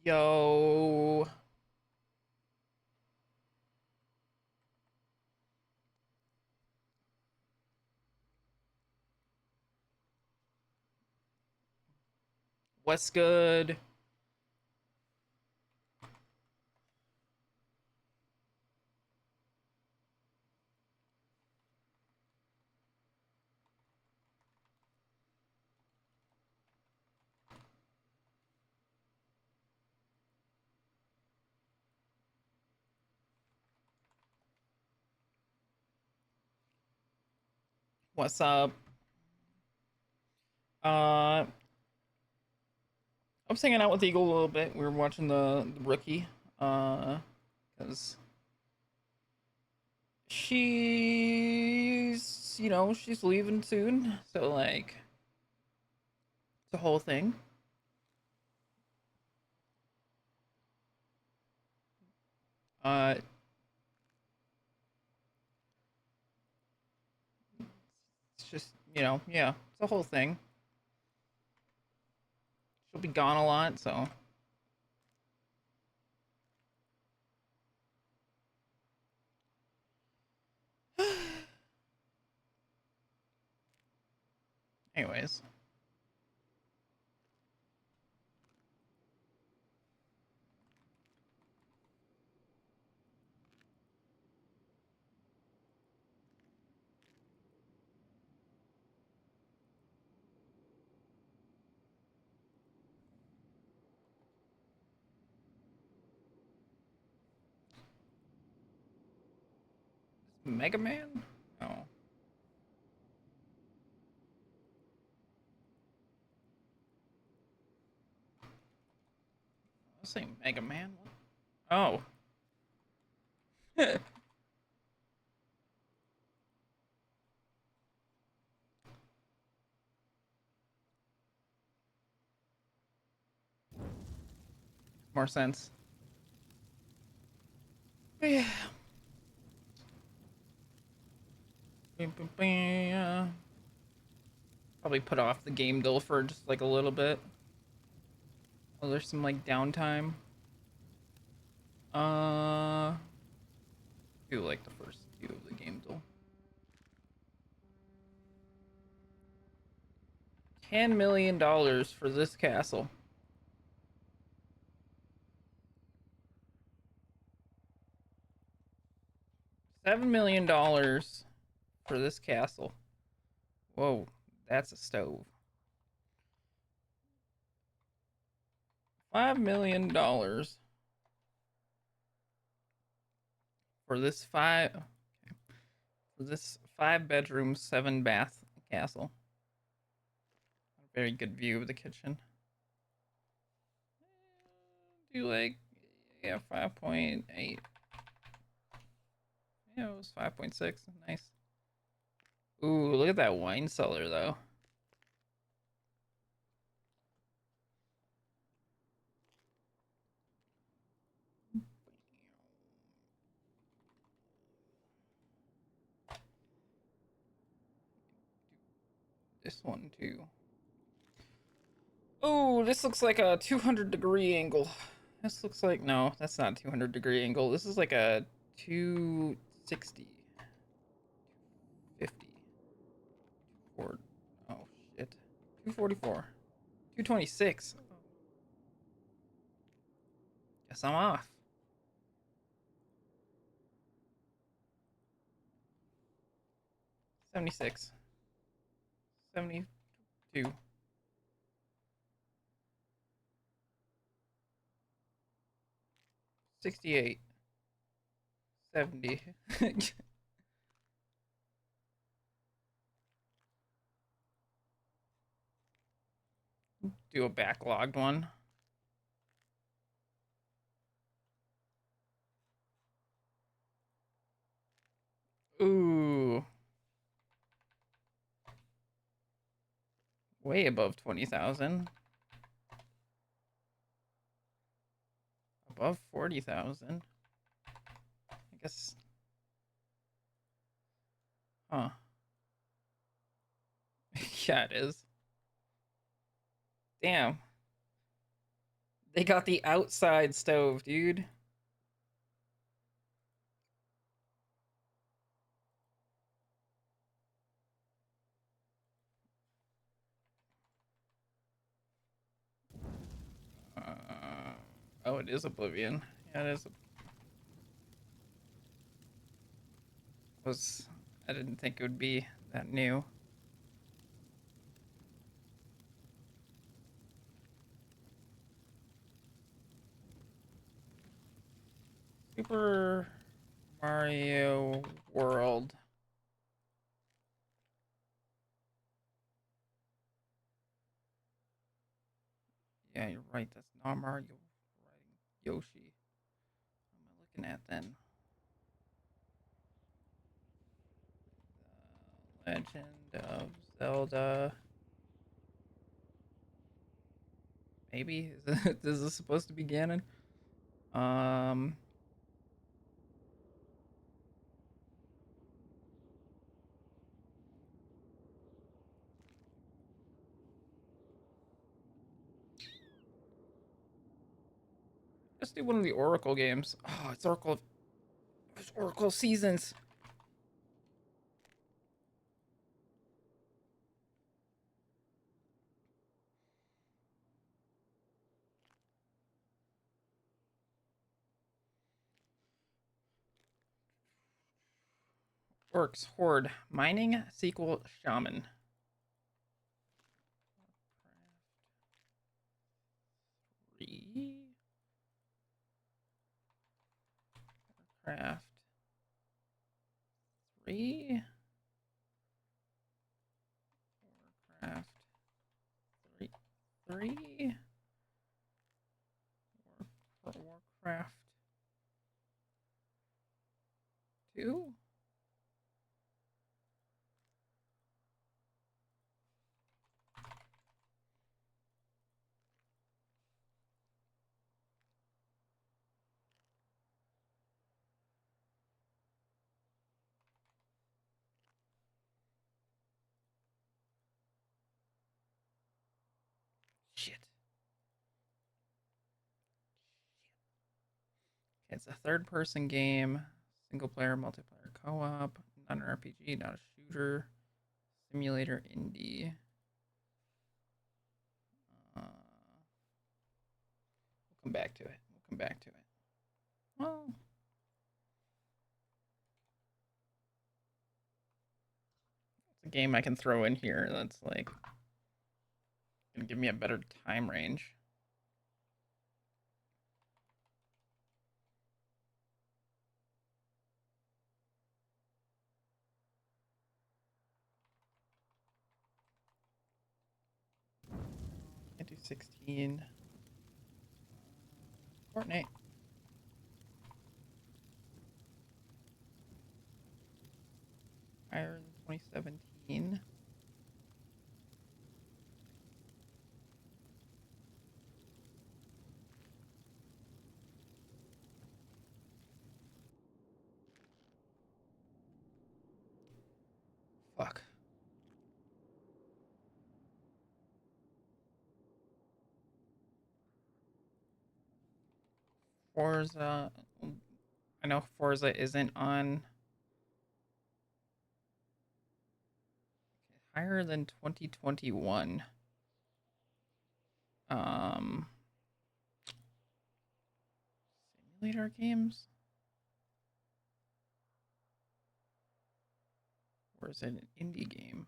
Yo, what's good? What's up? I was hanging out with Eagle a little bit. We were watching the rookie, because she's leaving soon, so like it's a whole thing. Uh, it's just yeah, it's a whole thing. She'll be gone a lot, so anyways, Mega Man. Oh, I was saying Mega Man. Oh, more sense. Yeah. Probably put off the game though for just like a little bit. Oh, there's some like downtime. Uh, do like the first two of the game though. $10 million for this castle. $7 million for this castle. Whoa, that's a stove. $5 million for this five bedroom, 7 bath castle. Very good view of the kitchen. Do like, yeah, 5.8. Yeah, it was 5.6. Nice. Ooh, look at that wine cellar though. This one too. Oh, this looks like a 200-degree angle. This looks like, no, that's not a 200-degree angle. This is like a 260, 50, or oh shit, 244, 226. Guess I'm off. 76, 72, 68, 70. Do a backlogged one. Ooh, way above 20,000. Above 40,000. I guess. Huh. Yeah, it is. Damn. They got the outside stove, dude. Oh, it is Oblivion. Yeah, it is. Was I didn't think it would be that new. Super Mario World. Yeah, you're right. That's not Mario riding Yoshi. What am I looking at then? The Legend of Zelda. Maybe is this supposed to be Ganon? Um, let's do one of the Oracle games. Oh, it's Oracle. It's Oracle Seasons. Orcs Horde Mining Sequel Shaman. Three. Craft 3. Warcraft 3. 3. Warcraft 2. Shit. It's a third person game, single player, multiplayer co op, not an RPG, not a shooter, simulator indie. We'll come back to it. We'll come back to it. Well, it's a game I can throw in here that's like gonna give me a better time range. Can't do 16. Fortnite. Higher than 2017. Fuck. Forza. I know Forza isn't on higher than 2021. Um, Simulator games? Or is it an indie game?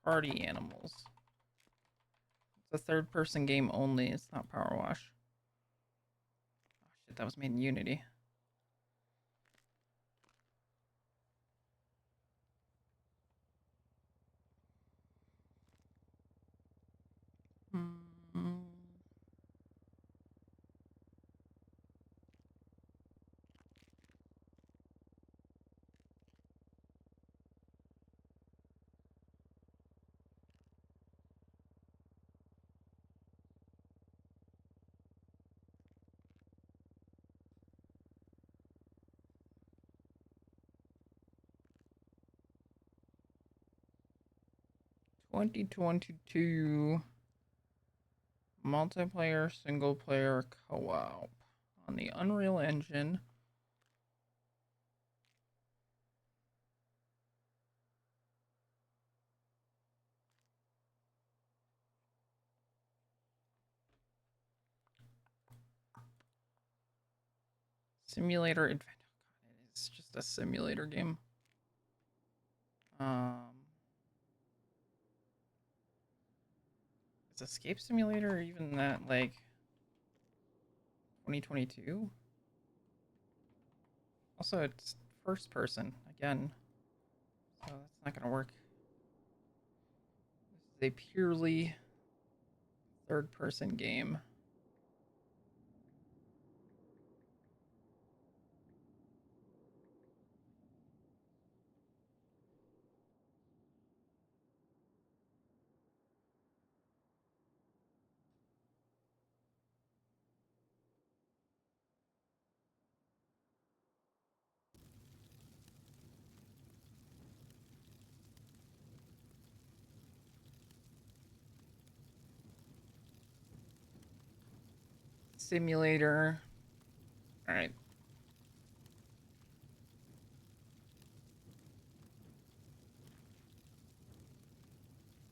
Party Animals. It's a third person game only. It's not Power Wash. Oh shit, that was made in Unity. Mm. 2022 multiplayer, single player, co-op on the Unreal Engine. Simulator Adventure. It's just a simulator game. Is Escape Simulator even that like 2022? Also, it's first person again, so that's not gonna work. This is a purely third person game. Simulator. All right.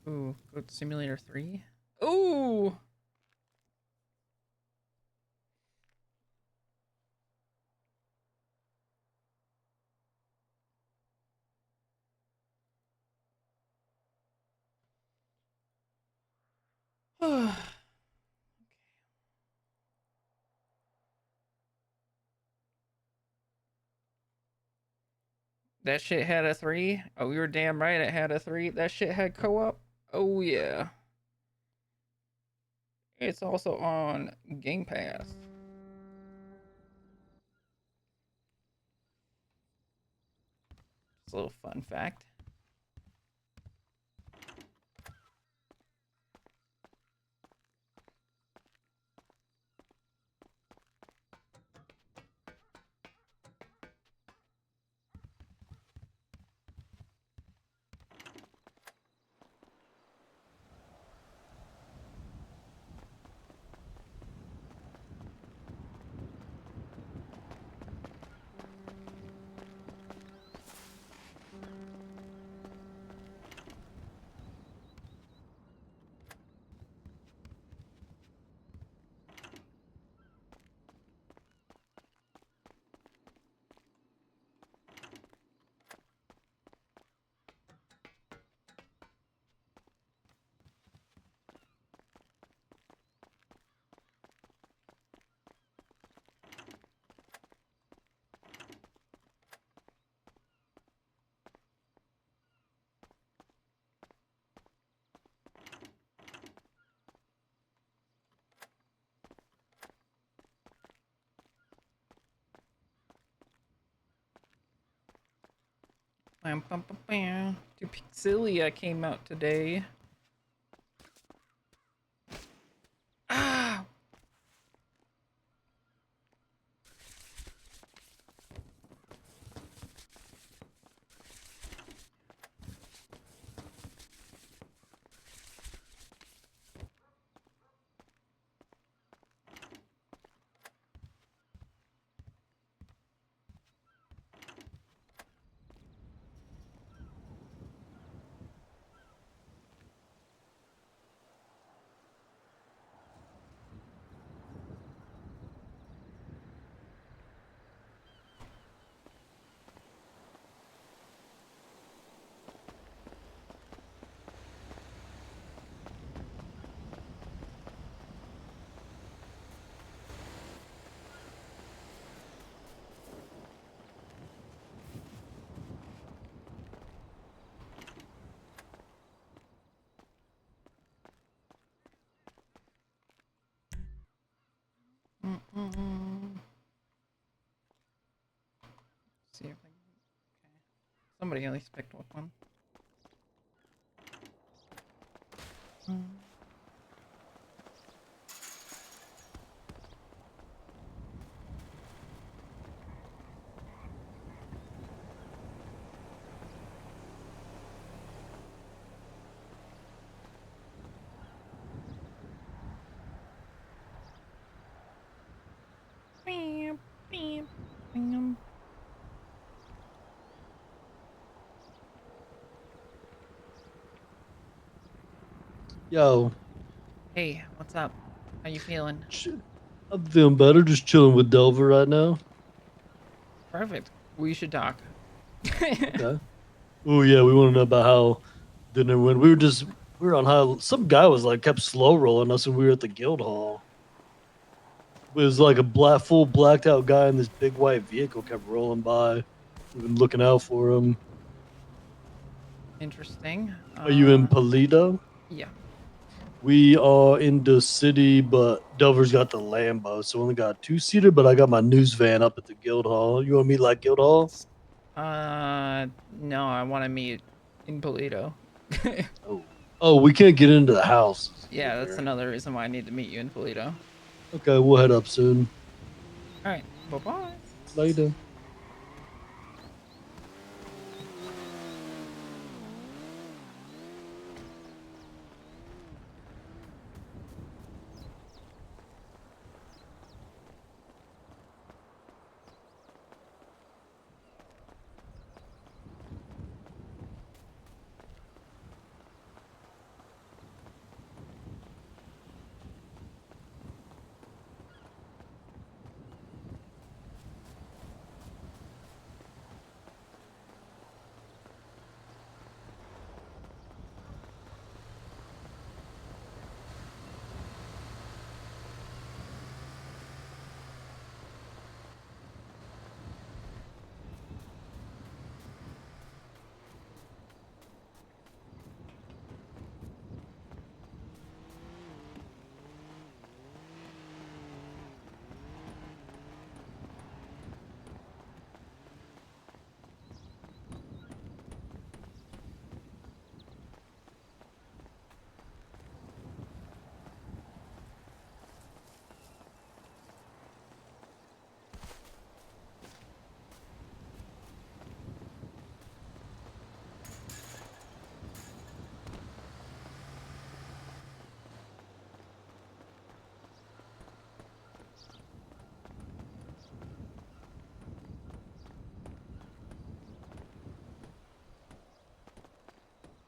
Ooh, Goat Simulator 3. Ooh. That shit had a 3. Oh, you were damn right it had a 3. That shit had co-op. Oh yeah. It's also on Game Pass. Just a little fun fact. Dupixilia came out today. Ah! See if I can. Okay. Somebody at least picked up one. Yo, Hey, what's up? How you feeling? ch- I'm feeling better. Just chilling with Delver right now. Perfect. We should talk. Okay. Oh yeah, we want to know about how dinner went. We were on high. Some guy was like kept slow rolling us, and we were at the guild hall. It was like a full blacked out guy in this big white vehicle kept rolling by. We've been looking out for him. Interesting. Are you in Polito? Yeah. We are in the city, but Delver's got the Lambo, so we only got two-seater. But I got my news van up at the guild hall. You want to meet like guild hall? No, I want to meet in Polito. Oh, we can't get into the house Yeah, in that's here. another reason why I need to meet you in Polito. Okay, we'll head up soon. All right. Bye-bye. Later.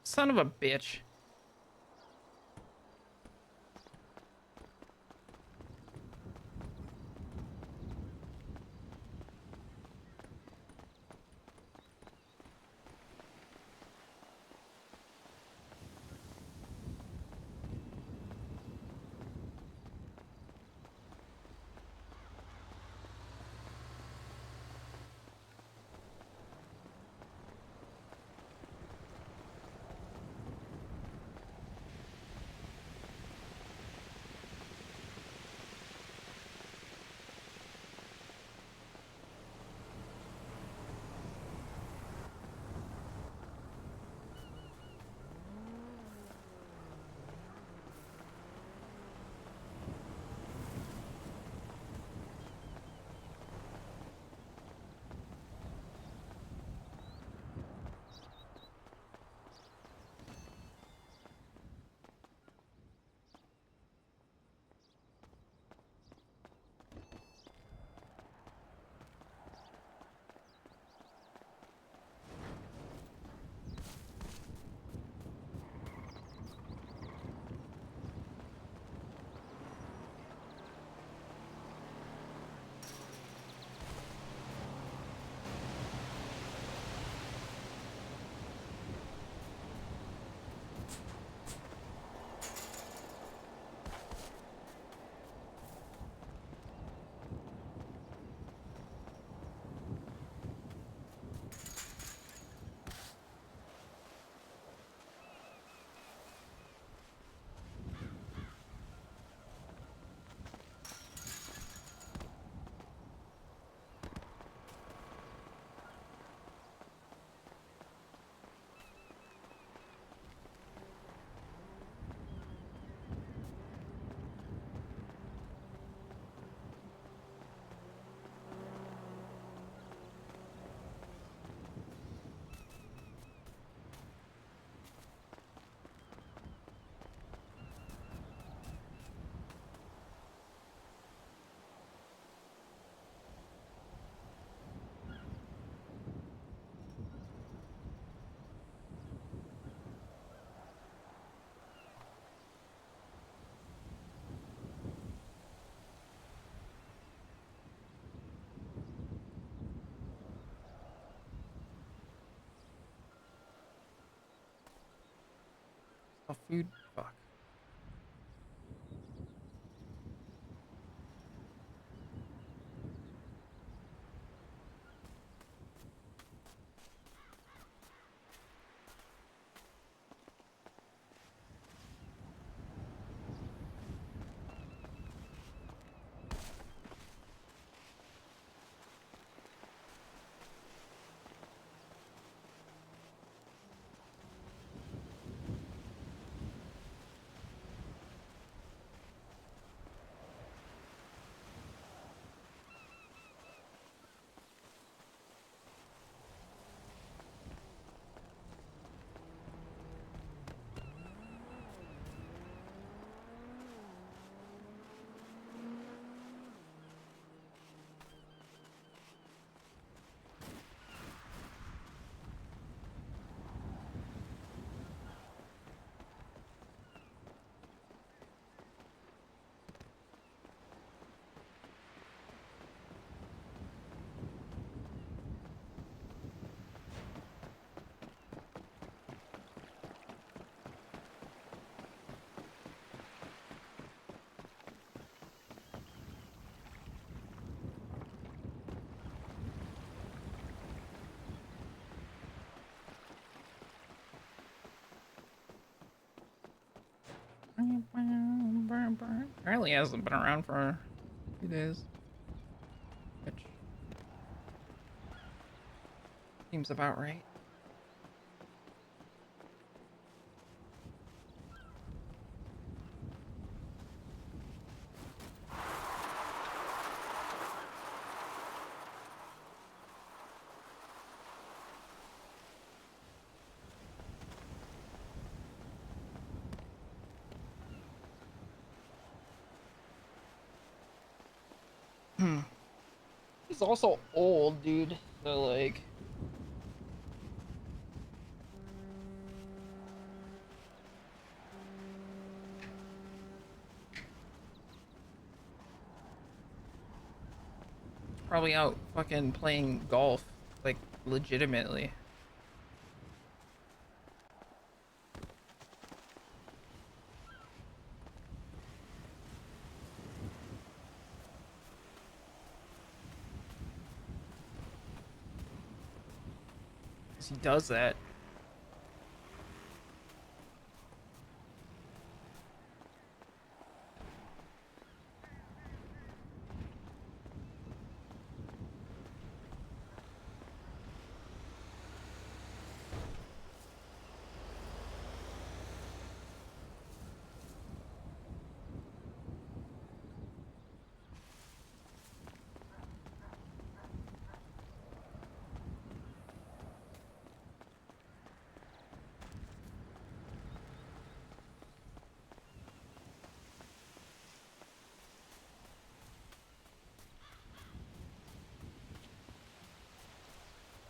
Son of a bitch. Oh, food. Fuck. Apparently he hasn't been around for a few days. Which seems about right. He's also old, dude. So like, probably out fucking playing golf, like legitimately. He does that.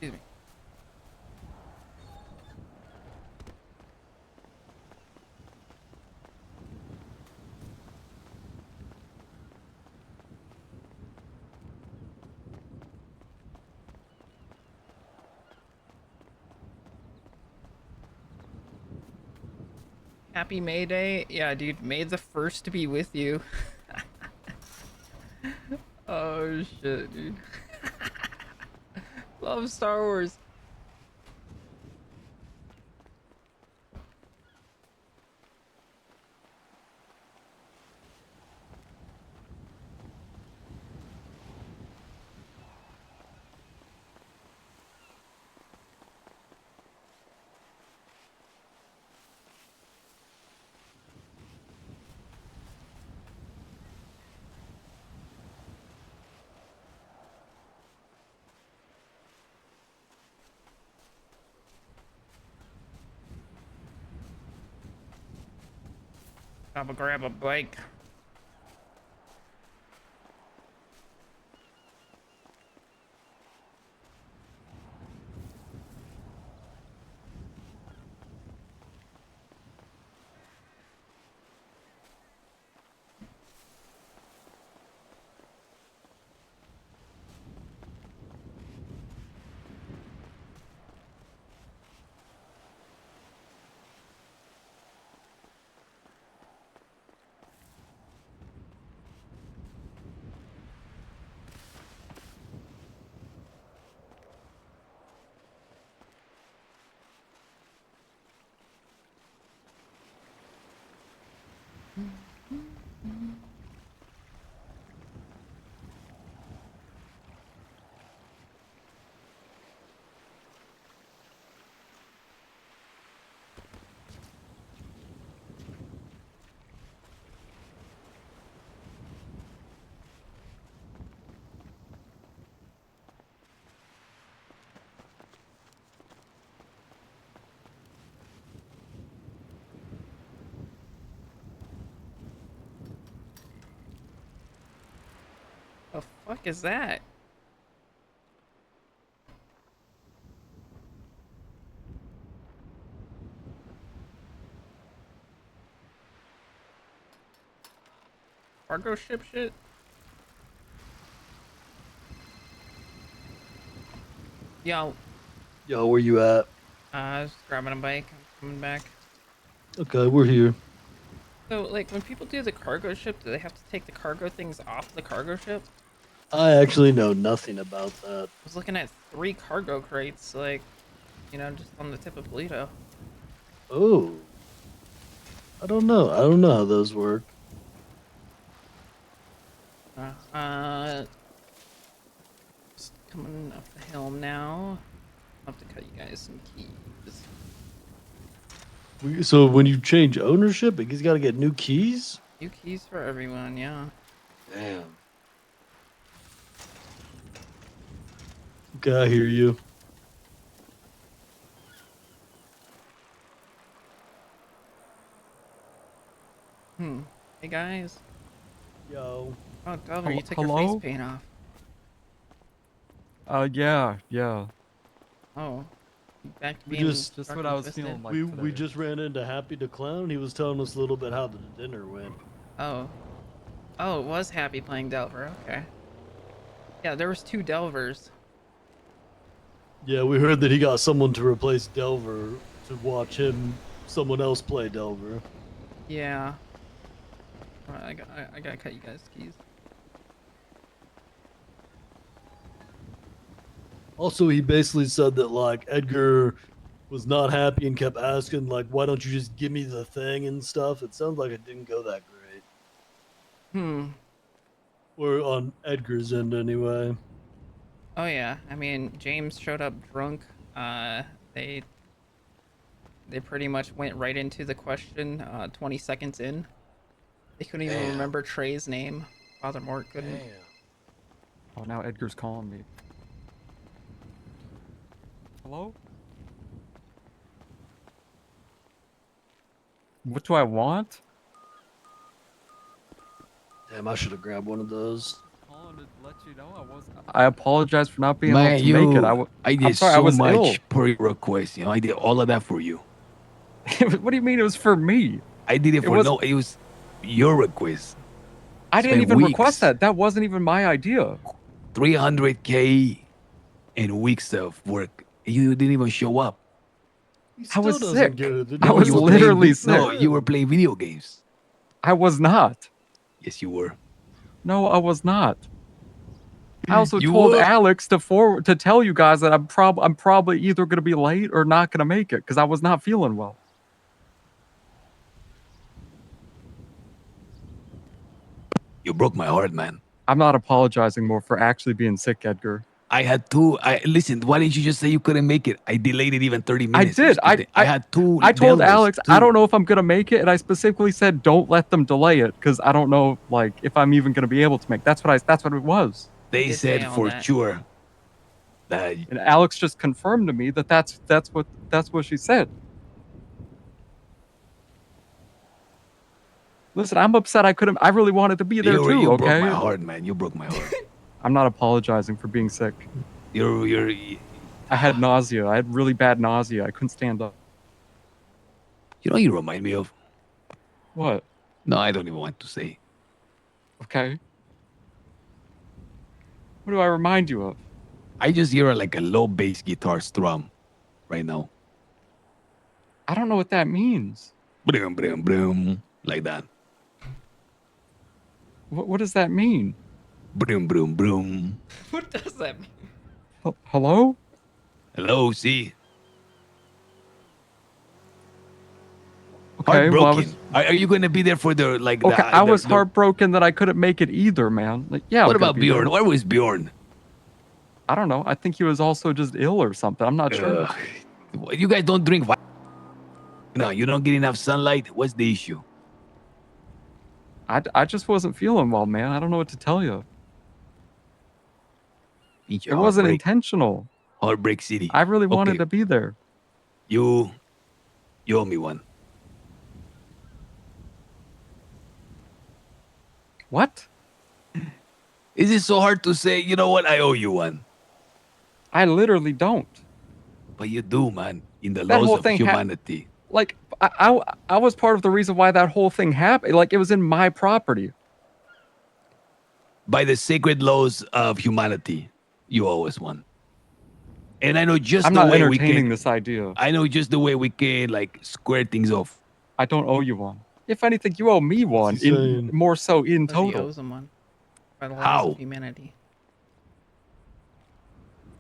Excuse me. Happy May Day. Yeah, dude. May the first to be with you. Oh shit, dude. Love Star Wars. I'll grab a bike. The fuck is that? Cargo ship shit? Yo, Yo, where you at? I was just grabbing a bike. I'm coming back. Okay, we're here. So, like, when people do the cargo ship, do they have to take the cargo things off the cargo ship? I actually know nothing about that. I was looking at 3 cargo crates, like, just on the tip of Toledo. Oh, I don't know. I don't know how those work. Just coming up the hill now. I'll have to cut you guys some keys. So when you change ownership, he's got to get new keys. New keys for everyone, yeah. Damn. Okay, I hear you. Hey guys. Yo. Oh, Delver, you took your Hello? face paint off. Yeah. Oh. Back to We being just Just dark what and I was twisted? feeling like we today. just ran into Happy the Clown. He was telling us a little bit how the dinner went. Oh. Oh, it was Happy playing Delver. Okay. Yeah, there was 2 Delvers. Yeah, we heard that he got someone to replace Delver to watch someone else play Delver. Yeah. Alright, I gotta cut you guys keys. Also, he basically said that like Edgar was not happy and kept asking like, "Why don't you just give me the thing and stuff?" It sounds like it didn't go that great, Hmm. or on Edgar's end anyway. Oh yeah. I mean, James showed up drunk. They pretty much went right into the question 20 seconds in. They couldn't even Damn. remember Trey's name. Father Mort couldn't. Damn. Oh, now Edgar's calling me. Hello? What do I want? Damn, I should have grabbed one of those. Calling to let you know I apologize for not being Man, able to make it. I I'm did sorry, I so was much ill. per your request. I did all of that for you. What do you mean it was for me? I did it It for was. no, it was your request. I didn't Spent even request weeks, that. That wasn't even my idea. 300K and weeks of work. You didn't even show up. He I was still doesn't sick. get it. I No, was you were playing. literally sick. No, you were playing video games. I was not. Yes, you were. No, I was not. I also You told were. Alex to tell you guys that I'm probably either gonna be late or not gonna make it because I was not feeling well. You broke my heart, man. I'm not apologizing more for actually being sick, Edgar. I had two. Listen. Why didn't you just say you couldn't make it? I delayed it even 30 I minutes. did. I had two. I told Delvers, Alex I two. don't know if I'm gonna make it, and I specifically said don't let them delay it because I don't know like if I'm even gonna be able to make. That's what it was. They did say said all for that. sure that And Alex just confirmed to me that that's what she said. Listen, I'm upset I couldn't. I really wanted to be there too. you broke Okay. my heart, man. You broke my heart. I'm not apologizing for being sick. You're I had nausea. I had really bad nausea. I couldn't stand up. You know what you remind me of? What? No, I don't even want to say. Okay. What do I remind you of? I just hear like a low bass guitar strum right now. I don't know what that means. Brum, brum, brum, like that. What does that mean? Brum, brum, brum. What does that mean? Hello? Hello, see? Okay, well, Heartbroken. Are you gonna be there for the like? okay, I was the- heartbroken that I couldn't make it either, man. Like, yeah. What I'm gonna about be there. Bjorn? Where was Bjorn? I don't know. I think he was also just ill or something. I'm not sure. You guys don't drink. No, you don't get enough sunlight. What's the issue? I just wasn't feeling well, man. I don't know what to tell you. Pinche It wasn't heartbreak. intentional. Heartbreak City. I really wanted Okay, to be there. you owe me one. What? Is it so hard to say? You know what? I owe you one. I literally don't. But you do, man. In the That laws whole of thing humanity. Like, I was part of the reason why that whole thing happened. Like, it was in my property. By the sacred laws of humanity, you owe us one. And I know just I'm the not way we entertaining can. this idea. I know just the way we can like square things off. I don't owe you one. If anything, you owe me one. he saying? More so in Because he total. owes him one. By the laws How? of humanity.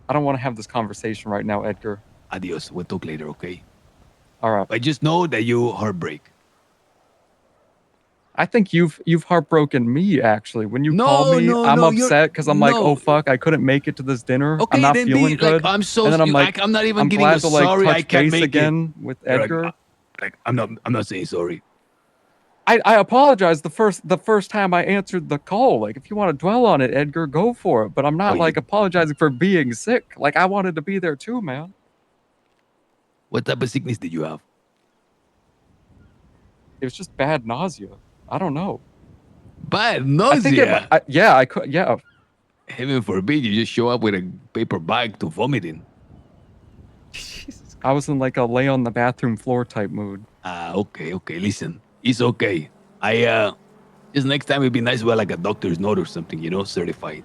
I don't want to have this conversation right now, Edgar. Adios. We'll talk later, okay? All right. But just know that you heartbreak. I think you've heartbroken me actually. When you No, call me, no, I'm no, you're- upset because I'm like, no. oh fuck, I couldn't make it to this dinner. Okay, I'm not then feeling be good. like, I'm so. and then I'm like, I'm not even I'm getting glad a to like sorry. touch I can't base make again with it. Edgar. Like I'm not saying sorry. I apologize the first time I answered the call. Like, if you want to dwell on it, Edgar, go for it. But I'm not Oh, you- like apologizing for being sick. Like, I wanted to be there too, man. What type of sickness did you have? It was just bad nausea. I don't know. Bad I think nausea. I could. Yeah, Heaven forbid you just show up with a paper bag to vomit in. Jesus I was in like a lay on the bathroom floor type mood. Okay. Listen, it's okay. Just next time it'd be nice to have like a doctor's note or something, certified.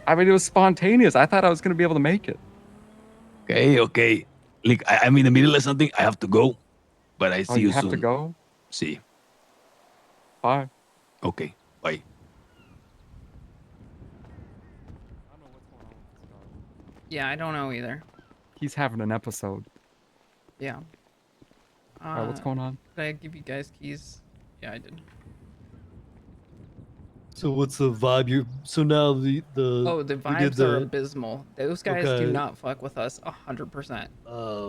I mean, it was spontaneous. I thought I was gonna be able to make it. Okay. Look, I'm in the middle of something. I have to go, but I Oh, see you you have soon. to go. See. Bye. Okay. Bye. Yeah, I don't know either. He's having an episode. Yeah. All right, what's going on? Did I give you guys keys? Yeah, I did. So what's the vibe? So now the Oh, the we did vibes are the abysmal. Those guys do Okay. not fuck with us 100%.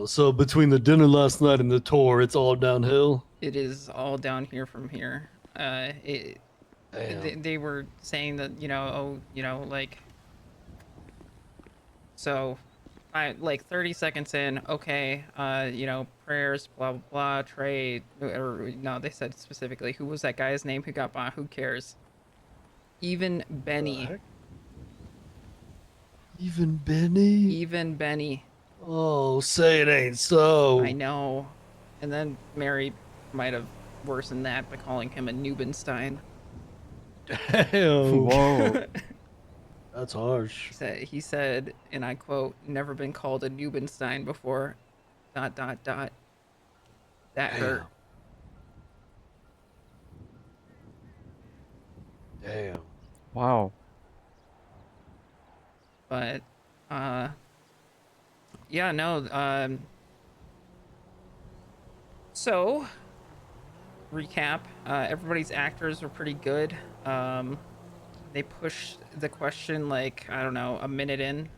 so between the dinner last night and the tour, it's all downhill. It is all down here from here. They were saying that, like, so I like 30 seconds in, okay, prayers, blah blah blah, Trey, or no, they said specifically who was that guy's name who got bought, who cares? Even Benny. heck? Even Benny? Even Benny. Oh, say it ain't so. I know. And then Mary might have worsened that by calling him a Nubenstein. Damn. Whoa. That's harsh. He said, and I quote, "Never been called a Nubenstein before. ... That hurt." Damn. Wow. But yeah, no, so recap, everybody's actors were pretty good. They pushed the question like, I don't know, a minute in.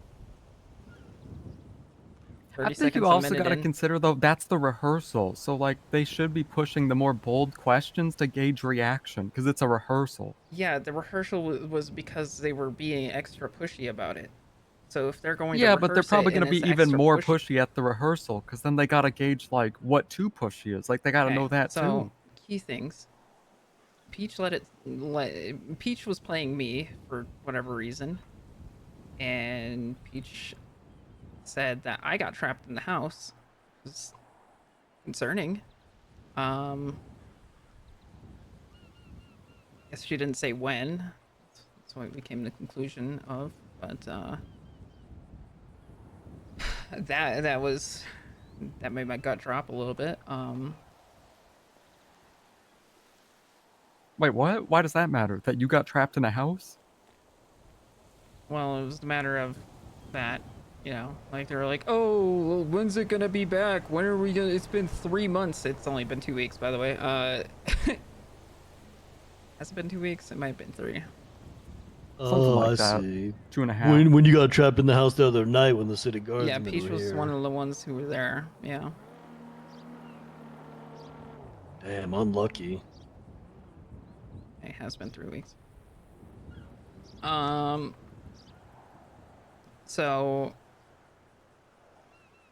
30 I think seconds you a also minute got to in. consider though that's the rehearsal. So like they should be pushing the more bold questions to gauge reaction because it's a rehearsal. Yeah, the rehearsal was because they were being extra pushy about it. So if they're going to Yeah, but they're rehearse probably it going and to it's be even extra more pushy. pushy at the rehearsal because then they got to gauge like what too pushy is. Like they got to Okay, know that so, too. key things. Peach Peach was playing me for whatever reason, and Peach said that I got trapped in the house. It was concerning. Guess she didn't say when. That's what we came to the conclusion of. But that made my gut drop a little bit. Wait, what? Why does that matter? That you got trapped in a house? Well, it was a matter of that You know, like they're like, oh, well, when's it gonna be back? When are we gonna? It's been 3 months. It's only been 2 weeks, by the way. Has it been 2 weeks? It might have been 3. Something Oh, like I that. see. 2.5. When you got trapped in the house the other night when the city Yeah, guardsmen Peach were was here. one of the ones who were there. Yeah. Damn, unlucky. It has been 3 weeks. Um. So.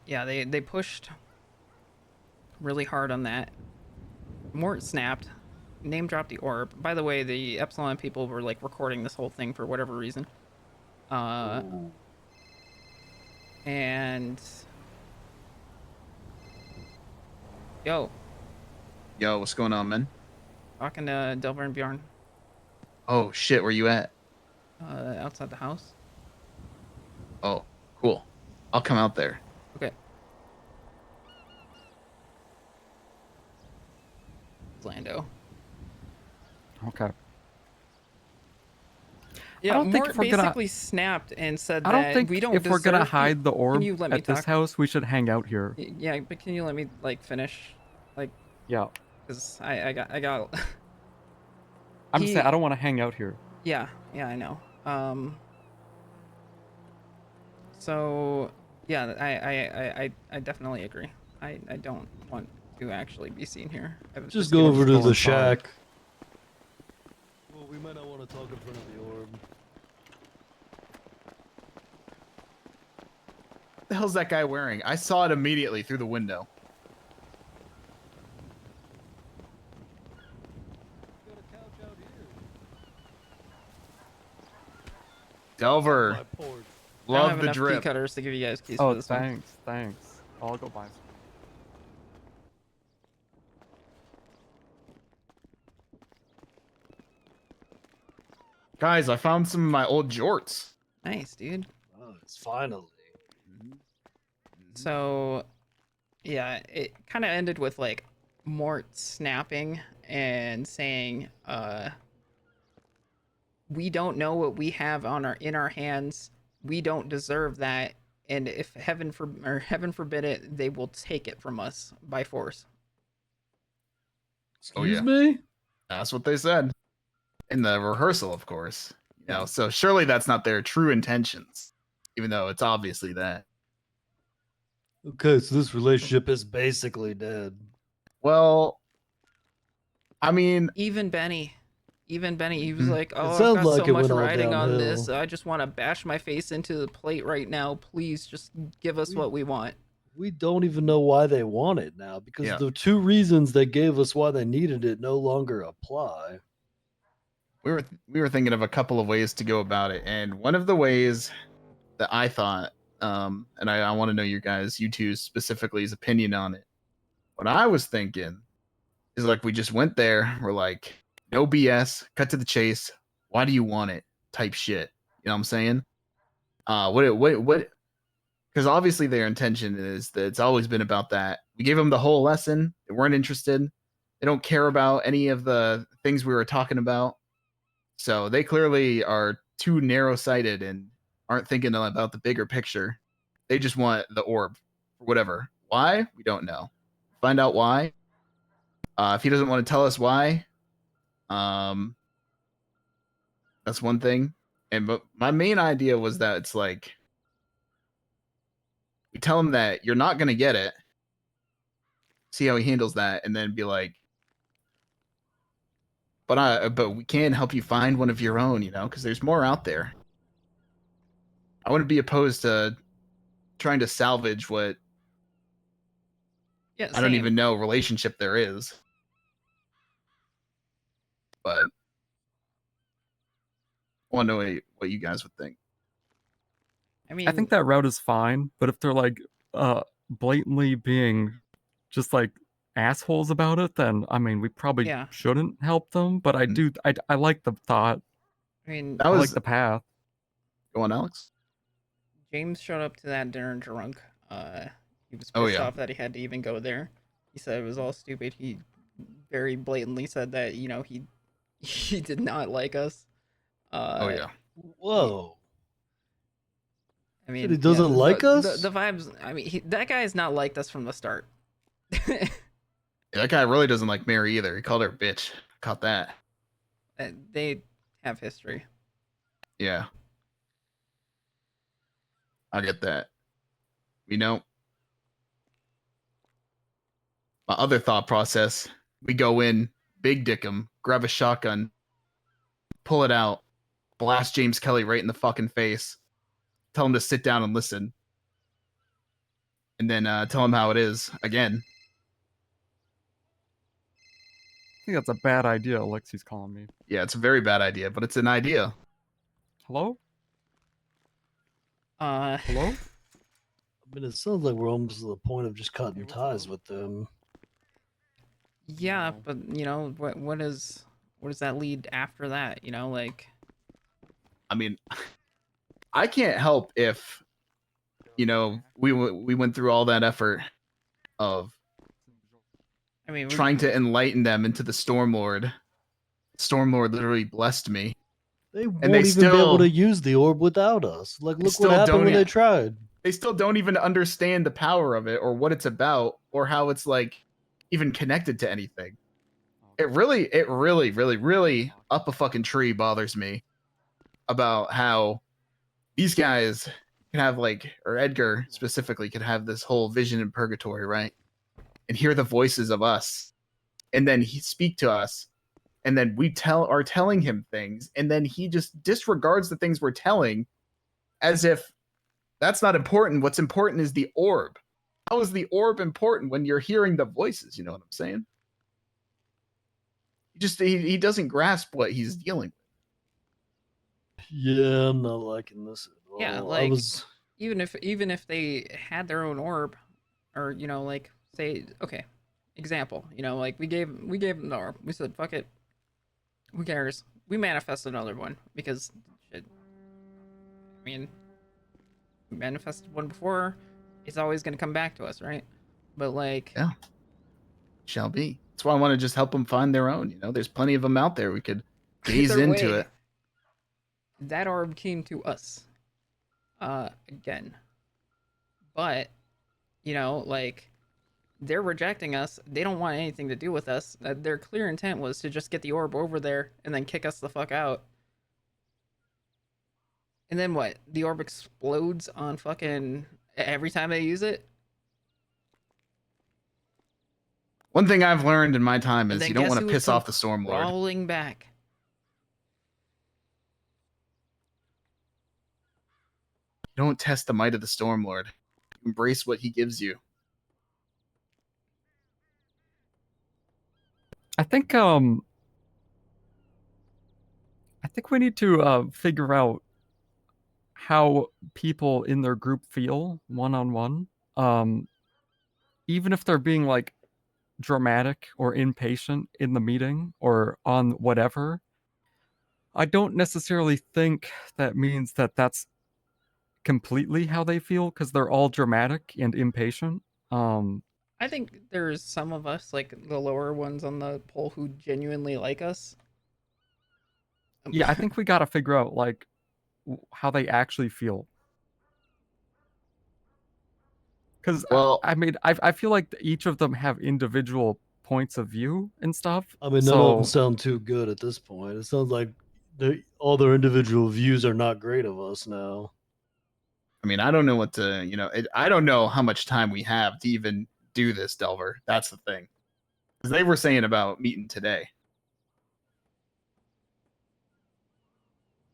Yeah, they pushed really hard on that. Mort snapped. Name dropped the orb. By the way, the Epsilon people were like recording this whole thing for whatever reason. Ooh. And yo, Yo, what's going on, man? talking to Delver and Bjorn, Oh shit, where you at? outside the house. Oh, cool. I'll come out there. Okay. Lando. Okay. Yeah, don't think Mort if we're gonna- basically snapped and said I that don't think we don't if we're gonna deserve hide the orb you let me at this talk? house, we should hang out here. Yeah, but can you let me like finish? Like, Yeah. cause I got. I'm just saying He- I don't want to hang out here. Yeah, I know. So yeah, I definitely agree. I don't want to actually be seen here. I was Just go gonna- over just to go the inside. shack. Well, we might not want to talk in front of the orb. What the hell's that guy wearing? I saw it immediately through the window. Got a couch out here. Delver, My porch. I don't love have the enough key drip. cutters to give you guys keys Oh, for this one. thanks. I'll go buy some. Guys, I found some of my old jorts. Nice, dude. Oh, it's finally. So, yeah, it kind of ended with like Mort snapping and saying, "We don't know what we have in our hands. We don't deserve that, and if heaven forbid it, they will take it from us by force." Oh, Excuse yeah. me? That's what they said. In the rehearsal, of course. You know, Yeah. so surely that's not their true intentions. Even though it's obviously that. Okay, so this relationship is basically dead. Well, I mean, Even Benny, he was Mhm. like, "Oh, I've sounds got like so it much went all riding on this. downhill. I just want to bash my face into the plate right now. Please, just give us what we want." We don't even know why they want it now because Yeah. the two reasons they gave us why they needed it no longer apply. we were thinking of a couple of ways to go about it, and one of the ways that I thought, and I want to know you two specifically's opinion on it. What I was thinking is like we just went there, we're like, no BS, cut to the chase. Why do you want it? Type shit. You know what I'm saying? What? Because obviously their intention is that it's always been about that. We gave them the whole lesson. They weren't interested. They don't care about any of the things we were talking about. So they clearly are too narrow-sighted and aren't thinking about the bigger picture. They just want the orb for whatever. Why? We don't know. Find out why. If he doesn't want to tell us why, that's one thing. But my main idea was that it's like we tell him that you're not gonna get it. See how he handles that, and then be like, but we can help you find one of your own, you know, because there's more out there. I wouldn't be opposed to trying to salvage what Yeah, I don't same. even know relationship there is. But I want to know what you guys would think. I mean, I think that route is fine, but if they're like blatantly being just like assholes about it, then I mean we probably Yeah. shouldn't help them. But I like the thought. I mean, That I like was the path. go on, Alex. James showed up to that dinner drunk. He was pissed Oh, yeah. off that he had to even go there. He said it was all stupid. He very blatantly said that, you know, he he did not like us. Oh yeah. Whoa. I mean, Said he doesn't like us? The vibes. I mean, that guy has not liked us from the start. Yeah, that guy really doesn't like Mary either. He called her a bitch. Caught that. They have history. Yeah. I get that. You know, my other thought process, we go in, big dick him, grab a shotgun, pull it out, blast James Kelly right in the fucking face, tell him to sit down and listen, and then tell him how it is again. I think that's a bad idea. Alexi's calling me. Yeah, it's a very bad idea, but it's an idea. Hello? Hello. I mean, it sounds like we're almost to the point of just cutting what's ties up? with them. Yeah, No. but you know what does that lead after that? You know, like I mean, I can't help if, you know, we went through all that effort of I mean, trying to enlighten them into the Stormlord. Stormlord literally blessed me. They won't they even be able still- to use the orb without us. Like, look still what happened don't when they yet. tried. They still don't even understand the power of it or what it's about or how it's like even connected to anything. It really, really up a fucking tree bothers me about how these guys can have like, or Edgar specifically could have this whole vision in purgatory, right? And hear the voices of us, and then he speak to us, and then we are telling him things, and then he just disregards the things we're telling as if that's not important. What's important is the orb. How is the orb important when you're hearing the voices? You know what I'm saying? He doesn't grasp what he's dealing with. Yeah, I'm not liking this at all. Yeah, I like- was. even if they had their own orb, or you know, like say, okay, example, you know, like we gave them the orb. We said, fuck it, who cares? We manifested another one because shit. I mean, we manifested one before. It's always gonna come back to us, right? But like, Yeah. Shall be. That's why I want to just help them find their own. You know, there's plenty of them out there. We could gaze either into way, it. that orb came to us again. But you know, like, they're rejecting us. They don't want anything to do with us. Their clear intent was to just get the orb over there and then kick us the fuck out. And then what? The orb explodes on fucking every time they use it? One thing I've learned in my time And is then you don't guess want who to would piss come off the Stormlord. crawling back. Don't test the might of the Stormlord. Embrace what he gives you. I think we need to figure out how people in their group feel one-on-one. Even if they're being like dramatic or impatient in the meeting or on whatever, I don't necessarily think that means that that's completely how they feel because they're all dramatic and impatient. I think there's some of us, like the lower ones on the poll, who genuinely like us. Yeah, I think we got to figure out like how they actually feel. Because Well, I mean, I feel like each of them have individual points of view and stuff. I mean, none of them So sound too good at this point. It sounds like all their individual views are not great of us now. I mean, I don't know what to, you know, I don't know how much time we have to even do this, Delver. That's the thing. Because they were saying about meeting today.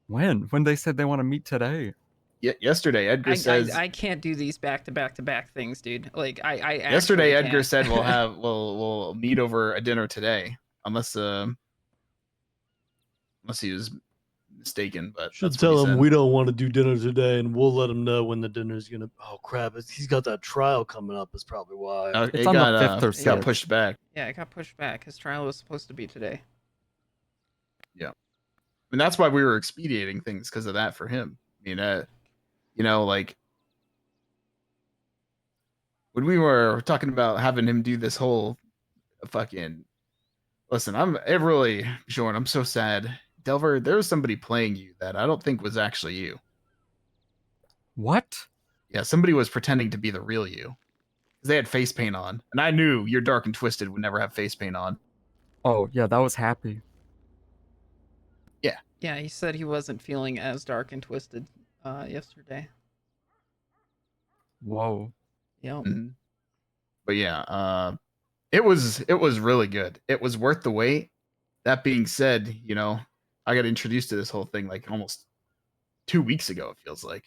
when they said they want to meet today, Yesterday, Edgar says. I can't do these back to back things, dude. Like I Yesterday, actually Edgar can't. said we'll meet over a dinner today, unless he was mistaken. But Should that's what he tell him said. we don't want to do dinner today, and we'll let him know when the dinner's gonna. Oh crap! He's got that trial coming up. Is probably why. It's on the 5th or it got 6th. pushed back. Yeah, it got pushed back. His trial was supposed to be today. And that's why we were expediting things because of that for him. I mean, you know, like when we were talking about having him do this whole fucking listen, Jordan, I'm so sad. Delver, there was somebody playing you that I don't think was actually you. What? Yeah, somebody was pretending to be the real you. They had face paint on, and I knew your Dark and Twisted would never have face paint on. Oh, yeah, that was Happy. Yeah, he said he wasn't feeling as dark and twisted yesterday. Whoa. Yep. Mhm. But yeah, it was really good. It was worth the wait. That being said, you know, I got introduced to this whole thing like almost 2 weeks ago. It feels like,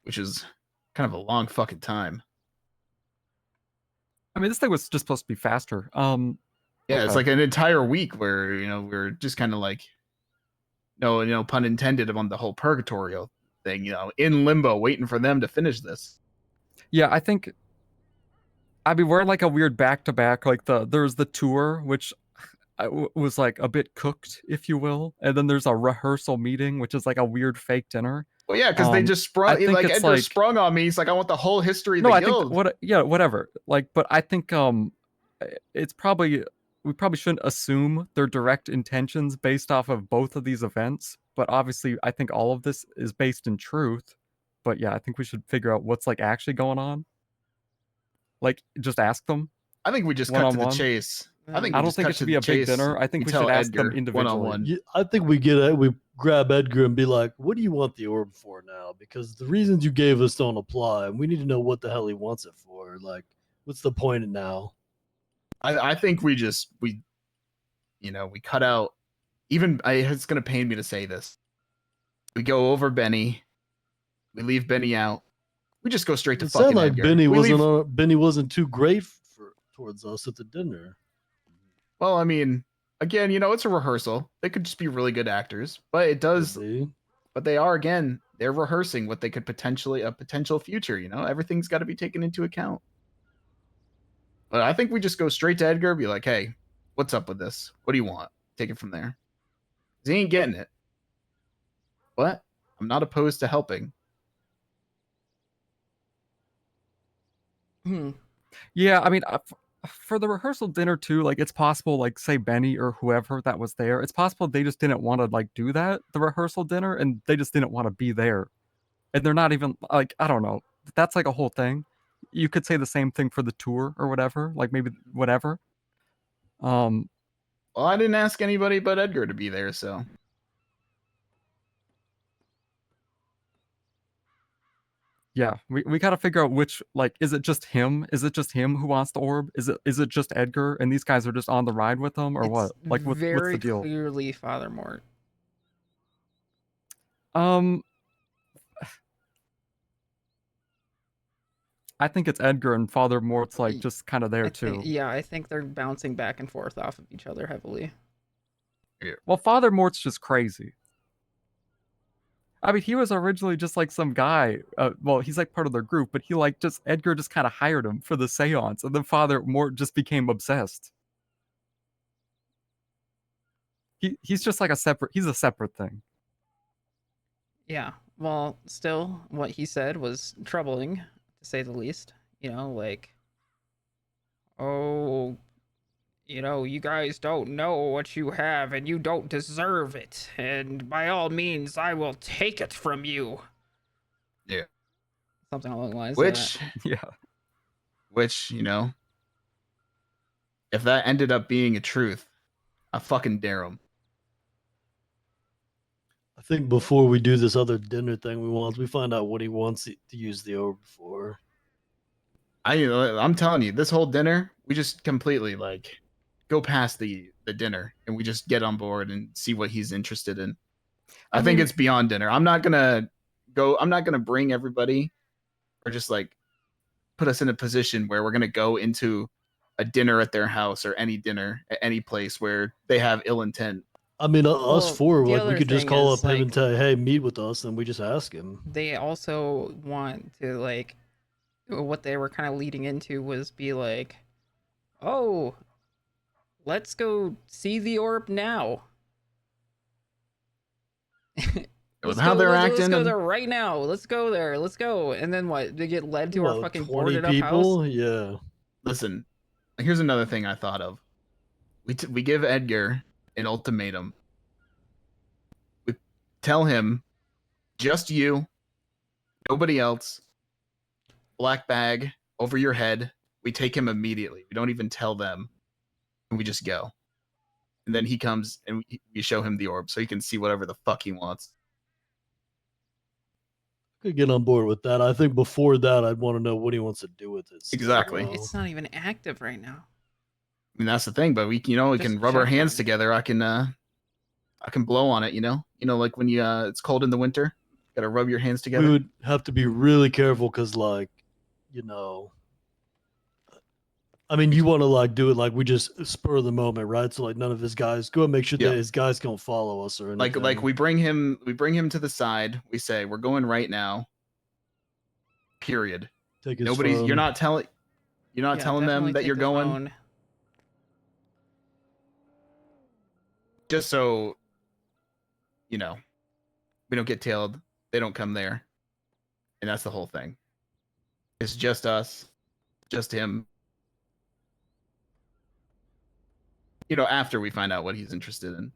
which is kind of a long fucking time. I mean, this thing was just supposed to be faster. Yeah, it's Okay. like an entire week where we're just kind of like, no pun intended, on the whole purgatorial thing. In limbo, waiting for them to finish this. Yeah, I mean, we're like a weird back-to-back. Like there's the tour, which was like a bit cooked, if you will, and then there's a rehearsal meeting, which is like a weird fake dinner. Well, yeah, because they just I sprung. think Like it's Edgar like sprung on me. He's like, I want the whole history of no, the I think guild. whatever. Like, but I think it's probably we probably shouldn't assume their direct intentions based off of both of these events. But obviously, I think all of this is based in truth. But yeah, I think we should figure out what's like actually going on. Like, just ask them I think we just cut to the one-on-one. chase. I think I we don't just think cut it to should be the a big chase. dinner. I think You we tell should ask them Edgar individually. one-on-one. Yeah, I think we grab Edgar and be like, "What do you want the orb for now? Because the reasons you gave us don't apply, and we need to know what the hell he wants it for. Like, what's the point of now?" I think we cut out. Even it's gonna pain me to say this. We go over Benny. We leave Benny out. We just go straight to It sounded fucking like Edgar. Benny wasn't too great towards us at the dinner. Well, I mean, again, it's a rehearsal. They could just be really good actors, but it does. Could be. But they're rehearsing what they could a potential future. Everything's got to be taken into account. But I think we just go straight to Edgar, be like, hey, what's up with this? What do you want? Take it from there. 'Cause he ain't getting it. But I'm not opposed to helping. Yeah, I mean, for the rehearsal dinner too, like it's possible, like say Benny or whoever that was there, it's possible they just didn't want to like do that, the rehearsal dinner, and they just didn't want to be there, and they're not even like I don't know. That's like a whole thing. You could say the same thing for the tour or whatever, like maybe whatever. Well, I didn't ask anybody but Edgar to be there, so. Yeah, we got to figure out which, like, is it just him? Is it just him who wants the orb? Is it just Edgar and these guys are just on the ride with him, or It's what? Like, what's very the deal? clearly Father Mort. I think it's Edgar and Father Mort's like just kind of there too. Yeah, I think they're bouncing back and forth off of each other heavily. Well, Father Mort's just crazy. I mean, he was originally just like some guy. Well, he's like part of their group, but Edgar just kind of hired him for the seance, and then Father Mort just became obsessed. He's just like he's a separate thing. Yeah, well, still, what he said was troubling, to say the least. Like, oh, you guys don't know what you have and you don't deserve it. And by all means, I will take it from you. Yeah. Something along the lines Which, of that. Yeah. Which, if that ended up being a truth, I fucking dare him. I think before we do this other dinner thing, we find out what he wants to use the orb for. I'm telling you, this whole dinner, we just completely like go past the dinner and we just get on board and see what he's interested in. I think it's beyond dinner. I'm not gonna bring everybody or just like put us in a position where we're gonna go into a dinner at their house or any dinner at any place where they have ill intent. I mean, Well, us four, the like we other could just thing call is, up him like, and tell, "Hey, meet with us," and we just ask him. They also want to, like, what they were kind of leading into was be like, oh, let's go see the orb now. With how they're acting, Let's go there right now. Let's go there. Let's go. And then what? They get led to our fucking 20 boarded up people? house. Yeah. Listen, here's another thing I thought of. We give Edgar an ultimatum. We tell him, just you Nobody else. Black bag over your head. We take him immediately. We don't even tell them. And we just go. And then he comes and we show him the orb so he can see whatever the fuck he wants. Could get on board with that. I think before that, I'd want to know what he wants to do with it. still, Exactly. though. It's not even active right now. I mean, that's the thing, but we can Just rub our hands shotgun. together. I can blow on it, like when it's cold in the winter, got to rub your hands together. We would have to be really careful because, like, you know, I mean, you want to like do it like we just spur of the moment, right? So like none of his guys go and make sure Yeah. that his guys don't follow us or anything. Like we bring him to the side. We say we're going right now. Period. take his Nobody's. phone. You're not telling Yeah, them definitely that take you're the going. phone. Just so we don't get tailed. They don't come there, and that's the whole thing. It's just us, just him. After we find out what he's interested in.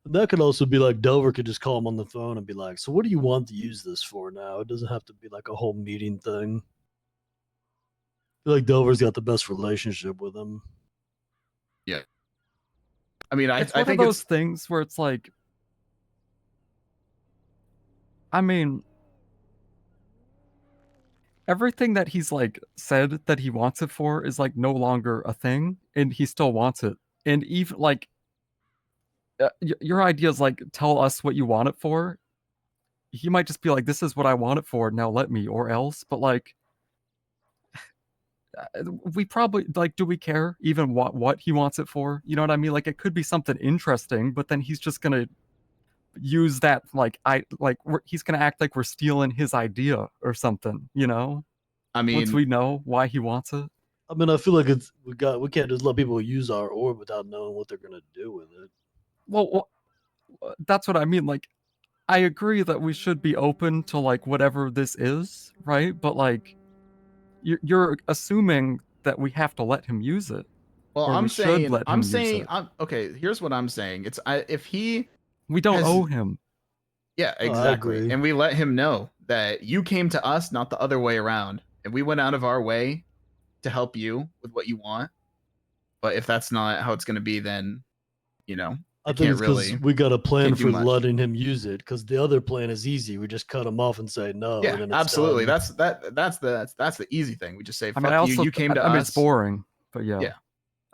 That could also be like Delver could just call him on the phone and be like, "So what do you want to use this for now?" It doesn't have to be like a whole meeting thing. I feel like Delver's got the best relationship with him. I mean, It's I one think of those it's things where it's like, I mean, everything that he's like said that he wants it for is like no longer a thing, and he still wants it. And even like your idea is like, tell us what you want it for. He might just be like, this is what I want it for. Now let me, or else. But like, we probably like, do we care even what he wants it for? You know what I mean? Like, it could be something interesting, but then he's just gonna use that he's gonna act like we're stealing his idea or something. I mean, Once we know why he wants it. I mean, I feel like we can't just let people use our orb without knowing what they're gonna do with it. Well, that's what I mean. Like, I agree that we should be open to like whatever this is, right? But like, you're assuming that we have to let him use it. well, or we should let him use it. okay. Here's what I'm saying. If he, We don't has- owe him. yeah, Oh, I exactly, agree. and we let him know that you came to us, not the other way around, and we went out of our way to help you with what you want. But if that's not how it's going to be, then I I think can't it's because really. we got a plan can't do for much. letting him use it. Because the other plan is easy. We just cut him off and say no. Yeah, and then it's absolutely. done. That's the easy thing. We just say, I "Fuck mean, I also, you came to I mean, us." it's boring, but yeah. Yeah.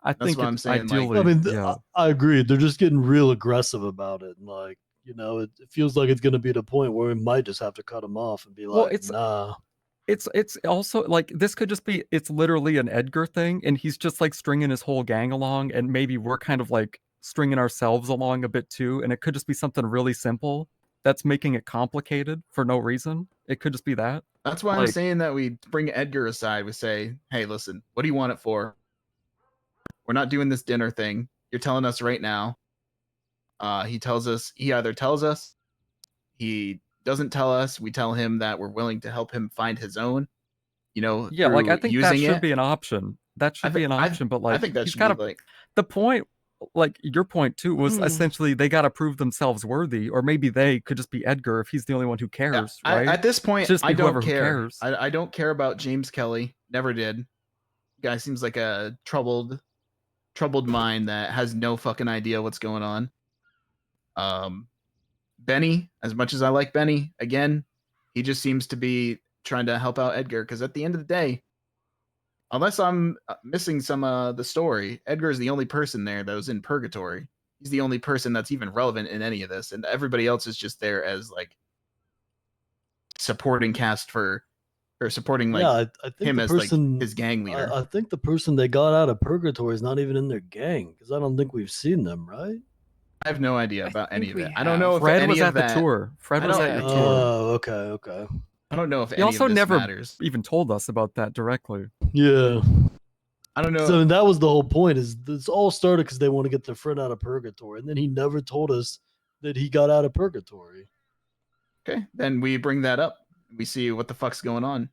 I That's think what I'm it's saying, like- ideally, I mean, yeah. I agree. They're just getting real aggressive about it. And like, it feels like it's going to be the point where we might just have to cut him off and be like, Well, it's- nah. It's also like, this could just be, it's literally an Edgar thing, and he's just like stringing his whole gang along, and maybe we're kind of like stringing ourselves along a bit too, and it could just be something really simple that's making it complicated for no reason. It could just be that. That's why I'm Like- saying that we bring Edgar aside. We say, "Hey, listen, what do you want it for? We're not doing this dinner thing. You're telling us right now." He tells us. He either tells us, he doesn't tell us. We tell him that we're willing to help him find his own. Yeah, like, I through think that using should it. be an option. That should be an option, but like, I think that he's should gotta, be like. the point, like your point too, was Mm. essentially they got to prove themselves worthy, or maybe they could just be Edgar if he's the only one who cares, right? At this point, Just be I don't whoever who care. cares. I don't care about James Kelly. Never did. Guy seems like a troubled mind that has no fucking idea what's going on. Benny, as much as I like Benny, again, he just seems to be trying to help out Edgar, because at the end of the day, unless I'm missing some of the story, Edgar is the only person there that was in purgatory. He's the only person that's even relevant in any of this, and everybody else is just there as like supporting cast or supporting like Yeah, I think him the as person, like his gang leader. I think the person they got out of purgatory is not even in their gang because I don't think we've seen them, right? I have no idea I about any think of we it. I don't know if Fred any was of at that. the tour. Fred I was don't- at the Yeah. tour. Oh, okay. I don't know if He any also of this never matters. even told us about that directly. Yeah. I don't know. So that was the whole point. Is this all started because they want to get their friend out of purgatory, and then he never told us that he got out of purgatory. Okay, then we bring that up. We see what the fuck's going on.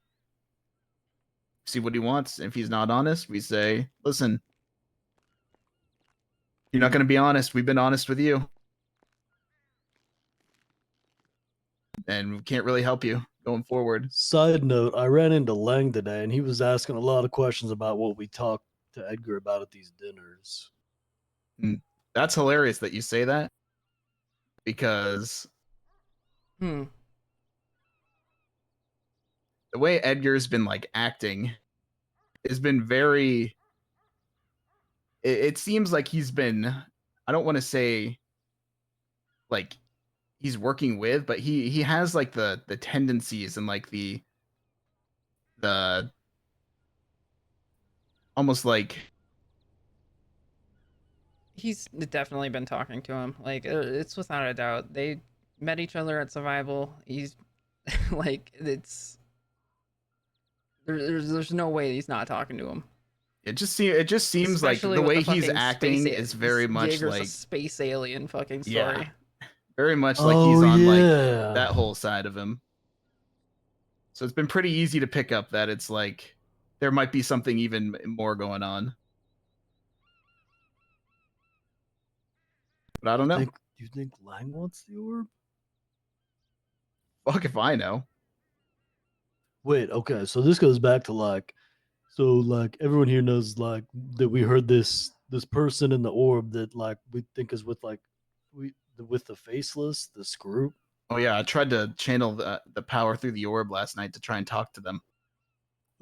See what he wants. If he's not honest, we say, "Listen, you're not going to be honest. We've been honest with you. and we can't really help you going forward. Side note, I ran into Lang today, and he was asking a lot of questions about what we talked to Edgar about at these dinners. That's hilarious that you say that, because Hmm. the way Edgar's been like acting has been very. It seems like he's been. I don't want to say like he's working with, but he has like the tendencies and like the almost like He's definitely been talking to him. Like it's without a doubt. They met each other at survival. He's like it's there's no way he's not talking to him. it just seems like Especially the with way he's fucking acting space is very much Jaeger's a like space alien fucking Yeah. story. very much like he's on yeah. like that whole side of him. So it's been pretty easy to pick up that it's like there might be something even more going on. But I don't know. Do you think Lang wants the orb? Fuck if I know. Wait, okay, so this goes back to like, so like everyone here knows like that we heard this person in the orb that like we think is with like with the faceless, this group. Oh yeah, I tried to channel the power through the orb last night to try and talk to them.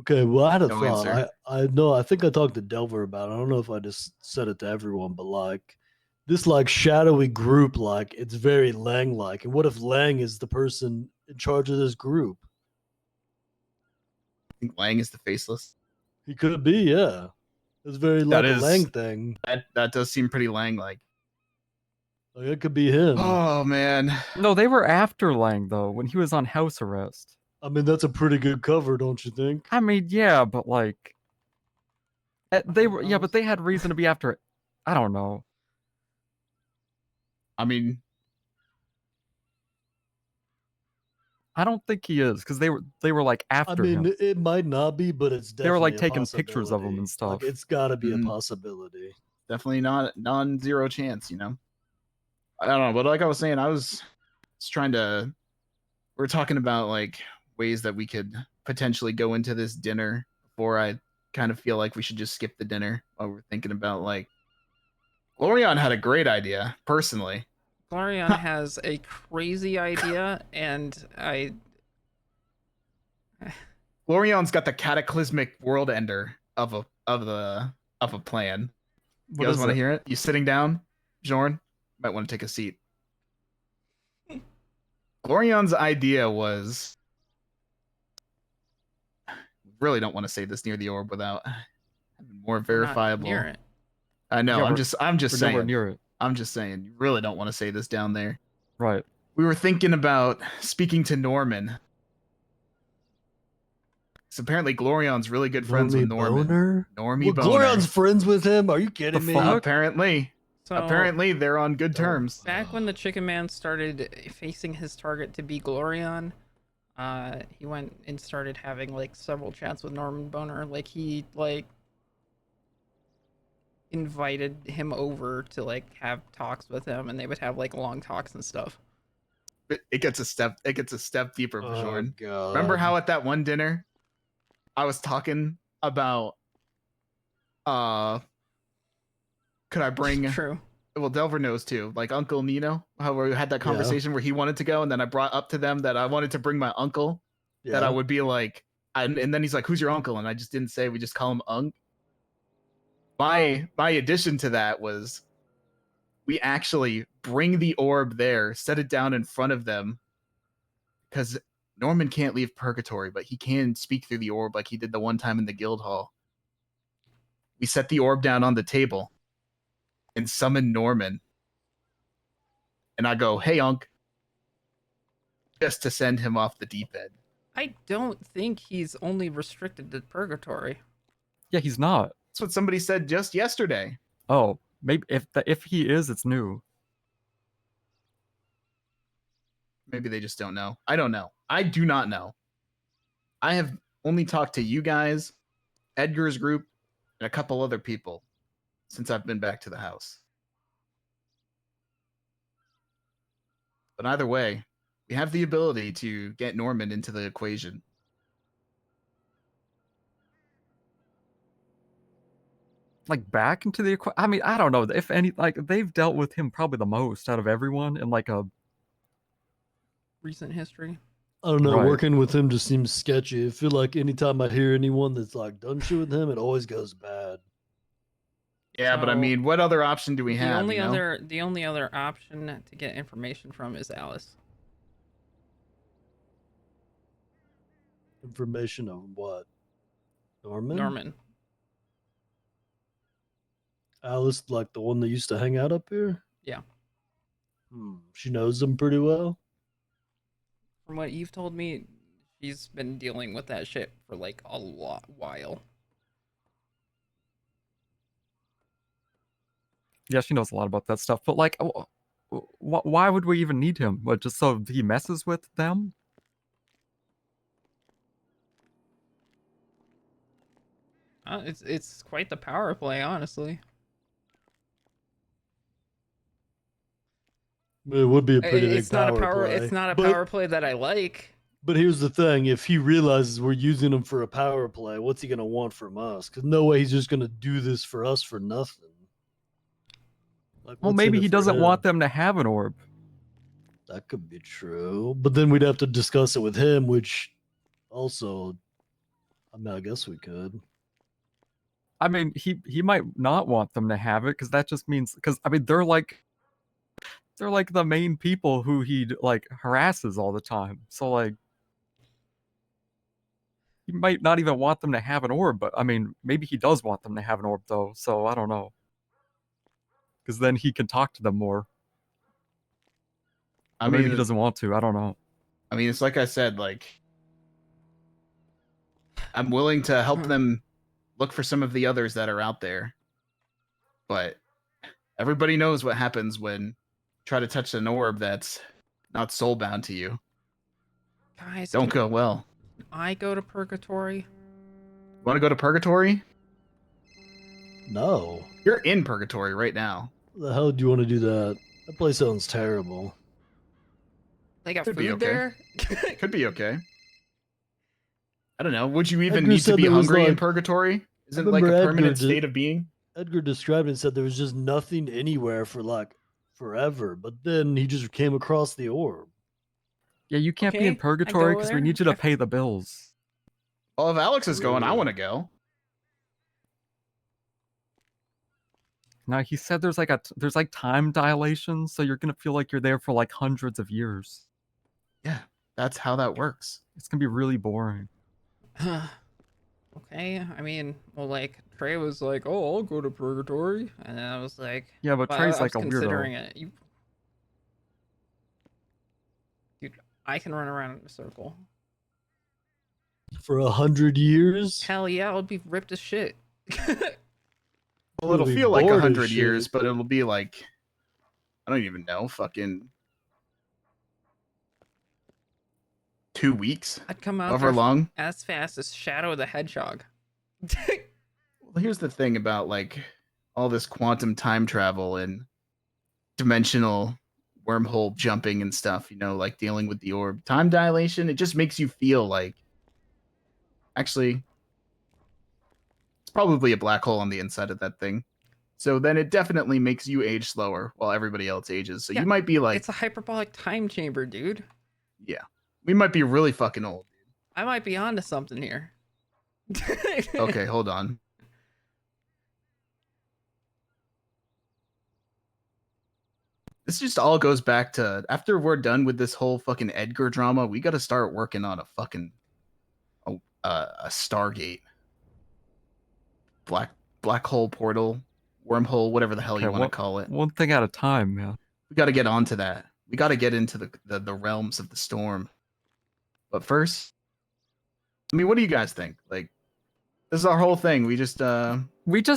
Okay, well, I had a No thought. answer. I know. I think I talked to Delver about it. I don't know if I just said it to everyone, but like this, like shadowy group, like it's very Lang-like. And what if Lang is the person in charge of this group? I think Lang is the faceless. He could be, yeah. It's very like a is- Lang thing. That does seem pretty Lang like. Like it could be him. Oh man. No, they were after Lang though when he was on house arrest. I mean, that's a pretty good cover, don't you think? I mean, yeah, but like, they were yeah, but they had reason to be after it. I don't know. I mean, I don't think he is because they were like I after mean, him. it might not be, but it's definitely They were like a taking pictures of him possibility. and stuff. Like it's got to be a Mhm. possibility. definitely not non-zero chance, you know. I don't know, but like I was saying, I was trying to. We're talking about like ways that we could potentially go into this dinner before I kind of feel like we should just skip the dinner while we're thinking about like. Glorion had a great idea, personally. Glorion has a crazy idea, and Glorion's got the cataclysmic world ender of a plan. You What guys is want to it? hear it? You sitting down, Jorn? Might want to take a seat. Glorion's idea was. Really don't want to say this near the orb without having more we're not verifiable. near it. I know. Yeah, I'm we're- just We're nowhere saying. near it. I'm just saying. You really don't want to say this down there. Right. We were thinking about speaking to Norman. So apparently Glorion's really good friends with Normie Norman. Boner? Normie Well, Boner. Glorion's friends with him. Are you kidding me? fuck? Apparently. So Apparently they're on good terms. back when the Chicken Man started facing his target to be Glorion, he went and started having like several chats with Norman Boner. Like he like invited him over to like have talks with him, and they would have like long talks and stuff. It gets a step deeper for Oh, Jordan. God. Remember how at that one dinner I was talking about could I bring True. well Delver knows too, like Uncle Nino, how we had that conversation where he wanted to go and then I brought up to them that I wanted to bring my uncle, Yeah. that I would be like and then he's like, who's your uncle? And I just didn't say, we just call him Unk. My addition to that was we actually bring the orb there, set it down in front of them, because Norman can't leave purgatory, but he can speak through the orb like he did the one time in the guild hall. We set the orb down on the table and summon Norman. And I go, hey, Unk. Just to send him off the deep end. I don't think he's only restricted to purgatory. Yeah, he's not. That's what somebody said just yesterday. Oh, maybe if he is, it's new. Maybe they just don't know. I don't know. I do not know. I have only talked to you guys, Edgar's group, and a couple other people since I've been back to the house. But either way, We have the ability to get Norman into the equation. Like back into the I mean, I don't know if any, like they've dealt with him probably the most out of everyone in like a Recent history. I don't know. Right. Working with him just seems sketchy. I feel like anytime I hear anyone that's like done shit with him, it always goes bad. Yeah, but I So, mean, what other option do we have? The only other option to get information from is Alice. Information on what? Norman? Norman. Alice, like the one that used to hang out up here? Yeah. She knows him pretty well. From what you've told me, she's been dealing with that shit for like a while. Yeah, she knows a lot about that stuff. But like, why would we even need him? What, just so he messes with them? It's quite the power play, honestly. It would be a pretty big It's not a power. play. It's not a but, power play that I like. But here's the thing: if he realizes we're using him for a power play, what's he gonna want from us? Because no way he's just gonna do this for us for nothing. Like, Well, what's in maybe it he for doesn't him? want them to have an orb. That could be true, but then we'd have to discuss it with him, which also, I mean, I guess we could. I mean, he might not want them to have it because that just means, because I mean they're like the main people who he like harasses all the time. So like, he might not even want them to have an orb, but I mean, maybe he does want them to have an orb though. So I don't know, because then he can talk to them more. I Or mean, maybe he doesn't want to. I don't know. I mean, it's like I said, like I'm willing to help them look for some of the others that are out there. But everybody knows what happens when you try to touch an orb that's not soulbound to you. Guys, Don't go well. I go to purgatory. Want to go to purgatory? No. You're in purgatory right now. The hell do you want to do that? That place sounds terrible. They got Could be food okay. there. Could be okay. I don't know. Would you even Edgar need to said be there was, hungry in like- purgatory? Isn't it like remember a Edgar permanent did- state of being? Edgar described it and said there was just nothing anywhere for like forever, but then he just came across the orb. Yeah, you can't be Okay, in I go purgatory over because we there. need you to pay the bills. Well, if Alex is going, I Really? want to go. Now he said there's like time dilation, so you're gonna feel like you're there for like hundreds of years. Yeah, that's how that works. It's gonna be really boring. Okay, I mean, well, like Trey was like, "Oh, I'll go to purgatory," and I was like, Yeah, but well, Trey's I like a was considering weirdo. it. Dude, I can run around in a circle. For 100 years? Hell yeah, I'll be ripped as shit. Well, it'll Really feel like bored as 100 years, shit. but it'll be like, I don't even know, fucking 2 weeks, I'd come out however there long. as fast as Shadow the Hedgehog. Well, here's the thing about like all this quantum time travel and dimensional wormhole jumping and stuff, you know, like dealing with the orb time dilation. It just makes you feel like actually it's probably a black hole on the inside of that thing. So then it definitely makes you age slower while everybody else ages. So Yeah, you might be like, It's a hyperbolic time chamber, dude. yeah, we might be really fucking old. I might be onto something here. Okay, hold on. This just all goes back to after we're done with this whole fucking Edgar drama, we got to start working on a fucking a Stargate, black hole portal, wormhole, whatever the hell you Okay, want to call it. One thing at a time, man. We got to get onto that. We got to get into the realms of the storm. But first, I mean, what do you guys think? Like, this is our whole thing. We just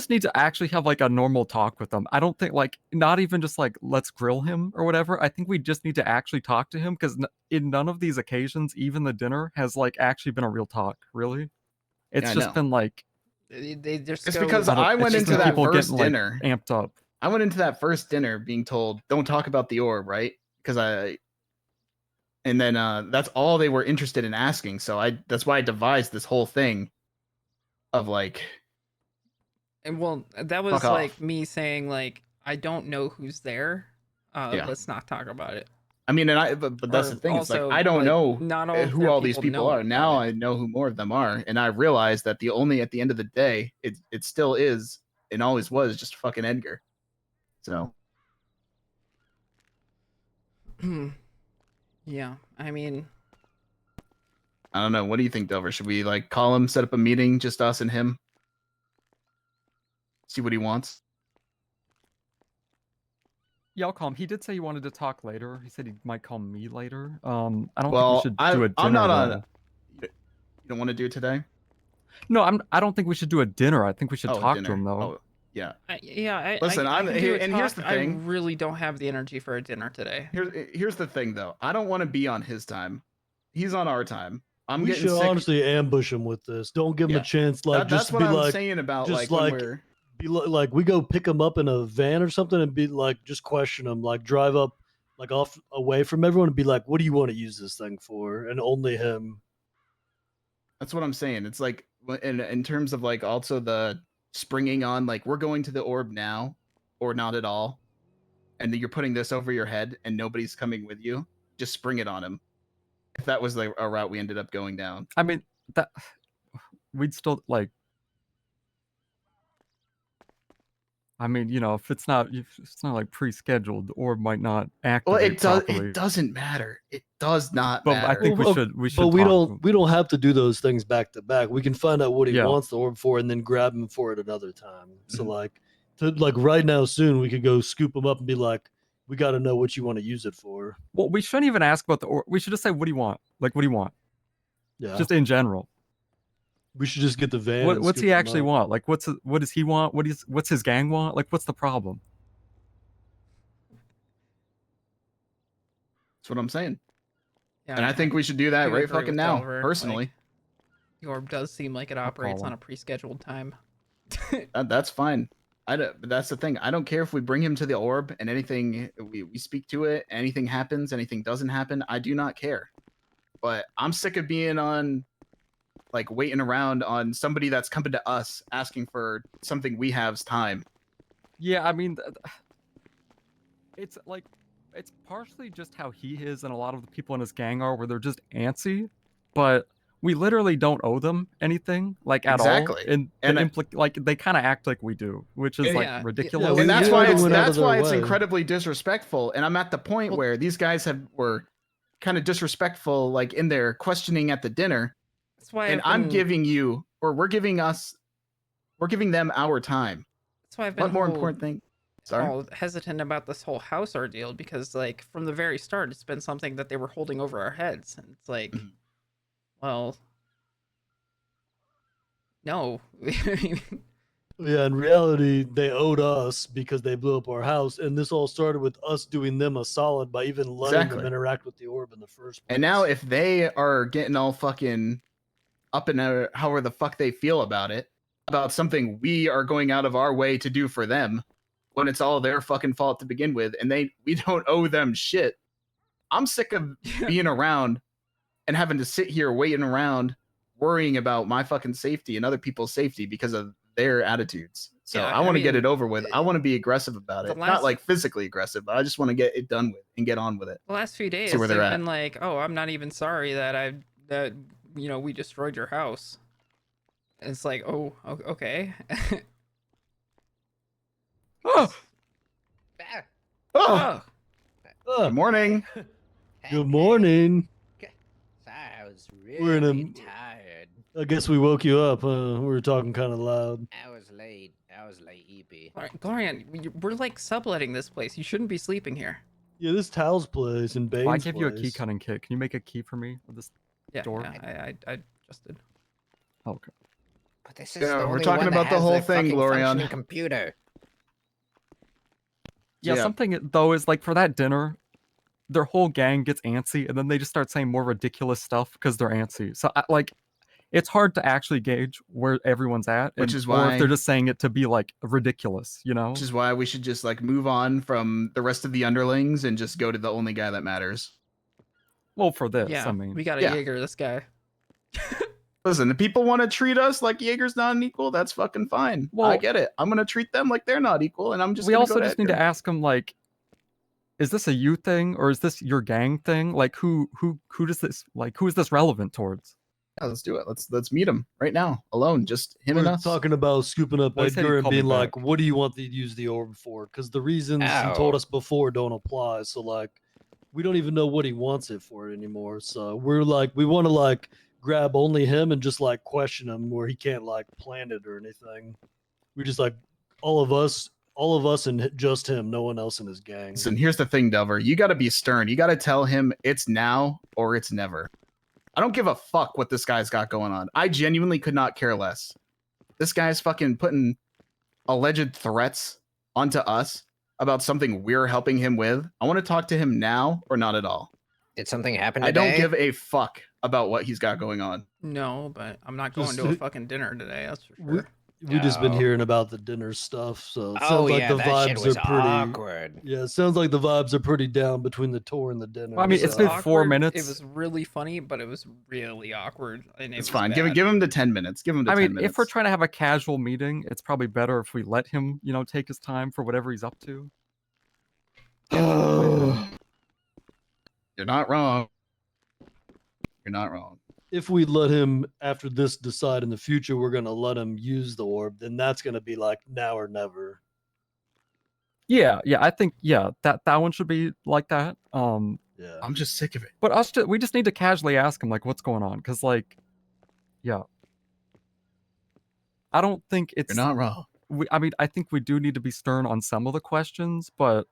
need to actually have like a normal talk with him. I don't think like not even just like let's grill him or whatever. I think we just need to actually talk to him because in none of these occasions, even the dinner has like actually been a real talk. Really, it's Yeah, I just know. been like they just It's go- because I I don't- went it's just into been that people first getting, like, dinner. amped up. I went into that first dinner being told, "Don't talk about the orb," right? Because And then that's all they were interested in asking. So that's why I devised this whole thing of like, And well, that was Fuck like off. me saying like I don't know who's there. Yeah. Let's not talk about it. I mean, but that's Or the thing. It's like also, I don't like, know not all of who their all these people people know are. about Now it. I know who more of them are, and I realize that the only at the end of the day, it still is and always was just fucking Edgar. So Yeah, I mean, I don't know. What do you think, Delver? Should we like call him, set up a meeting, just us and him, see what he wants? Yeah, I'll call him. He did say he wanted to talk later. He said he might call me later. I don't think we Well, should do a dinner I'm not on. though. You don't want to do it today? No, I don't think we should do a dinner. I think we should Oh, talk dinner. to him though. Oh, yeah. Listen, Listen, I can do a and here's talk. the thing. I really don't have the energy for a dinner today. Here's the thing, though. I don't want to be on his time. He's on our time. I'm We getting should sick. honestly ambush him with this. Don't give him Yeah. a chance. Like, That's just what be I'm like, saying about just like when like, we're like we go pick him up in a van or something and be like, just question him. Like, drive up, like off away from everyone and be like, what do you want to use this thing for? And only him. That's what I'm saying. It's like in terms of like also the springing on, like we're going to the orb now, or not at all, and you're putting this over your head and nobody's coming with you. Just spring it on him. If that was like a route we ended up going down. I mean, that we'd still like. I mean, you know, if it's not like pre-scheduled, the orb might not Well, activate properly. it doesn't matter. It does not But matter. I think Well, we should. But we talk to him. don't have to do those things back to back. We can find out what he Yeah. wants the orb for and then grab him for it another time. So Mhm. like right now soon we could go scoop him up and be like, we got to know what you want to use it for. Well, we shouldn't even ask about the orb. We should just say, "What do you want?" Like, what do you want? Yeah. Just in general. We should just get the van. What's and he scoop him actually up. want? Like, what does he want? What's his gang want? Like, what's the problem? That's what I'm saying. Yeah, And I think we should do that do right agree fucking with now, Delver, personally. like, the orb does seem like it operates on a pre-scheduled time. That's fine. But that's the thing. I don't care if we bring him to the orb and anything we speak to it, anything happens, anything doesn't happen. I do not care. But I'm sick of being on like waiting around on somebody that's coming to us asking for something we have's time. Yeah, I mean, it's like it's partially just how he is and a lot of the people in his gang are, where they're just antsy, but we literally don't owe them anything, like at Exactly. all. And like they kind of act like we do, which is Yeah, like yeah, ridiculous. we And that's we why already it's went out of their way. incredibly disrespectful. And I'm at the point Well- where these guys were kind of disrespectful, like in their questioning at the dinner. That's why And I've been, we're giving them our time. That's why I've been What more important thing? Sorry. all hesitant about this whole house ordeal, because like from the very start it's been something that they were holding over our heads, and it's like, Mhm. well, no. Yeah, in reality, they owed us because they blew up our house, and this all started with us doing them a solid by even letting Exactly. them interact with the orb in the first place. And now if they are getting all fucking up in their however the fuck they feel about something we are going out of our way to do for them, when it's all their fucking fault to begin with, and we don't owe them shit. I'm sick of being around and having to sit here waiting around worrying about my fucking safety and other people's safety because of their attitudes. So Yeah, I want to get mean, it over with. I want to be aggressive about the it. last- Not like physically aggressive, but I just want to get it done with and get on with it. The last few days See where they've they're at. been like, oh, I'm not even sorry that we destroyed your house. And it's like, oh, okay. Oh, Ah, Oh, Oh, good morning. Good morning. Sorry, I was We're in a- really tired. I guess we woke you up. We were talking kind of loud. I was late, EP. Glorian, we're like subletting this place. You shouldn't be sleeping here. Yeah, this Tal's place and Bane's well, I gave you a key place. cutting kit. Can you make a key for me with this? Yeah, Door? yeah, I just did. Oh, okay. But this is Yeah, the we're only talking one that about the has whole a thing, fucking Glorian. functioning computer. Yeah, Yeah. something though is like for that dinner, their whole gang gets antsy, and then they just start saying more ridiculous stuff because they're antsy. So like, it's hard to actually gauge where everyone's at, Which and- is or if why- they're just saying it to be like ridiculous, you know? Which is why we should just like move on from the rest of the underlings and just go to the only guy that matters. Well, for this, Yeah, I mean, we got a Yeah. Jaeger, this guy. Listen, if people want to treat us like Jaeger's not an equal, that's fucking fine. I Well- get it. I'm gonna treat them like they're not equal, and I'm just. we gonna also go to just need to Edgar. ask him like, is this a you thing or is this your gang thing? Like, who does this like? Who is this relevant towards? Yeah, let's do it. Let's meet him right now, alone, just him and We're us. talking about scooping up Well, he said he'd Edgar and call me being like, back. "What do you want to use the orb for?" Because the reasons he told Ow. us before don't apply. So like, we don't even know what he wants it for anymore. So we're like, we want to like grab only him and just like question him where he can't like plan it or anything. We just like all of us and just him, no one else in his gang. Listen, here's the thing, Delver. You got to be stern. You got to tell him it's now or it's never. I don't give a fuck what this guy's got going on. I genuinely could not care less. This guy's fucking putting alleged threats onto us about something we're helping him with. I want to talk to him now or not at all. Did something happen I today? don't give a fuck about what he's got going on. No, but I'm not going Just- to a fucking dinner today. That's for We- sure. We just been No. hearing about the dinner stuff, so it sounds Oh like yeah, the that shit vibes was are pretty. awkward. Yeah, it sounds like the vibes are pretty down between the tour and the dinner. Well, I mean, It it's was been 4 awkward, minutes. It was really funny, but it was really awkward. And it It's was fine. bad. Give him the 10 minutes. Give him the I 10 mean, minutes. if we're trying to have a casual meeting, it's probably better if we let him, take his time for whatever he's up to. You're not wrong. You're not wrong. if we let him after this decide in the future we're gonna let him use the orb, then that's gonna be like now or never. Yeah, I think that one should be like that. Yeah. I'm just sick of it. But we just need to casually ask him like what's going on, because like, yeah, I don't think it's. You're not wrong. I mean, I think we do need to be stern on some of the questions, but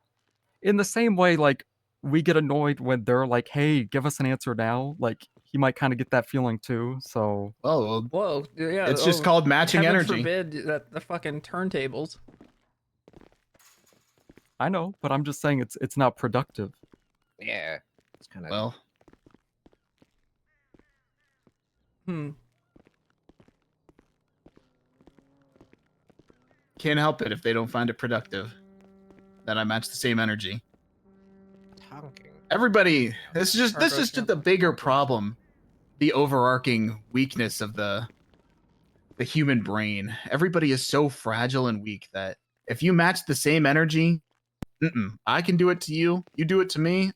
in the same way, like we get annoyed when they're like, "Hey, give us an answer now." Like he might kind of get that feeling too. So Well, Whoa, yeah. it's just oh, called matching heaven energy. forbid that the fucking turntables. I know, but I'm just saying it's not productive. Yeah, it's kind of. Well, can't help it if they don't find it productive. That I match the same energy. Honking. Everybody, this is just Heartbroken. the bigger problem, the overarching weakness of the human brain. Everybody is so fragile and weak that if you match the same energy, I can do it to you, you do it to me.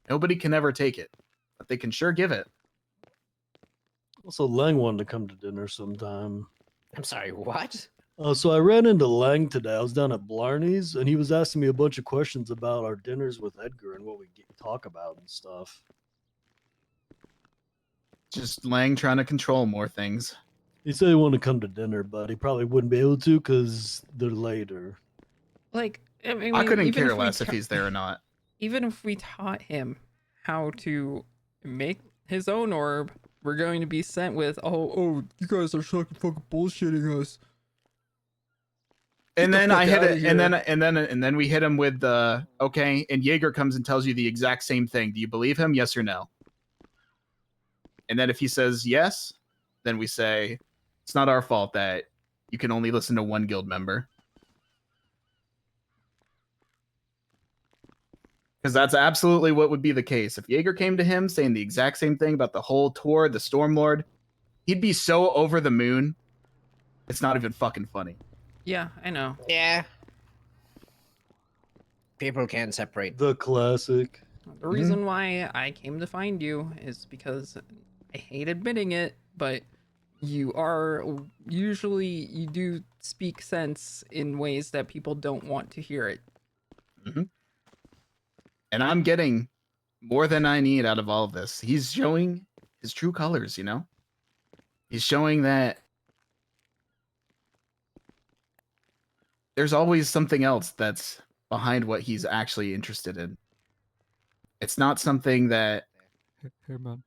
Nobody can ever take it, but they can sure give it. Also, Lang wanted to come to dinner sometime. I'm sorry. What? So I ran into Lang today. I was down at Blarney's, and he was asking me a bunch of questions about our dinners with Edgar and what we talk about and stuff. Just Lang trying to control more things. He said he wanted to come to dinner, but he probably wouldn't be able to because they're later. Like, I mean, I couldn't even care if we less if ta- he's there or not. Even if we taught him how to make his own orb, we're going to be sent with, oh, you guys are fucking bullshitting us. And the then I fuck hit outta it, here. and then we hit him with the okay. And Jaeger comes and tells you the exact same thing. Do you believe him? Yes or no? And then if he says yes, then we say it's not our fault that you can only listen to one guild member. Because that's absolutely what would be the case. If Jaeger came to him saying the exact same thing about the whole tour, the Stormlord, he'd be so over the moon. It's not even fucking funny. Yeah, I know. Yeah. People can't separate. The classic. The reason why I came to find you is because I hate admitting it, but you do speak sense in ways that people don't want to hear it. And I'm getting more than I need out of all of this. He's showing his true colors, He's showing that there's always something else that's behind what he's actually interested in. It's not something that Hey man,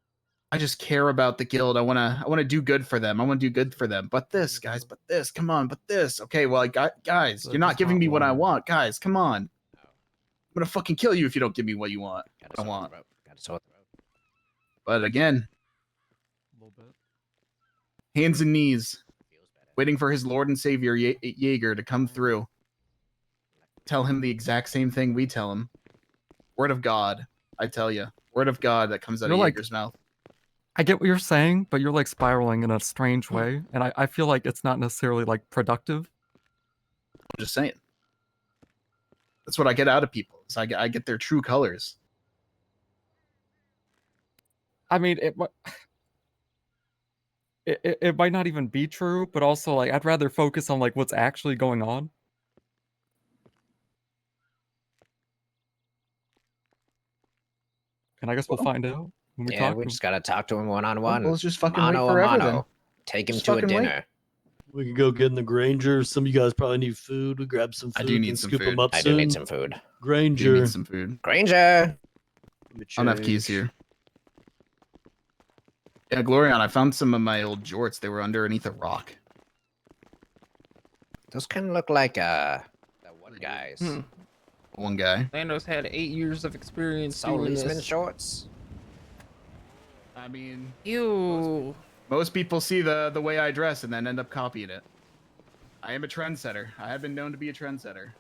I just care about the guild. I want to do good for them. I want to do good for them. But this, guys, but this, come on, but this. Okay, well, guys, That you're not does giving not me what I work. want. Guys, come on. I'm going to fucking kill you if you don't give me what you want. Got I want. Got a sore throat. But again, a little bit. hands and knees, Feels better. waiting for his Lord and Savior Jaeger to come through. Tell him the exact same thing we tell him. Word of God. I tell you, word of God that comes out You're of like- Jaeger's mouth. I get what you're saying, but you're like spiraling in a strange way, and I feel like it's not necessarily like productive. I'm just saying. That's what I get out of people. Is I get their true colors. I mean, it might not even be true, but also like I'd rather focus on like what's actually going on. And I guess we'll Well, find out when we Yeah, talk we to him. just gotta talk to him one on one. Well, let's just fucking wait Mano a forever mano. then. Take him Just to a fucking wait. dinner. We could go get in the Granger. Some of you guys probably need food. We grab some food I do need and some scoop them food. up I soon. do need some food. Do Granger. need some food. Granger. Let me I don't have keys change. here. Yeah, Glorion, I found some of my old jorts. They were underneath a rock. Those kind of look like that one guy's. Hmm. One guy. Lando's had 8 years of experience Saul doing Leisman this. shorts. I mean, Ew. most people see the way I dress and then end up copying it. I am a trendsetter. I have been known to be a trendsetter.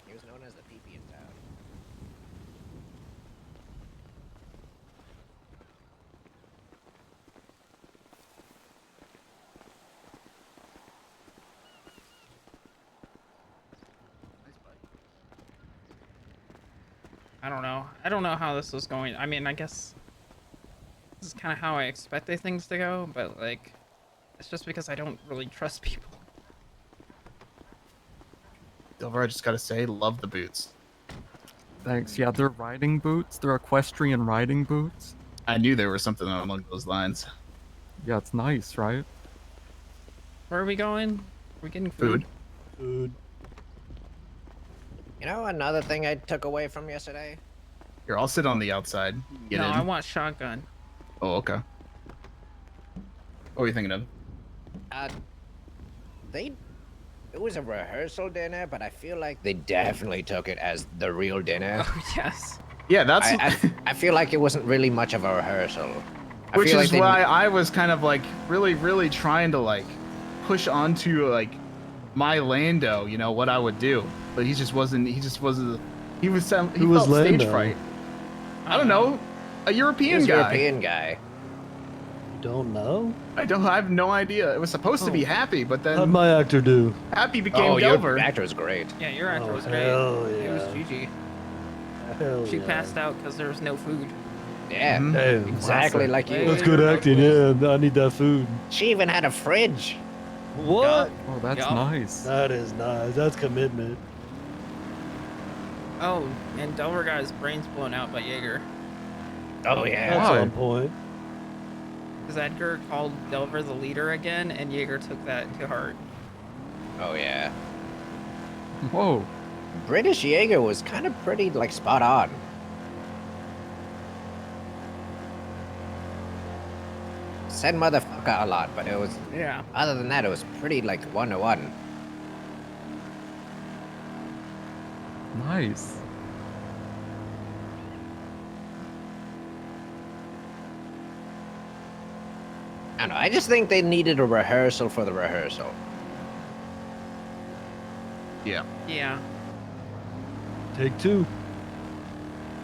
He was known as the PP in town. I don't know. I don't know how this is going. I mean, I guess this is kind of how I expected things to go, but like, it's just because I don't really trust people. Silver, I just gotta say, love the boots. Thanks. Yeah, they're riding boots. They're equestrian riding boots. I knew there was something along those lines. Yeah, it's nice, right? Where are we going? We're getting food. Food. Food. You know, another thing I took away from yesterday? Here, I'll sit on the outside. Get No, in. I want shotgun. Oh, okay. What were you thinking of? It was a rehearsal dinner, but I feel like they definitely took it as the real dinner. Oh yes. Yeah, that's I feel like it wasn't really much of a rehearsal. I which feel is like they- why I was kind of like really trying to like push onto like my Lando, you know, what I would do, but he just wasn't. He was Who was felt stage Lando? fright. I don't know, a he European was a guy. European guy. You don't know? I have no idea. It was supposed to be Oh. Happy, but How'd then my actor do? Happy became Oh, Delver. your actor was great. Yeah, your actor Oh, was great. hell It was yeah. Gigi. Hell She yeah. passed out because there was no food. Yeah, Mhm. Damn. exactly awesome. like you. That's good acting. Yeah, I need that food. She even had a fridge. What? Oh, that's Yup. nice. That is nice. That's commitment. Oh, and Delver got his brains blown out by Jaeger. Oh yeah. That's Why? on point. Because Edgar called Delver the leader again, and Jaeger took that to heart. Oh yeah. Whoa. British Jaeger was kind of pretty like spot on. Said motherfucker a lot, but it was Yeah. other than that, it was pretty like 1-to-1. Nice. I don't know. I just think they needed a rehearsal for the rehearsal. Yeah. Yeah. Take two.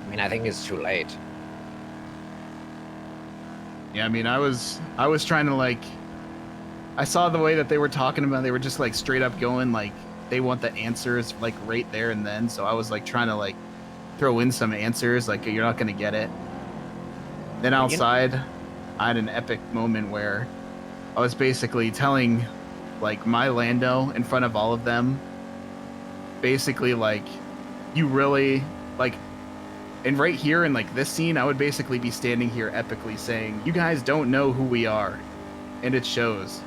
I mean, I think it's too late. Yeah, I mean, I was trying to like, I saw the way that they were talking about. They were just like straight up going like they want the answers like right there and then. So I was like trying to like throw in some answers like you're not gonna get it. Then outside, I had an epic moment where I was basically telling like my Lando in front of all of them, basically like you really like. And right here in like this scene, I would basically be standing here epically saying, "You guys don't know who we are," and it shows.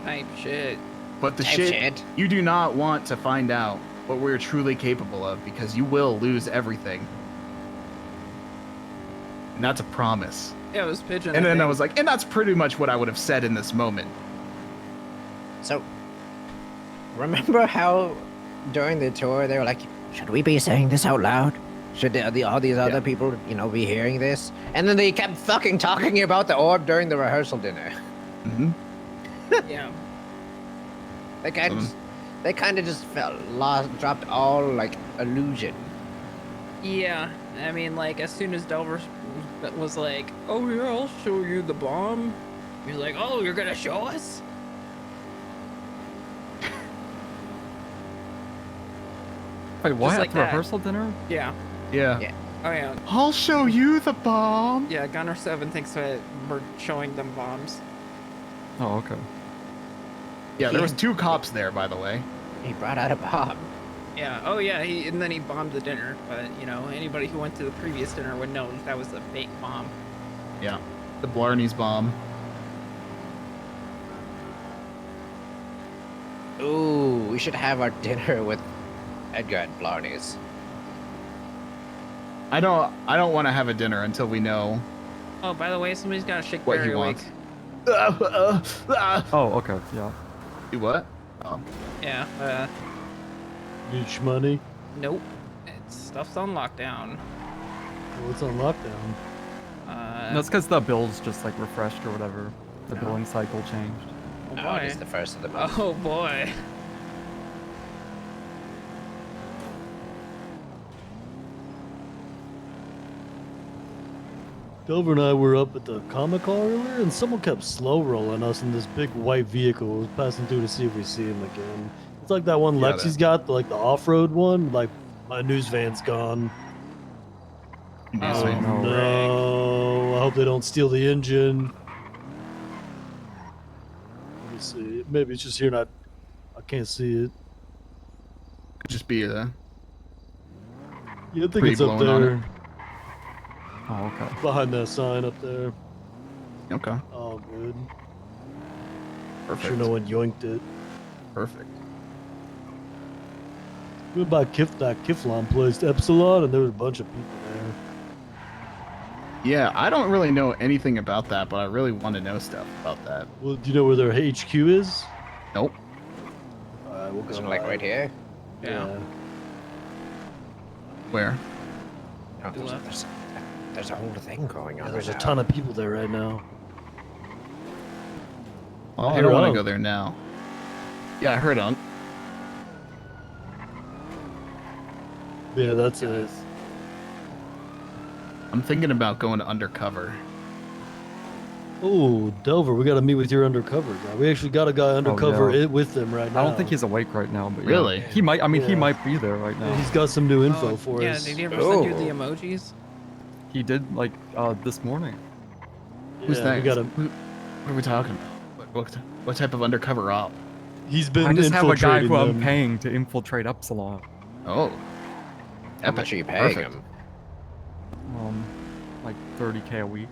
Type shit. But the Type shit, you do not want to find out what we're truly capable of because you will lose everything. And that's a promise. Yeah, it was Pigeon. And then I think. was like, and that's pretty much what I would have said in this moment. So, remember how during the tour they were like, "Should we be saying this out loud? Should all these other people, you know, be hearing this?" And then they kept fucking talking about the orb during the rehearsal dinner. Hmm. Yeah. They kind of just felt lost, dropped all like illusion. Yeah. I mean, like, as soon as Delver was like, "Oh yeah, I'll show you the bomb," he's like, "Oh, you're gonna show us?" Wait, what? Just At like the that. rehearsal dinner? Yeah. Yeah. Yeah. Oh yeah. I'll show you the bomb. Yeah. Gunner 7 thinks that we're showing them bombs. Oh, okay. Yeah, there was 2 cops there, by the way. He brought out a bomb. Yeah. Oh yeah. And then he bombed the dinner. But you know, anybody who went to the previous dinner would know that was a fake bomb. Yeah. The Blarney's bomb. Ooh, we should have our dinner with Edgar and Blarney's. I don't want to have a dinner until we know Oh, by the way, somebody's got a shake what he berry wants. week. Oh, okay. Yeah. You what? Oh. Yeah. Need money. Nope. Stuff's on lockdown. Well, it's on lockdown. That's because the bills just like refreshed or whatever. The billing cycle changed. Oh Oh, boy. it is the first of the month. Oh boy. Delver and I were up at the Comic Con earlier, and someone kept slow rolling us in this big white vehicle. Was passing through to see if we see him again. It's like that one Yeah, Lexi's got, like the off-road one. Like my news van's gone. News Oh, van. no. No, I hope they don't steal the engine. Let me see. Maybe it's just here, and I can't see it. Could just be a. Yeah, I think Pretty it's up blown on there, Oh, okay. behind that sign up there. Okay. Oh, good. Perfect. Sure, no one yoinked it. Perfect. We went by that Kiflon place to Epsilon, and there was a bunch of people there. Yeah, I don't really know anything about that, but I really want to know stuff about that. Well, do you know where their HQ is? Nope. All right, we'll go. Isn't it like right here? Yeah. Where? No, there's a whole thing going on. There's a now. ton of people there right now. Oh, I Hey, don't want to Rob. go there now. Yeah, I heard on. Yeah, that's it. I'm thinking about going undercover. Oh, Delver, we got to meet with your undercover guy. We actually got a guy undercover yeah. with them right now. I don't think he's awake right now, but yeah. Really? He might. I mean, he Yeah. might be there right Yeah, now. he's got some new info Oh, for yeah, us. did he ever send you the Oh. emojis? He did like this morning. Who's Yeah, that? We got him. What are we talking about? What type of undercover op? He's been I just have a guy infiltrating who I'm them. paying to infiltrate Epsilon. Oh. How much are you paying Perfect. him? Like 30K a week.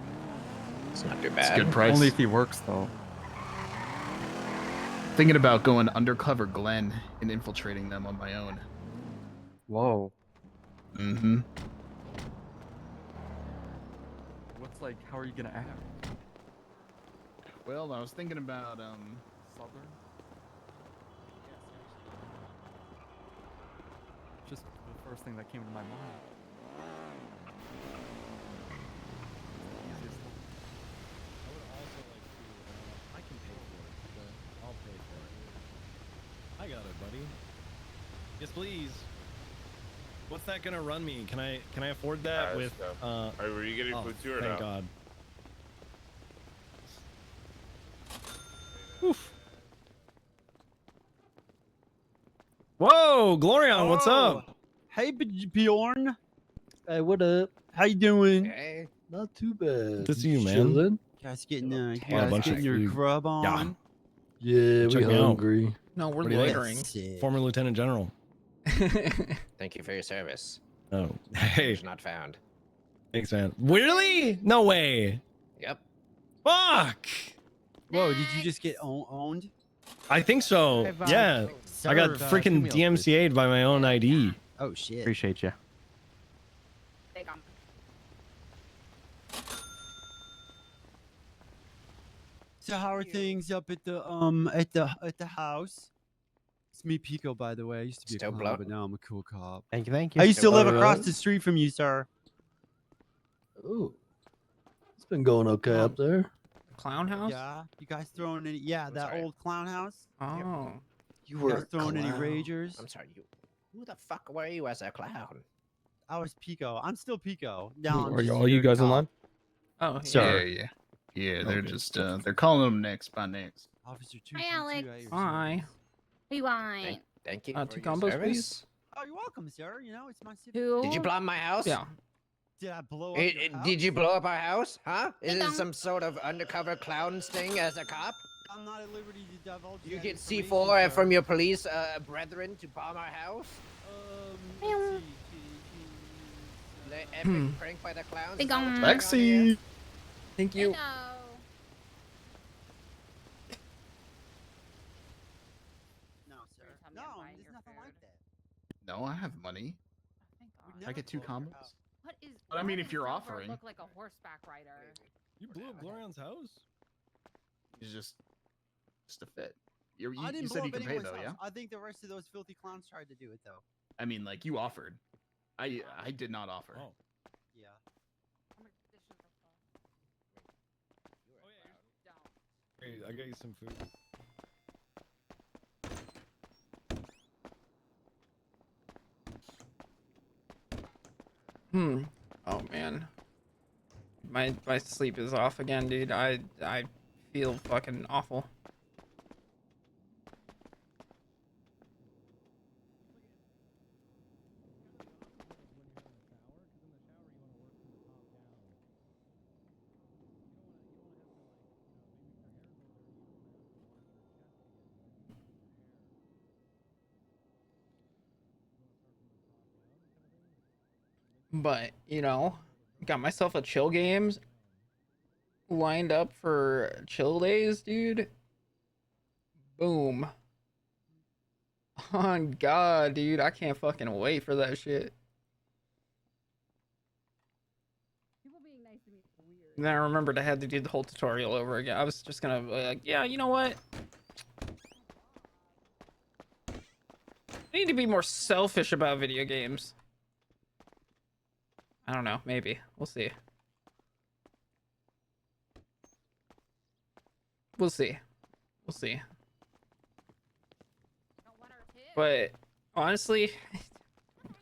It's not too It's bad. a good price. Only if he works though. Thinking about going undercover Glenn and infiltrating them on my own. Whoa. Mm-hmm. What's like? How are you gonna act? Well, I was thinking about Southern. Just the first thing that came to my mind. I can pay for it. Okay? I'll pay for it. I got it, buddy. Yes, please. What's that gonna run me? Can I afford that with Alright, were you getting oh, food too or thank no? God. Oof. Whoa, Glorion, what's up? Hey, Bjorn. Hey, what up? How you doing? Okay. Not too bad. Good to see you, man. Chilling? You guys getting, Little you tear guys bunch of getting your food. grub on? Yeah, Check we me out. hungry. No, we're What do you think? loitering. Sick. Former Lieutenant General. Thank you for your service. Oh, hey, It's not found. thanks, man. Really? No way. Yep. Fuck. Whoa, did you just get owned? I think so. Yeah. I got freaking DMCA'd by my own ID. Oh, shit. Appreciate you. So how are things up at the at the house? It's me, Pico, by the way. I used to be Still a clown, blow- but now I'm a cool cop. Thank you, thank you. I used to live Alright. across the street from you, sir. Ooh. It's been going okay up there. Clown house? Yeah, you guys throwing any? Yeah, I'm that sorry. old clown house. Oh. You You guys throwing any ragers? I'm sorry, you. Who the fuck were you as a clown? I was Pico. I'm still Pico. No, I'm Are just all you here to guys talk. online? Oh, yeah. Yeah, yeah, yeah. They're Okay. just they're calling them next by next. Officer Hi, 222 Alex. at your Hi. service. What do you want? Thank you for Two your combos, service. please. Oh, you're welcome, sir. You know, it's my civic. Who? Did you blow up my house? Yeah. Did I blow up your house? Did you blow up our house? Huh? Is Hey, this Dom. some sort of undercover clown sting as a cop? I'm not at liberty to divulge You that get information, C4 sir. from your police brethren to bomb our house? Let's see. The epic prank by the clowns? Big Is that what on. you're doing on the air? Lexi. Thank you. Hello. No, sir. Tell me No, I'm buying there's your nothing like food. that. No, I have money. Thank Would God. I get never 2 blow up your combos. house. What is? But I why mean, does if you're Silver offering. look like a horseback rider. You blew up Glorion's house? It's just a fit. You I didn't you blow said you up can pay anyone's though, house. yeah? I think the rest of those filthy clowns tried to do it though. I mean, like you offered. I did not offer. Oh. Yeah. How much dishes are full? Oh yeah. Don't. Hey, I got you some food. Oh man. My sleep is off again, dude. I feel fucking awful. But, you know, got myself a chill games lined up for chill days, dude. Boom. On God, dude, I can't fucking wait for that shit. People being nice to me is weird. And then I remembered I had to do the whole tutorial over again. I was just gonna be like, yeah, you know what? I need to be more selfish about video games. I don't know, maybe. We'll see. We'll see. We'll see. Got one or two. But honestly,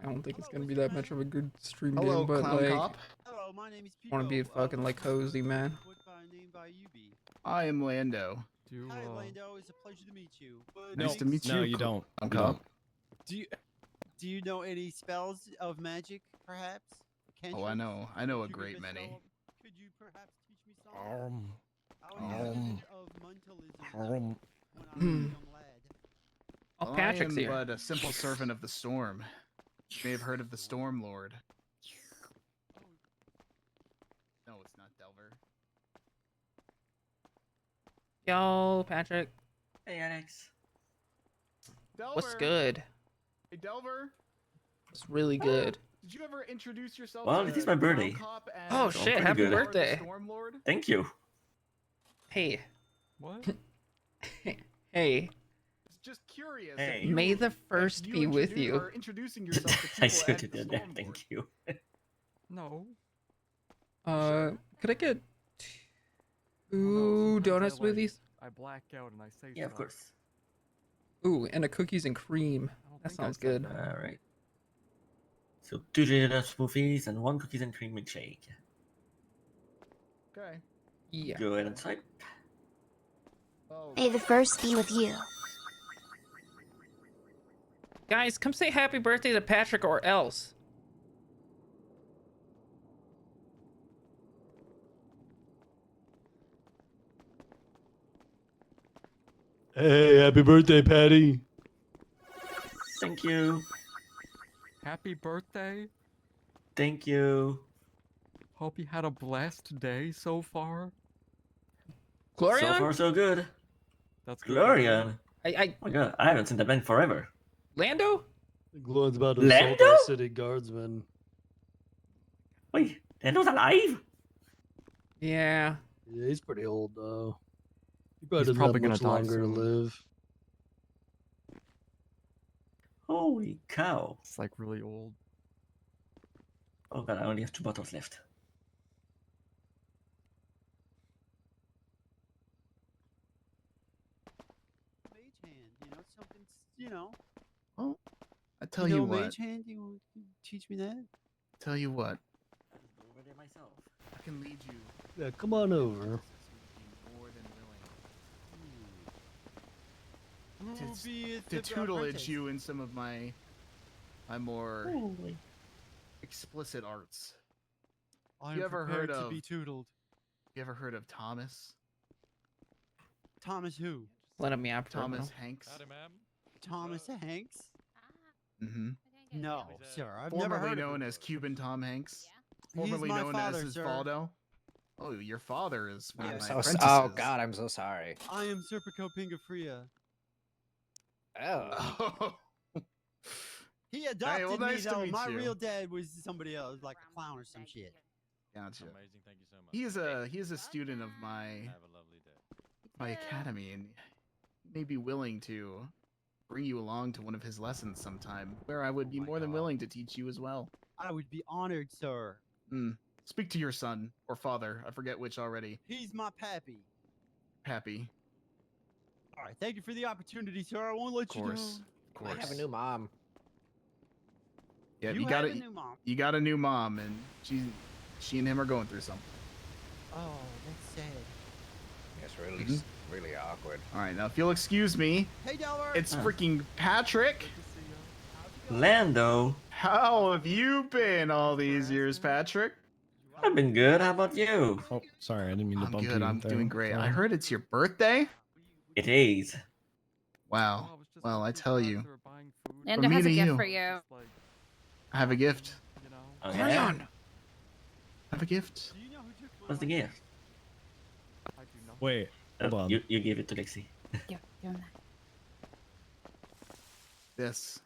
I don't think it's gonna be that much of a good stream Hello, game, but clown like cop. Hello, my name is Pico. wanna be fucking like cozy, man. What by name by you be? I am Lando. Do Hi, Lando. It's a pleasure to meet you. But Nice to meet No, you. you don't. Clown You cop. don't. Do you know any spells of magic, perhaps? Oh, I Cantrips? know. I know a Could you great give many. spell- Could you perhaps teach me some? I was a student of mentalism when I was a young lad. Oh, Well, Patrick's I am here. but a simple servant of the storm. You may have heard of the Storm Lord. No, it's not Delver. Yo, Patrick. Hey, Alex. Delver. What's good? Hey, Delver. It's really good. Did you ever introduce yourself? Well, to it is my Clown birthday. Cop and Oh So shit! pretty Happy good. Delver the birthday. Storm Lord? Thank you. Hey, What? hey. Just curious. if Hey. you- May the if first you be with introdu- you. Are introducing yourself to people I see what as you the did there. Storm Lord. Thank you. No. Could I get Oh, no, two donut sometimes I, like, smoothies? I black out and I say Yeah, of stuff. course. Ooh, and a cookies and cream. I don't That think I sounds said good. that. All right. So 2 donut smoothies and 1 cookies and cream milkshake. Okay. Yeah. Go ahead and type. Oh, May the first be with you. Guys, come say happy birthday to Patrick or else. Hey, happy birthday, Patty. Thank you. Happy birthday. Thank you. Hope you had a blessed day so far. Glorion? So far, so good. That's good to hear. Glorian. I Oh my god, I haven't seen that man forever. Lando? Glorian's about to assault Lando? our city guardsman. Wait, Lando's alive? Yeah. Yeah, he's pretty old though. He probably He's doesn't probably have much gonna die longer to soon. live. Holy cow. It's like really old. Oh god, I only have 2 bottles left. Mage hand, you know, something, you know. well, I tell you you know what. mage hand? You want to teach me that? Tell you what, Over there myself. I can lead you. Yeah, come on over. More than willing Who to, beeth to the tutelage apprentice? you in some of my more explicit arts. I you am ever prepared heard to of- be tuteled. You ever heard of Thomas? Thomas who? Let him yap for a Thomas while. Hanks? Thomas Hanks? Mm-hmm. No, sir. I've never Formerly heard of known him. as Cuban Tom Hanks. He's Formerly my known father, as sir. Osvaldo. Oh, your father is one of I'm my so apprentices. oh God, I'm so sorry. I am Serpico Pingafria. Oh. Oh. He adopted nice me to though. meet My you. real dad was somebody else, like a clown or some shit. Gotcha. Amazing. Thank you so much. He is a student of my Have a lovely day. my academy, and may be willing to bring you along to one of his lessons sometime, where I would be more than willing to teach you as well. I would be honored, sir. Speak to your son or father. I forget which already. He's my pappy. Happy. All right, thank you for the opportunity, sir. I won't let Of you course. down. Of course. I have a new mom. Yeah, You you have got a new mom. You got a new mom, and she and him are going through something. Oh, that's sad. It's really Mhm. really awkward. All right, now if you'll excuse me, Hey, Delbert. it's freaking Patrick. Lando, How have you been all these years, Patrick? I've been good. How about you? Oh, sorry, I didn't mean to I'm bump good. you. I'm there. doing great. I Sorry. heard it's your birthday. It is. Wow. Well, I tell you, Nando From me has a to gift you. for you. I have a gift. Oh, yeah? I have a gift. What's the gift? Wait, hold on. You gave it to Lexi. Yeah, doing that. This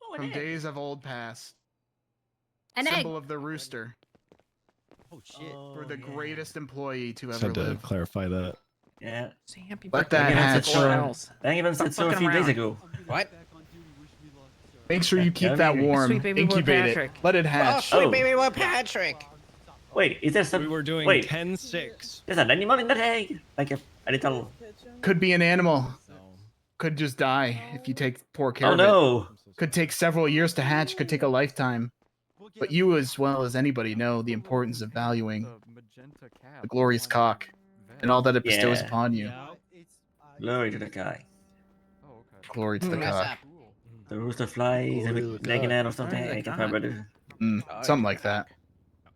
Oh, from an egg. days of old past. An egg. Symbol of the rooster Oh shit. for the greatest employee to Just ever had to live. clarify that. Yeah. Say happy Let birthday that to hatch. someone else. I even said so a fucking few days around. ago. What? Make sure you keep Tell that me. warm. Sweet baby boy Incubate it. Patrick. Let it Oh, hatch. sweet Oh. baby boy Patrick. Wait, is there some? We were doing Wait, 10-6. there's an animal in that egg, like a little. Could be an animal. So, Could just die if you take poor care Oh of it. no! I'm so Could sorry. take several years to hatch. Could take a lifetime. But you, as well as anybody, know the importance of valuing the glorious cock and all that it bestows Yeah. upon you. Yeah. Glory to the guy. Oh, okay. Glory to the Mess cock. up. Cool. The rooster flies Glory with to the leg in cock. hand or something. Glory to I the can't cock. remember. Something like that.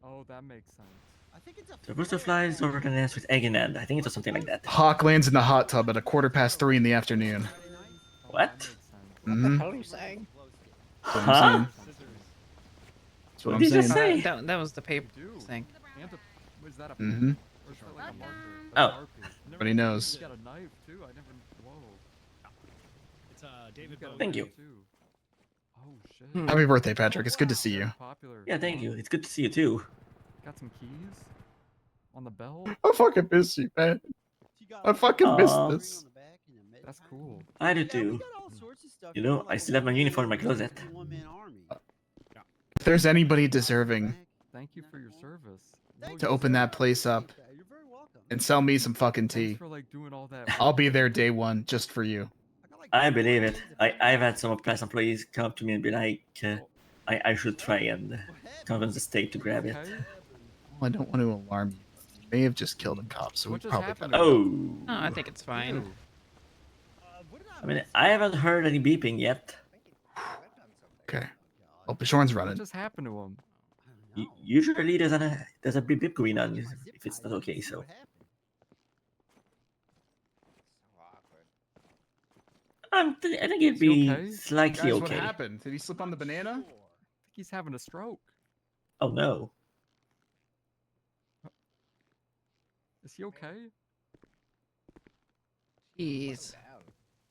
Oh, that makes sense. I think it's a The rooster flies over the nest with egg in hand. I think it was something like that. Hawk lands in the hot tub at 3:15 in the afternoon. Oh, What? That makes sense. What Mhm. the hell are you saying? That's what Huh? I'm saying. That's what What I'm did you saying. say? That was the paper You do. thing. Was that a Mhm. Or is that like a marker? Oh. But he knows. You got a knife too. I never. Whoa. It's David got a Bowie. Thank knife, you. too. Oh shit. Hmm. Happy birthday, Patrick. It's good to see you. Popular. Yeah, thank you. It's good to see you too. Got some keys on the belt. I fucking miss you, man. I fucking miss Aw. this. That's cool. I do too. You know, I still have my uniform in my closet. If there's anybody deserving Thank you for your service. No, to you open that place up You're very welcome. and sell me some fucking Thanks tea, for like doing all that. I'll be there day one just for you. I believe it. I've had some of past employees come up to me and be like, I should try and convince the state to grab it. Okay. Well, I don't want to alarm you. You may have just killed a cop, so we What just probably happened better. to Oh. No, I think it's fine. Ew. I mean, I haven't heard any beeping yet. Okay. Oh, Bashorn's What running. just happened to him? Usually there's a beep beep going on if it's not okay, so. I think it'd Is he be okay? slightly Guys, what okay. happened? Did he slip on the banana? I think he's having a stroke. Oh no. Is he okay? Jeez.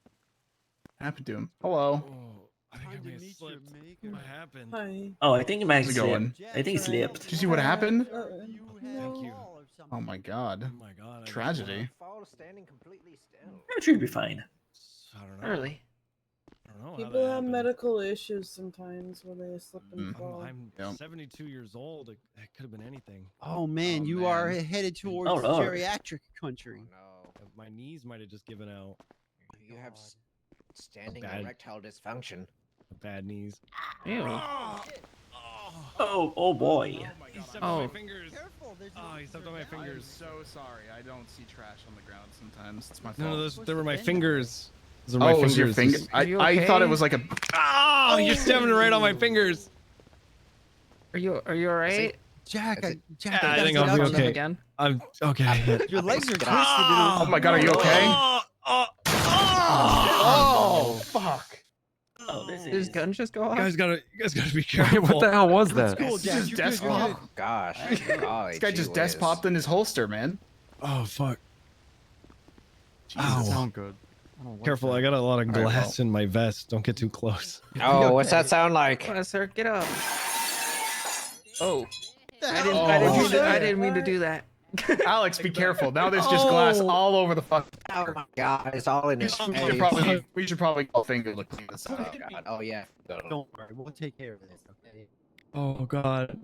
What happened to him? Hello. Oh, I think I may have slipped. What happened? Hi. Oh, I think it might How's it slip. going? I think it slipped. Did you see what happened? Thank you. Oh my god. Oh my god. I just Tragedy. Fall standing completely still. I'm sure you'll be fine. I don't know. Early. I don't know how People that have happened. medical issues sometimes when they slip and Mm. fall. I'm Yep. 72 years old. It could have been anything. Oh man, Oh, you are man. headed towards Oh, Lord. geriatric country. No, My knees might have just given out. you have standing Bad. erectile dysfunction. Bad knees. Ew. Oh boy. He stepped on Oh. my fingers. Careful, there's Oh, he stepped on my I'm fingers. so sorry. I don't see trash on the ground sometimes. It's my fault. No, those What's they were the my bend? fingers. Those are Oh, my it was your fingers. finger? Are you I thought it okay? was like a. Oh, you're stabbing right on my fingers. Are you all right? Jack, Is it- Jack, Yeah, I gotta think get I'll be up, Him okay. Jack. again. I'm okay. Your legs are Get twisted. Oh my god, are you okay? Oh, fuck. Oh, this Did his is. gun just go off? You guys gotta be Wait, careful. what the hell was that? Cool, Jack. Just You're desk good, you're pop. good. Oh gosh. Golly, This guy just gee desk whiz. popped in his holster, man. Oh fuck. Doesn't Ow. sound good. I don't like Careful, that. I got a lot of Alright, glass in my vest. Don't get too close. Oh, what's that sound like? Come on, sir, get up. Oh, I Oh, didn't mean to do that. Alex, be careful. Now there's just glass all over the fuck. Oh my god, it's all in We his should face. probably go finger to clean this Oh up. god, oh yeah. Don't worry, we'll take care of this, okay? Oh god.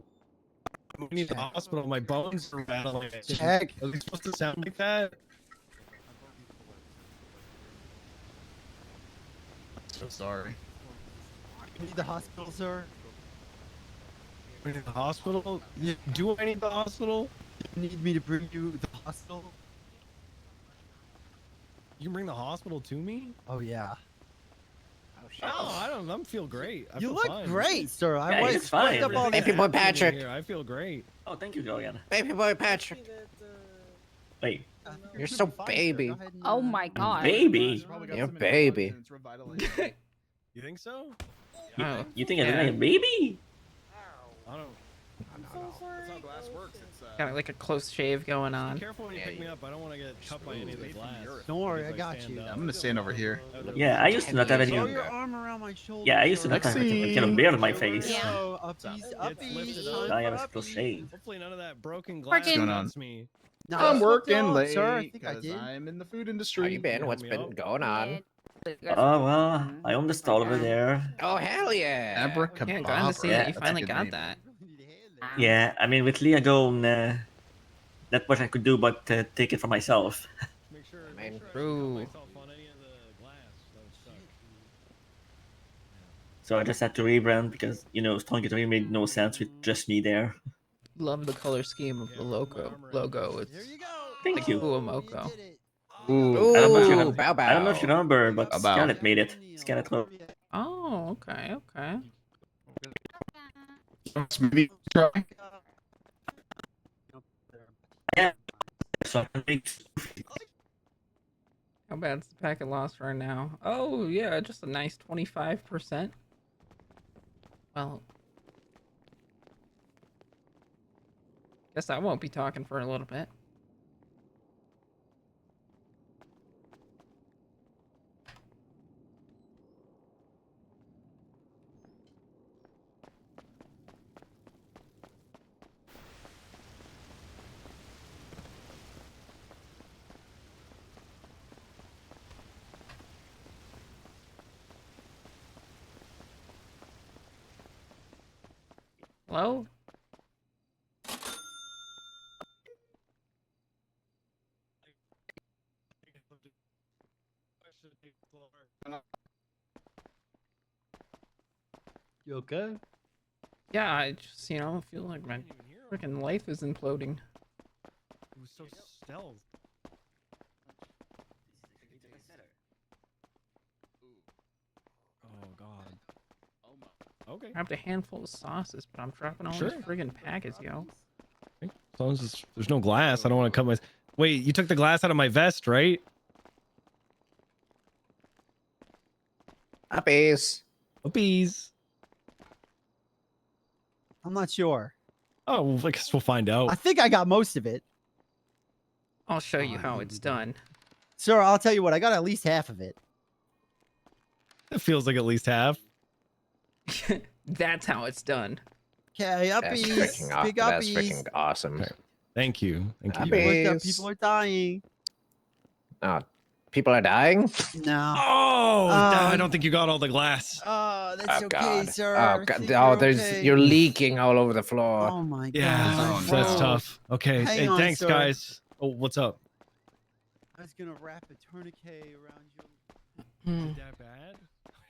I need the hospital. My bones are rattling. Jack. Are they supposed to sound like that? So sorry. You need the hospital, sir? I need the hospital? You, Do I need the hospital? you need me to bring you the hospital? You can bring the hospital to me? Oh yeah. Oh shit. Oh, I don't. I feel great. I You feel look fine. great, sir. I Yeah, was it's fine. fucked up all Baby that. boy Happening Patrick. here, I feel great. Oh, thank you, Dorian. Baby boy Patrick. Wait, You're so fine, sir. baby. Go ahead and, Oh my god. baby. You're baby. You think so? Oh, You think I look yeah. like a baby? I don't. I'm so sorry. That's how glass works. It's got like a close shave going Be on. careful when you Yeah, pick me up. I don't want to get cut by any of the glass. Don't worry, As I got stand you. up. I'm gonna stand over here. Yeah, I used to not have any. Throw your arm around my shoulder. Yeah, I used to not have any kind of beard on my face. Yeah. So, uppies, It's uppies. lifted time up. Now I have for a close uppies. shave. Hopefully none of that broken glass Working. hurts me. No, I'm you working don't, late sir. I think I 'cause did. I'm in the food How industry. you been? You What's help me been out? going on? Oh well, I own the stall over there. Oh hell yeah! Yeah, glad to see that you Yeah. finally got that. Yeah, I mean with Leah gone, not much I could do but take it for myself. Make sure. I Make mean, sure I true. don't cut myself on any of the glass. That would suck. So I just had to rebrand because Strong Guitar made no sense with just me there. Love the color scheme of the logo. It's There you go. Thank you. cool, You Moko. did it. Ooh. I don't know if you Ooh, have- bow bow. I don't know if you remember, but About. Scarlett made it. Scarlett wrote. Oh, okay. Maybe try. So I can make How bad's the packet loss right now? Oh yeah, just a nice 25%. Well, guess I won't be talking for a little bit. Hello? You okay? Yeah, I just, feel like my freaking life is imploding. It was so stealth. Oh god. Okay. I grabbed a handful of sauces, but I'm dropping all Sure. these friggin' packets, yo. As long as there's no glass, I don't want to cut my. Wait, you took the glass out of my vest, right? Uppies. Uppies. I'm not sure. Oh, well, I guess we'll find I out. think I got most of it. I'll show you how it's done. Sir, I'll tell you what, I got at least half of it. It feels like at least half. That's how it's done. Okay, That's uppies. freaking Big That's uppies. freaking awesome. Okay. Thank you. Thank you. Uppies. People are, people are dying. Oh, people are dying. No. Oh, I Um, don't think you got all the glass. Oh, that's Oh okay, god. sir. Oh I god. think Oh, you're there's okay. you're leaking all over the floor. Oh my god. Yeah, that's no. tough. Okay. Hang Hey, on, thanks, sir. guys. Oh, what's up? I was gonna wrap a tourniquet around you. Hmm. Is that bad?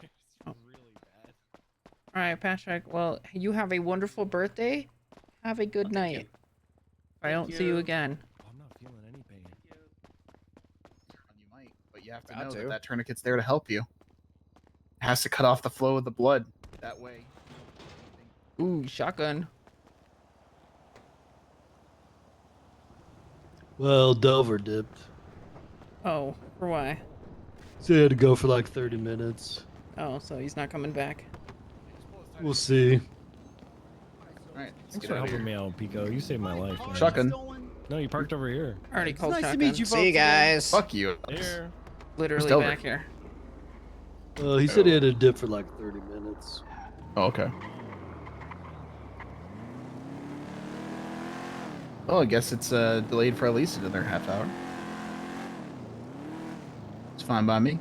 It's really bad. All right, Patrick. Well, you have a wonderful birthday. Have a good night. If I don't see you again. Oh, I'm not feeling any pain. You might, but you have to Got know to. that that tourniquet's there to help you. It has to cut off the flow of the blood. That way. Ooh, shotgun. Well, Delver dipped. Oh, for why? So he had to go for like 30 minutes. Oh, so he's not coming back. We'll see. Alright, let's Thanks get for out of helping here. me out, Pico. You saved my life, man. Shotgun. No, you parked over here. Already called nice to shotgun. meet you, See folks you again. guys. Fuck you. Here. Literally Delver? back here. He said he had to dip for like 30 minutes. Oh, okay. Well, I guess it's delayed for at least another half hour. It's fine by me.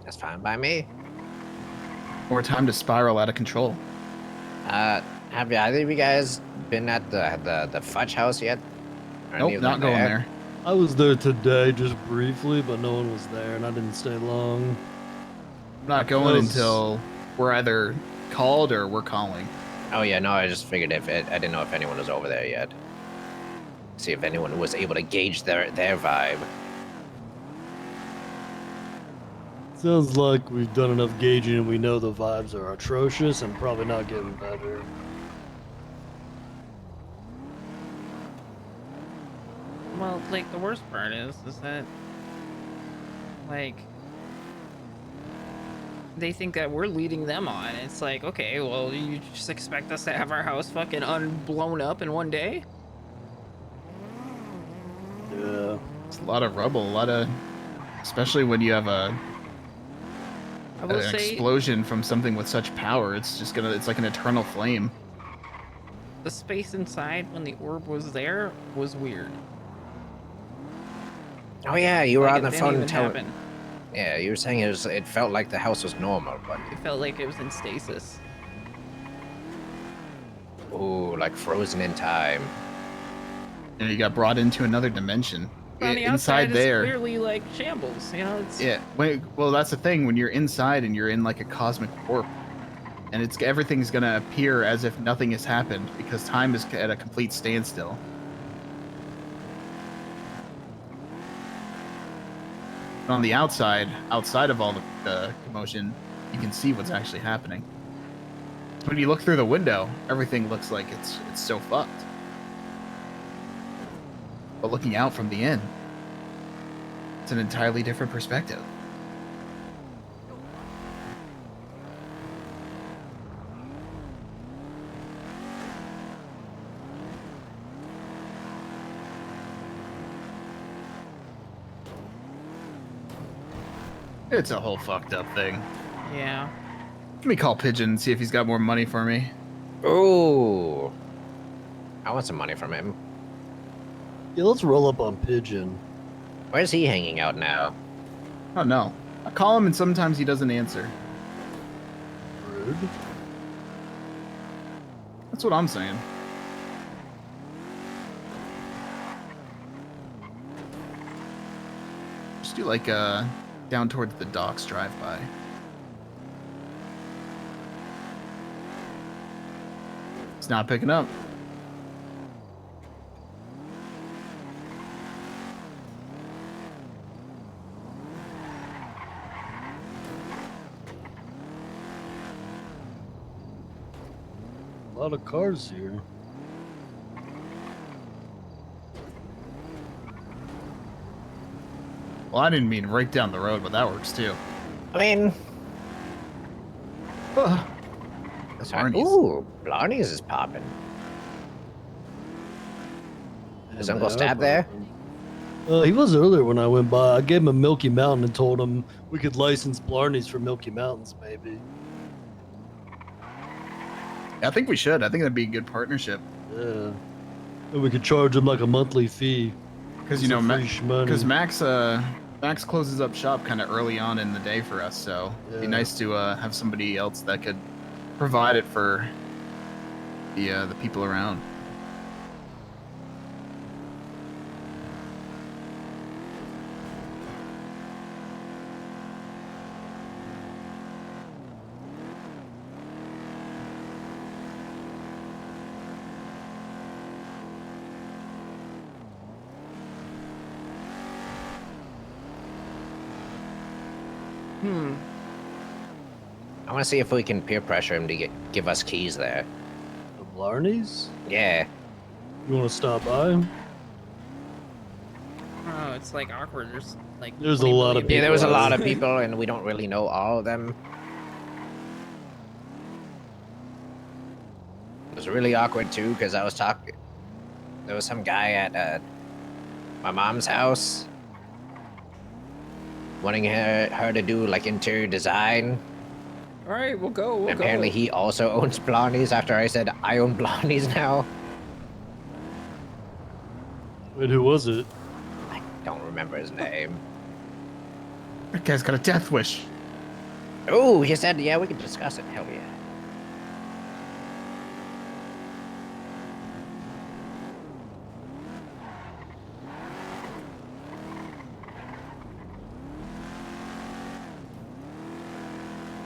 That's fine by me. More time to spiral out of control. Have either of you guys been at the fudge house yet? Or any Nope, of them not going there. I was there today just briefly, but no one was there and I didn't stay long. I'm not going until we're either called or we're calling. Oh yeah, no, I just figured I didn't know if anyone was over there yet. See if anyone was able to gauge their vibe. Sounds like we've done enough gauging and we know the vibes are atrocious and probably not getting better. Well, like, the worst part is that, like, they think that we're leading them on. It's like, okay, well, you just expect us to have our house fucking blown up in one day? Yeah. It's a lot of rubble, especially when you have an explosion from something with such power. It's like an eternal flame. The space inside when the orb was there was weird. Oh yeah, you were Like, on it the didn't phone even telling. happen. Yeah, you were saying it felt like the house was normal, but It felt like it was in stasis. ooh, like frozen in time. And you got brought into another dimension. But on the Inside outside, there. it's clearly like shambles. You know, it's Yeah. Well, that's the thing. When you're inside and you're in like a cosmic warp, and everything's gonna appear as if nothing has happened because time is at a complete standstill. On the outside of all the commotion, you can see what's actually happening. When you look through the window, everything looks like it's so fucked. But looking out from the inn, it's an entirely different perspective. It's a whole fucked up thing. yeah. Let me call Pigeon and see if he's got more money for me. Ooh, I want some money from him. Yeah, let's roll up on Pigeon. Where's he hanging out now? Oh no. I call him and sometimes he doesn't answer. Rude. That's what I'm saying. Just do like down towards the docks drive by. It's not picking up. A lot of cars here. Well, I didn't mean right down the road, but that works too. I mean, that's right. Blarney's. Ooh, Blarney's is popping. Is And Uncle they are Stab there? popping. He was earlier when I went by. I gave him a Milky Mountain and told him we could license Blarney's for Milky Mountains, maybe. I think we should. I think that'd be a good partnership. Yeah. And we could charge him like a monthly fee. Because you Some know, free shmoney. because Max closes up shop kind of early on in the day for us, so it'd be Yeah. nice to have somebody else that could provide it for the people around. I want to see if we can peer pressure him to give us keys there. The Blarneys? Yeah. You want to stop by? Oh, it's like awkward. There's a 20 lot million of Yeah, there was a people. lot of people, and we don't really know all of them. It was really awkward too, because I was talking. There was some guy at my mom's house wanting her to do like interior design. All right, we'll go. We'll Apparently, go. he also owns Blondies. After I said I own Blondies now, Wait, who was it? I don't remember his name. That guy's got a death wish. Oh, he said, yeah, we can discuss it. Hell yeah.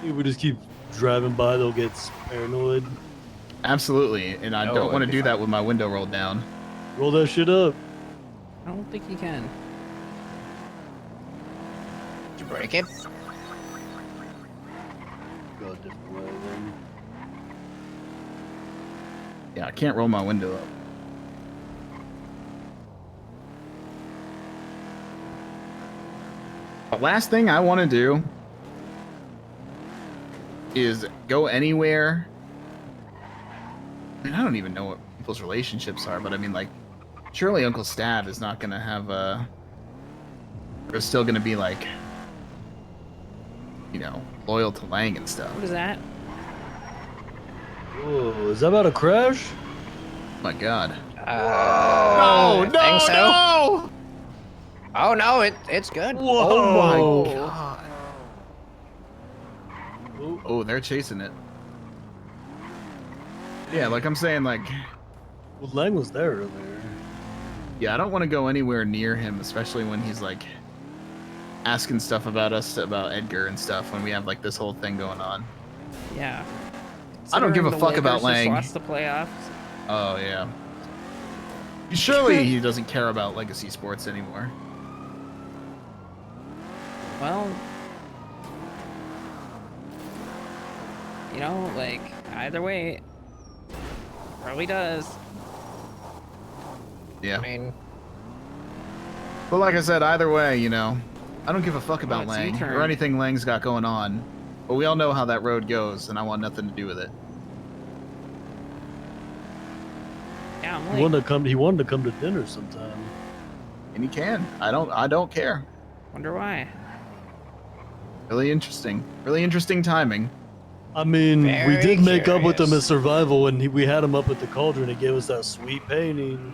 If we just keep driving by, they'll get paranoid. Absolutely, and I No, don't want to it'd be do fine. that with my window rolled down. Roll that shit up. I don't think you can. Did you break it? Go a different way then. Yeah, I can't roll my window up. The last thing I want to do is go anywhere. I mean, I don't even know what people's relationships are, but I mean, like, surely Uncle Stab is not going to have a... They're still going to be, like, you know, loyal to Lang and stuff. What is that? Whoa, is that about to crash? My God. No, think so? no! Oh no, it's good. Whoa. Oh my God. Oh, they're chasing it. Yeah, like I'm saying, like, Well, Lang was there earlier. yeah, I don't want to go anywhere near him, especially when he's like asking stuff about us, about Edgar and stuff, when we have like this whole thing going on. Yeah. I don't give a Considering the fuck about Lakers just Lang. lost the playoffs. Oh yeah. Surely he doesn't care about legacy sports anymore. Well, you know, like either way, probably does. Yeah. I mean, But like I said, either way, you know, I don't give a fuck about it's Lang U-turn. or anything Lang's got going on. But we all know how that road goes, and I want nothing to do with it. Yeah, I'm He like, wanted to come to dinner sometime. And he can. I don't care. wonder why. Really interesting. Really interesting timing. I mean, we Very did make up with him curious. in survival when we had him up at the cauldron. He gave us that sweet painting.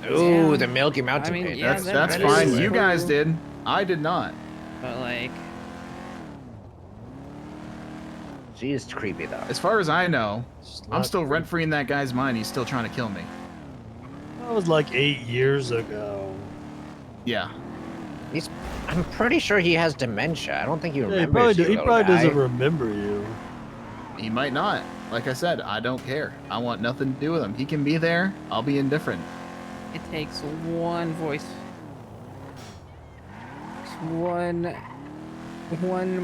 ooh, Yeah. the Milky Mountain I mean, painting. yeah, That's that is fine. cool. You guys did. I did not. But like, She is creepy though. As far as I know, It's I'm not still cool. rent free in that guy's mind. He's still trying to kill me. That was like 8 years ago. Yeah. I'm pretty sure he has dementia. I don't think he Yeah, he remembers probably, you, he little probably guy. doesn't remember you. He might not. Like I said, I don't care. I want nothing to do with him. He can be there. I'll be indifferent. it takes one voice, just one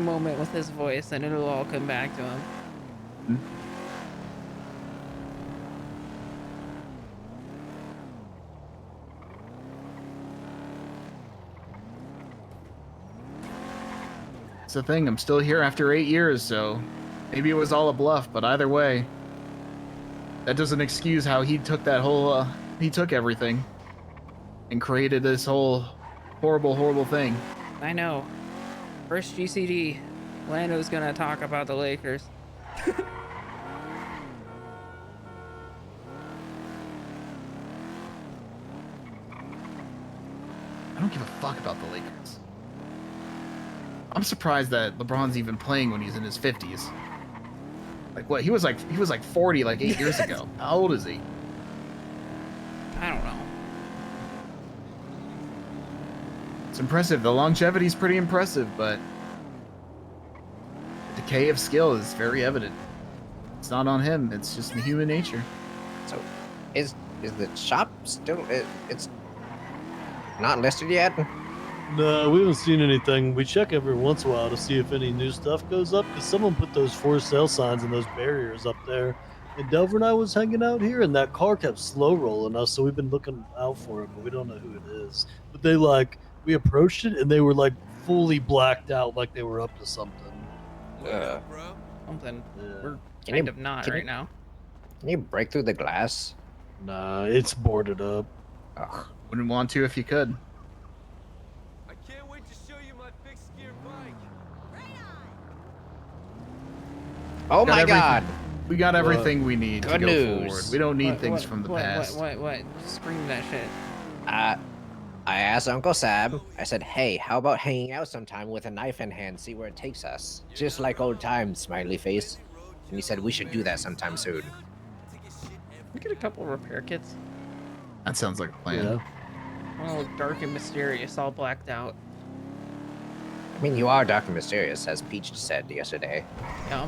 moment with his voice, and it'll all come back to him. It's the thing. I'm still here after 8 years, so maybe it was all a bluff. But either way, that doesn't excuse how he took that whole. He took everything and created this whole horrible, horrible thing. I know. First GCD, Lando's gonna talk about the Lakers. I don't give a fuck about the Lakers. I'm surprised that LeBron's even playing when he's in his 50s. Like what? He was like 40 like 8 years ago. How old is he? I don't know. It's impressive. The longevity's pretty impressive, but the decay of skill is very evident. It's not on him. It's just human nature. So, is the shop still? It's not listed yet. No, we haven't seen anything. We check every once in a while to see if any new stuff goes up because someone put those for sale signs and those barriers up there. And Delver and I was hanging out here, and that car kept slow rolling us, so we've been looking out for it, but we don't know who it is. But they we approached it, and they were like fully blacked out, like they were up to something. Something. Yeah. We're Can kind you- of not can you- right now. Can you break through the glass? Nah, it's boarded up. Ugh. Wouldn't want to if you could. I can't wait to show you my fixed gear bike. Oh Got my everything- god! We got everything we need to Good go news. forward. We don't need What- things what- from the what- past. What? Scream that shit. I asked Uncle Sam, I said, hey, how about hanging out sometime with a knife in hand, see where it takes us? Just like old times, smiley face. And he said we should do that sometime soon. We get a couple repair kits. That sounds like a plan. Yeah. Oh, dark and mysterious, all blacked out. I mean, you are dark and mysterious, as Peach said yesterday. Yeah.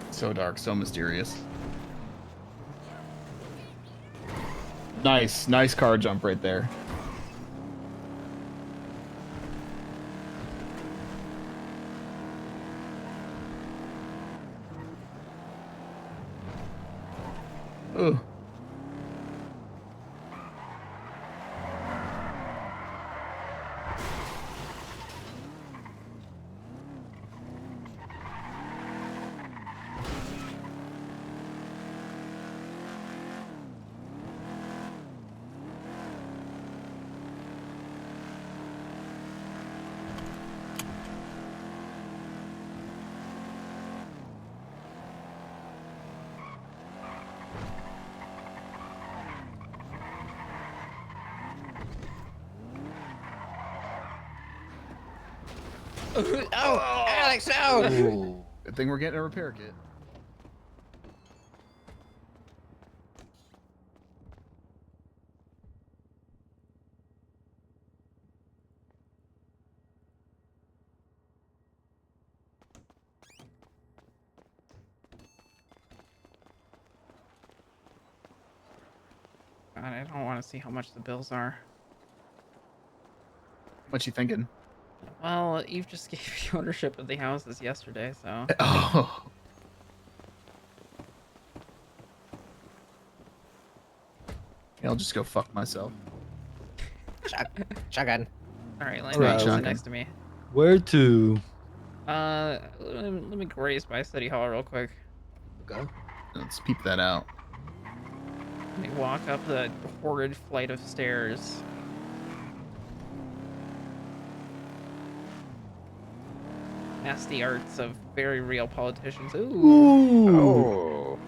So dark, so mysterious. Nice car jump right there. Ooh. Oh, Alex, no! Ooh. Good thing we're getting a repair kit. God, I don't want to see how much the bills are. What you thinking? Well, Eve just gave you ownership of the houses yesterday, so. Oh. Yeah, I'll just go fuck myself. Shotgun. Alright, Alright, Landon, sit shotgun. next to me. Where to? Let me graze by City Hall real quick. Okay. Let's peep that out. Let me walk up the horrid flight of stairs. Nasty arts of very real politicians. Ooh. Ooh. Oh.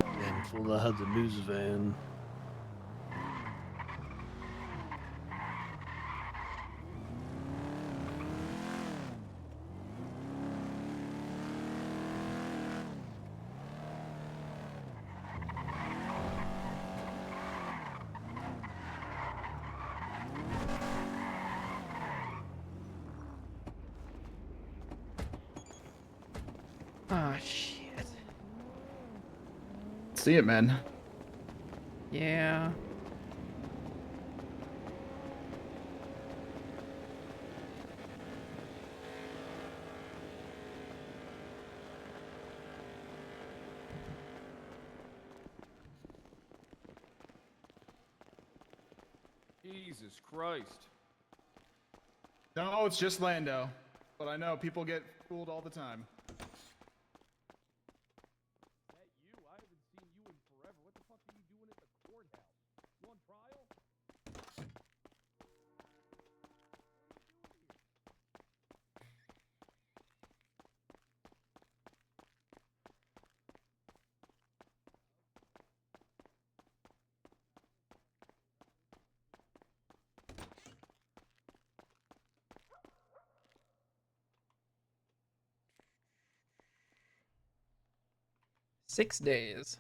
Damn fool that had the news van. Ah, shit. See it, man. Yeah. Jesus Christ. No, it's just Lando. But I know people get fooled all the time. Six days.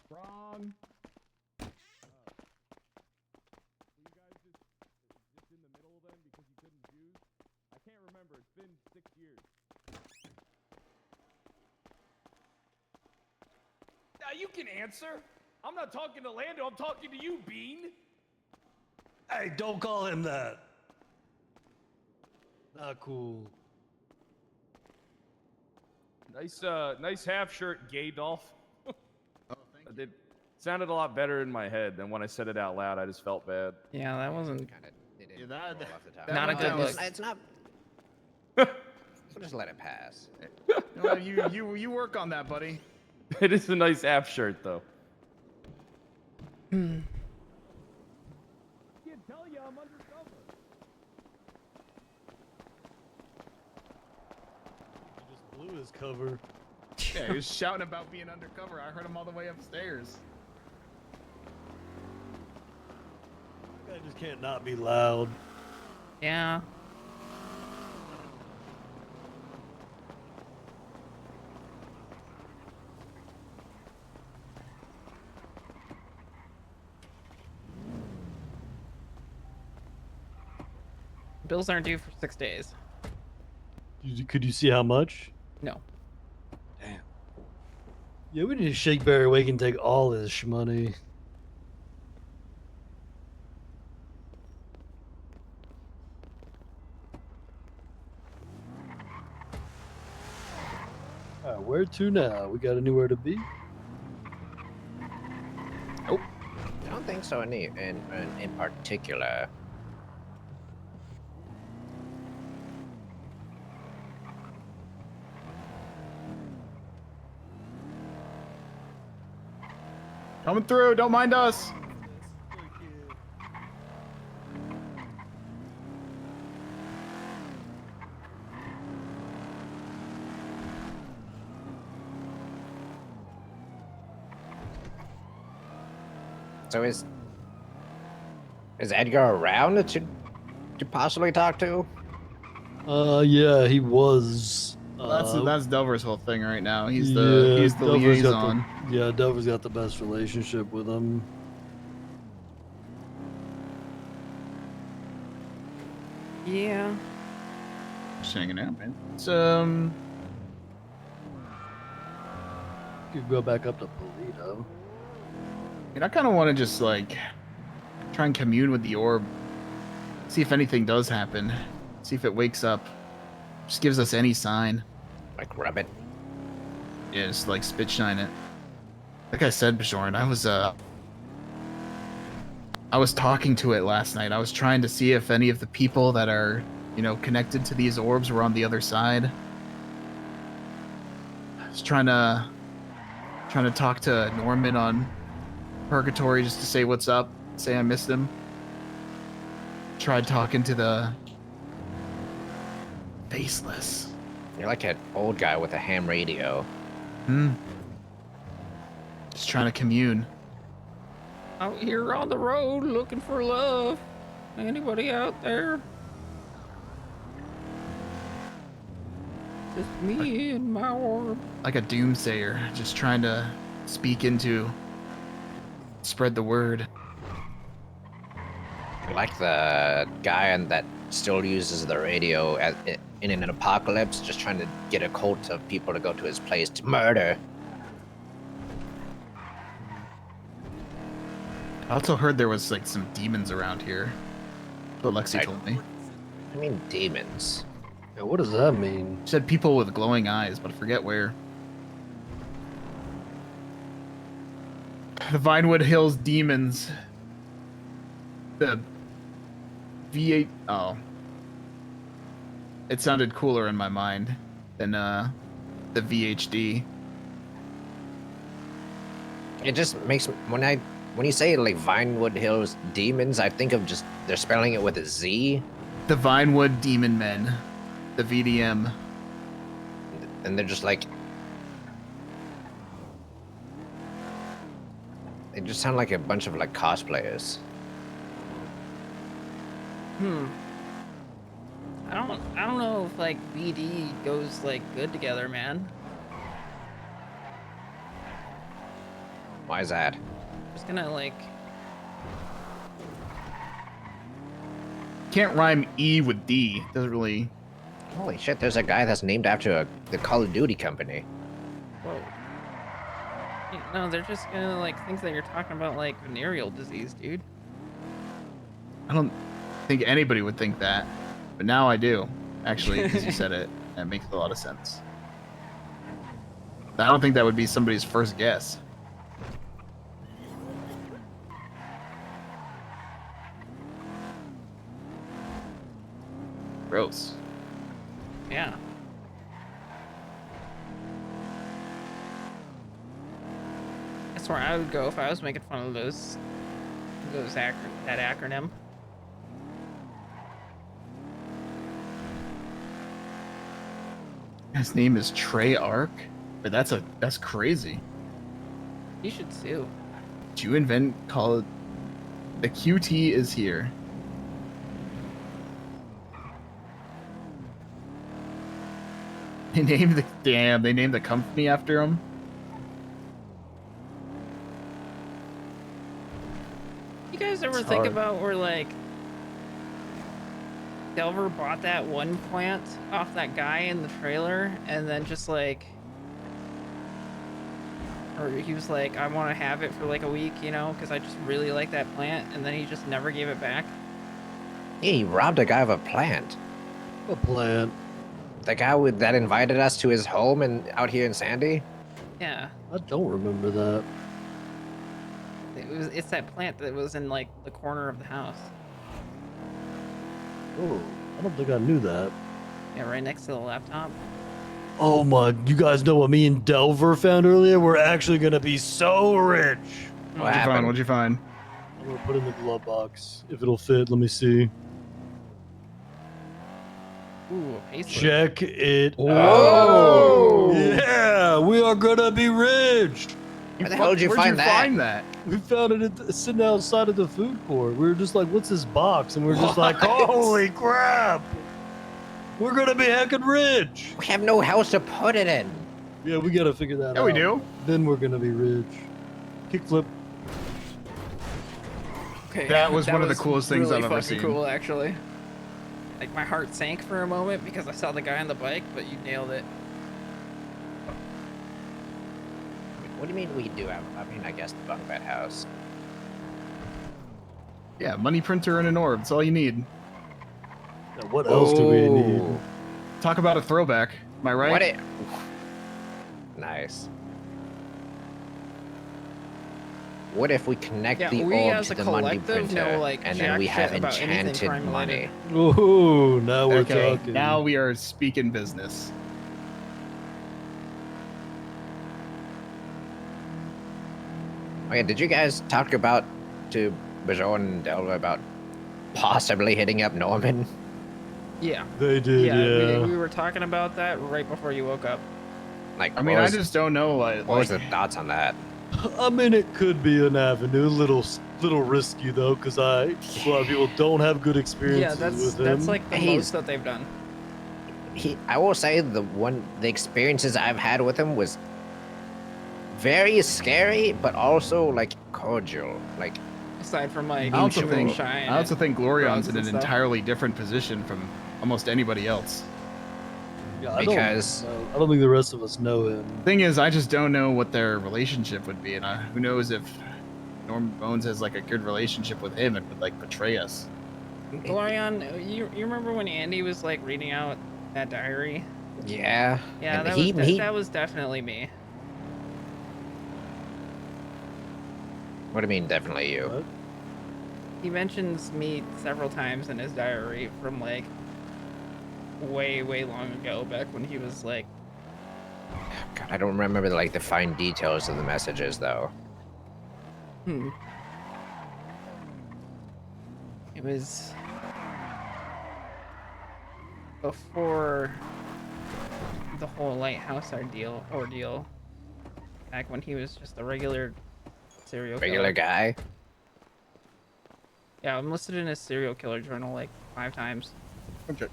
Wrong. you can answer. I'm not talking to Lando. I'm talking to you, Bean. Hey, don't call him that. Not cool. Nice half shirt, gay Dolph. Oh, thank you. It sounded a lot better in my head than when I said it out loud. I just felt bad. Yeah, that wasn't. Yeah, that, Not a good look. It's not. We'll just let it pass. Well, you work on that, buddy. It is a nice half shirt, though. Hmm. I can't tell you I'm undercover. He just blew his cover. Yeah, he was shouting about being undercover. I heard him all the way upstairs. That guy just can't not be loud. Yeah. Bills aren't due for 6 days. Could you see how much? No. Damn. Yeah, we need to shake Barry Wake and take all his shmoney. Alright, where to now? We got anywhere to be? Nope. I don't think so. In particular. Coming through. Don't mind us. So is Edgar around to possibly talk to? Yeah, he was. That's Delver's whole thing right now. He's the Delver's liaison. Yeah, Delver's got the best relationship with him. Yeah. Just hanging out, man. It's Could go back up to Polito. I kind of want to just like try and commune with the orb, see if anything does happen, see if it wakes up, just gives us any sign. Like rub it. Yeah, just like spit shine it. Like I said, Bjorn, I was talking to it last night. I was trying to see if any of the people that are, connected to these orbs were on the other side. I was trying to talk to Norman on Purgatory just to say what's up, say I missed him. Tried talking to the Faceless. You're like an old guy with a ham radio. Just trying to commune. Out here on the road looking for love. Anybody out there? Just me and my orb. Like a doomsayer, just trying to spread the word. You're like the guy that still uses the radio in an apocalypse, just trying to get a cult of people to go to his place to murder. I also heard there was like some demons around here. What Lexi told me. I mean demons. Yeah, what does that mean? She said people with glowing eyes, but I forget where. The Vinewood Hills demons. The V8. Oh. It sounded cooler in my mind than the VHD. It just makes when you say like Vinewood Hills demons, I think of just they're spelling it with a Z. The Vinewood Demon Men, the VDM. And they're just like, they just sound like a bunch of like cosplayers. I don't know if like BD goes like good together, man. Why is that? Just gonna like. Can't rhyme E with D. Doesn't really. Holy shit! There's a guy that's named after the Call of Duty company. Whoa. No, they're just gonna like think that you're talking about like venereal disease, dude. I don't think anybody would think that, but now I do. Actually, because you said it, that makes a lot of sense. I don't think that would be somebody's first guess. Gross. Yeah. That's where I would go if I was making fun of that acronym. His name is Trey Ark, but that's crazy. You should sue. Did you invent call it? The QT is here. They named the company after him. You guys ever It's think hard. about where like Delver bought that one plant off that guy in the trailer and then just like, or he was like, I want to have it for like a week, you know, because I just really like that plant, and then he just never gave it back. Yeah, he robbed a guy of a plant. A plant. The guy that invited us to his home and out here in Sandy. Yeah, I don't remember that. it's that plant that was in like the corner of the house. Oh, I don't think I knew that. Yeah, right next to the laptop. Oh my, you guys know what me and Delver found earlier? We're actually gonna be so rich. What'd you find? What'd you find? I'm gonna put it in the glove box. If it'll fit, let me see. Ooh, a payslip. Check it Oh! out. Yeah, we are gonna be rich. Where the hell did you Where'd find you that? find that? We found it sitting outside of the food court. We were just like, what's this box? And we we're just like, What? holy crap. We're gonna be heckin' rich. We have no house to put it in. Yeah, we gotta figure that out. Yeah, we do. Then we're gonna be rich. Kickflip. Okay, That was one of the coolest things really I've ever fucking seen. Cool, actually. Like my heart sank for a moment because I saw the guy on the bike, but you nailed it. What do you mean we do have? I mean, I guess the bunk bed house. Yeah, money printer and an orb. That's all you need. Now, what else do we need? Oh. Talk about a throwback. Am I right? What it? Nice. What if we connect Yeah, the we orb as to a the money collective printer, know like and then jack we have shit about anything enchanted crime money? related. Ooh, now we're Okay, talking. now we are speaking business. Okay, did you guys talk about to Bajon and Delva about possibly hitting up Norman? Yeah. They did, yeah. We were talking about that right before you woke up. Like, I mean, I just don't know. what was the thoughts on that? I mean, it could be an avenue. Little risky though, because a lot of people don't have good Yeah, experiences with him. that's like the He's- most that they've done. I will say the experiences I've had with him was very scary, but also like cordial. Like, Aside from like I also shooting think shy and I also think Glorion's drugs in and an stuff. entirely different position from almost anybody else. Yeah, I because- don't know. I don't think the rest of us know him. Thing is, I just don't know what their relationship would be, and who knows if Norman Bones has like a good relationship with him and would like betray us. Glorion, you remember when Andy was like reading out that diary? yeah. Yeah, And that that was definitely me. What do you mean, definitely you? What? He mentions me several times in his diary from like way long ago, back when he was like, God, I don't remember like the fine details of the messages though. It was before the whole lighthouse ordeal. Back when he was just a regular serial Regular killer. guy. Yeah, I'm listed in his serial killer journal like 5 times. Okay.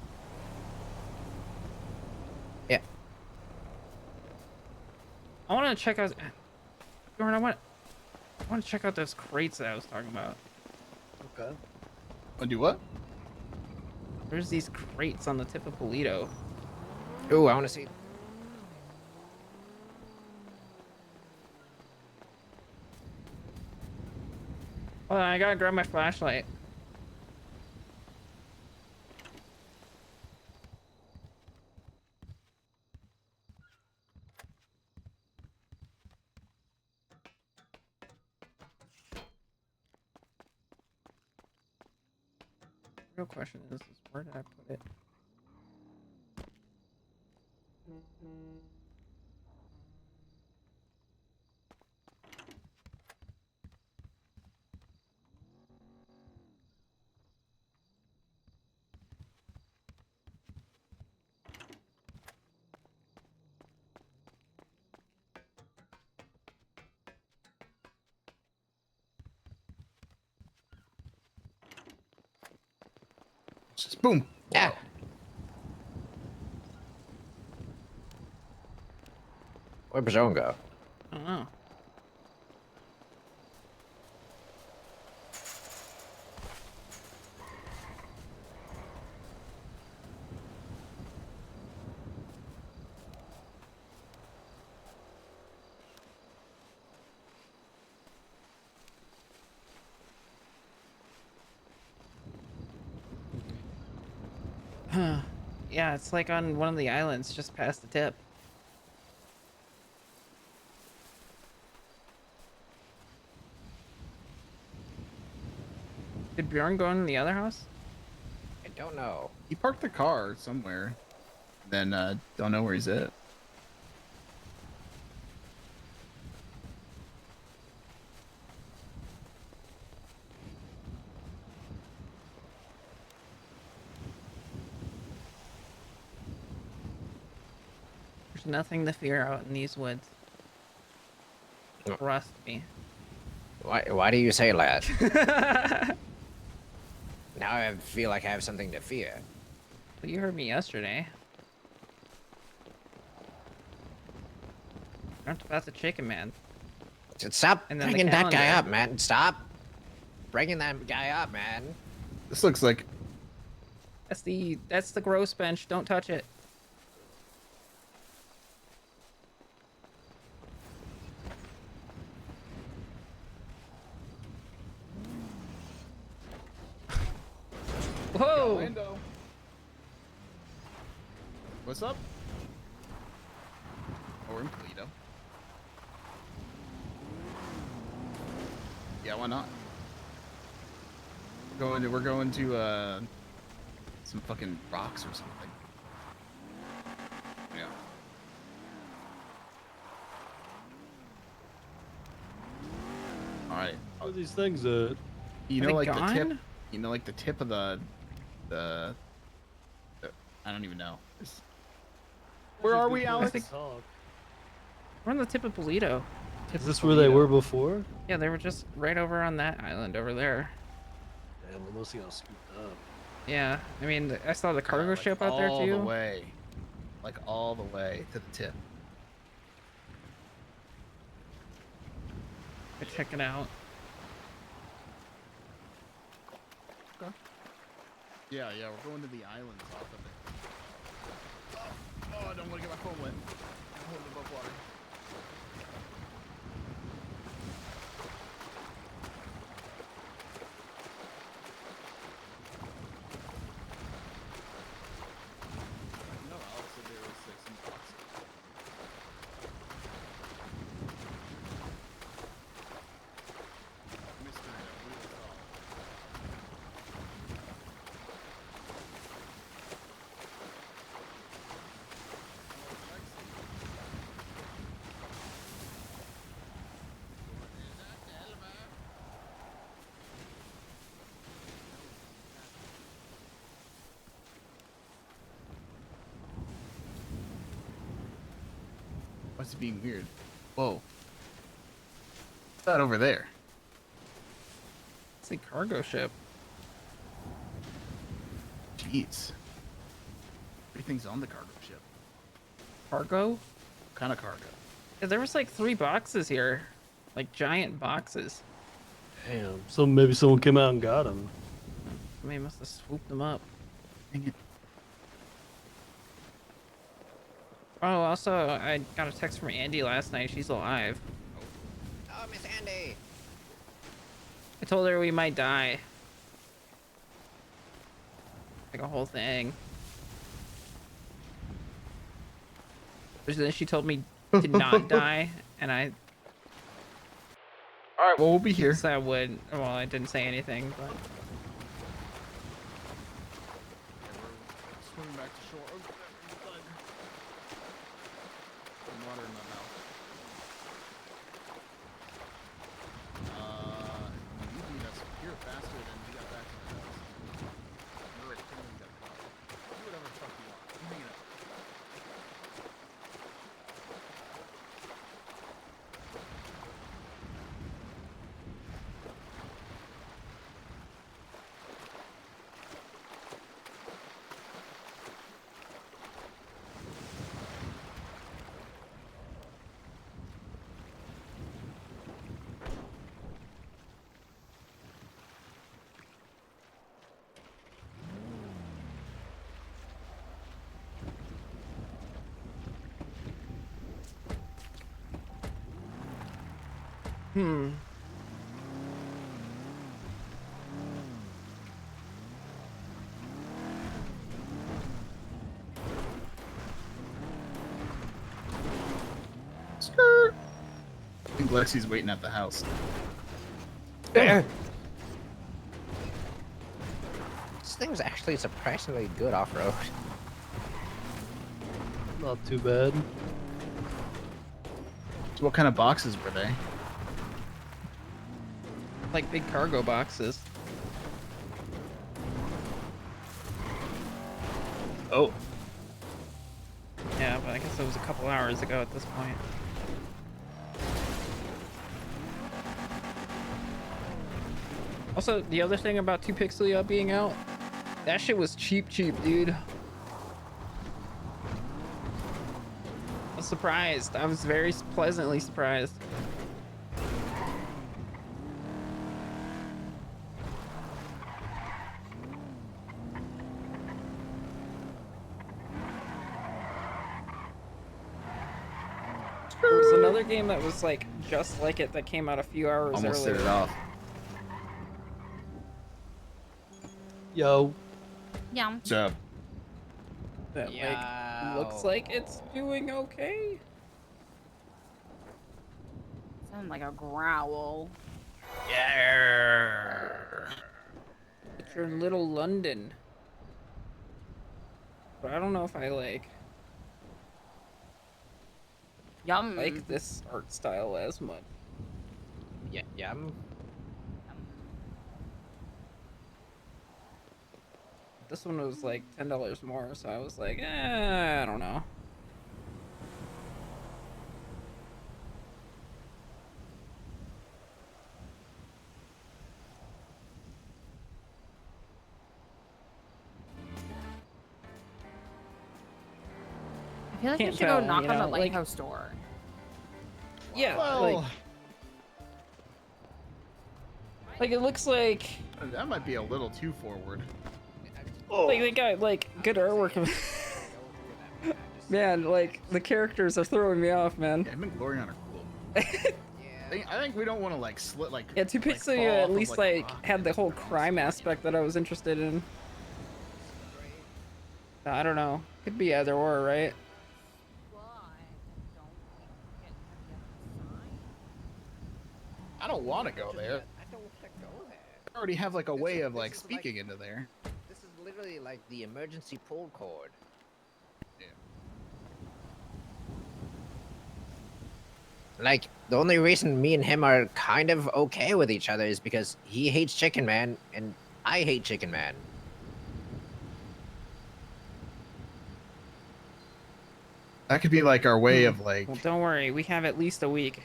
Yeah. I want to check out. Jordan, I want to check out those crates that I was talking about. Okay. Do what? There's these crates on the tip of Polito. Ooh, I want to see. Well, I gotta grab my flashlight. Real question is where did I put it? Just boom. Yeah. Where'd Bajon go? I don't know. Yeah, it's like on one of the islands just past the tip. Did Bjorn go in the other house? I don't know. He parked the car somewhere. Then don't know where he's at. There's nothing to fear out in these woods. Trust me. Why do you say that? Now I feel like I have something to fear. Well, you heard me yesterday. Dreamt about the chicken man. Stop And then the bringing that guy calendar. up, man. Stop bringing that guy up, man. This looks like That's the gross bench. Don't touch it. Whoa! Orlando. What's up? Oh, we're in Toledo. Yeah, why not? We're going to some fucking rocks or something. Yeah. All right. What are these things at? You Are know, they like the tip. gone? You know, like the tip of the I don't even know. Where are we, Alex? We're on the tip of Polito. Is this where they were before? Yeah, they were just right over on that island over there. Damn, they must have got scooped up. Yeah, I mean, I saw the cargo Like ship out there all too. the way, like all the way to the tip. Check it out. Yeah, we're going to the islands off of it. Oh, I don't want to get my phone wet. I'm holding above water. No, Alex said there was like some boxes. Mr. Wheels off. What's being weird? Whoa. What's that over there? It's a cargo ship. Jeez. Everything's on the cargo ship. Cargo? What kind of cargo? Yeah, there was like 3 boxes here. Like giant boxes. Damn. So maybe someone came out and got them. Somebody must have swooped them up. Dang it. Oh, also, I got a text from Andy last night. She's alive. Oh, Miss Andy. I told her we might die. Like a whole thing. But then she told me to not die, and I All right, well, we'll be here. said I would. Well, I didn't say anything, but Swimming back to shore. Oh, blood. Some water in my mouth. You beat us here faster than we got back to the house. We're at 10 minutes. Do whatever the fuck you want. I'm hanging up. Skirt. I think Lexi's waiting at the house. This thing's actually surprisingly good off-road. Not too bad. So what kind of boxes were they? like big cargo boxes. Oh. Yeah, but I guess it was a couple hours ago at this point. Also, the other thing about 2Pixel being out, that shit was cheap, dude. I was surprised. I was very pleasantly surprised. There was another game that was like just like it that came out a few hours Almost earlier. set it off. Yo. Yeah. What's up? That like looks like it's doing okay. Sound like a growl. Yeah. But you're in Little London. But I don't know if I like this art style as much. Yeah, yum. This one was like $10 more, so I was like, I don't know. I feel like Can't we should tell, go knock you on know, the like- lighthouse door. Yeah, Well, like it looks like that might be a little too forward. like they got like good artwork. Man, like the characters are throwing me off, man. Yeah, him and Glorion are cool. I think we don't want to like slit like. Yeah, 2Pixel at least like had the whole crime aspect that I was interested in. I don't know. Could be either or, right? I don't want to go there. I don't want to go there. I already have like a way of like is speaking into there. This is literally like the emergency pull cord. Like, the only reason me and him are kind of okay with each other is because he hates Chicken Man and I hate Chicken Man. That could be like our way of like. Well, don't worry. We have at least a week.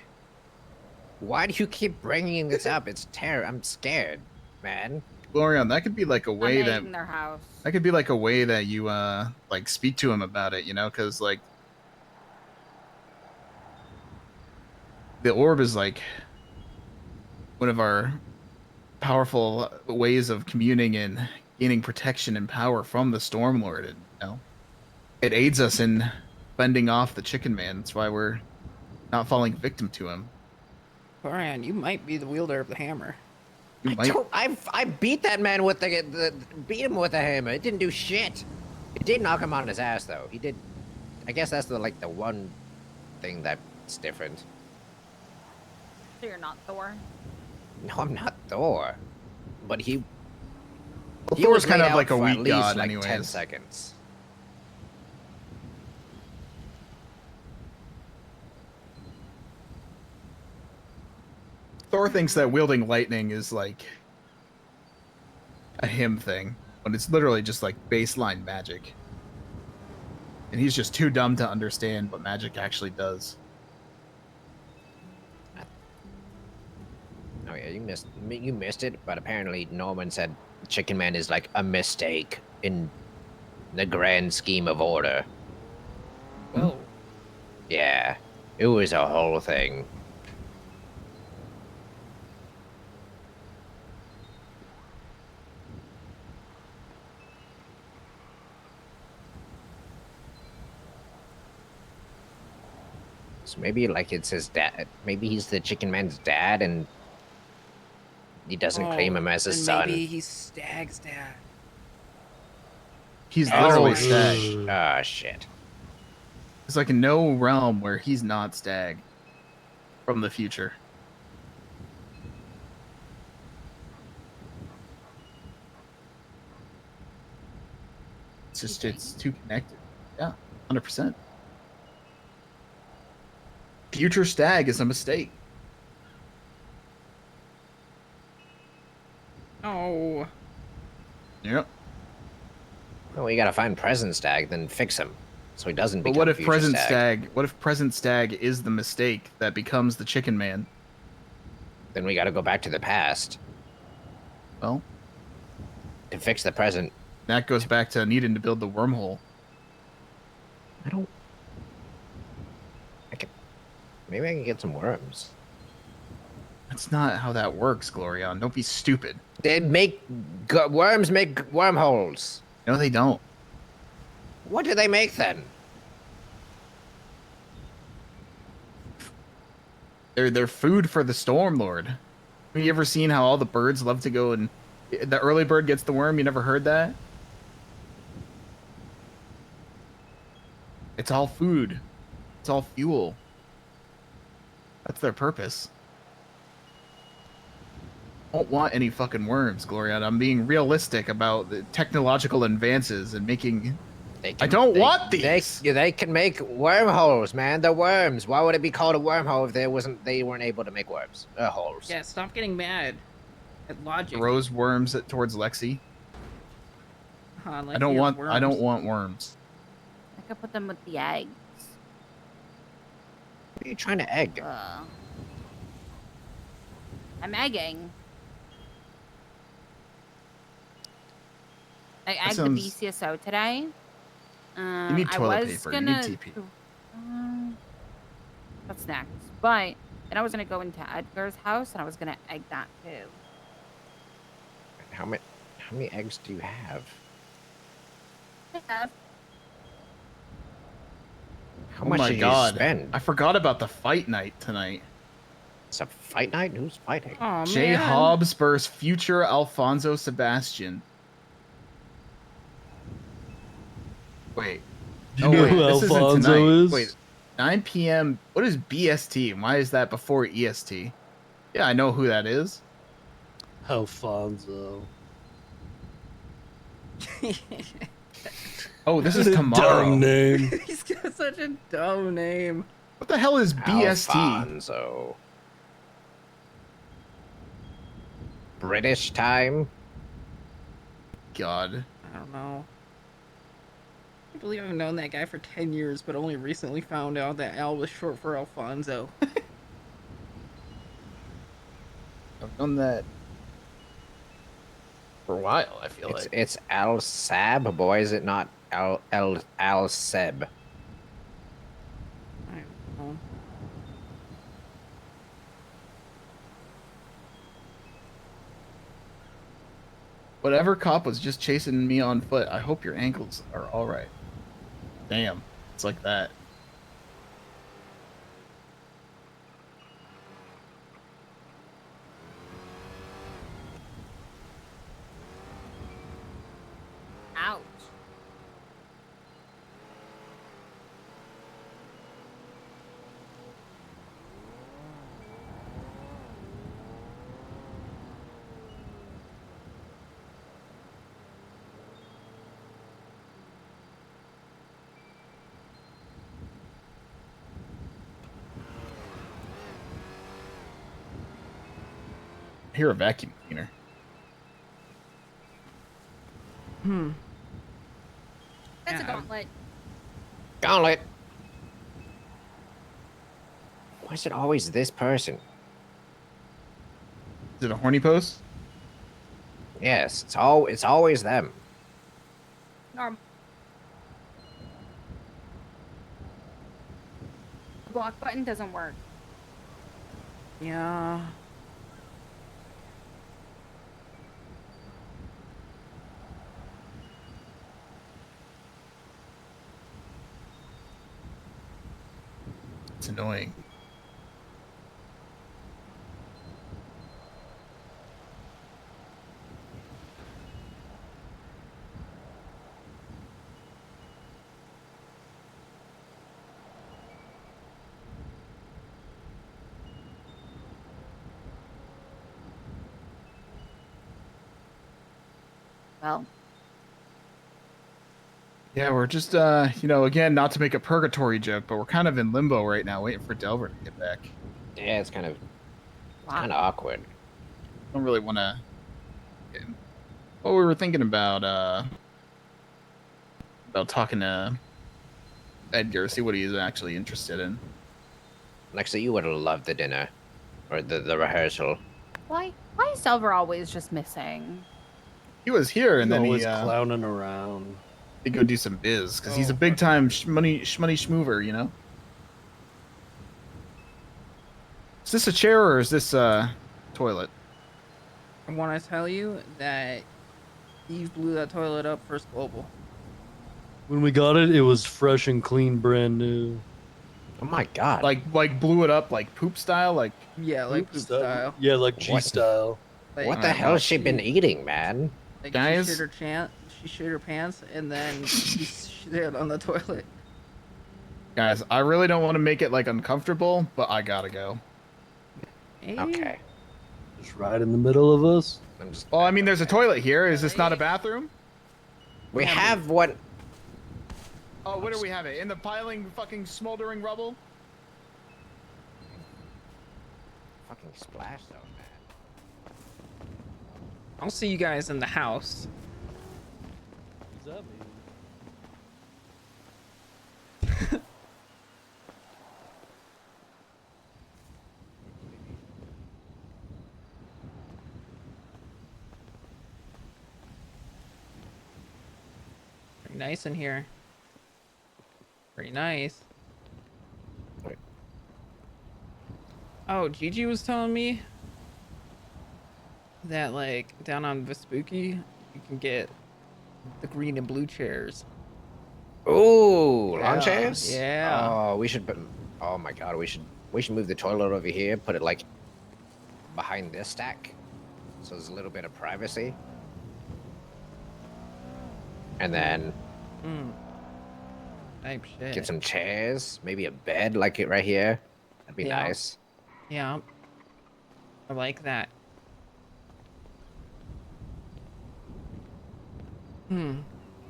Why do you keep bringing this up? It's terror. I'm scared, man. Glorion, that could be like a way that. In their house. That could be like a way that you like speak to him about it, you know, because like the orb is like one of our powerful ways of communing and gaining protection and power from the Stormlord. And you know, it aids us in fending off the Chicken Man. That's why we're not falling victim to him. Orion, you might be the wielder of the hammer. I beat that man with beat him with a hammer. It didn't do shit. It did knock him on his ass though. He did. I guess that's the one thing that's different. So you're not Thor? No, I'm not Thor. But he. Well, He Thor's was kind laid of out like a for at weak least god, like 10 anyways. seconds. Thor thinks that wielding lightning is like a him thing, when it's literally just like baseline magic. And he's just too dumb to understand what magic actually does. Oh yeah, you missed it, but apparently Norman said Chicken Man is like a mistake in the grand scheme of order. Whoa. Yeah, it was a whole thing. So maybe like it's his dad. Maybe he's the Chicken Man's dad, and he doesn't claim him as his and son. Maybe he's Stag's dad. He's Oh, literally shit. Stag. Ah, shit. There's like no realm where he's not Stag from the future. It's too connected. Yeah, 100%. Future Stag is a mistake. Oh. Yep. Well, we gotta find present Stag, then fix him, so he doesn't But become what if future present Stag. Stag? What if present Stag is the mistake that becomes the Chicken Man? Then we gotta go back to the past. Well, to fix the present. That goes back to needing to build the wormhole. Maybe I can get some worms. That's not how that works, Glorion. Don't be stupid. Worms make wormholes. No, they don't. What do they make then? They're food for the Storm Lord. Have you ever seen how all the birds love to go and the early bird gets the worm? You never heard that? It's all food. It's all fuel. That's their purpose. I don't want any fucking worms, Gloriana. I'm being realistic about the technological advances and making... I don't want these! They can make wormholes, man. They're worms. Why would it be called a wormhole if they weren't able to make worms? Holes. Yeah, stop getting mad at logic. Throws worms towards Lexi. Like I don't want worms. I could put them with the eggs. What are you trying to egg? I'm egging. I egged the BCSO today. You need toilet paper. You need TP. That's next. But then I was gonna go into Edgar's house and I was gonna egg that too. How many eggs do you have? I have. How much did you spend? I forgot about the fight night tonight. It's a fight night? Who's fighting? Oh, Jay man. Hobbs versus future Alfonso Sebastian. Wait. Do you know who this isn't Alfonso tonight. is? Wait, 9 p.m. What is BST? Why is that before EST? Yeah, I know who that is. Alfonso. Oh, this is tomorrow. Dumb name. He's got such a dumb name. What the hell is BST? Alfonso. British time? God. I don't know. I believe I've known that guy for 10 years, but only recently found out that Al was short for Alfonso. I've done that for a while, I feel like. It's Al Sab, boy, is it not Al Seb? I don't know. Whatever cop was just chasing me on foot, I hope your ankles are alright. Damn. It's like that. I hear a vacuum cleaner. That's a Yeah, gauntlet. Gauntlet. Why is it always this person? Is it a horny post? Yes, it's always them. Norm. The block button doesn't work. Yeah. It's annoying. Well, Yeah, we're just again, not to make a purgatory joke, but we're kind of in limbo right now, waiting for Delver to get back. Yeah, it's kind of wow. awkward. Don't really want to. Well, we were thinking about talking to Edgar, see what he's actually interested in. Actually, you would have loved the dinner, or the rehearsal. Why is Delver always just missing? He was here, and He's then always he clowning around. he go do some biz because he's a Oh, big time shmoney schmoover, you know. Is this a chair or is this a toilet? I want to tell you that Eve blew that toilet up first global. When we got it, it was fresh and clean, brand new. Oh my god! Like blew it up like poop style, like Yeah, like poop style. Yeah, like G What? style. Like, What the Alright, hell well, has she been eating, man? Like guys? she shit her pants, and then she shit on the toilet. guys. I really don't want to make it like uncomfortable, but I gotta go. Hey, Okay. Just right in the middle of us. I'm just. Well, I mean, there's a toilet here. Is this not a bathroom? We have one. Oh, where do we have it? In the piling, fucking smoldering rubble? Fucking splash zone, man. I'll see you guys in the house. What does that mean? Very nice in here. Very nice. Wait. Oh, Gigi was telling me that like down on Vespucci, you can get the green and blue chairs. Ooh, Yeah, lawn chairs. yeah. Oh, we should. Oh my god, we should move the toilet over here. Put it like behind this stack, so there's a little bit of privacy. And then Type shit. get some chairs, maybe a bed like it right here. That'd be Yeah. nice. Yeah. I like that.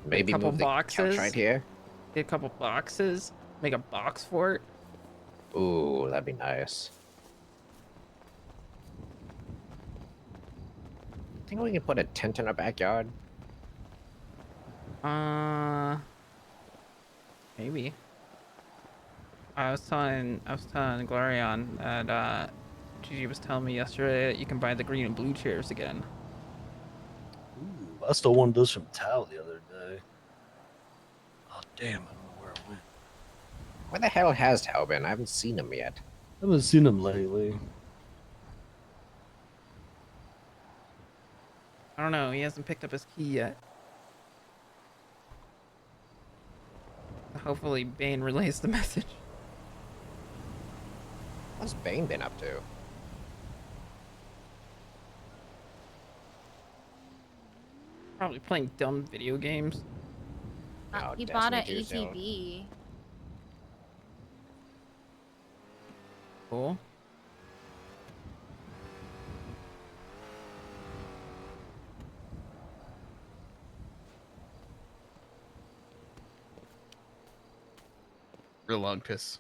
Maybe couple move the couch boxes. right here. Get a couple boxes. Make a box fort. Ooh, that'd be nice. Think we can put a tent in our backyard. Maybe. I was telling Glorion that Gigi was telling me yesterday that you can buy the green and blue chairs again. Ooh, I stole one of those from Tao the other day. Oh damn, I don't know where it went. Where the hell has Tao been? I haven't seen him yet. I haven't seen him lately. I don't know. He hasn't picked up his key yet. Hopefully, Bane relays the message. What's Bane been up to? Probably playing dumb video games. Oh, He bought an Destiny 2 soon. ATV. Cool. Real long piss.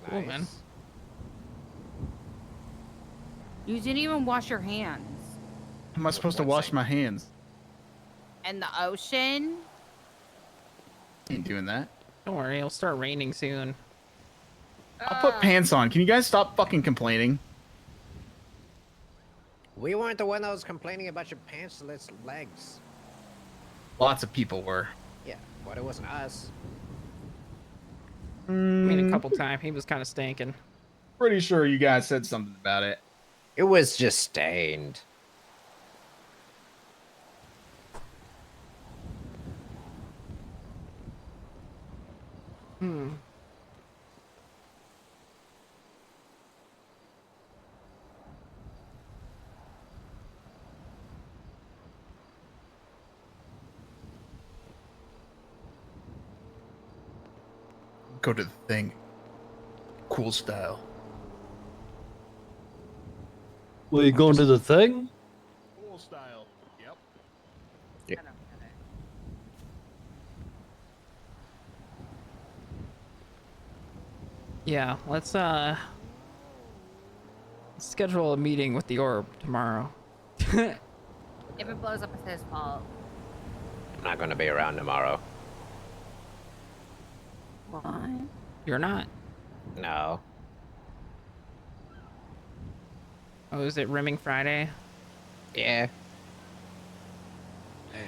Cool, man. You didn't even wash your hands. How am I supposed to wash my hands? And the ocean. Ain't doing that. Don't worry, it'll start raining soon. I'll put pants on. Can you guys stop fucking complaining? We weren't the one that was complaining about your pantsless legs. Lots of people were. Yeah, but it wasn't us. I mean, a couple times he was kind of stinking. Pretty sure you guys said something about it. It was just stained. Hmm. Go to the thing. Cool style. Well, you going to the thing? Cool style. Yep. Yeah. Yeah, let's schedule a meeting with the orb tomorrow. If it blows up, it's his fault. I'm not gonna be around tomorrow. What? You're not. No. Oh, is it Rimming Friday? Yeah. Damn.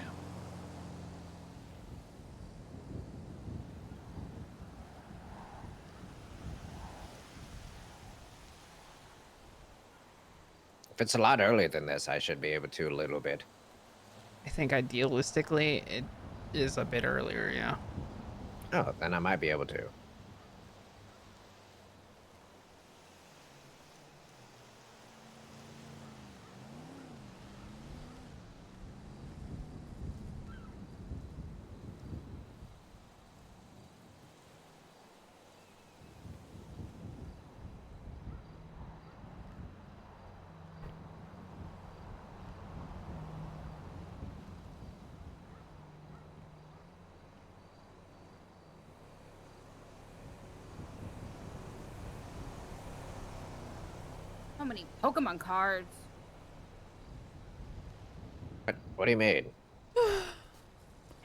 If it's a lot earlier than this, I should be able to a little bit. I think idealistically it is a bit earlier, yeah. Oh, then I might be able to. So many Pokemon cards. What do you mean?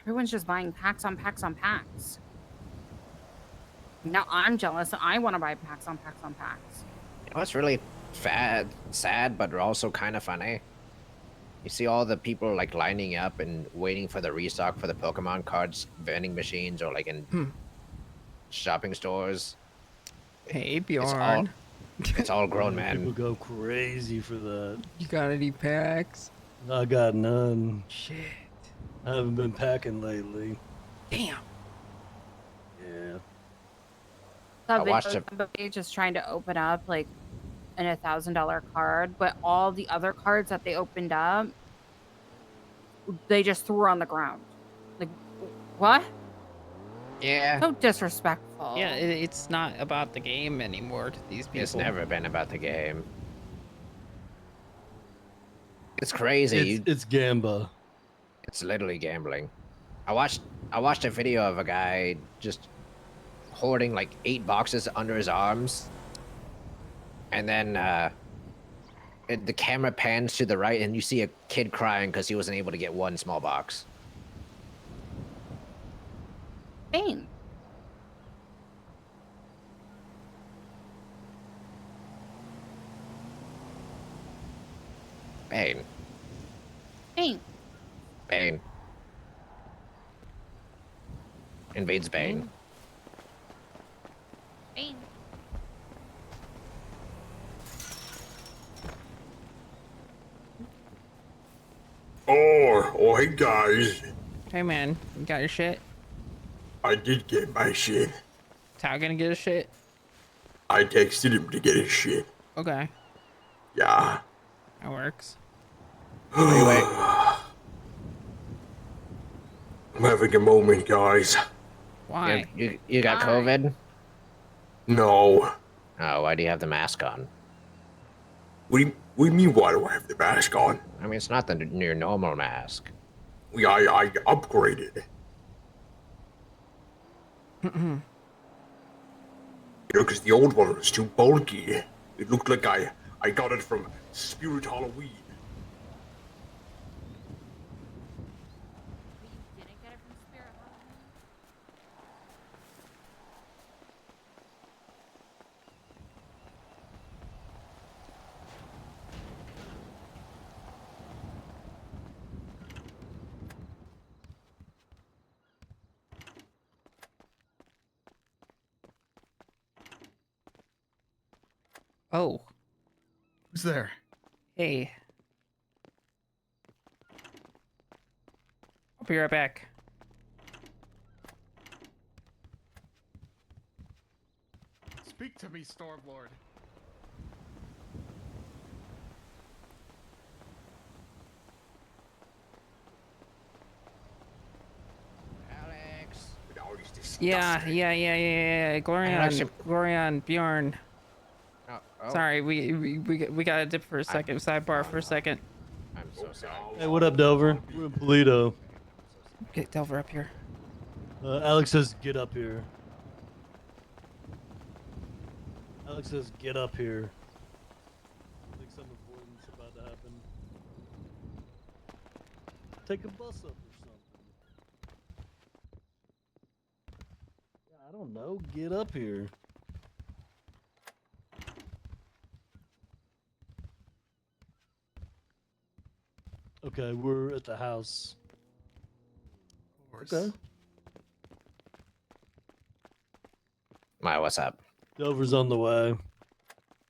Everyone's just buying packs on packs on packs. Now I'm jealous. I want to buy packs on packs on packs. You know what's really sad, but also kind of funny? You see all the people like lining up and waiting for the restock for the Pokemon cards, vending machines, or like in shopping stores. Hey, Bjorn. It's all grown People men. go crazy for that. You got any packs? I got none. Shit. I haven't been packing lately. Damn. Yeah. I watched Somebody just trying to open up like an $1,000 card, but all the other cards that they opened up, they just threw on the ground. Like, what? Yeah. So disrespectful. Yeah, it's not about the game anymore to these people. It's never been about the game. It's crazy. It's Gamba. It's literally gambling. I watched a video of a guy just hoarding like 8 boxes under his arms, and then the camera pans to the right, and you see a kid crying because he wasn't able to get one small box. Pain. Bane. Pain. Bane. Invades Bane. Pain. Oh, hey guys. Hey man, you got your shit? I did get my shit. Tao gonna get his shit? I texted him to get his shit. Okay, Yeah. that works. Anyway, I'm having a moment, guys. Why? you got COVID? No. Oh, why do you have the mask on? What do you mean, why do I have the mask on? I mean, it's not your normal mask. I upgraded. You know, because the old one was too bulky. It looked like I I got it from Spirit Halloween. But you didn't get it from Spirit Halloween? Oh, Who's there? hey. I'll be right back. Speak to me, Stormlord. Alex. With all these Yeah. disgusting- Glorion, Glorion, Bjorn. Oh. Sorry, we got to dip for a second. Sidebar for a second. I'm so sorry. Hey, what up, Delver? We're in Polito. Get Delver up here. Alex says, "Get up here." Alex says, "Get up here." I think some important's about to happen. Take a bus up or something. Yeah, I don't know. Get up here. Okay, we're at the house. Okay. My, what's up? Delver's on the way.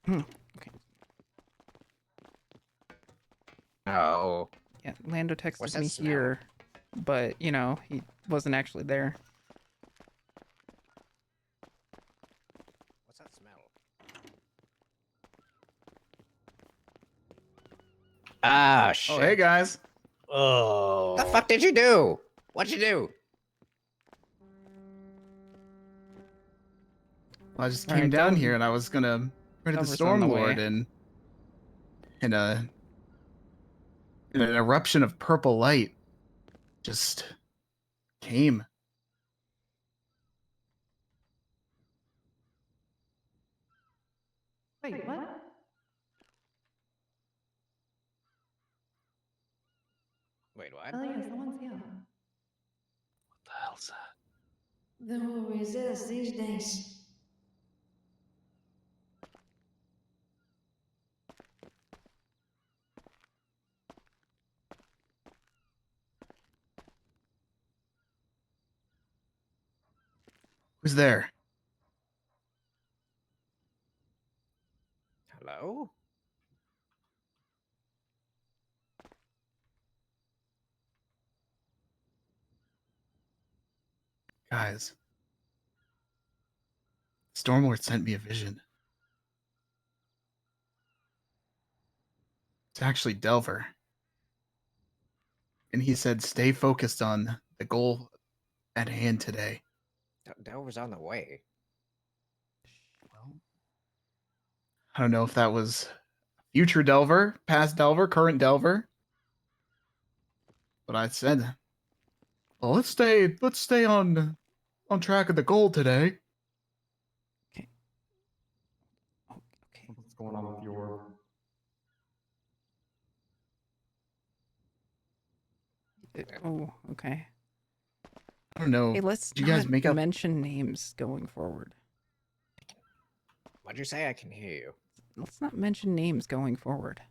Okay. Oh. Yeah, Lando What's texted that me smell? here, but you know he wasn't actually there. What's that smell? Ah, shit. Oh, hey guys. Oh. The fuck did you do? What'd you do? Well, I just All came right, down Del- here and I was gonna rid of the Delver's on the Stormlord, way. and in an eruption of purple light, just came. Wait, what? Wait, what? Elias, the one's here. What the hell's that? The who resist these days. Who's there? Hello? Guys. Stormlord sent me a vision. It's actually Delver. And he said, stay focused on the goal at hand today. Delver's on the way. Well, I don't know if that was future Delver, past Delver, current Delver. But I said, well, let's stay on track of the goal today. Okay. What's going on with your? Oh, okay. I don't know. Hey, let's Did you guys not make up? mention names going forward. What'd you say? I can hear you. Let's not mention names going forward.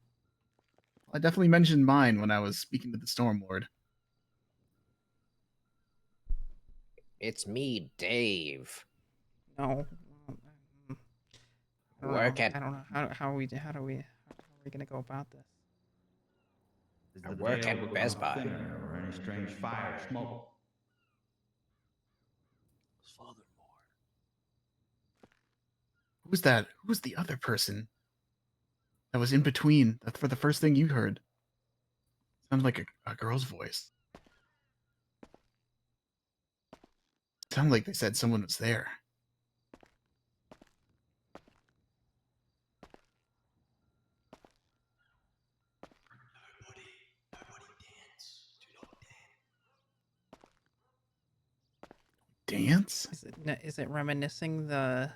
I definitely mentioned mine when I was speaking to the Stormlord. It's me, Dave. No. I don't Work know. at I don't know how are we gonna go about this? I work at Best Buy. Or any strange fire or smoke. Who's that? Who's the other person that was in between? That's for the first thing you heard. Sounds like a girl's voice. Sounded like they said someone was there. Dance? Is it reminiscing the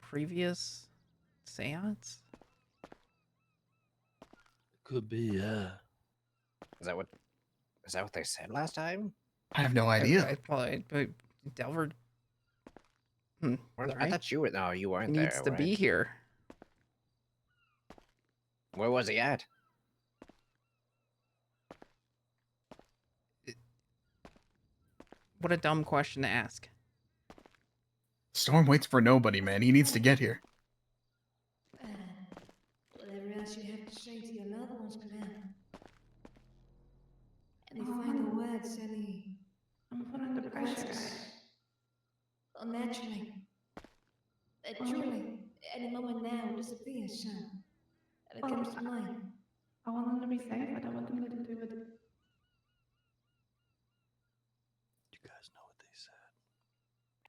previous seance? Could be, yeah. Is that what they said last time? I have no idea. But Delver. I right? thought you were. No, you weren't He there. needs to right? be here. Where was he at? What a dumb question to ask. Storm waits for nobody, man. He needs to get here. Whatever else you have to say to your loved ones, madame. Any final words, any I'm put under pressure, guys. Well, naturally. Truly, any moment now will disappear, so. And it comes to mind. I want them to be safe. I don't want them to do with it.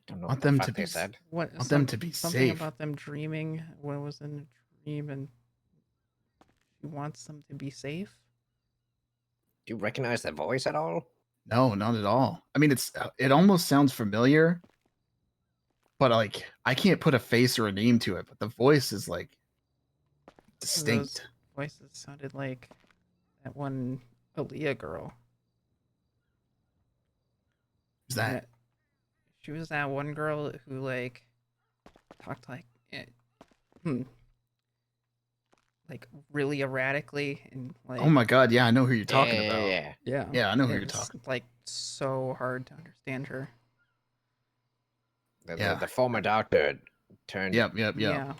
Don't know Want what the them fuck to they be said. What? Want them to be something safe. about them dreaming. What was in a dream, and she wants them to be safe. Do you recognize that voice at all? No, not at all. I mean, it almost sounds familiar, but like I can't put a face or a name to it. But the voice is like distinct. Those voices sounded like that one Aaliyah girl. Who's that? She was that one girl who like talked like like really erratically and like. Oh my god, yeah, I know who you're talking Yeah, about. yeah. Yeah, I know who you're It's, talking. like so hard to understand her. The former doctor turned. Yep. Yeah.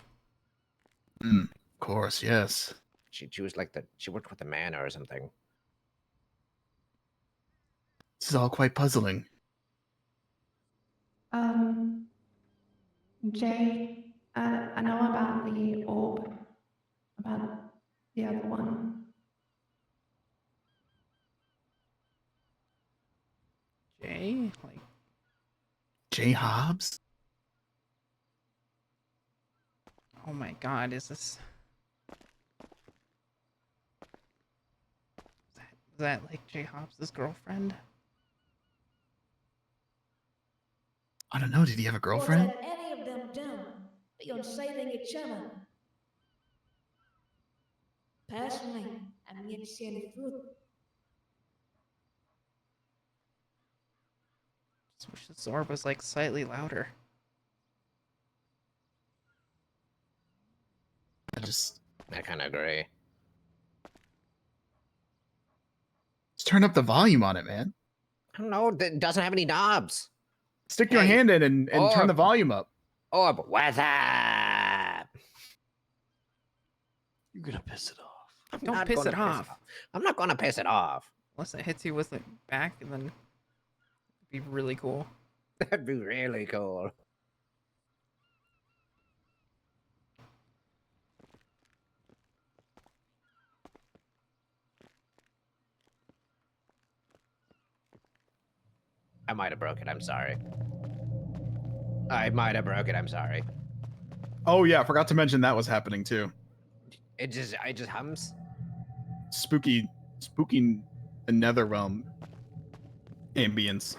Of course, yes. She was like she worked with the man or something. This is all quite puzzling. Jay, I know about the orb, about the other one. Jay, like Jay Hobbs? oh my god, is this? Is that like Jay Hobbs' girlfriend? I don't know. Did he have a girlfriend? What had any of them done beyond saving each other? Personally, I'm yet to see any fruit. Just wish the orb was like slightly louder. I kind of agree. Let's turn up the volume on it, man. I don't know. It doesn't have any knobs. Stick your hand in and turn the volume up. Orb, what's up? You're gonna piss it off. Don't piss it off. I'm not gonna piss it off. Unless it hits you with the back, and then it'd be really cool. That'd be really cool. I might have broke it. I'm sorry. I might have broke it. I'm sorry. Oh yeah, I forgot to mention that was happening too. It just hums. Spooky the nether realm ambience.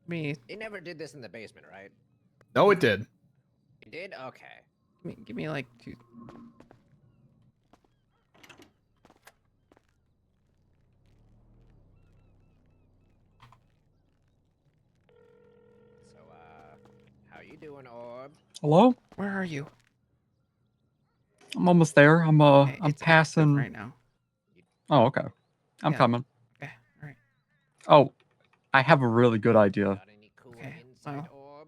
Me. He never did this in the basement, right? No, it did. He did? Okay. Give me like 2. So, how you doing, Orb? Hello? Where are you? I'm almost there. I'm Okay, I'm it's active passing right now. Oh, okay. I'm Yeah. coming. Okay, all right. Oh, I have a really good idea. Okay, well,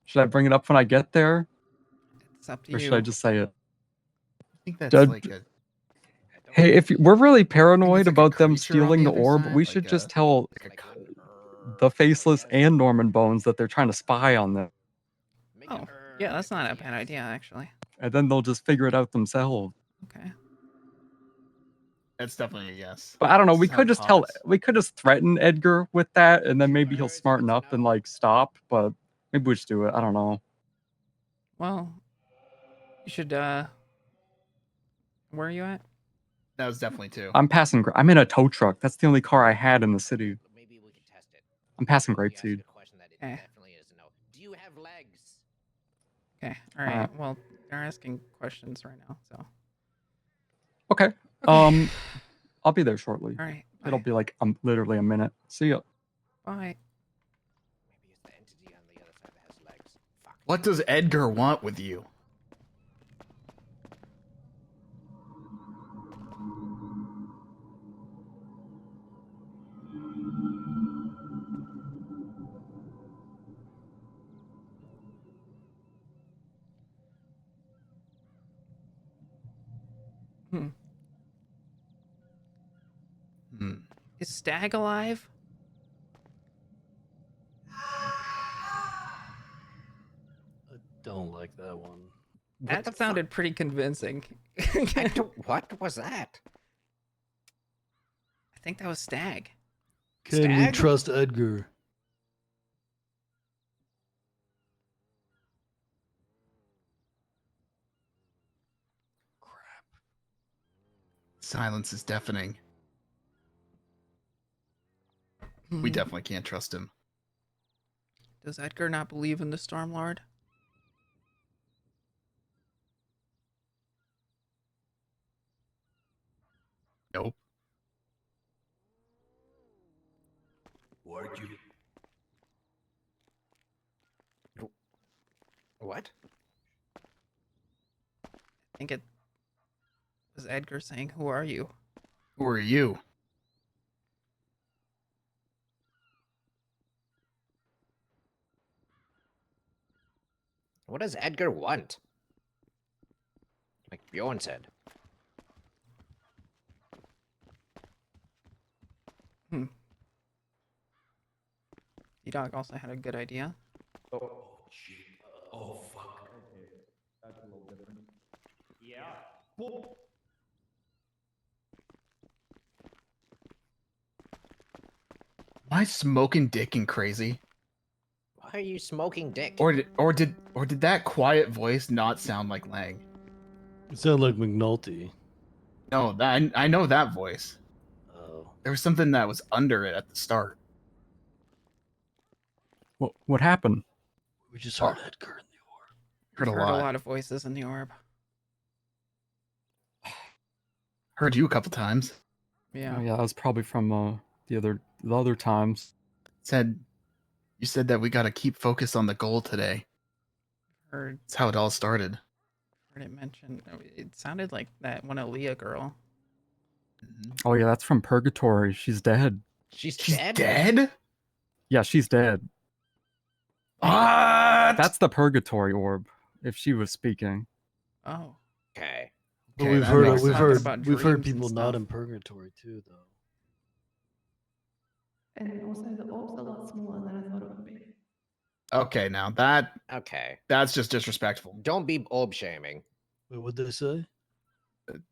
Should I bring it up when I get there? it's up to Or you. should I just say it? I think that's Judge- like a Hey, if we're really paranoid like a about them creature on stealing the the other orb, side, we like should a- just tell like a the Faceless and Norman Bones that they're trying to spy on them. Oh, yeah, that's not a bad idea, actually. And then they'll just figure it out themselves. Okay. That's definitely a yes. But I don't know, This we is how could it just tell talks. we could just threaten Edgar with that, and then maybe he'll smarten up and like stop, but maybe we just do it. I don't know. Well, you should, where are you at? That was definitely two. I'm passing I'm in a tow truck. That's the only car I had in the city. Maybe we could test it. I'm passing Grapeseed. A question that it Okay. definitely is a no. Do you have legs? Okay, all right. Well, they're asking questions right now. So Okay. I'll be there shortly. all right, It'll bye. be like literally a minute. See ya. Bye. Maybe it's the entity on the other side that has legs. Fuck. What does Edgar want with you? Hmm. Hmm. Is Stag alive? I don't like that one. That sounded pretty convincing. What was that? I think that was Stag. Can we Stag? trust Edgar? Silence is deafening. We definitely can't trust him. Does Edgar not believe in the Stormlord? Nope. Who are you? What? I think it was Edgar saying, "Who are you?" Who are you? What does Edgar want? Like Bjorn said. D-Dog also had a good idea. Oh, shit. Oh, fuck. That's a little different. Yeah. Am I smoking dick and crazy? Why are you smoking dick? Or did that quiet voice not sound like Lang? It sounded like McNulty. No, that I know that voice. Oh. There was something that was under it at the start. What happened? We just heard Edgar in the orb. Heard a We've heard lot. a lot of voices in the orb. Heard you a couple times. Yeah. Oh, yeah, that was probably from the other times. You said that we got to keep focus on the goal today. Heard That's how it all started. it mentioned. It sounded like that one Aaliyah girl. Oh yeah, that's from Purgatory. She's dead. She's dead? dead? Yeah, she's dead. What? That's the Purgatory orb. If she was speaking. Oh. Okay. But Okay, we've that heard makes sense. we've heard Dreams and people not stuff. in purgatory too, though. And also, the orb's a lot smaller than I thought it would be. Okay, now Okay. that's just disrespectful. Don't be orb shaming. Wait, what'd they say?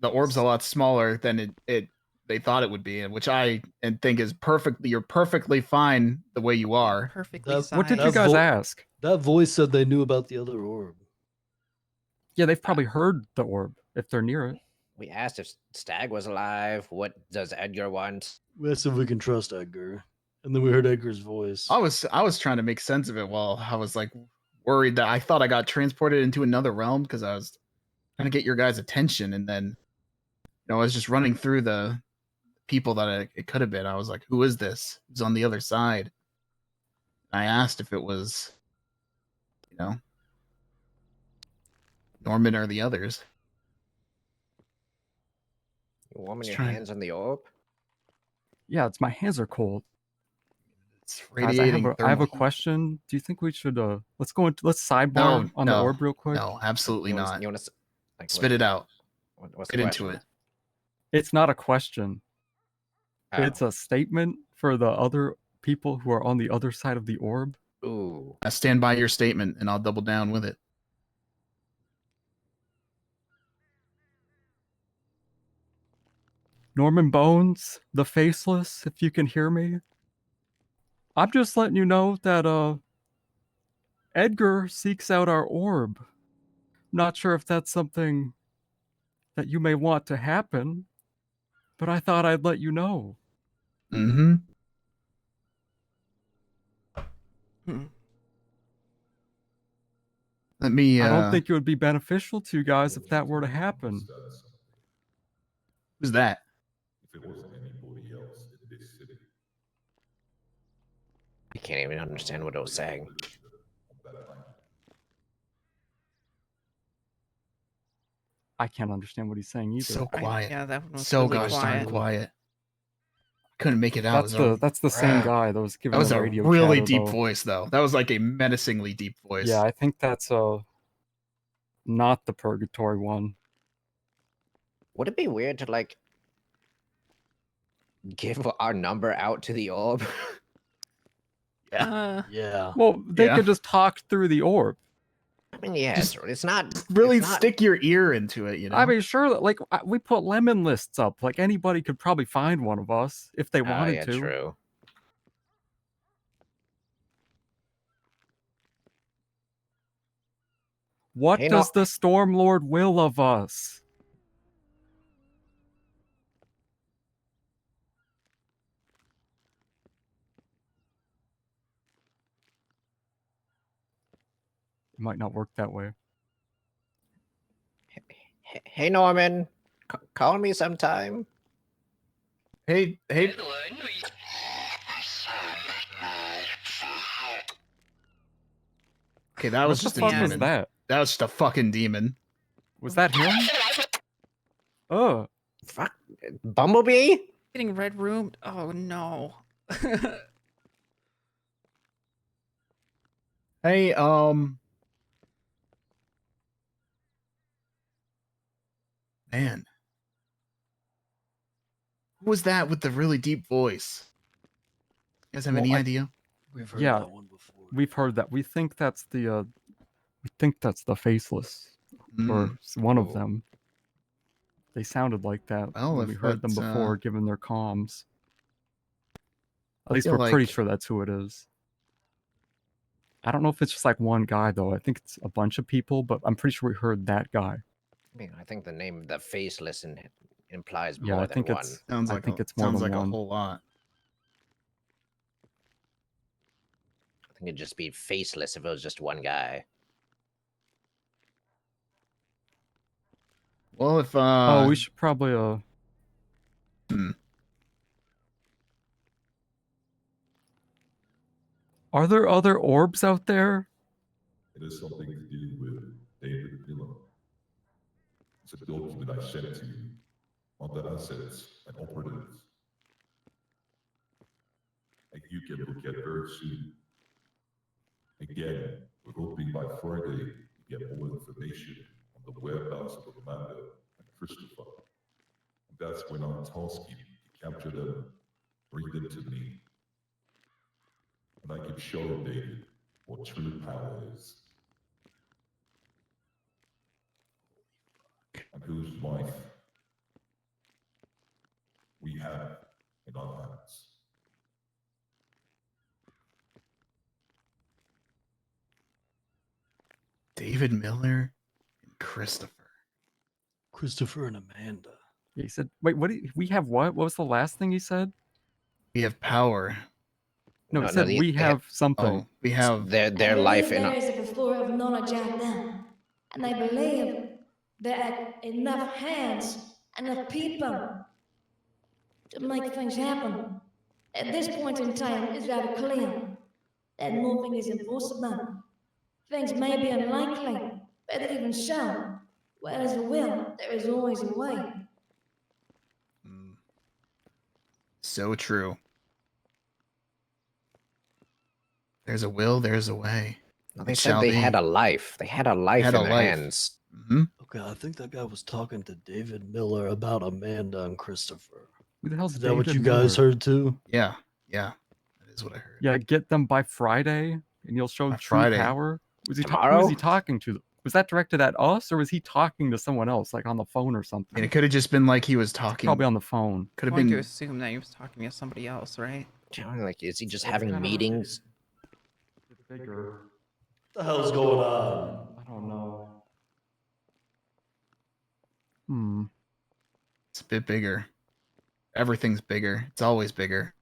The orb's a lot smaller than they thought it would be, and which I think is perfectly. You're perfectly fine the way you are. Perfectly That- sized. What did you guys ask? That voice said they knew about the other orb. Yeah, they've probably heard the orb if they're near it. We asked if Stag was alive. What does Edgar want? We asked if we can trust Edgar, and then we heard Edgar's voice. I was trying to make sense of it while I was like worried that I thought I got transported into another realm because I was trying to get your guys' attention, and then I was just running through the people that it could have been. I was like, "Who is this? Who's on the other side?" I asked if it was, Norman or the others. You warming Just your trying- hands on the orb? Yeah, my hands are cold. It's Guys, radiating. I have a thermal- question. Do you think we should let's sidebar No, on the no, orb real quick? No, absolutely You wanna- not. You want to like, Spit it out. What's the Get into question? it. It's not a question. Oh. It's a statement for the other people who are on the other side of the orb. Ooh. I stand by your statement, and I'll double down with it. Norman Bones, the Faceless, if you can hear me. I'm just letting you know that Edgar seeks out our orb. Not sure if that's something that you may want to happen, but I thought I'd let you know. Mm-hmm. Let me. I don't think it would be beneficial to you guys if that were to happen. Who's that? If it wasn't anybody else in this city. I can't even understand what it was saying. I can't understand what he's saying either. So quiet. Yeah, that one was So really gosh darn quiet. quiet. Couldn't make it out. That's the same guy that was giving That was the a radio really chatter, deep though. voice, though. That was like a menacingly deep voice. Yeah, I think that's not the purgatory one. Would it be weird to like give our number out to the orb? Yeah. Well, they Yeah. could just talk through the orb. I mean, yeah, it's not Really it's not- stick your ear into it, you know. I mean, sure, like we put lemon lists up. Like anybody could probably find one of us if they Oh, wanted yeah, to. true. What Hey, does the Stormlord will of us? It might not work that way. Hey, Norman, call me sometime. Hey. Okay, that was What just the a fuck demon. was that? That was just a fucking demon. Was that him? Oh, fuck, Bumblebee? Getting red roomed. Oh no. Hey, man. Who was that with the really deep voice? You guys have any idea? We've heard yeah, that one before. we've heard that. We think that's the faceless, or one of them. They sounded like that Well, when if we heard them that's, before, given their comms. At least feel we're pretty like- sure that's who it is. I don't know if it's just like one guy though. I think it's a bunch of people, but I'm pretty sure we heard that guy. I mean, I think the name the faceless implies Yeah, more I than think one. it's. Sounds I like think a, it's more sounds than like one. a whole lot. I think it'd just be faceless if it was just one guy. Well, if Oh, we should probably Are there other orbs out there? It is something to do with David Miller. It's a document I sent to you on the assets and operatives. And you can look at very soon. Again, we're hoping by Friday to get more information on the whereabouts of Amanda and Christopher. And that's when I'm tasking to capture them, bring them to me. And I can show David what true power is. And whose life we have in our hands. David Miller and Christopher. Christopher and Amanda. Yeah, he said. Wait, what? We have what? What was the last thing he said? We have power. No, he said we have something. Oh, we have their life in. There is a floor of knowledge out there, and I believe there are enough hands, enough people to make things happen. At this point in time, it's very clear that moving is impossible. Things may be unlikely, but even so, where there's a will, there is always a way. so true. There's a will, there's a way. They said they had a life. They had a life in their hands. Okay, I think that guy was talking to David Miller about Amanda and Christopher. Who the hell's Is that what David you guys Miller? heard too? Yeah, that is what I heard. Yeah, get them by Friday, and you'll show true Friday. power. Was he who Tomorrow? was he talking to? Was that directed at us, or was he talking to someone else, like on the phone or something? And it could have just been like he was talking. Probably on the phone. Could have I'm going to been. assume that he was talking to somebody else, right? Like, is he just having meetings? Bigger. What the hell's going on? I don't know. Hmm. It's a bit bigger. Everything's bigger. It's always bigger.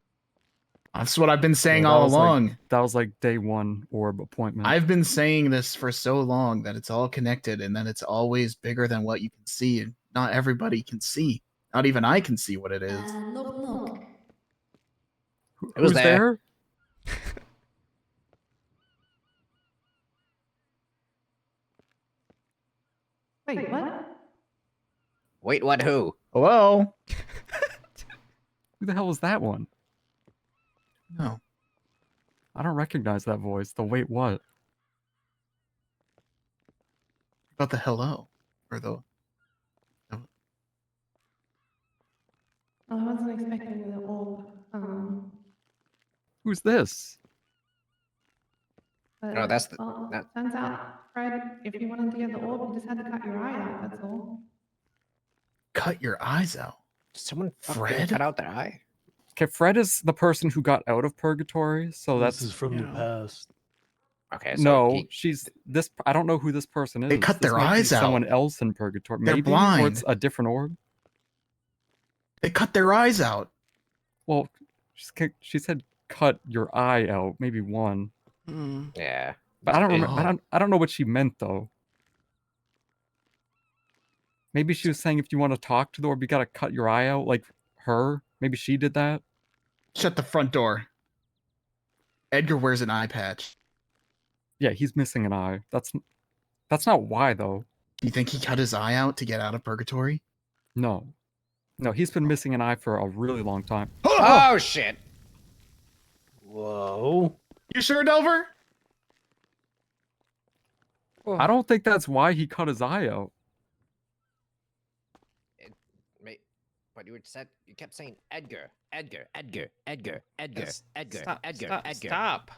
That's what I've been saying Yeah, all along. That was like day one orb appointment. I've been saying this for so long that it's all connected and that it's always bigger than what you can see. And not everybody can see. Not even I can see what it is. Knock, knock. Who's there? Wait, what? Wait, what? Who? Hello? Who the hell was that one? No. I don't recognize that voice. The wait, what? About the hello. Or the... Oh, I wasn't expecting the orb. Who's this? But, No, that's the. well, That, turns out, Fred, if you wanted to get the orb, you just had to cut your eye out, that's all. Cut your eyes out? Someone Fred? cut out their eye? Okay, Fred is the person who got out of purgatory, so This that's is from the past. Okay, so no. She's this. I don't know who this person is. They cut This their might be eyes out. Someone else in purgatory. They're Maybe, or blind. it's a different orb. They cut their eyes out. Well, she said cut your eye out. Maybe one. Yeah. But I don't Big- remember. I don't know what she meant though. Maybe she was saying if you want to talk to the orb, you gotta cut your eye out, like her. Maybe she did that. Shut the front door. Edgar wears an eye patch. Yeah, he's missing an eye. That's not why though. Do you think he cut his eye out to get out of purgatory? No. No, he's been missing an eye for a really long time. Oh shit! Whoa. You sure, Delver? I don't think that's why he cut his eye out. But you kept saying Edgar, Edgar, Edgar, Edgar, Edgar, Yes, Edgar, stop, Edgar, stop, Edgar. stop.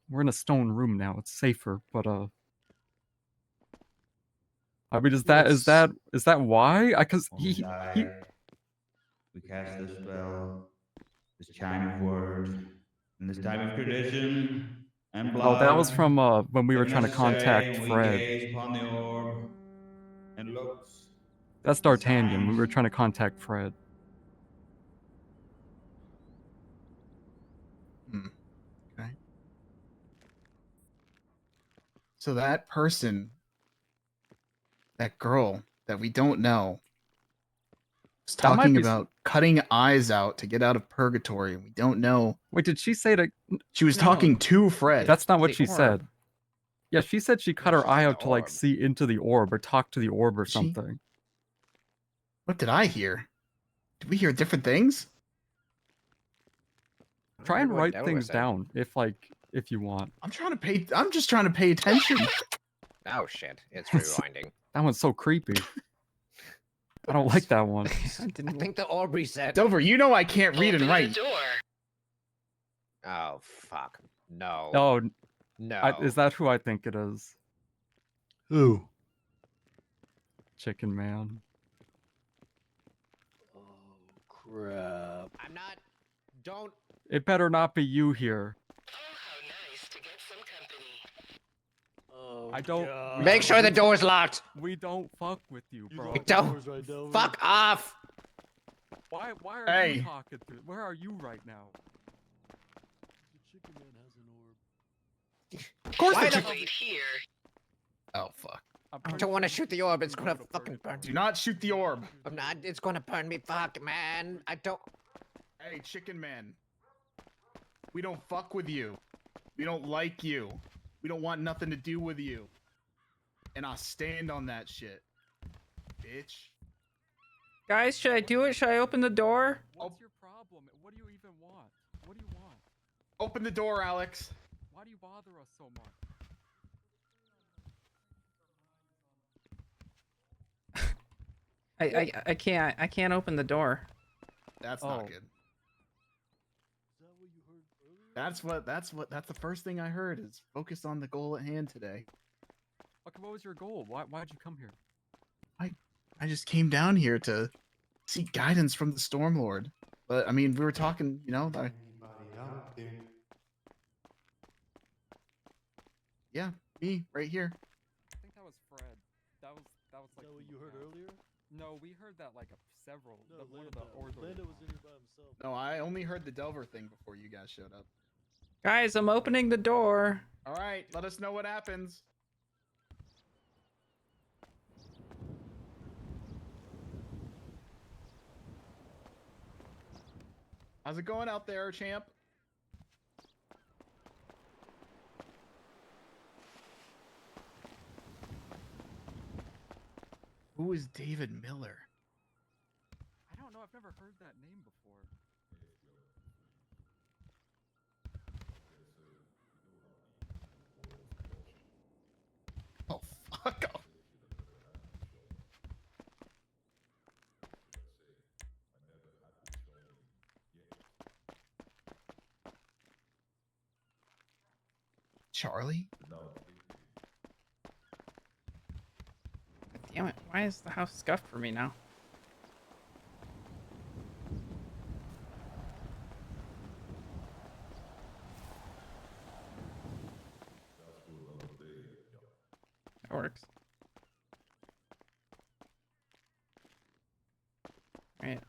We're in a stone room now. It's safer, but I mean, is that why? Because he We cast this spell, this chime of word, and this time of tradition, and blood. Oh, that was from when we were if trying to contact necessary, we Fred. gaze upon the orb, and looks. That's D'Artagnan. We were trying to contact Fred. Okay. So that person, that girl that we don't know, was That might talking be about cutting eyes out to get out of purgatory. We don't know. Wait, did she say to? She was No. talking to Fred. That's not what The she orb. said. Yeah, she said she cut her she eye said out the to like orb. see into the orb or talk to the orb or She- something. What did I hear? Did we hear different things? Try and remember what write Del things was saying. down if you want. I'm just trying to pay attention. Oh shit! It's rewinding. That one's so creepy. I don't like that one. I think the orb reset. Dover, you know I can't read and write. Oh fuck! No. Oh, No. is that who I think it is? Who? Chicken Man. Oh crap. I'm not. Don't. It better not be you here. Oh, I don't. God. Make sure the door's locked. We don't fuck with you, bro. locked Don't. doors right now, Fuck off. Why are Hey. you talking to? Where are you right now? The chicken man has an orb. Of course Why the the chick- Oh fuck. I don't want to shoot the orb. It's gonna fucking burn Do me. not shoot the orb. I'm not. It's gonna burn me. Fuck, man. I don't. Hey, chicken man. We don't fuck with you. We don't like you. We don't want nothing to do with you. And I'll stand on that shit. Bitch. Guys, should I do it? Should I open the door? What's your problem? What do you even want? What do you want? Open the door, Alex. Why do you bother us so much? I can't open the door. That's Oh. not good. That's the first thing I heard is focus on the goal at hand today. Okay, what was your goal? Why'd you come here? I just came down here to seek guidance from the Stormlord. But I mean, we were talking, you know, yeah, me right here. I think that was Fred. That was like. Is that what you heard earlier? No, we heard that like several. No, one of the Lando. order. Lando was in here by himself. No, I only heard the Delver thing before you guys showed up. Guys, I'm opening the door. All right, let us know what happens. How's it going out there, champ? Who is David Miller? I don't know. I've never heard that name before. Oh, fuck off. Charlie? Damn it! Why is the house scuffed for me now? That works. Right.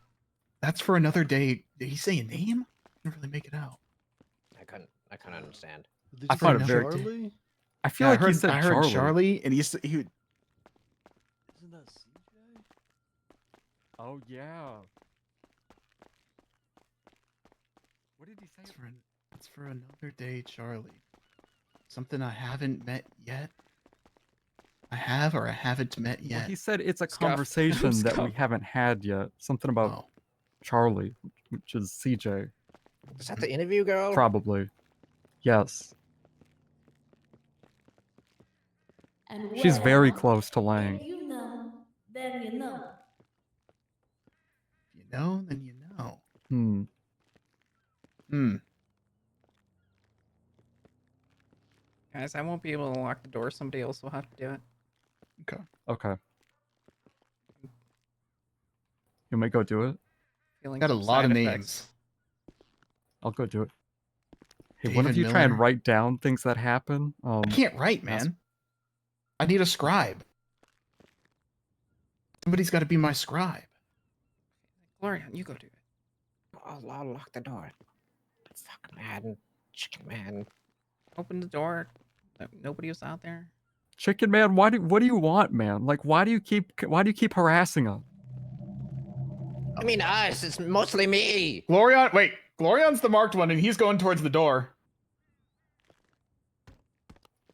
That's for another day. Did he say a name? I didn't really make it out. I couldn't understand. Did I you found say it very. Charlie? I feel Yeah, like he said I heard Charlie, and he Isn't that CJ? Oh yeah. What did he say? It's for another day, Charlie. Something I haven't met yet. I have or I haven't met Well, yet. he said it's a Scuffed. conversation that we Scuffed. haven't had yet. Something about Oh. Charlie, which is CJ. Is that the interview girl? Probably. Yes. And She's very well, close to Lang. if you know, then you know. If you know, then you know. Hmm. Hmm. Guys, I won't be able to lock the door. Somebody else will have to do it. Okay. Okay. You might go do it. Feeling Got a some lot side of effects. names. I'll go do it. Hey, what if David you try and Miller. write down things that happen? I can't write, man. I need a scribe. Somebody's got to be my scribe. Glorian, you go do it. I'll lock the door. Fuck, man. Chicken man. Open the door. Nobody was out there. Chicken man, what do you want, man? Like, why do you keep harassing us? I mean us. It's mostly me. Glorion, wait. Glorion's the marked one, and he's going towards the door.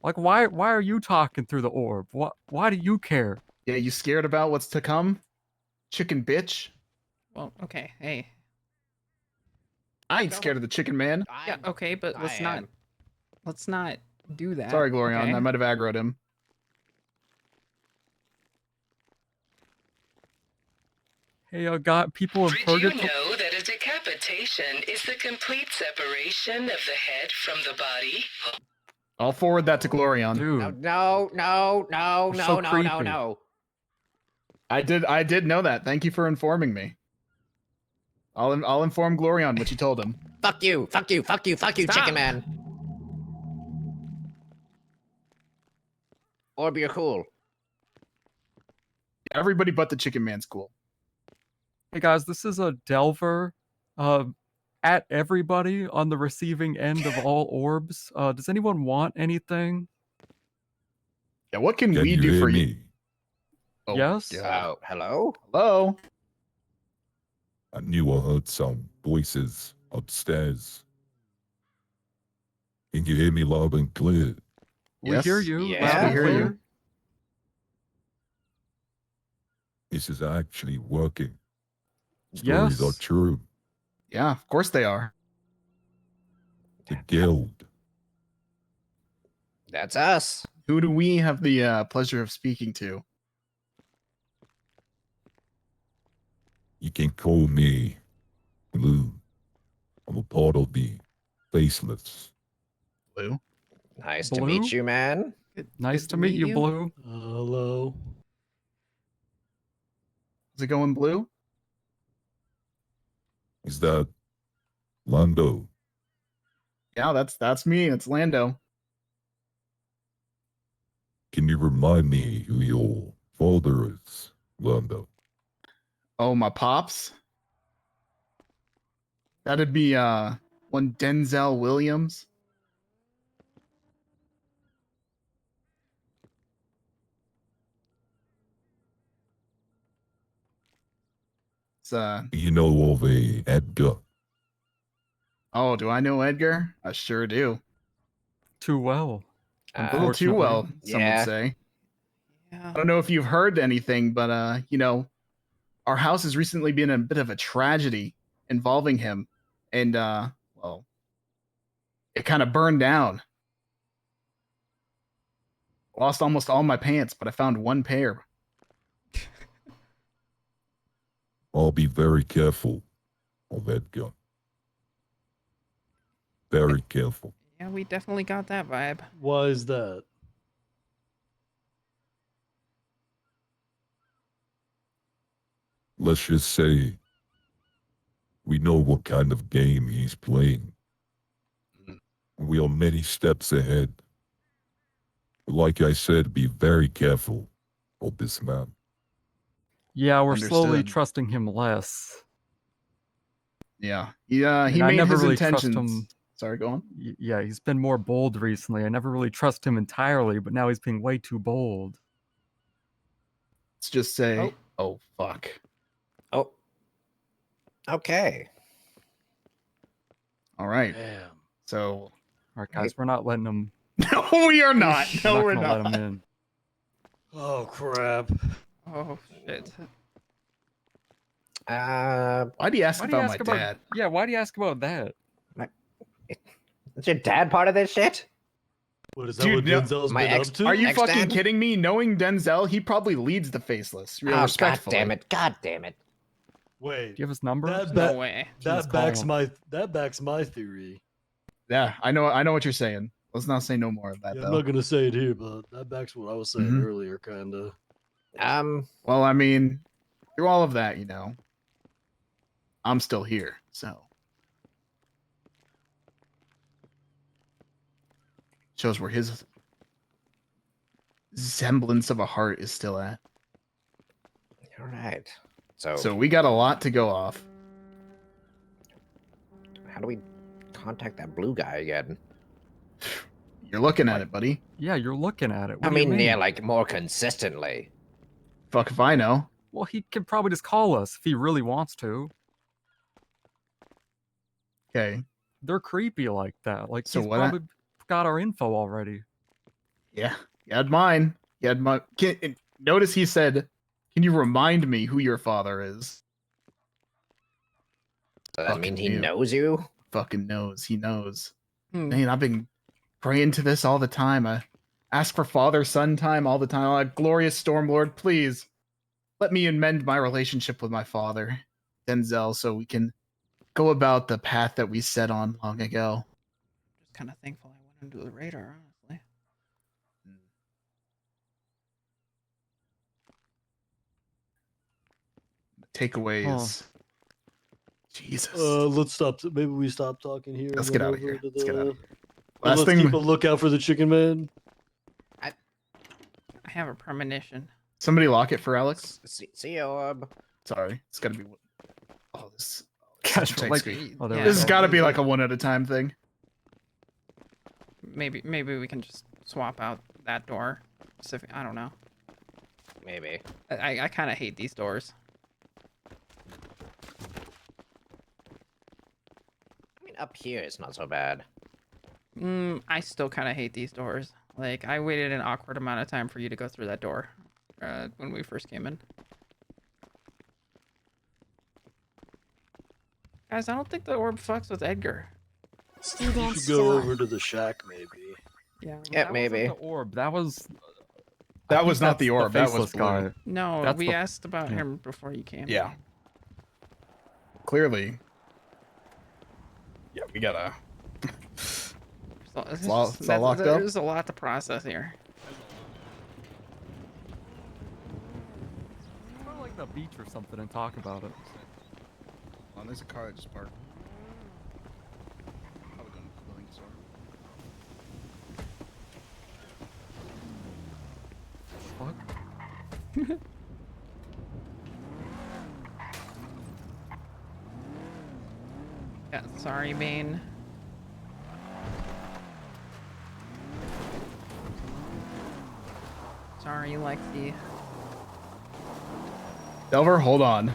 Like, why are you talking through the orb? Why do you care? Yeah, you scared about what's to come? Chicken bitch. Well, okay. Hey. I ain't scared of the chicken man. Yeah. Okay, but let's not do that. Sorry, Glorion. okay? I might have aggroed him. Hey, got people in Did you purgatory. know that a decapitation is the complete separation of the head from the body? I'll forward that to Glorion. Dude. No. I did know that. Thank you for informing me. I'll inform Glorion what you told him. Fuck you, Stop. chicken man. Orb, you're cool. Everybody but the chicken man's cool. Hey guys, this is a Delver. At everybody on the receiving end of all orbs. Does anyone want anything? Yeah, what can Can we you do hear for me? you? Oh, Yes? God. Hello? Hello? I knew I heard some voices upstairs. Can you hear me loud and clear? We hear you. Yeah, loud we and hear clear. you. This is actually working. Stories are Yes. true. Yeah, of course they are. The guild. That's us. Who do we have the pleasure of speaking to? You can call me Blue. I'm a part of the Faceless. Blue? Nice to meet Blue? you, man. Nice to meet you, Blue. Hello. Is it going blue? Is that Lando? Yeah, that's me. It's Lando. Can you remind me who your father is, Lando? Oh, my pops? That'd be one Denzel Williams. It's You know of a Edgar? Oh, do I know Edgar? I sure do. Too well. A little too well, some would yeah. say. Yeah. I don't know if you've heard anything, but you know, our house has recently been a bit of a tragedy involving him, and well, it kind of burned down. Lost almost all my pants, but I found one pair. I'll be very careful of Edgar. Very careful. Yeah, we definitely got that vibe. Why is that? Let's just say we know what kind of game he's playing. We are many steps ahead. Like I said, be very careful of this man. Yeah, we're slowly Understood. trusting him less. Yeah, yeah. He And I made never his really trust intentions. him. Sorry, go on. Yeah, he's been more bold recently. I never really trust him entirely, but now he's being way too bold. Let's just say, oh fuck. Oh. Okay. All right. Damn. So, All right, guys, we're not letting him. no, we are not. No, we're gonna not. let him in. Oh crap. Oh shit. Why do you ask Why do you about my ask about? dad? Yeah, why do you ask about that? Is your dad part of this shit? What is that? Dude, what no, Denzel's my been ex- up to? Are you Ex-dad? fucking kidding me? Knowing Denzel, he probably leads the Faceless. Real Oh, god respectfully. damn it. God damn it. Wait. Do you have his number? That No ba- way. Just that backs call him. my theory. Yeah, I know what you're saying. Let's not say no more of that Yeah, though. I'm not gonna say it here, but that backs what I was saying Mhm. earlier, kinda. Well, I mean, through all of that, you know, I'm still here, so shows where his semblance of a heart is still at. All right. So, So we got a lot to go off. how do we contact that blue guy again? You're looking at it, buddy. Yeah, you're looking at it. What I do you mean, mean? yeah, like more consistently. Fuck if I know. Well, he could probably just call us if he really wants to. Okay. They're creepy like that. Like So he's what I- probably got our info already. Yeah, you had mine. You had my. Notice he said, "Can you remind me who your father is?" Does that mean Fucking he knew. knows you? Fucking knows. He knows. Hmm. Man, I've been praying to this all the time. I ask for father-son time all the time. I'm like, glorious Stormlord, please let me amend my relationship with my father, Denzel, so we can go about the path that we set on long ago. Just kind of thankful I went into the radar, honestly. Takeaways. Jesus. Let's stop. Maybe we stop talking here. Let's and get then out of over here. to Let's get out of the- here. and Last let's thing- keep a lookout for the chicken man. I have a premonition. Somebody lock it for Alex. See you, Orb. Sorry, it's gotta be. Oh, this. Gosh, such a tight like- squeeze. oh, there we This has go. got to be like a one at a time thing. Maybe we can just swap out that door. I don't know. Maybe. I kind of hate these doors. I mean, up here it's not so bad. I still kind of hate these doors. Like, I waited an awkward amount of time for you to go through that door when we first came in. Guys, I don't think the orb fucks with Edgar. You should go over to the shack, maybe. Yeah. Yeah, That maybe. wasn't the orb. That was. That was not the orb. That was faceless blue. guy. No, That's we the- asked about yeah. him before you came. Yeah. Clearly. Yeah, we gotta. So, It's all locked up? There's a lot to process here. Go to like the beach or something and talk about it. Oh, there's a car that just parked. Probably going to the building store. Fuck. Yeah, sorry, Maine. Sorry, Lexi. Delver, hold on.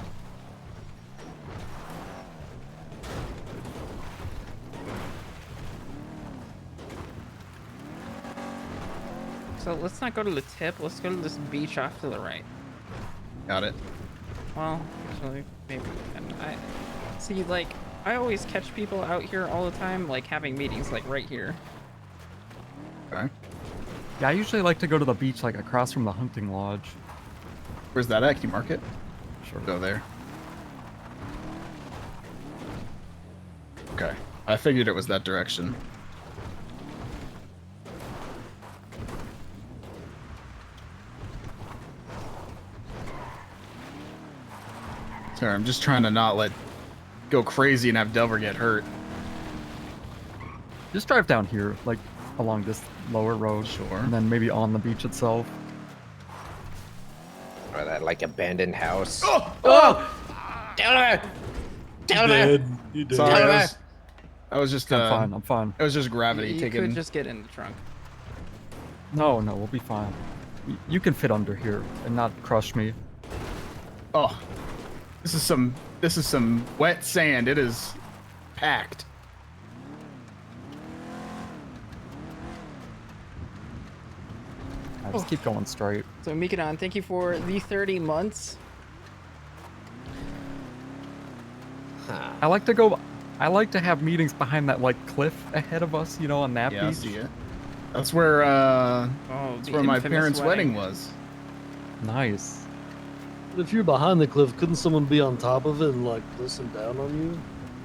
So let's not go to the tip. Let's go to this beach off to the right. Got it. Well, actually, maybe we can. I see. Like, I always catch people out here all the time, like having meetings, like right here. Okay. Yeah, I usually like to go to the beach, like across from the hunting lodge. Where's that at? Can you mark it? Sure. Go there. Okay. I figured it was that direction. Sorry, I'm just trying to not go crazy and have Delver get hurt. Just drive down here, like along this lower road. Sure. And then maybe on the beach itself. Or that like abandoned house. Oh! Delver! Dead. You dead. Sorry, I was just I'm fine. I'm fine. It was just gravity You taking. could just get in the trunk. No, we'll be fine. You can fit under here and not crush me. Oh, this is some wet sand. It is packed. I just keep going straight. So Mikadon, thank you for the 30 months. I like to have meetings behind that like cliff ahead of us, you know, on that Yeah, I beach. see it. That's where that's where my parents' wedding was. Nice. But if you're behind the cliff, couldn't someone be on top of it and like listen down on you?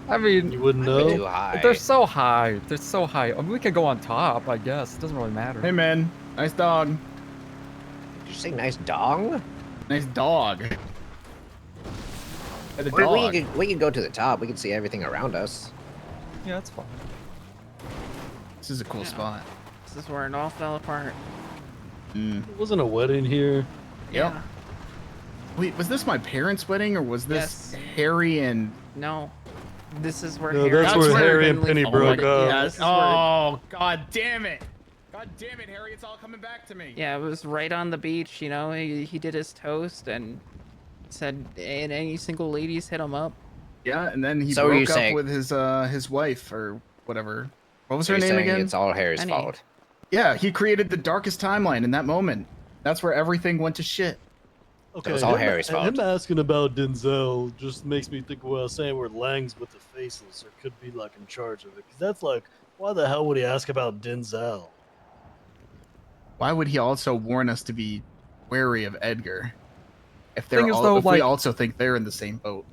I mean, You wouldn't know. Too high. they're so high. They're so high. I mean, we could go on top, I guess. It doesn't really matter. Hey man, nice dog. Did you say nice dong? Nice dog. Hey, the Well, dog. we could go to the top. We can see everything around us. Yeah, that's fine. This is a cool spot. This is where it all fell apart. Mm. It wasn't a wedding here. Yep. Wait, was this my parents' wedding or was this Harry and? No. This is where No, Harry that's where Harry and finally Penny broke folded. up. Yeah, this is where- Oh, god damn it! God damn it, Harry! It's all coming back to me. Yeah, it was right on the beach, you know. He did his toast and said, and any single ladies hit him up. Yeah, and then he So are you broke up saying- with his wife or whatever. What was So her you're name saying again? It's all Harry's Penny. fault. Yeah, he created the darkest timeline in that moment. That's where everything went to shit. Okay, was all him- Harry's fault. Him asking about Denzel just makes me think of what I was saying where Lang's with the faceless or could be like in charge of it. Because that's like, why the hell would he ask about Denzel? Why would he also warn us to be wary of Edgar? If Thing they're is, all, though, if we like- also think they're in the same boat.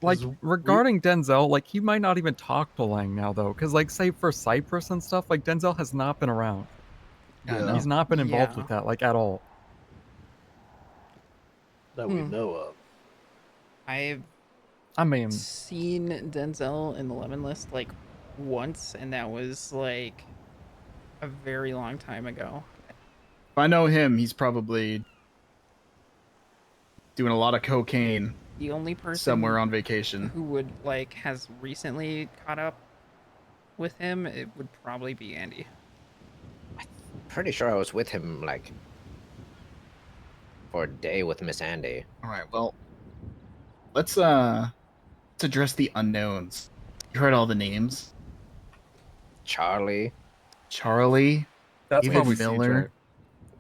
Like we- regarding Denzel, like he might not even talk to Lang now though, because like say for Cypress and stuff, like Denzel has not been around. Yeah, I know. He's not been involved Yeah. with that like at all. That we know of. I've I mean, seen Denzel in the Lemon List like once, and that was like a very long time ago. If I know him, he's probably doing a lot of cocaine The only person somewhere on vacation. who would like has recently caught up with him, it would probably be Andy. Pretty sure I was with him like for a day with Miss Andy. All right, well, let's address the unknowns. You heard all the names. Charlie. Charlie, that's David probably Miller, CJ.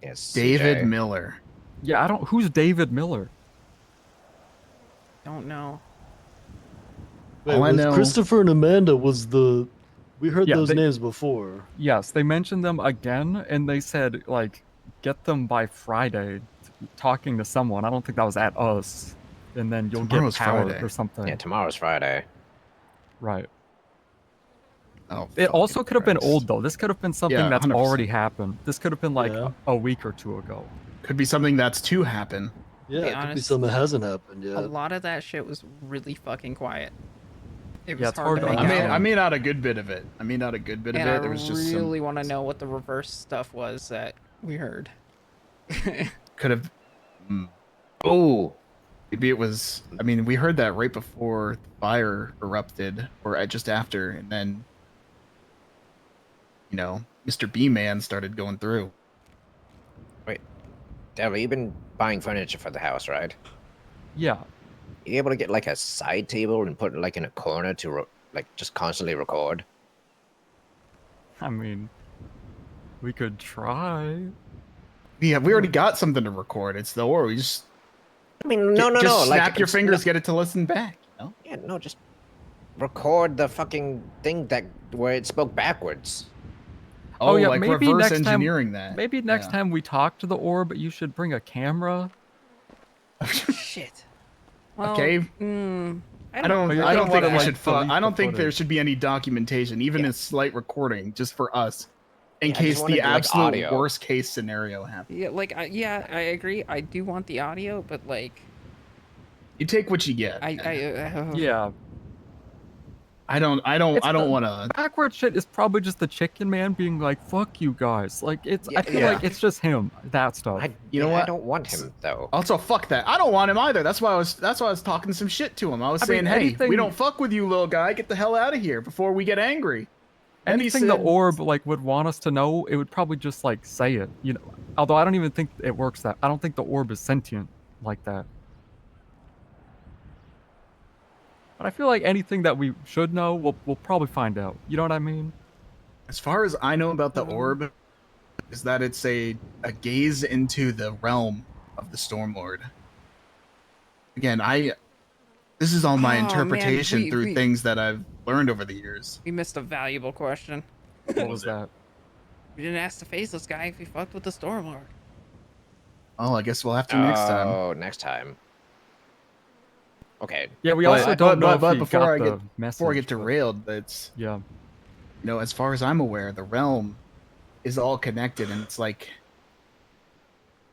Yes. David CJ. Miller. Yeah, I don't. Who's David Miller? Don't know. Wait, All I was know- Christopher and Amanda was the. We heard Yeah, those they- names before. Yes, they mentioned them again, and they said like get them by Friday. Talking to someone. I don't think that was at us, and then you'll Tomorrow's get power Friday. or something. Yeah, tomorrow's Friday. Right. Oh, It also fucking could have been Christ. old though. This could have been something Yeah, that's 100%. already happened. This could have been like Yeah. a week or two ago. Could be something that's to happen. Yeah, be it could be honest, something that hasn't happened A yet. lot of that shit was really fucking quiet. It was Yeah, it's hard hard to to make understand. out. I made out a good bit of it. I made out a good bit of and it. I There was just really some want to know what the reverse stuff was that we heard. could have. Mm. Ooh. Maybe it was. I mean, we heard that right before the fire erupted, or just after, and then, Mr. B Man started going through. Wait, Devil, you've been buying furniture for the house, right? Yeah. You able to get like a side table and put it like in a corner to like just constantly record? I mean, we could try. Yeah, we already got something to record. It's the orb. We just. I mean, no. Just snap like, your fingers, get it to listen back. Yeah, no, just record the fucking thing where it spoke backwards. Oh, yeah, like maybe reverse next engineering time, that. Maybe next time we talk to the orb, you should bring a camera. Shit. Well, Okay. I don't think we should. I don't think there should be any documentation, even a slight recording, just for us, in case the absolute worst case scenario happens. Yeah, like, I agree. I do want the audio, but like, you take what you get. Yeah. I don't want to. Backward shit is probably just the chicken man being like, "Fuck you guys." Like I feel like it's just him. That stuff. You know what? I don't want him though. Also, fuck that. I don't want him either. That's why I was talking some shit to him. I was saying, hey, we don't fuck with you, little guy. Get the hell out of here before we get angry. And Anything the orb like would want us to know, it would probably just like say it. Although I don't even think it works that. I don't think the orb is sentient like that. But I feel like anything that we should know, we'll probably find out. You know what I mean? As far as I know about the orb, is that it's a gaze into the realm of the Stormlord. Again, this is all my interpretation through things that I've learned over the years. We missed a valuable question. What was that? We didn't ask the faceless guy if he fucked with the Stormlord. Oh, I guess we'll have to next time. Oh, next time. Okay. Yeah, we also don't know if he before I got get the message, before I get derailed, it's as far as I'm aware, the realm is all connected, and it's like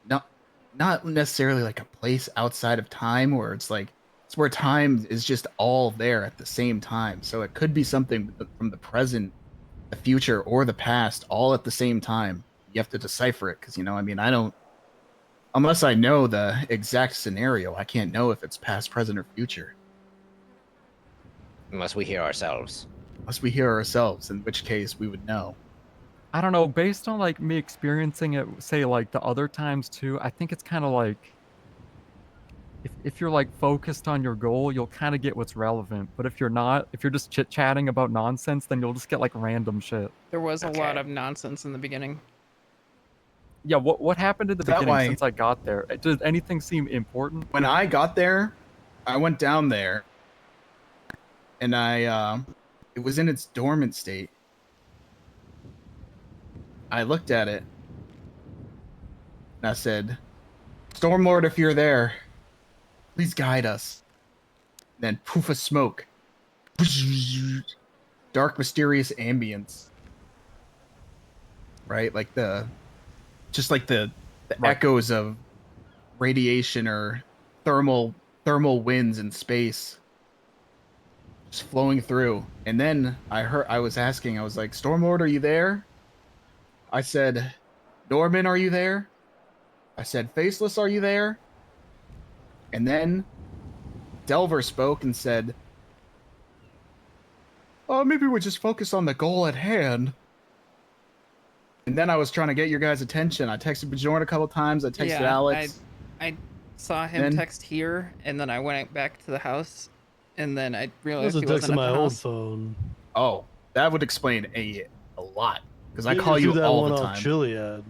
not necessarily like a place outside of time, where it's where time is just all there at the same time. So it could be something from the present, the future, or the past, all at the same time. You have to decipher it, because I don't. Unless I know the exact scenario, I can't know if it's past, present, or future. Unless we hear ourselves. Unless we hear ourselves, in which case we would know. I don't know, based on like me experiencing it, say like the other times too, I think it's kind of like if you're like focused on your goal, you'll kind of get what's relevant. But if you're not, if you're just chit-chatting about nonsense, then you'll just get like random shit. There was a lot of nonsense in the beginning. Yeah, what happened at the beginning since I got there? Did anything seem important? When I got there, I went down there, and it was in its dormant state. I looked at it, and I said, "Stormlord, if you're there, please guide us." Then poof of smoke. Dark, mysterious ambience. Right? Like just like the echoes of radiation or thermal winds in space just flowing through. And then I was asking, I was like, "Stormlord, are you there?" I said, "Norman, are you there?" I said, "Faceless, are you there?" And then Delver spoke and said, "Oh, maybe we just focus on the goal at hand." And then I was trying to get your guys' attention. I texted Bjorn a couple times. I texted Alex. I saw him text here, and then I went back to the house, and then I realized he wasn't at the house. Phone. Oh, that would explain a lot, because I call you all the time. Chiliad.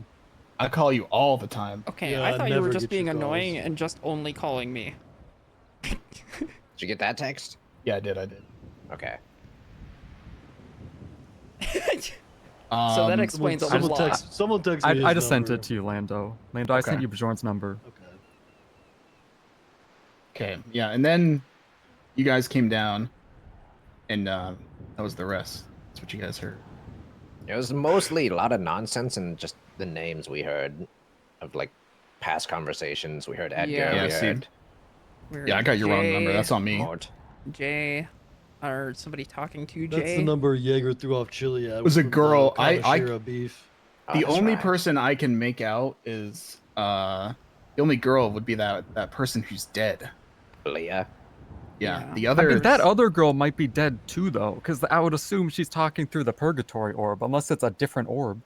I call you all the time. Okay, Yeah, I thought you were never just get being your calls. annoying and just only calling me. Did you get that text? Yeah, I did. Okay. So that explains a lot. Someone text me. I just sent it to you, Lando. Lando, I sent you Bjorn's number. Okay, yeah, and then you guys came down, and that was the rest. That's what you guys heard. It was mostly a lot of nonsense and just the names we heard of like past conversations. We heard Edgar. Yeah, I got your wrong number. That's on me. Jay, or somebody talking to Jay. That's the number Jaeger threw off Chiliad. It was a girl. Beef. The only person I can make out is the only girl would be that person who's dead. Leah. Yeah, Yeah. the I other. mean, that other girl might be dead too, though, because I would assume she's talking through the purgatory orb, unless it's a different orb.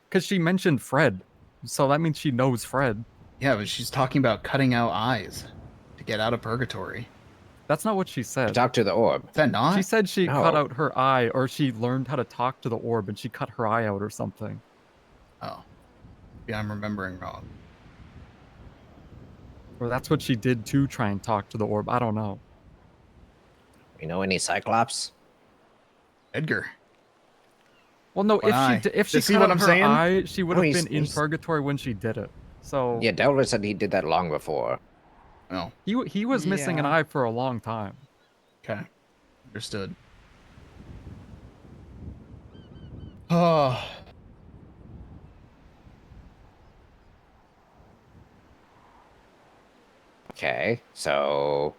Because she mentioned Fred, so that means she knows Fred. Yeah, but she's talking about cutting out eyes to get out of purgatory. That's not what she said. Talk to the orb. Is that not? She said she cut No. out her eye, or she learned how to talk to the orb, and she cut her eye out or something. Oh. Yeah, I'm remembering wrong. Or that's what she did to try and talk to the orb. I don't know. You know any Cyclops? Edgar. Well, no, One eye. if she See cut what out I'm her saying? eye, she would No, have he's- been in he's- purgatory when she did it. So Yeah, Delver said he did that long before. Oh, he was missing an Yeah. eye for a long time. okay. Understood. Oh. Okay, so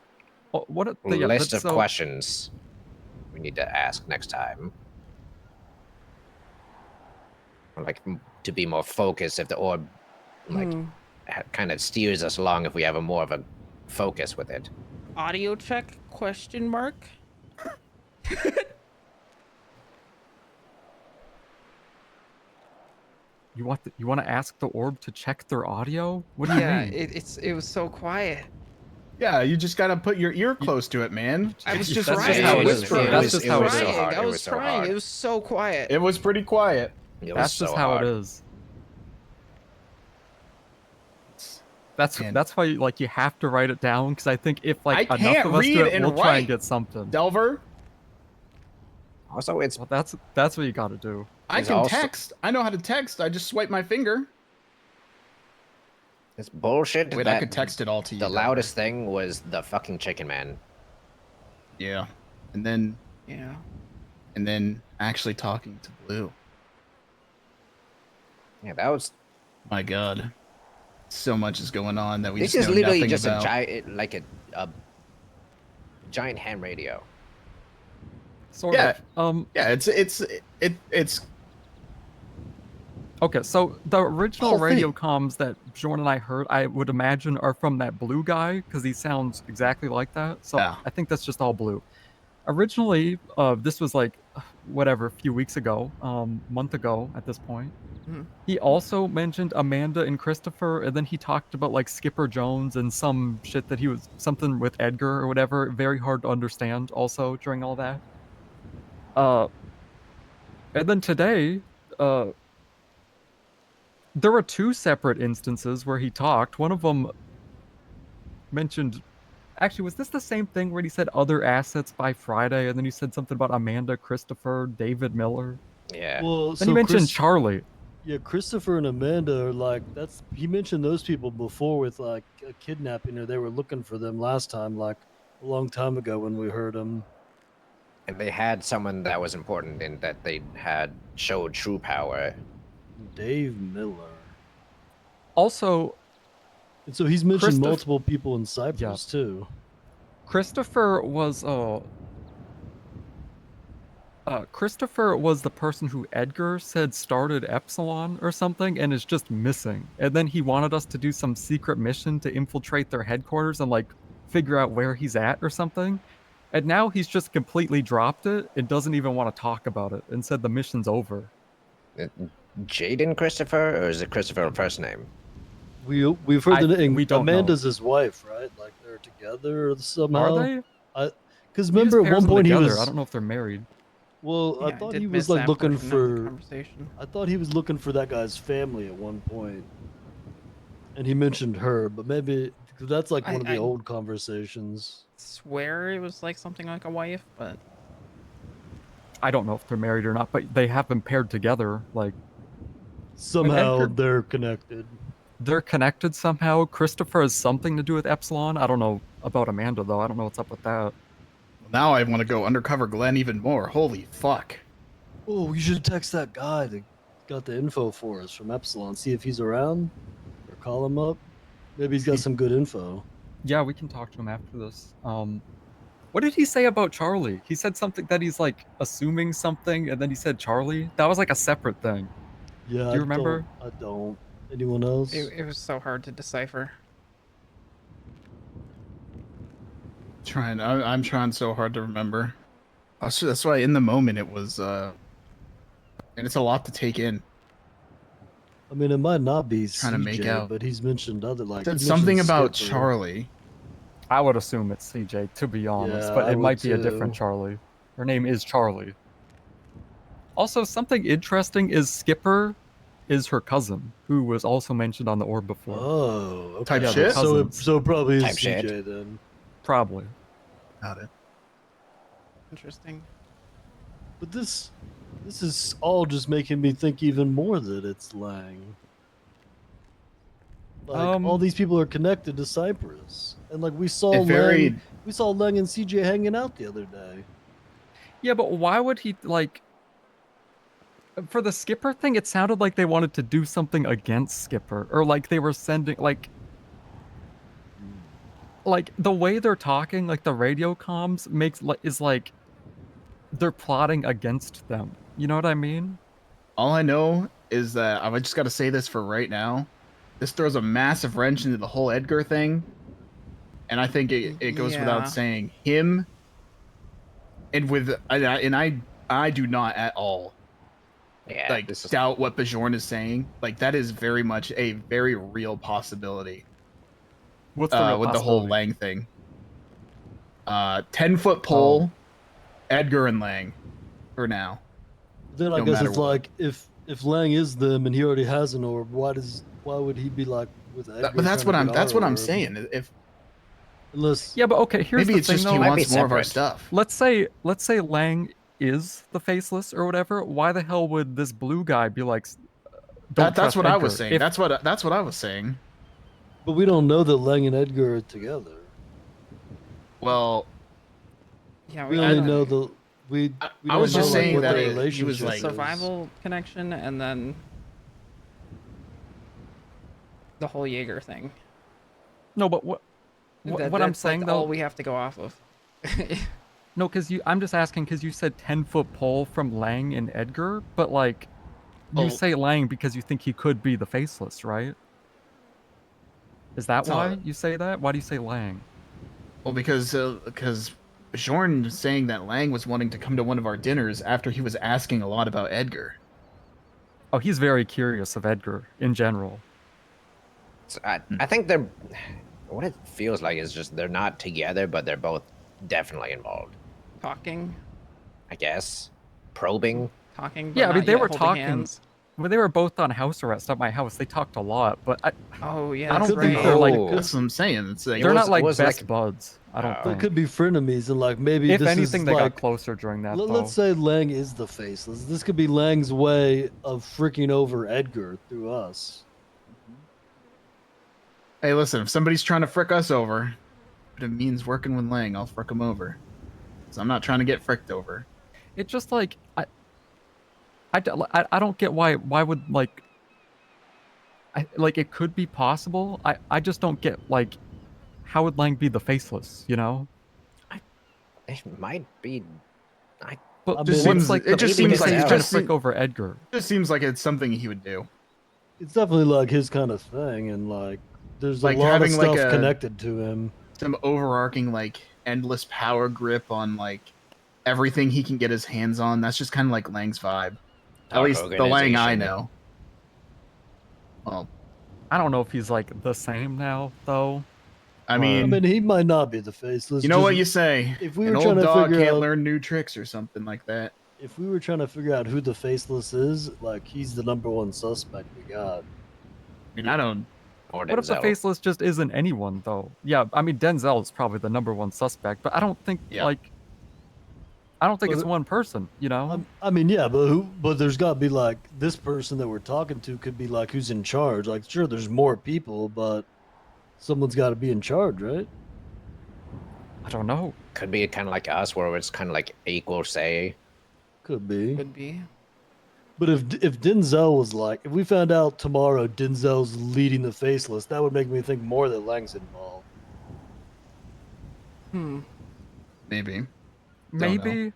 Well, what a- list but of so- questions we need to ask next time. Like to be more focused if the orb like kind of steers us along if we have a more of a focus with it. Audio check? Question mark. You want to ask the orb to check their audio? What do you Yeah, mean? it was so quiet. Yeah, you just gotta put your ear close to it, man. I was just That's just trying. how I it was is. trying. That's just how it is. so hard. I It was was so trying. hard. It was so quiet. It was pretty quiet. It was That's so just how hard. it is. That's why like you have to write it down, because I think if like I enough can't of us read do it, and we'll try and write. get something. Delver, Also, it's Well, that's what you got to do. I It's can also- text. I know how to text. I just swipe my finger. it's bullshit. Wait, I that could text it all to you. the Delver. loudest thing was the fucking chicken man. Yeah, and then Yeah. actually talking to Blue. Yeah, that was. My God, so much is going on that we This just is know literally nothing just about. a giant, like a giant ham radio. Sort Yeah, of. yeah, it's Okay, so the original Whole radio thing. comms that Bjorn and I heard, I would imagine, are from that blue guy, because he sounds exactly like that. So Yeah. I think that's just all blue. Originally, this was like, whatever, a few weeks ago, month ago at this point. Mhm. He also mentioned Amanda and Christopher, and then he talked about like Skipper Jones and some shit that he was, something with Edgar or whatever, very hard to understand also during all that. And then today, there were two separate instances where he talked. One of them mentioned, actually, was this the same thing where he said other assets by Friday, and then he said something about Amanda, Christopher, David Miller? Yeah. Well, Then he mentioned Charlie. Yeah, Christopher and Amanda are like that's. He mentioned those people before with like a kidnapping, or they were looking for them last time, like a long time ago when we heard them. And they had someone that was important in that they had showed true power. Dave Miller. Also, And so he's mentioned Christoph- multiple people in Cyprus too. Christopher was Christopher was the person who Edgar said started Epsilon or something and is just missing. And then he wanted us to do some secret mission to infiltrate their headquarters and like figure out where he's at or something. And now he's just completely dropped it and doesn't even want to talk about it and said the mission's over. Jaden Christopher, or is it Christopher a first name? We've heard the name. we don't know. Amanda's his wife, right? Like they're together somehow. Are they? Because He just remember at pairs one them point he together. was. I don't know if they're married. Well, Yeah, I thought did he miss was like that looking portion of the for. conversation. I thought he was looking for that guy's family at one point, and he mentioned her, but maybe because that's like one of the I- old conversations. Swear it was like something like a wife, but I don't know if they're married or not, but they have been paired together. Like Somehow Edgar- they're connected. they're connected somehow. Christopher has something to do with Epsilon. I don't know about Amanda though. I don't know what's up with that. Now I want to go undercover Glenn even more. Holy fuck. Oh, you should text that guy that got the info for us from Epsilon. See if he's around, or call him up. Maybe he's got some good info. Yeah, we can talk to him after this. What did he say about Charlie? He said something that he's like assuming something, and then he said Charlie. That was like a separate thing. Yeah, Do you remember? I don't. Anyone else? it was so hard to decipher. I'm trying so hard to remember. That's why in the moment it was, and it's a lot to take in. I mean, it might not be Trying to make CJ, out. but he's mentioned other like Said he something mentioned about Skipper. Charlie. I would assume it's CJ, to be honest, Yeah, but I it would might be a different too. Charlie. Her name is Charlie. Also, something interesting is Skipper is her cousin, who was also mentioned on the orb before. Oh, okay. Type Yeah, shit? they're So it cousins. probably is Type CJ shit. then. Probably. Got it. Interesting. But this is all just making me think even more that it's Lang. Like all these people are connected to Cyprus, and like we saw It varied. Lang and CJ hanging out the other day. Yeah, but why would he, like... For the Skipper thing, it sounded like they wanted to do something against Skipper. Or like they were sending, like... Like, the way they're talking, like the radio comms, is like... They're plotting against them. You know what I mean? All I know is that I just got to say this for right now. This throws a massive wrench into the whole Edgar thing, and I think it goes Yeah. without saying him. And I do not at all like doubt what Bjorn is saying. Like that is very much a very real possibility. What's the real with the whole possibility? Lang thing? 10-foot pole, Edgar and Lang, for now. Then I No guess matter it's what. like if Lang is them and he already has an orb, why would he be like with Edgar? But that's trying to get what our I'm orb? saying. If Unless Yeah, but okay, here's maybe the it's thing just though. he wants more of our stuff. Let's say Lang is the faceless or whatever. Why the hell would this blue guy be like? Don't That's trust what I was Edgar"? saying. That's what I was saying. But we don't know that Lang and Edgar are together. Well, Yeah, We I only don't- know the we. I don't was just know, like, saying what that their he was relationship like is. survival connection, and then the whole Jaeger thing. No, but what I'm That's, saying like, though. all we have to go off of. No, because I'm just asking because you said 10-foot pole from Lang and Edgar, but like, you Oh. say Lang because you think he could be the faceless, right? Is that So- why you say that? Why do you say Lang? Well, because Bjorn saying that Lang was wanting to come to one of our dinners after he was asking a lot about Edgar. Oh, he's very curious of Edgar in general. So I think they're. What it feels like is just they're not together, but they're both definitely involved. Talking. I guess. Probing. Talking. But Yeah, I mean not they yet were holding talking. hands. When they were both on house arrest at my house, they talked a lot, but Oh yeah, I that's don't think right. they're like. That's what I'm saying. It's like, They're not like was best like- buds. I don't They think. could be frenemies, and like maybe If this anything, is they like, got closer during that. Let's say Lang is the faceless. This could be Lang's way of freaking over Edgar through us. Hey, listen, if somebody's trying to frick us over, but it means working with Lang, I'll frick him over. So I'm not trying to get fricked over. It's just like I don't get why would like it could be possible. I just don't get like how would Lang be the faceless, you know? It might be. But I just mean, seems like it just when you seems say like he's it trying to just frick seem- over Edgar. It just seems like it's something he would do. It's definitely like his kind of thing, and like there's Like a lot of having, like, stuff a- connected to him. Some overarching, like, endless power grip on, like, everything he can get his hands on. That's just kind of like Lang's vibe. At Dark least the Lang I organization. know. Well, I don't know if he's like the same now though. I I mean, mean, he might not be the faceless. you know just- what you say. If we An were old trying to dog figure can't out, learn new tricks or something like that. if we were trying to figure out who the faceless is, like he's the number one suspect we got. I mean, I don't. Or What if the Denzel. faceless just isn't anyone though? Yeah, I mean Denzel is probably the number one suspect, but I don't think Yeah. like I don't think Well, it's one person, you know? I mean, yeah, but there's got to be like this person that we're talking to could be like who's in charge. Like, sure, there's more people, but someone's got to be in charge, right? I don't know. Could be kind of like us, where it's kind of like equal say. Could be. Could be. But if Denzel was like, if we found out tomorrow Denzel's leading the faceless, that would make me think more that Lang's involved. Maybe. Maybe.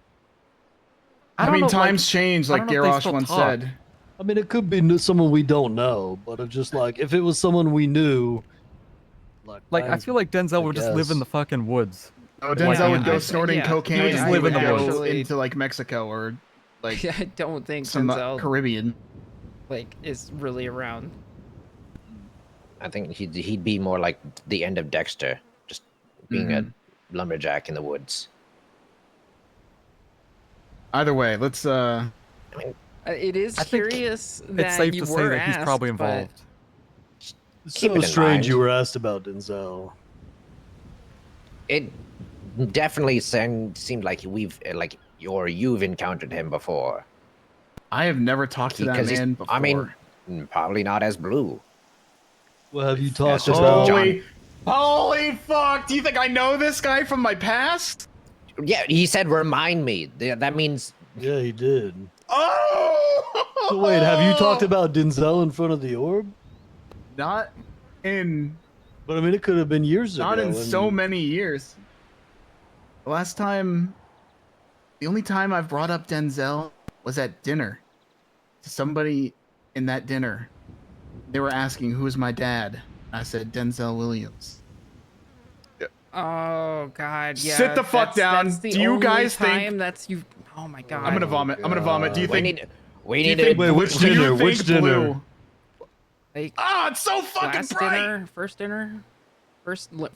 I don't mean, know, times change, I like don't know if they Garrosh still once talk. said. I mean, it could be someone we don't know, but if just like if it was someone we knew, Like I Lang's- feel like Denzel I would just live in guess. the fucking woods Oh, Denzel would go I- snorting yeah, cocaine he would and just he live would in the go woods. into like Mexico or like I don't think some Denzel Caribbean. like is really around. I think he'd be more like the end of Dexter, just being a lumberjack in the woods. Either way, let's It is I think curious it's that safe you to were say that he's asked, probably but involved. It's Keep so it in strange mind. you were asked about Denzel. It definitely seemed like you've encountered him before. I have never talked to that Because he's- man before. I mean, probably not as blue. Well, have you That's talked just about? Holy fuck! Do you think I know this guy from my past? Yeah, he said remind me. That means Yeah, he did. Oh! So wait, have you talked about Denzel in front of the orb? Not in. But I mean, it could have been years Not ago. in so many years. The last time, the only time I've brought up Denzel was at dinner. To somebody in that dinner, they were asking who's my dad. I said Denzel Williams. oh god, yeah. Sit the fuck down. That's the Do you only guys think- time that's you? Oh my god. I'm gonna vomit. I'm gonna vomit. Do you think? We do you need think- Wait, which do you dinner? think Which dinner? Blue- Like Ah, it's so fucking last bright. dinner, first dinner,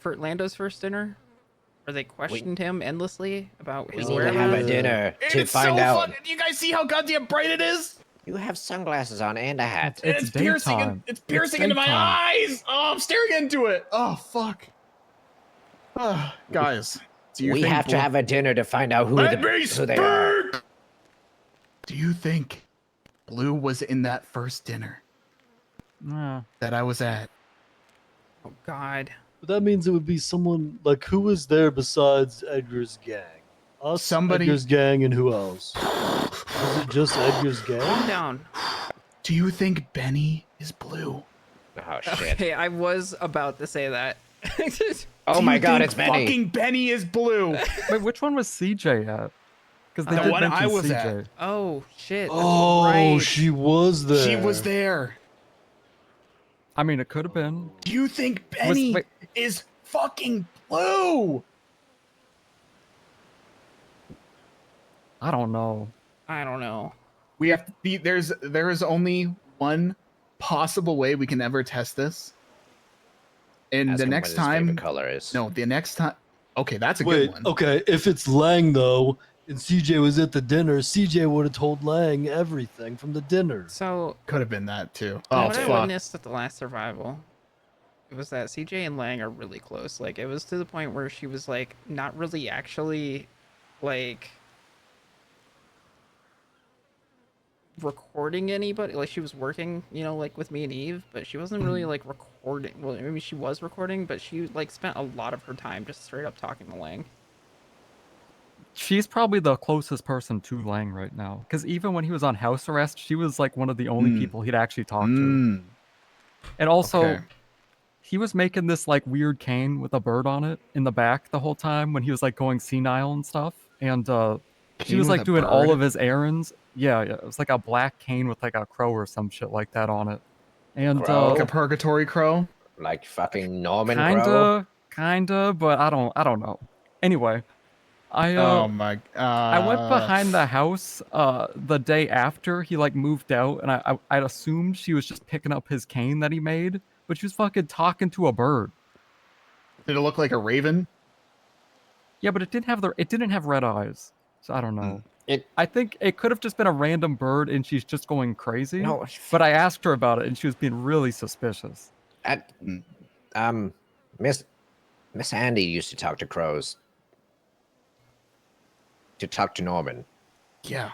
for Lando's first dinner, where they questioned him endlessly about we his need to have a whereabouts. dinner to It's find so out. fucking. Do you guys see how goddamn bright it is? You have sunglasses on and a hat. And it's piercing. daytime. It's piercing into my daytime. eyes. Oh, I'm staring into it. Oh fuck. Oh, guys, do you We think have to Blue- have a dinner to find out who Let me who they are. speak! Do you think Blue was in that first dinner Yeah. that I was at? Oh god. But that means it would be someone like who was there besides Edgar's gang? Us, Somebody- Edgar's gang, and who else? Was it just Edgar's Calm gang? down. Do you think Benny is Blue? Oh shit! Okay, I was about to say that. Oh Do my you god, think it's Benny. Fucking Benny is Blue. Wait, which one was CJ at? Because they The did one mention I was CJ. at. Oh shit. That's Oh, right. she was there. She was there. I mean, it could have been. Do you think Benny wait. is fucking Blue? I don't know. I don't know. We have to be there is only one possible way we can ever test this. And Ask the him what next his time favorite color is. No, the next time okay, that's a Wait, good one. okay. If it's Lang though, and CJ was at the dinner, CJ would have told Lang everything from the dinner. So Could have been that too. what Oh I fuck. witnessed at the last survival, it was that CJ and Lang are really close. Like it was to the point where she was like not really actually like recording anybody. Like she was working, you know, like with me and Eve, but she wasn't really like recording. Well, maybe she was recording, but she like spent a lot of her time just straight up talking to Lang. She's probably the closest person to Lang right now. Because even when he was on house arrest, she was like one of the only people he'd actually talked to. And also, Okay. he was making this like weird cane with a bird on it in the back the whole time when he was like going senile and stuff. And she Cane was with like a doing all bird? of his errands. Yeah, it was like a black cane with like a crow or some shit like that on it. And Crow? Like a purgatory crow? Like fucking Norman Crow. kinda, but I don't know. Anyway, I Oh my I went behind the house the day after he like moved out, and I assumed she was just picking up his cane that he made, but she was fucking talking to a bird. Did it look like a raven? Yeah, but it didn't have red eyes, so I don't know. It- I think it could have just been a random bird, and she's just going crazy. No, But I asked her about it, and she was being really suspicious. Miss Andy used to talk to crows. To talk to Norman. Yeah.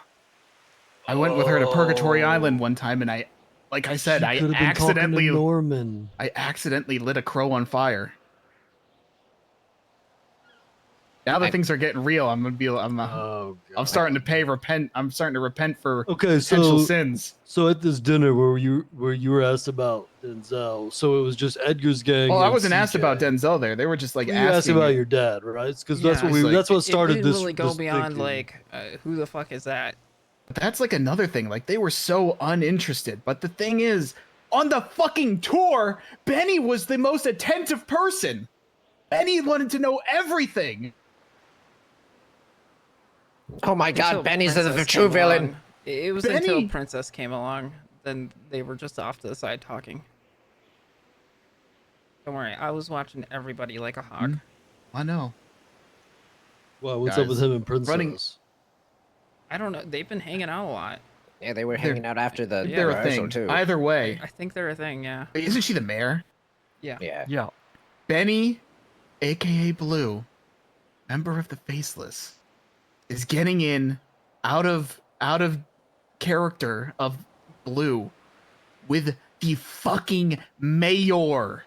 I went with her to Purgatory Island one time and I like I said, She I could have been talking to accidentally Norman. I accidentally lit a crow on fire. Now that things are getting real, I'm starting to repent for Okay, potential so sins. So at this dinner where you were asked about Denzel, so it was just Edgar's gang. Well, I and wasn't asked CJ. about Denzel there. They were just like You asked asking about me. your dad, right? Because Yeah, that's what it's like- that's what started it this. didn't really go this beyond thinking. like who the fuck is that? But that's like another thing. Like they were so uninterested. But the thing is, on the fucking tour, Benny was the most attentive person. Benny wanted to know everything. Oh my God, Until Benny's the Princess true came villain. along. It was Benny! until Princess came along. Then they were just off to the side talking. Don't worry, I was watching everybody like a hawk. I know. Wow, what's up with Guys, him and Princess? running- I don't know. They've been hanging out a lot. Yeah, they were hanging out after the They're a rehearsal thing. too. Either way. I think they're a thing, yeah. Wait, isn't she the mayor? Yeah. Yeah. Benny, aka Blue, member of the Faceless, is getting in out of character of Blue with the fucking mayor.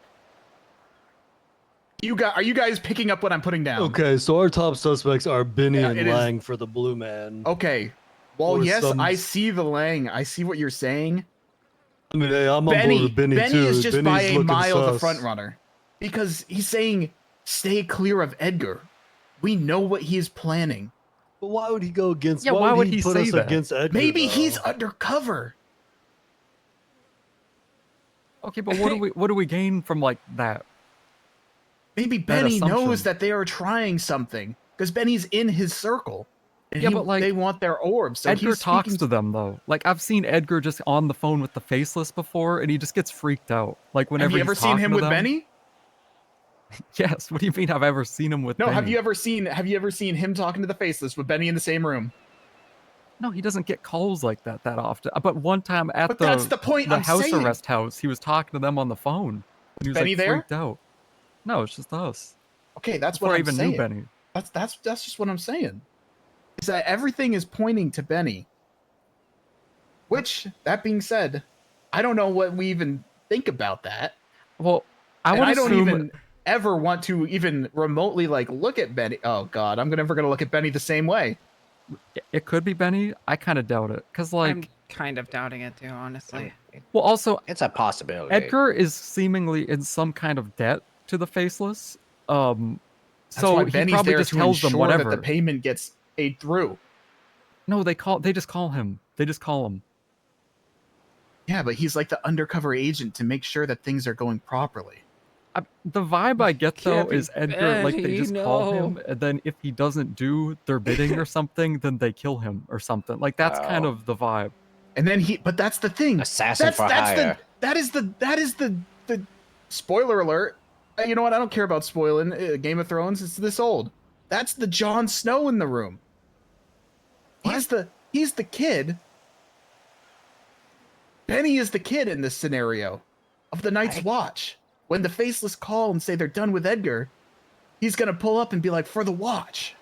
Are you guys picking up what I'm putting down? Okay, so our top suspects are Benny Yeah, and it is- Lang for the Blue Man. Okay. Well, Or yes, some- I see the Lang. I see what you're saying. I mean, hey, I'm on board with Benny too. is just by Benny's a looking mile the sus. front runner because he's saying stay clear of Edgar. We know what he's planning. But why would he go against? Yeah, why would he put say us that? against Edgar? Maybe though? he's undercover. Okay, but what do we gain from like that? Maybe That Benny knows assumption. that they are trying something because Benny's in his circle. And Yeah, but, like, they want their orbs. So Edgar he's talks speaking to them though. Like I've seen Edgar just on the phone with the Faceless before, and he just gets freaked out. Like whenever Have you ever he's seen talking him to with them. Benny? Yes. What do you mean? I've ever seen him with? No. Benny? Have you ever seen him talking to the Faceless with Benny in the same room? No, he doesn't get calls like that often. But one time at But that's the point the I'm house saying. arrest house, he was talking to them on the phone. And he was Benny like there? freaked out. No, it's just us. Okay, that's Before what I I'm even saying. knew Benny. That's just what I'm saying. Is that everything is pointing to Benny. Which, that being said, I don't know what we even think about that. Well, I And would I don't assume even ever want to even remotely like look at Benny. Oh God, I'm never gonna look at Benny the same way. it could be Benny. I kind of doubt it, cause like, I'm kind of doubting it too, honestly. well, also It's a possibility. Edgar is seemingly in some kind of debt to the Faceless. That's So why he Benny's probably there just to tells them ensure whatever. that the payment gets paid through. No, they just call him. They just call him. Yeah, but he's like the undercover agent to make sure that things are going properly. The vibe I get though Can't be is Edgar, like they Benny, just call no. him, and then if he doesn't do their bidding or something, then they kill him or something. Like that's kind Oh. of the vibe. And then but that's the thing. Assassin for hire. That is the spoiler alert. You know what? I don't care about spoiling Game of Thrones. It's this old. That's the Jon Snow in the room. He's the kid. Benny is the kid in this scenario of the Night's Watch. When the Faceless call and say they're done with Edgar, he's gonna pull up and be like, "For the Watch."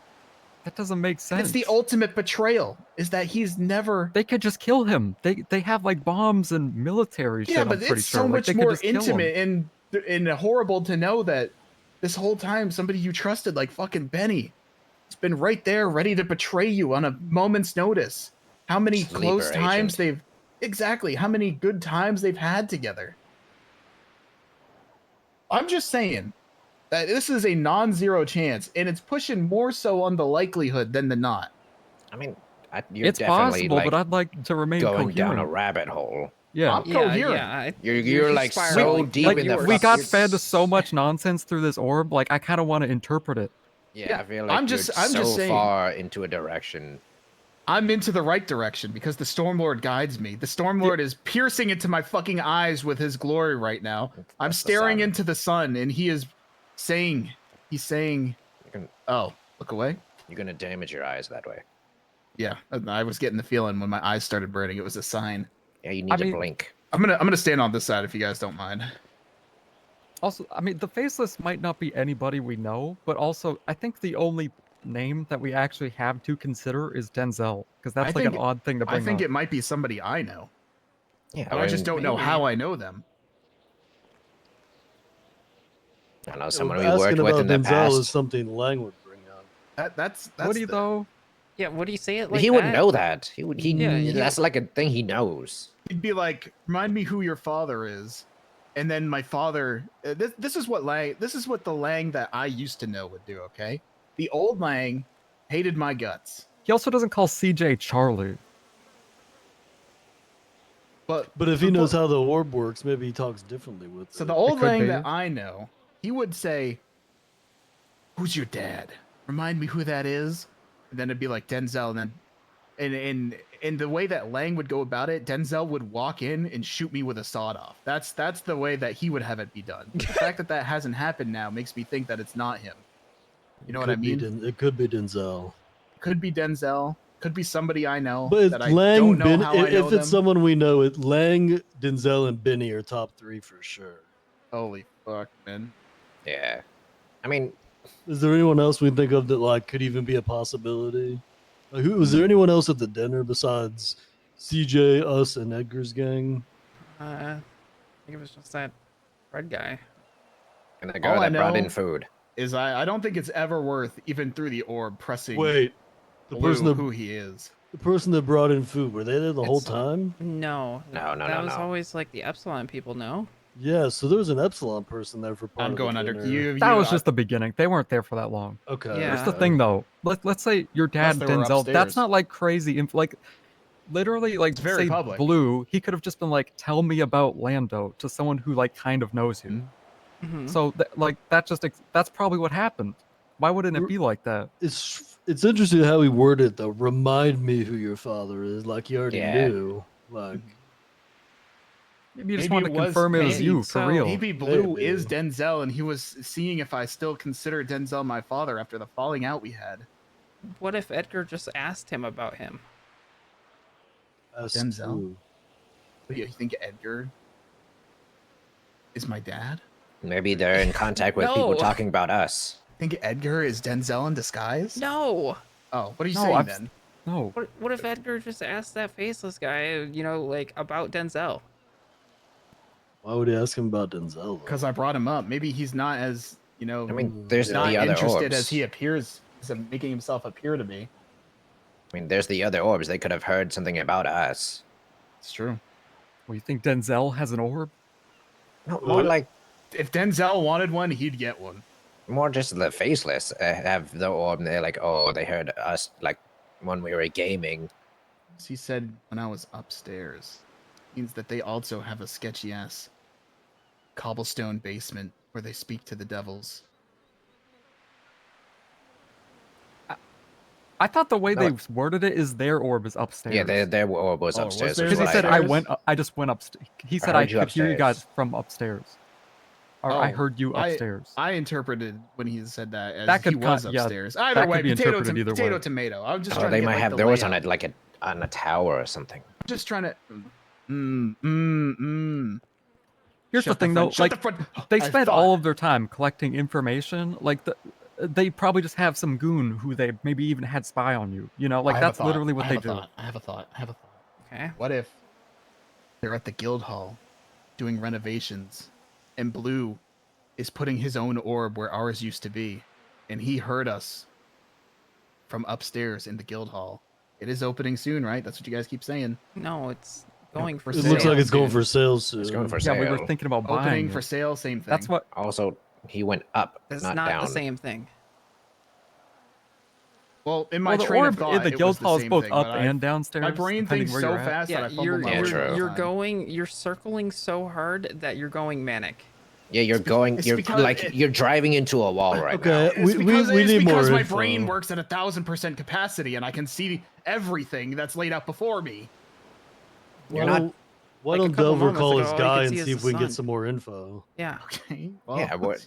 That doesn't make sense. It's the ultimate betrayal. Is that he's never. They could just kill him. They have like bombs and military shit. Yeah, I'm but pretty it's sure. so Like, much they could more just kill him. intimate and horrible to know that this whole time somebody you trusted like fucking Benny has been right there ready to betray you on a moment's notice. How many Sleeper close times agent. how many good times they've had together. I'm just saying that this is a non-zero chance, and it's pushing more so on the likelihood than the not. I mean, you're It's definitely possible, like but I'd like to remain going down a coherent. rabbit hole. Yeah. I'm coherent. You're like so spiraling. deep Like in the. we got you're fed so much nonsense through this orb. Like I kind of want to interpret it. Yeah, I feel like I'm you're just so saying. far into a direction. I'm into the right direction because the Stormlord guides me. The Stormlord is piercing into my fucking eyes with his glory right now. I'm That's the staring sun. into the sun, and he's saying, "Oh, look away." You're gonna damage your eyes that way. Yeah, I was getting the feeling when my eyes started burning. It was a sign. Yeah, you need to blink. I'm gonna stand on this side if you guys don't mind. Also, I mean, the Faceless might not be anybody we know, but also I think the only name that we actually have to consider is Denzel, because that's like an odd thing to bring I think up. it might be somebody I know. Yeah, But I just don't know how I know them. I know someone we Asking worked with about in the Denzel past. is something Lang would bring up. That's Would he though? Yeah, would he say it like he that? wouldn't know that. He would. Yeah, That's like a thing he knows. He'd be like, "Remind me who your father is," and then my father. This is what the Lang that I used to know would do. Okay, the old Lang hated my guts. He also doesn't call CJ Charlie. But if he knows how the orb works, maybe he talks differently with. So it. the old could Lang be. that I know, he would say, "Who's your dad? Remind me who that is." And then it'd be like Denzel, and then in the way that Lang would go about it, Denzel would walk in and shoot me with a sawed off. That's the way that he would have it be done. The fact that hasn't happened now makes me think that it's not him. You know what I mean? It could be Denzel. Could be Denzel. Could be somebody I know But that it's I Lang, don't know Ben, how I know if it's them. someone we know, it Lang, Denzel, and Benny are top 3 for sure. Holy fuck, man. Yeah. I mean, is there anyone else we think of that like could even be a possibility? Like, was there anyone else at the dinner besides CJ, us, and Edgar's gang? I think it was just that red guy. And the girl that brought in food. Is I don't think it's ever worth, even through the orb, pressing Wait, the Blue person that who he is. the person that brought in food, were they there the whole time? No. That was always like the Epsilon people, no? Yeah, so there was an Epsilon person there for part I'm of going the under dinner. That was just the beginning. They weren't there for that long. Okay. Here's the thing, though. Let's say your dad Unless they were Denzel. upstairs. That's not like crazy. Like, literally, like very say public. Blue. He could have just been like, "Tell me about Lando" to someone who like kind of knows you. Mhm. So that's probably what happened. Why wouldn't it be like that? It's interesting how he worded it, though. Remind me who your father is, like he already Yeah. knew. Like Maybe you just wanted to confirm it was you for real. Maybe Blue Maybe. is Denzel, and he was seeing if I still consider Denzel my father after the falling out we had. What if Edgar just asked him about him? Denzel? You think Edgar is my dad? Maybe they're in contact with people No. talking about us. Think Edgar is Denzel in disguise? No. Oh, what are you No, saying I've- then? No. What if Edgar just asked that faceless guy, like about Denzel? Why would he ask him about Denzel? though? Because I brought him up. Maybe he's not as I mean, there's not the other interested orbs. as he appears, as making himself appear to be. I mean, there's the other orbs. They could have heard something about us. It's true. Well, you think Denzel has an orb? No, more like If Denzel wanted one, he'd get one. more just the faceless have the orb, and they're like, oh, they heard us like when we were gaming. He said when I was upstairs. Means that they also have a sketchy ass cobblestone basement where they speak to the devils. I thought the way No. they worded it is their orb is upstairs. Yeah, their orb was Oh, was upstairs. theirs Because he what said I- I just went upstairs. He said heard I you could hear you upstairs. guys from upstairs. Or I Oh, heard you upstairs. I interpreted when he said that as That could he was yeah, upstairs. that Either could way, be potato, interpreted either potato, way. tomato. I'm just Oh, trying they to get might like, have the theirs on layout. on a tower or something. I'm just trying to. Here's Shut the thing, though. Shut Like, the front. they I spend thought- all of their time collecting information. Like, they probably just have some goon who they maybe even had spy on you. You know, I like have a that's thought. literally what I they have a do. thought. I have a thought. I have a thought. Okay. What if they're at the guild hall doing renovations, and Blue is putting his own orb where ours used to be, and he heard us from upstairs in the guild hall. It is opening soon, right? That's what you guys keep saying. No, it's going for It sale. looks like it's going soon. for sale soon. It's going for Yeah, sale. we were thinking about buying Opening it. for sale, same thing. That's what. Also, he went up, It's not not down. the same thing. Well, in my Well, the train orb of thought, in the it was guild the hall is same both thing, up but and downstairs. My brain depending thinks where so you're at. fast that I Yeah, fumble you're my Yeah, words true. all the you're time. going. You're circling so hard that you're going manic. Yeah, you're going. it's You're because like it- you're driving into a wall right now. Okay, It's we because need more my info. brain works at 1,000% capacity, and I can see everything that's laid out before me. Why You're not- don't, why Like a don't couple Delver moments call ago, his all you guy could and see is see if the we can sun. get some more info? Yeah. Okay. Well, Yeah, what?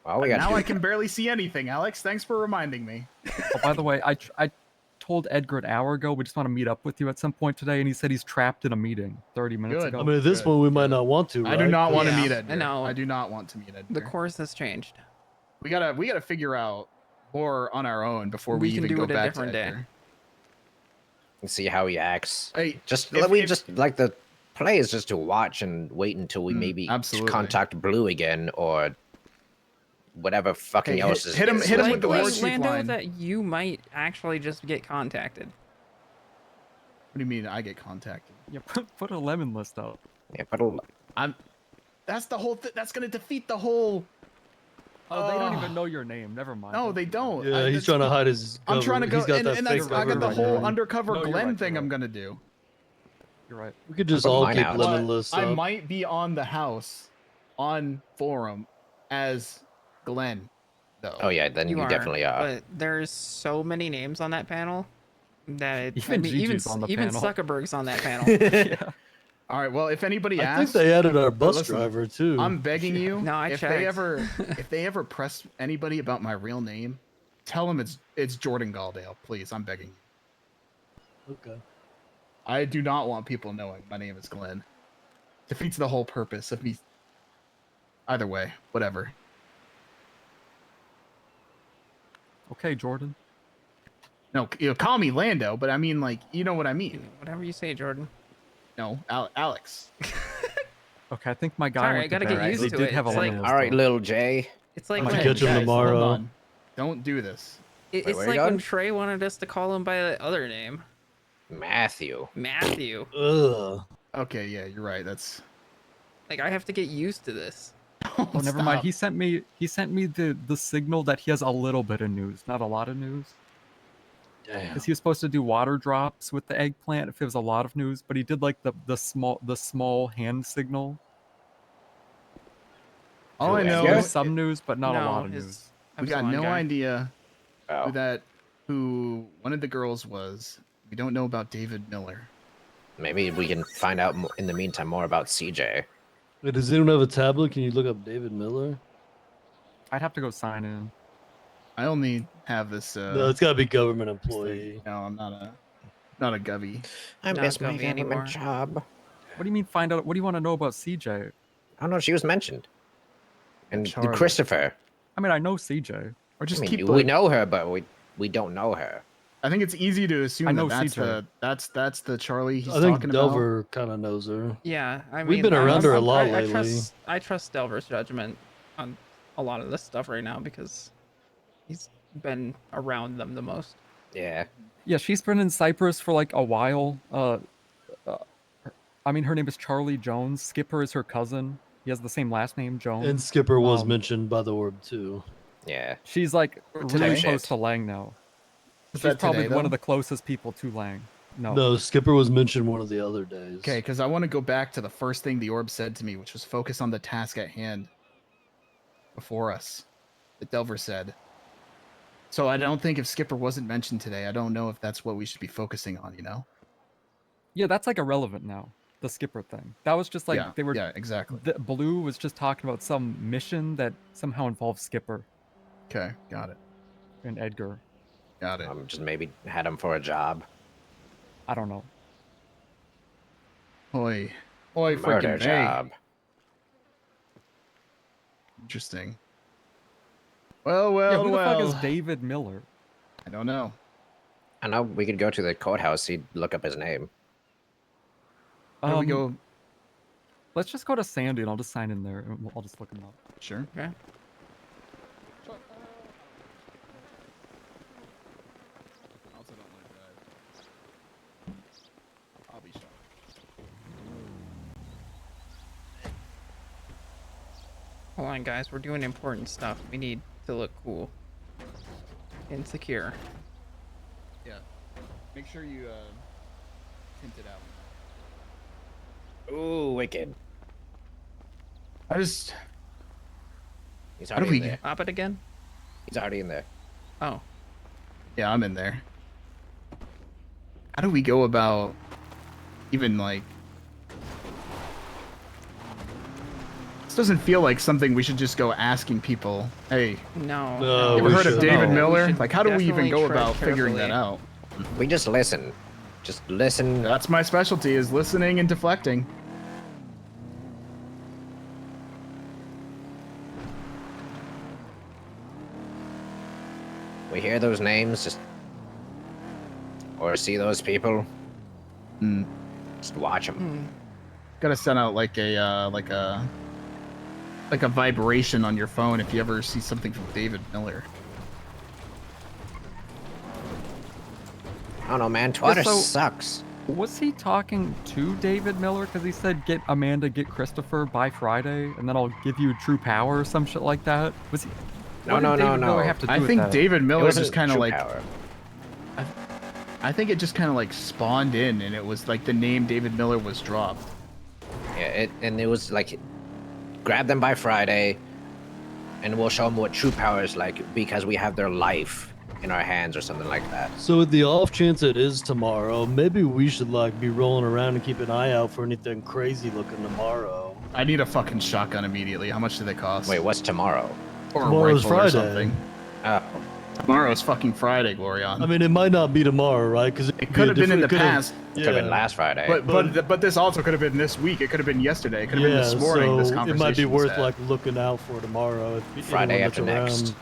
Well, we got now to I can barely see anything, Alex. Thanks for reminding me. Oh, by the way, I told Edgar an hour ago we just want to meet up with you at some point today, and he said he's trapped in a meeting 30 minutes Good. I ago. mean, at this Good, point, we might not want to. I do right? not want to Yeah, meet I Edgar. know. I do not want to meet Edgar. The course has changed. We gotta figure out more on our own before we We can even do go it a back different to day. Edgar. and see how he acts. Hey, Just if- let me if- just like the play is just to watch and wait until we maybe absolutely. contact Blue again or whatever fucking Okay, else hit- is. hit him- is hit him left with the with war us. chief Lando, line. that you might actually just get contacted. What do you mean I get contacted? Yeah, put a lemon list out. Yeah, but That's the whole. That's gonna defeat the whole. Oh, they don't even know your name. Never mind. No, they don't. Yeah, he's trying to hide his. I'm trying to go, He's got and, that and fake that's, I got the government whole name. undercover No, you're Glenn right, thing you're I'm right. gonna do. You're right. We could just Put all mine keep out. lemon But lists I up. might be on the house on forum as Glenn, though. Oh yeah, then you, are, definitely are. But there's so many names on that panel that Even Gigi's on the even panel. Zuckerberg's on that panel. Yeah. All right. Well, if anybody I asks, think they added our bus listen, driver too. I'm begging you. No, I if checked. they ever press anybody about my real name, tell them it's Jordan Galdale, please. I'm begging you. Okay. I do not want people knowing my name is Glenn. Defeats the whole purpose of me. Either way, whatever. Okay, Jordan. No, call me Lando, but I mean, like, you know what I mean. Whatever you say, Jordan. No, Alex. Okay, I think my guy Sorry, went I gotta to get bed. used They to did it. have a It's lot like- of All right, little Jay. It's like I'm when gonna catch him Guys, tomorrow. hold on. Don't do this. It's where you like when going? Trey wanted us to call him by the other name, Matthew. Matthew. Ugh. Okay, yeah, you're right. That's. Like I have to get used to this. Oh, never mind. He sent me the signal that he has a little bit of news, not a lot of news. Damn. Because he was supposed to do water drops with the eggplant if it was a lot of news, but he did like the small hand signal. All I Who, know There Edgar? was some news, but not a No, lot of his news. we got Epsilon no guy. idea Oh, who one of the girls was. We don't know about David Miller. maybe we can find out in the meantime more about CJ. Wait, does anyone have a tablet? Can you look up David Miller? I'd have to go sign in. I only have this. No, it's got to be government this thing. employee. No, I'm not a govy. I Not miss my Govey government anymore. job. What do you mean find out? What do you want to know about CJ? I don't know. She was mentioned. And Charlie. Christopher. I mean, I know CJ. Or I just mean, keep. we know her, but we don't know her. I think it's easy to assume I know that CJ. that's the Charlie he's I think talking Delver kind of knows her. Yeah, I mean, We've been around her a lot I lately. I trust Delver's judgment on a lot of this stuff right now because he's been around them the most. Yeah. Yeah, she's been in Cyprus for like a while. I mean, her name is Charlie Jones. Skipper is her cousin. He has the same last name, Jones. And Skipper was Um, mentioned by the orb too. Yeah. She's like Today? really close to Lang now. Is She's that probably today, one though? of the closest people to Lang. No. No, Skipper was mentioned one of the other days. Okay, because I want to go back to the first thing the orb said to me, which was focus on the task at hand before us, that Delver said. So I don't think if Skipper wasn't mentioned today, I don't know if that's what we should be focusing on, you know? Yeah, that's like irrelevant now. The Skipper thing. That was just like Yeah, they were. yeah, exactly. The Blue was just talking about some mission that somehow involved Skipper Okay, got it. and Edgar. Got it. Just maybe had him for a job. I don't know. Oi, Murder freaking job. Interesting. Well, Yeah, who the fuck well. is David Miller? I don't know. I know we could go to the courthouse. He'd look up his name. How do we go? Let's just go to Sandy and I'll just sign in there and I'll just look him up. Sure. Okay. I'll be shocked. Hold on, guys. We're doing important stuff. We need to look cool and secure. Yeah. Make sure you tint it out. Ooh, wicked. I just. He's How do already we- in there. Pop it again? He's already in there. Oh. Yeah, I'm in there. How do we go about even like? This doesn't feel like something we should just go asking people. Hey, No. No, you ever we heard of should- David no. Miller? We should Like, how do we even definitely go tread about figuring that carefully. out? We just listen. Just listen. That's my specialty: is listening and deflecting. We hear those names, just or see those people. Just watch them. Gotta send out like a vibration on your phone if you ever see something from David Miller. I don't know, man. Twitter so- sucks. Was he talking to David Miller? Because he said, "Get Amanda, get Christopher by Friday, and then I'll give you true power" or some shit like that. Was he? No, what did no, no, David Miller no. have to do I with think that? David It Miller wasn't just kind of true like. power. I think it just kind of like spawned in, and it was like the name David Miller was dropped. Yeah, and it was like, grab them by Friday, and we'll show them what true power is like because we have their life in our hands or something like that. So with the off chance it is tomorrow, maybe we should like be rolling around and keep an eye out for anything crazy looking tomorrow. I need a fucking shotgun immediately. How much do they cost? Wait, what's tomorrow? Or a Tomorrow's rifle or Friday. something. Oh. Tomorrow's fucking Friday, Glorion. I mean, it might not be tomorrow, right? Because it could have been in the past. Could have been last Friday. But this also could have been this week. It could have been yesterday. It could have been this morning. So This conversation. it might be worth was had. like looking out for tomorrow. If Friday anyone after that's next.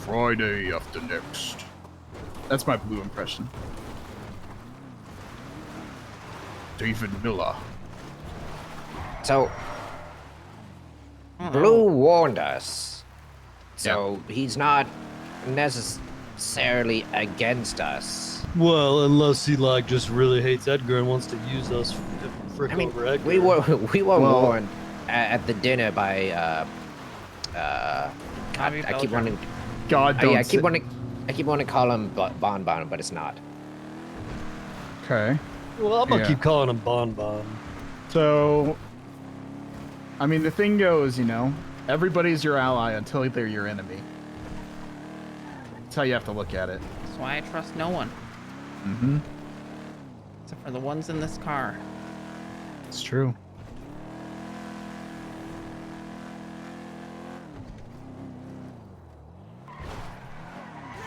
Friday after next. That's my blue impression. David Miller. So, Blue warned us. So he's not necessarily against us. Well, unless he like just really hates Edgar and wants to use us to frick over Edgar. We were warned at the dinner by God, I keep wanting. God, don't I keep wanting to call him Bon Bon, but it's not. Okay. Well, I'm gonna keep calling him Bon Bon. So, I mean, the thing goes, you know, everybody's your ally until they're your enemy. That's how you have to look at it. That's why I trust no one. Mm-hmm. Except for the ones in this car. It's true.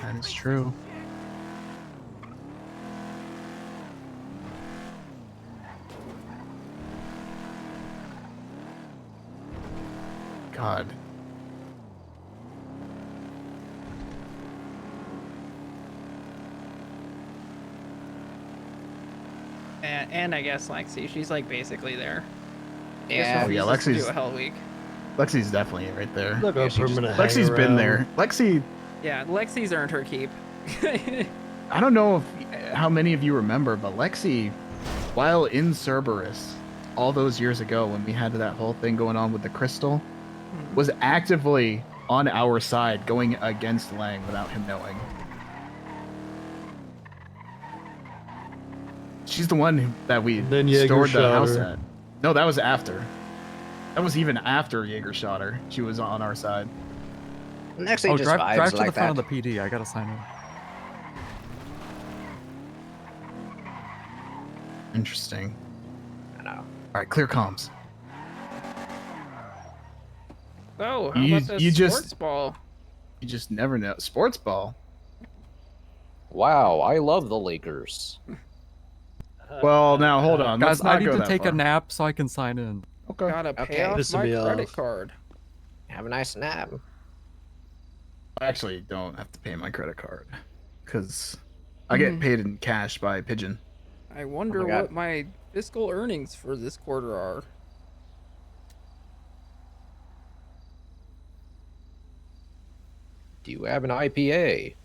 That is true. God. And I guess Lexi, she's like basically there. Yeah. Oh, yeah, Refuses to Lexi's do a Hell Week. Lexi's definitely right there. Like a permanent Lexi's been there. Lexi, Yeah, Lexi's earned her keep. I don't know how many of you remember, but Lexi, while in Cerberus, all those years ago when we had that whole thing going on with the crystal, was actively on our side, going against Lang without him knowing. She's the one that we Then Jaeger stored the shot house her. at. No, that was after. That was even after Jaeger shot her. She was on our side. Lexi just drive vibes to like the front that. of the PD. I gotta sign in. Interesting. I know. All right, clear comms. Oh, how You- about this you just- sports ball? You just never know. Sports ball. Wow, I love the Lakers. Well, now hold on. Guys, Let's not I need go to that take far. a nap so I can sign in. Okay. Gotta pay Okay. off Pissing my me credit off. card. Have a nice nap. I actually don't have to pay my credit card because I get paid in cash by Pigeon. I wonder God. what my fiscal earnings for this quarter are. Do you have an IPA?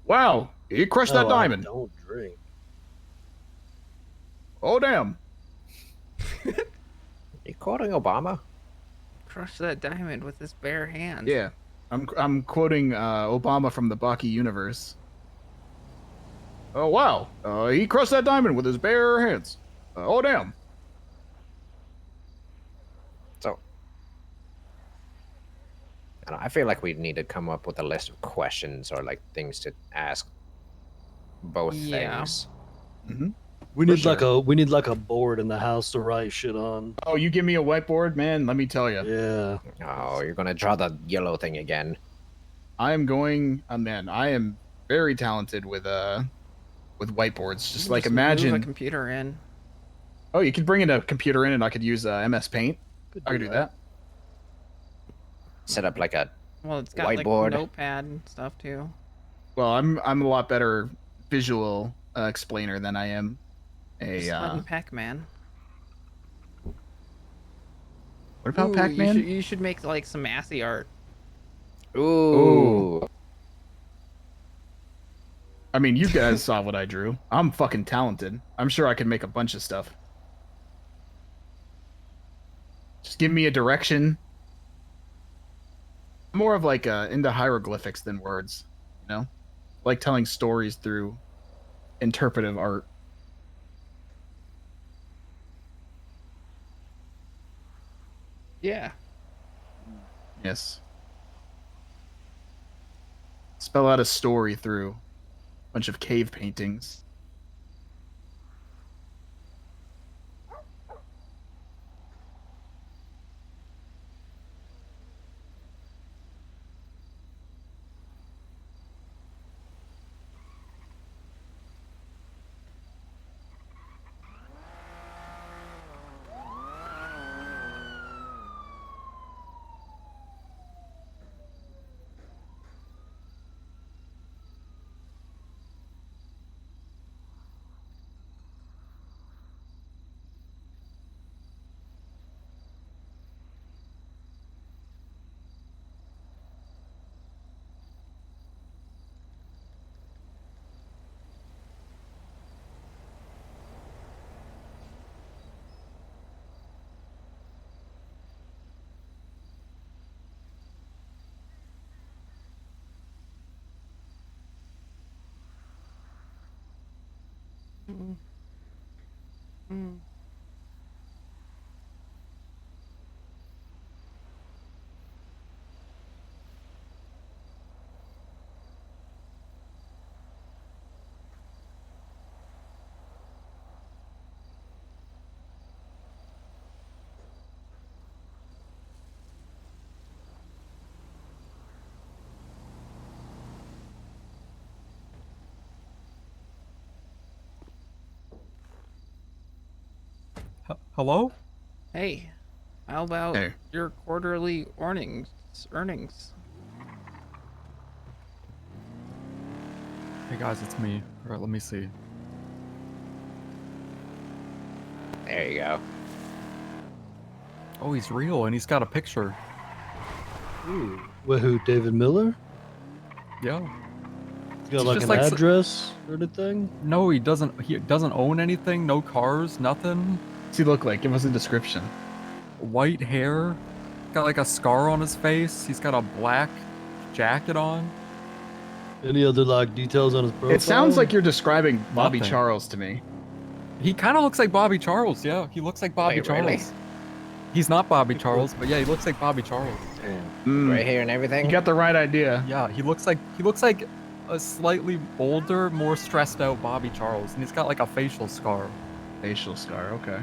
Wow, he crushed that Oh, I diamond. don't drink. Oh damn. You quoting Obama? Crush that diamond with his bare hands. Yeah, I'm quoting Obama from the Baki universe. Oh wow, he crushed that diamond with his bare hands. Oh damn. So, I feel like we need to come up with a list of questions or like things to ask both Yeah. things. Mm-hmm. We need like a board in the house to write shit on. Oh, you give me a whiteboard, man. Let me tell you. Yeah. Oh, you're gonna draw the yellow thing again. I am going. Man, I am very talented with whiteboards. Just like Move imagine. a computer in. Oh, you could bring in a computer in, and I could use MS Paint. I could do that. Set up like a Well, it's got whiteboard. like notepad and stuff too. Well, I'm a lot better visual explainer than I am a. Just button Pac-Man. What about Ooh, Pac-Man? You should make like some assy art. Ooh. I mean, you guys saw what I drew. I'm fucking talented. I'm sure I could make a bunch of stuff. Just give me a direction. I'm more of like into hieroglyphics than words, you know? Like telling stories through interpretive art. Yeah. Yes. Spell out a story through a bunch of cave paintings. Mm. Mm. Hello? Hey, how about Hey. your quarterly earnings? Hey guys, it's me. All right, let me see. There you go. Oh, he's real, and he's got a picture. Ooh. What, who, David Miller? Yeah. He's got It's like just an like address or anything? No, he doesn't. He doesn't own anything. No cars, nothing. What's he look like? Give us a description. White hair. Got like a scar on his face. He's got a black jacket on. Any other like details on his profile? It sounds like you're describing Bobby Nothing. Charles to me. He kind of looks like Bobby Charles. Yeah, he looks like Bobby Wait, Charles. really? He's not Bobby Charles, but yeah, he looks like Bobby Charles. Right here and everything. You got the right idea. Yeah, he looks like a slightly older, more stressed out Bobby Charles, and he's got like a facial scar. Facial scar, okay.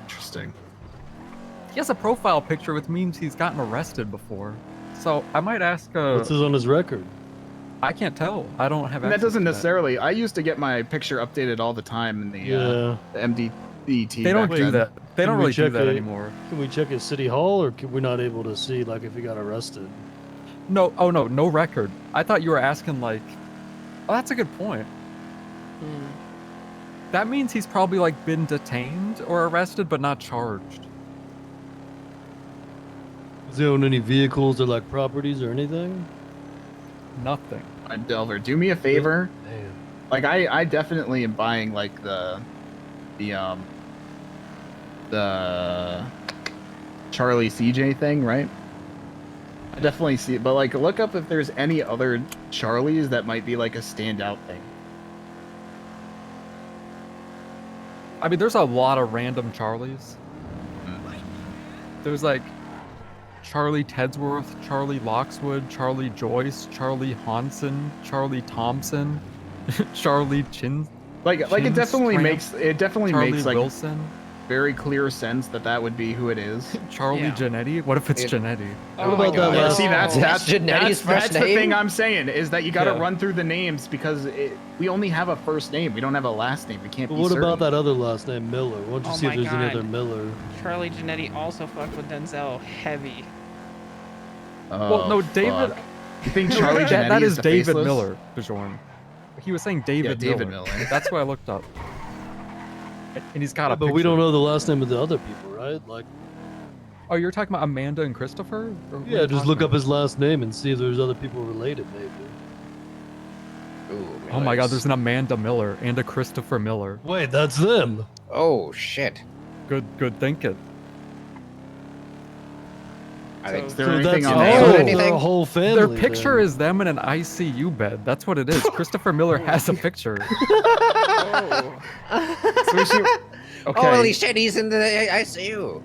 Interesting. He has a profile picture which means he's gotten arrested before. So I might ask. What's his on his record? I can't tell. I don't have. And that access doesn't to necessarily. I used to get my picture updated all the time in the MDT. They don't back do then. that. They Can don't we really do check that it- anymore. Can we check at City Hall, or can we not able to see like if he got arrested? No. Oh no. No record. I thought you were asking like. Oh, that's a good point. That means he's probably like been detained or arrested, but not charged. Does he own any vehicles or like properties or anything? Nothing. Delver, do me a favor. Damn. Like I definitely am buying like the Charlie CJ thing, right? I definitely see it, but like look up if there's any other Charlies that might be like a standout thing. I mean, there's a lot of random Charlies. There's like Charlie Tedsworth, Charlie Lockswood, Charlie Joyce, Charlie Hansen, Charlie Thompson, Charlie Chin. Like it definitely makes Charlie makes like Wilson, very clear sense that would be who it is. Charlie Yeah. Janetti. What if it's Janetti? Oh What my about that God. last- See, that's Genetti's first the name? thing I'm saying is that you got to Yeah. run through the names because we only have a first name. We don't have a last name. We can't But be what certain. about that other last name, Miller? Why don't you Oh see if my there's any God. other Miller? Charlie Janetti also fucked with Denzel heavy. Well, no, David. fuck. You think Charlie that Janetti is the David faceless? Miller, Bjorn. He was saying David David Miller. Miller. That's what I looked up. And he's got a But we don't picture. know the last name of the other people, right? Like, Oh, you're talking about Amanda and Christopher? Or what are yeah, you just talking look up about? his last name and see if there's other people related, maybe. Ooh, Oh my God, Millers. there's an Amanda Miller and a Christopher Miller. Wait, that's them. Oh shit. Good thinking. I think Is there So anything that's on all- there? Oh, they're anything? a whole family. Their picture then. is them in an ICU bed. That's what it is. Christopher Miller has a picture. Oh. So Okay. Holy shit, he's in the ICU.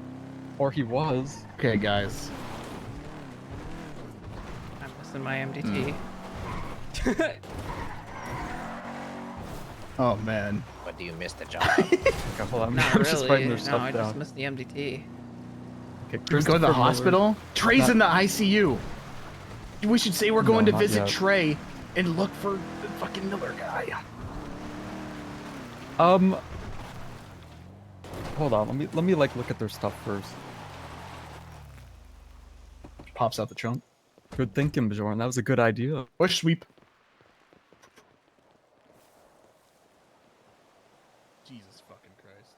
Or he was. Okay, guys. I'm missing my MDT. Oh man. But do you miss the job? Okay, hold on. Not I'm just really. writing their No, stuff I down. just missed the MDT. Okay, Can we go to the Christopher hospital? Miller. Trey's in the ICU. We should say we're going No, to not visit yet. Trey and look for the fucking Miller guy. Hold on. Let me like look at their stuff first. Pops out the trunk. Good thinking, Bjorn. That was a good idea. Push sweep. Jesus fucking Christ.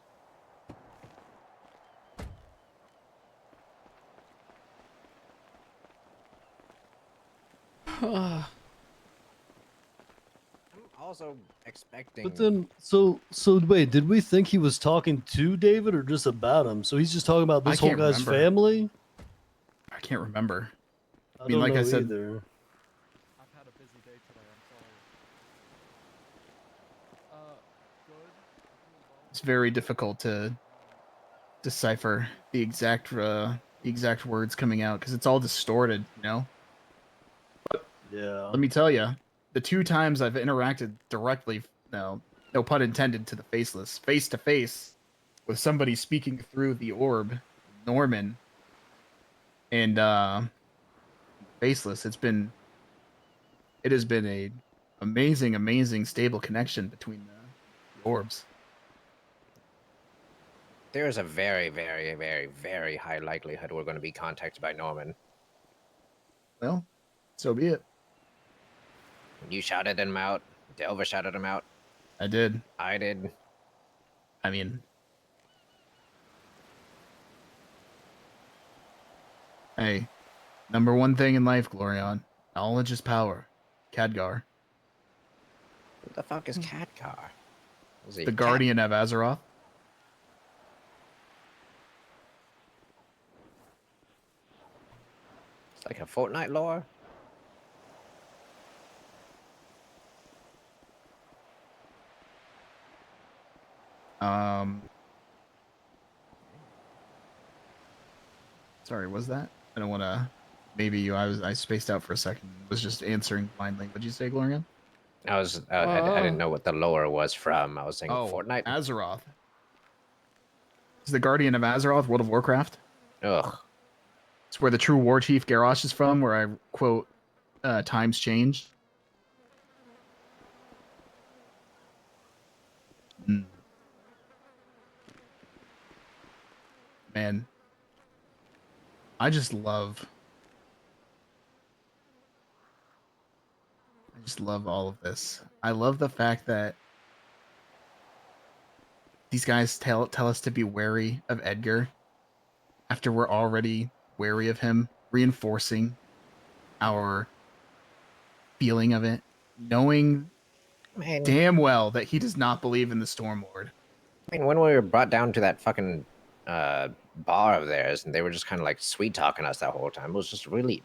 I'm also expecting. But then, so wait, did we think he was talking to David or just about him? So he's just talking about this I whole can't guy's remember. family? I can't remember. I mean, don't like know I said, either. I've had a busy day today. I'm sorry. it's very difficult to decipher the exact words coming out because it's all distorted, you know. Yeah. Let me tell you, the 2 times I've interacted directly, no pun intended, to the faceless, face to face, with somebody speaking through the orb, Norman, and faceless, it has been a amazing stable connection between the orbs. There's a very high likelihood we're going to be contacted by Norman. Well, so be it. You shouted him out. Delver shouted him out. I did. I did. I mean, hey, number one thing in life, Glorion, knowledge is power. Khadgar, Who the fuck is Khadgar? Is he the guardian of Azeroth. It's like a Fortnite lore. Sorry, was that? I don't want to. Maybe I spaced out for a second. Was just answering blindly. What'd you say, Glorion? I didn't know what the lore was from. I was saying Fortnite. Azeroth. Is the guardian of Azeroth World of Warcraft? Ugh. It's where the true war chief Garrosh is from. Where I quote, "Times change." Man, I just love all of this. I love the fact that these guys tell us to be wary of Edgar after we're already wary of him, reinforcing our feeling of it, knowing damn well that he does not believe in the Stormlord. I mean, when we were brought down to that fucking bar of theirs, and they were just kind of like sweet talking us that whole time, it was just really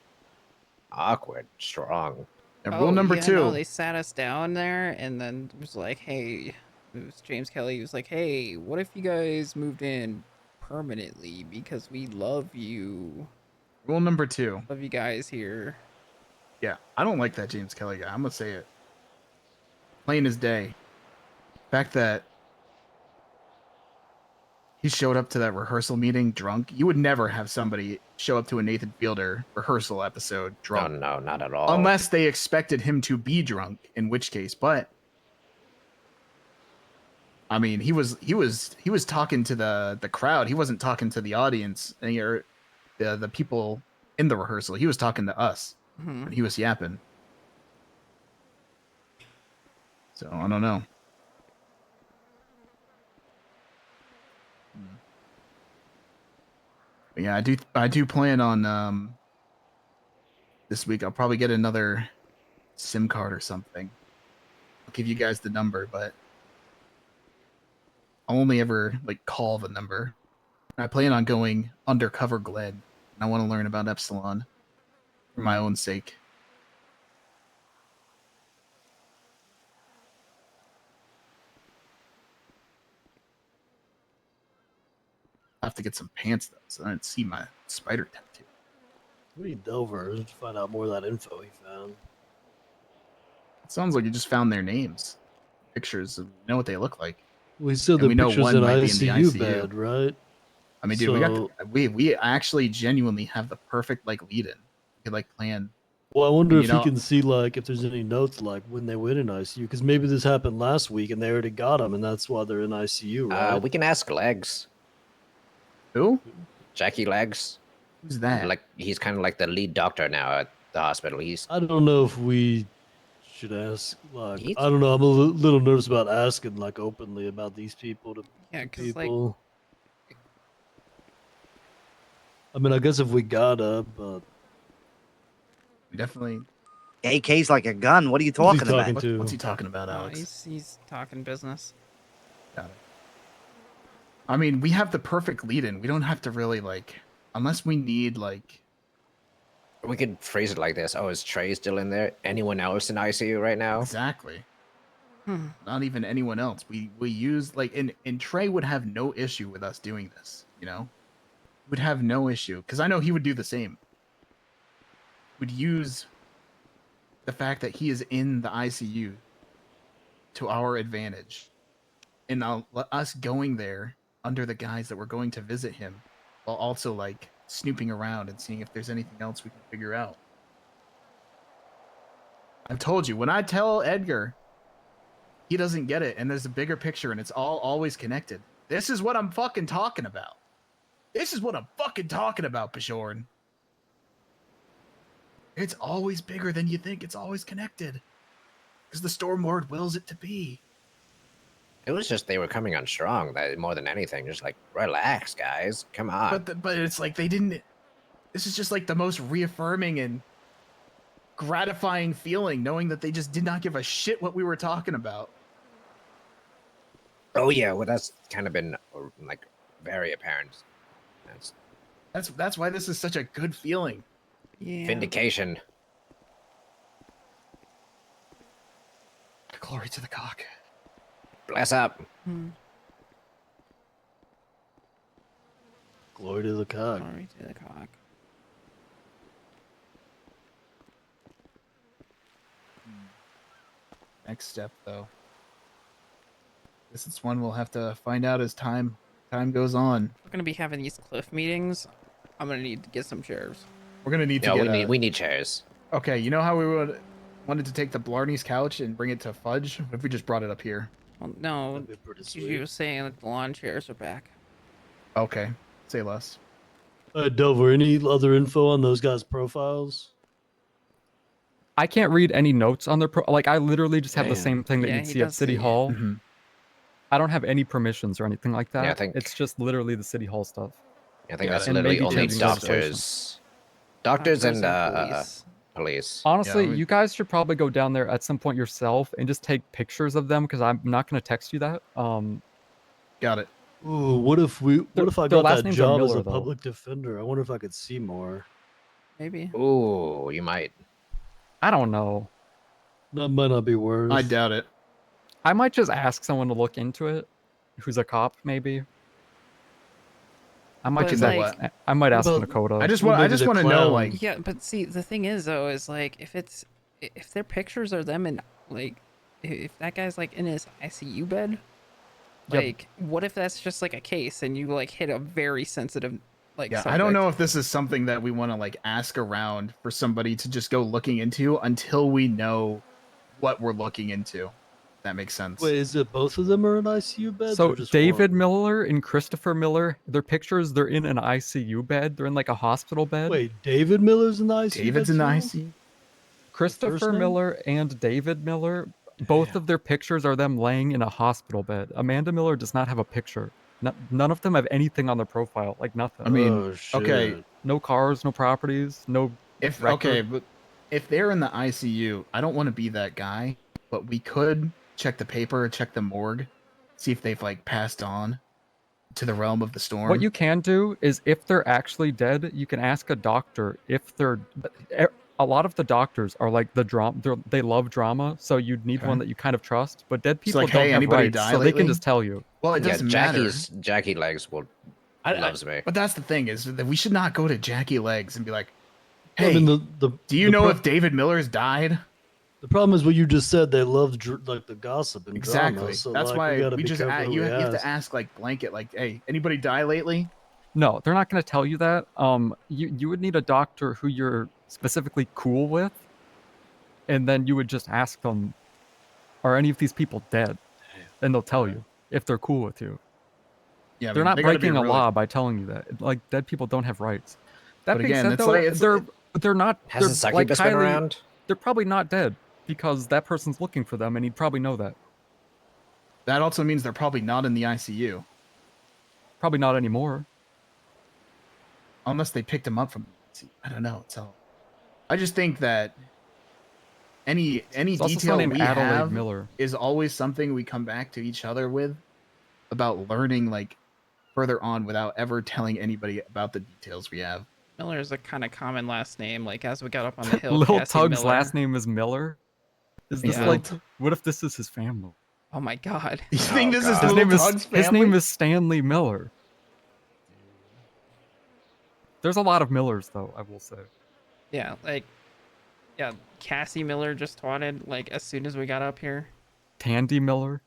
awkward, strong. And rule number 2. No, they sat us down there, and then it was like, hey, it was James Kelly. He was like, hey, what if you guys moved in permanently because we love you? Rule number 2. Love you guys here. Yeah, I don't like that James Kelly guy. I'm gonna say it. Plain as day. The fact that he showed up to that rehearsal meeting drunk. You would never have somebody show up to a Nathan Fielder rehearsal episode drunk. No, not at all. Unless they expected him to be drunk, in which case, but I mean, he was talking to the crowd. He wasn't talking to the audience or the people in the rehearsal. He was talking to us. And he was yapping. So I don't know. But yeah, I do plan on this week. I'll probably get another SIM card or something. I'll give you guys the number, but I'll only ever like call the number. I plan on going undercover Glenn, and I want to learn about Epsilon for my own sake. have to get some pants though, so I didn't see my spider tattoo. We need Dover to find out more of that info he found. It sounds like you just found their names, pictures, and know what they look like. We said And the we know pictures one in might be in the ICU ICU. bed, right? I mean, dude, we actually genuinely have the perfect like lead-in. We could like plan. Well, I wonder And, if you he know- can see like if there's any notes like when they went in ICU, because maybe this happened last week and they already got them, and that's why they're in ICU, right? We can ask Legs. Who? Jackie Legs. Who's that? Like he's kind of like the lead doctor now at the hospital. He's I don't know if we should ask. Like, He's- I don't know. I'm a little nervous about asking like openly about these people to Yeah, to 'cause, like- people. I mean, I guess if we gotta, but We definitely. AK's like a gun. What are you Who's he talking about? talking to? What's he talking about, Oh, Alex? he's talking business. Got it. I mean, we have the perfect lead-in. We don't have to really like, unless we need like. we could phrase it like this. Oh, is Trey still in there? Anyone else in ICU right now? Exactly. Hmm. Not even anyone else. We use like, and Trey would have no issue with us doing this. You know, would have no issue because I know he would do the same. Would use the fact that he is in the ICU to our advantage, and us going there under the guise that we're going to visit him, while also like snooping around and seeing if there's anything else we can figure out. I've told you, when I tell Edgar, he doesn't get it, and there's a bigger picture, and it's all always connected. This is what I'm fucking talking about. This is what I'm fucking talking about, Bjorn. It's always bigger than you think. It's always connected. Because the Storm Lord wills it to be. It was just they were coming on strong. That more than anything, just like relax, guys. Come on. But it's like they didn't. This is just like the most reaffirming and gratifying feeling, knowing that they just did not give a shit what we were talking about. Oh yeah, well that's kind of been like very apparent. That's why this is such a good feeling. Yeah. Vindication. Glory to the cock. Bless up. Hmm. glory to the cock. Glory to the cock. Next step, though. This is one we'll have to find out as time goes on. We're gonna be having these cliff meetings. I'm gonna need to get some chairs. We're gonna need to Yeah, get we need chairs. Okay, you know how we wanted to take the Blarney's couch and bring it to Fudge? What if we just brought it up here? Well, no, That'd be pretty you sweet. were saying that the lawn chairs are back. Okay, say less. Dover, any other info on those guys' profiles? I can't read any notes on their like I literally just have the Damn. same thing that Yeah, you'd he see at does City say- Hall. Mhm. I don't have any permissions or anything like that. Yeah, I think- it's just literally the City Hall stuff. I think Got that's it. And literally maybe only changing legislation. doctors and police. police. Honestly, Yeah, we- you guys should probably go down there at some point yourself and just take pictures of them because I'm not going to text you that. Got it. Ooh, what if I their got last that names are job as Miller, a though. public defender? I wonder if I could see more. Maybe. Ooh, you might. I don't know. That might not be worse. I doubt it. I might just ask someone to look into it, who's a cop, maybe. I might But, just like- I might ask Well, Dakota. I just Well, want maybe the to know clown. like Yeah, but see, the thing is though, is like if their pictures are them in like if that guy's like in his ICU bed, Yep. like what if that's just like a case and you like hit a very sensitive like yeah, I don't know subject? if this is something that we want to like ask around for somebody to just go looking into until we know what we're looking into. If that makes sense. Wait, is it both of them are in ICU beds? So or just David one? Miller and Christopher Miller, their pictures, they're in an ICU bed. They're in like a hospital bed. Wait, David Miller's in the ICU. David's bed in the too? ICU. Christopher name? Miller and David Miller, both of their pictures are them laying in a hospital bed. Amanda Miller does not have a picture. None of them have anything on their profile, like nothing. I mean, Oh, shit. okay, No cars, no properties, no. if record. okay, but if they're in the ICU, I don't want to be that guy, but we could check the paper, check the morgue, see if they've like passed on to the realm of the storm. What you can do is, if they're actually dead, you can ask a doctor if they're. A lot of the doctors are like the drama. They love drama, so you'd need Okay. one that you kind of trust. But dead It's people like, don't hey, have anybody rights, die so they can lately? just tell you. Well, it Yeah, doesn't matter. Jackie Legs will. loves me. But that's the thing is that we should not go to Jackie Legs and be like, "Hey, I mean, do you know if David Miller's died?" The problem is what you just said. They love like the gossip and Exactly. drama. So That's like, why we gotta we be just careful who you we have to ask. ask like blanket, like, "Hey, anybody die lately?" No, they're not going to tell you that. You would need a doctor who you're specifically cool with, and then you would just ask them, "Are any of these people dead?" And they'll tell you if they're cool with you. Yeah, I They're mean, not they gotta be breaking a really- law by telling you that. Like dead people don't have rights. That But being again, said, it's though, like- it's- they're not. Hasn't they're, Succubus been Kylie, around? They're probably not dead because that person's looking for them, and he'd probably know that. That also means they're probably not in the ICU. Probably not anymore. Unless they picked him up from the ICU. I don't know. So I just think that any There's also detail someone named we Adelaide have Miller. is always something we come back to each other with about learning like further on without ever telling anybody about the details we have. Miller is a kind of common last name. Like as we got up on the hill, Little Cassie Tug's Miller. last name is Miller. Is this Yeah. like? What if this is his family? Oh my god. You think this is His Little name Tug's his family? name is Stanley Miller. There's a lot of Millers, though, I will say. Yeah, like, yeah, Cassie Miller just twatted like as soon as we got up here. Tandy Miller.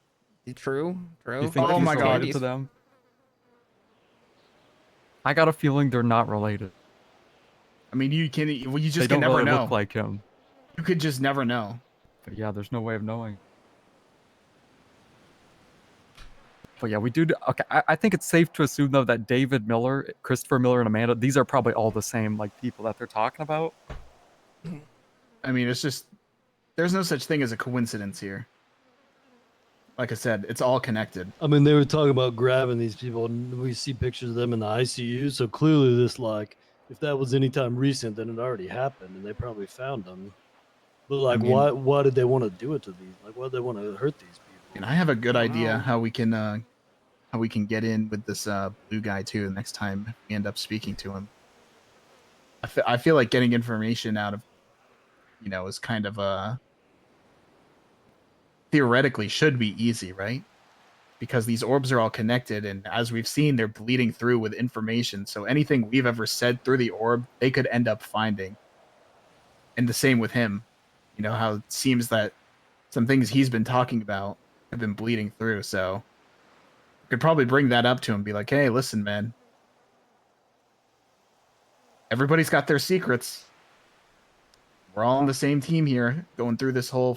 True. You think Oh he's my God. related to them? I got a feeling they're not related. I mean, you just They can don't never really know. look like him. You could just never know. But yeah, there's no way of knowing. But yeah, we do. Okay, I think it's safe to assume though that David Miller, Christopher Miller, and Amanda, these are probably all the same like people that they're talking about. I mean, it's just there's no such thing as a coincidence here. Like I said, it's all connected. I mean, they were talking about grabbing these people, and we see pictures of them in the ICU. So clearly, this like, if that was any time recent, then it already happened, and they probably found them. But like, I mean- why did they want to do it to these? Like, why did they want to hurt these people? And I have a good idea how we can get in with this blue guy too. The next time we end up speaking to him, I feel like getting information out of, is kind of theoretically should be easy, right? Because these orbs are all connected, and as we've seen, they're bleeding through with information. So anything we've ever said through the orb, they could end up finding. And the same with him. You know how it seems that some things he's been talking about have been bleeding through. So could probably bring that up to him, be like, "Hey, listen, man. Everybody's got their secrets. We're all on the same team here, going through this whole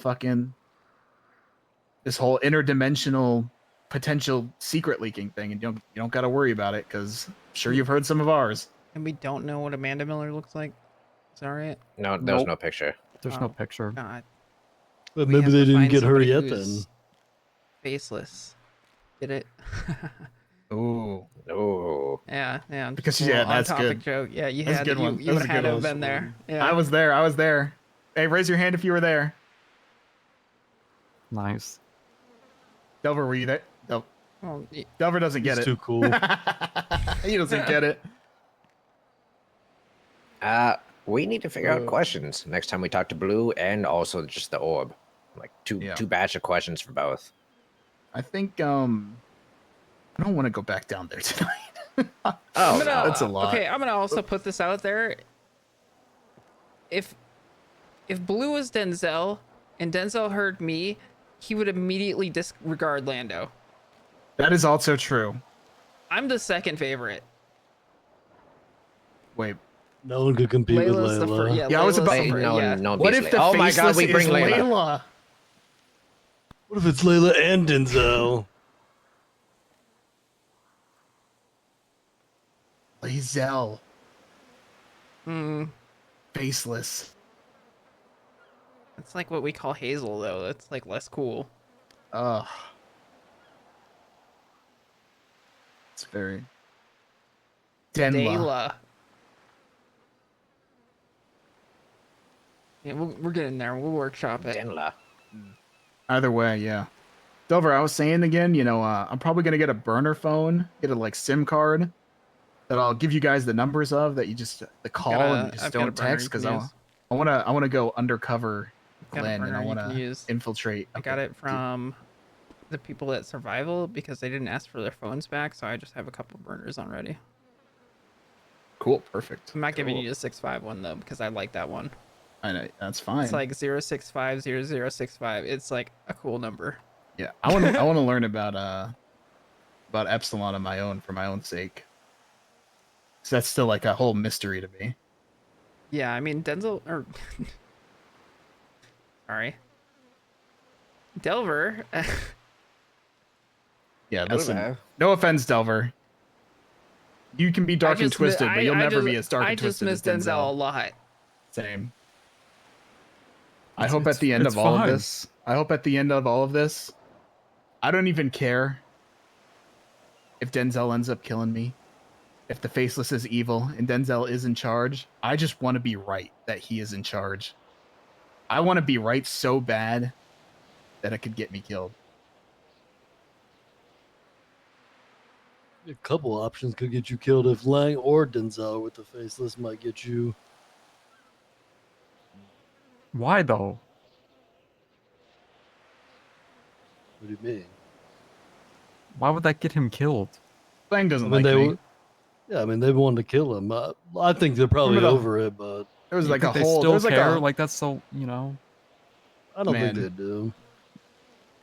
interdimensional potential secret leaking thing, and you don't got to worry about it because I'm sure you've heard some of ours." And we don't know what Amanda Miller looks like. Is that right? No, there's no picture. There's no picture. God. But We maybe have they to didn't find get her somebody yet. who's Then faceless. Get it? Ooh. Oh. Yeah, yeah. Because just a little that's on-topic good. joke. Yeah, you That's had a good you, one. you That was would a have good had one. been there. Yeah. I was there. Hey, raise your hand if you were there. Nice. Delver, were you there? Well, Delver doesn't get he's it. too cool. He doesn't get it. We need to figure out questions next time we talk to Blue, and also just the orb. Like two batch of questions for both. I think I don't want to go back down there tonight. That's a lot. Okay, I'm gonna also put this out there. If Blue was Denzel and Denzel heard me, he would immediately disregard Lando. That is also true. I'm the second favorite. Wait. No one could compete Layla's with the Layla. yeah, I was Layla's about. the fir- yeah. What if the Oh my God, faceless we bring is Layla. Layla? What if it's Layla and Denzel? Lazel. Hmm. Faceless. That's like what we call Hazel, though. That's like less cool. Ugh. It's very. Denla. Dayla. Yeah, we're getting there. We'll workshop it. Denla. Either way, yeah. Delver, I was saying again, I'm probably gonna get a burner phone, get a SIM card that I'll give you guys the numbers of that you just call and you just I've got a don't burner text you because can I use. wanna go undercover Got a Glenn and burner I you wanna can use. infiltrate. I got it from the people at Survival because they didn't ask for their phones back, so I just have a couple burners on ready. Cool, perfect. I'm not giving Cool. you the 6.5 one though because I like that one. I know that's fine. It's like 0650065. It's like a cool number. Yeah, I want to learn about Epsilon on my own for my own sake. So that's still like a whole mystery to me. Yeah, I mean Denzel or sorry, Delver. Yeah, Hello. listen. No offense, Delver. You can be dark and twisted, but you'll never be as dark and twisted as I just miss Denzel a Denzel. lot. Same. I hope at the end of all of this, I don't even care if Denzel ends up killing me. If the Faceless is evil and Denzel is in charge, I just want to be right that he is in charge. I want to be right so bad that it could get me killed. A couple options could get you killed if Lang or Denzel with the Faceless might get you. Why though? What do you mean? Why would that get him killed? Lang doesn't I mean, like me. Yeah, I mean, they wanted to kill him. I think they're probably over it, but there was You like a think they whole. still There was like care? a. Like that's so, you know. I don't think Man. they do.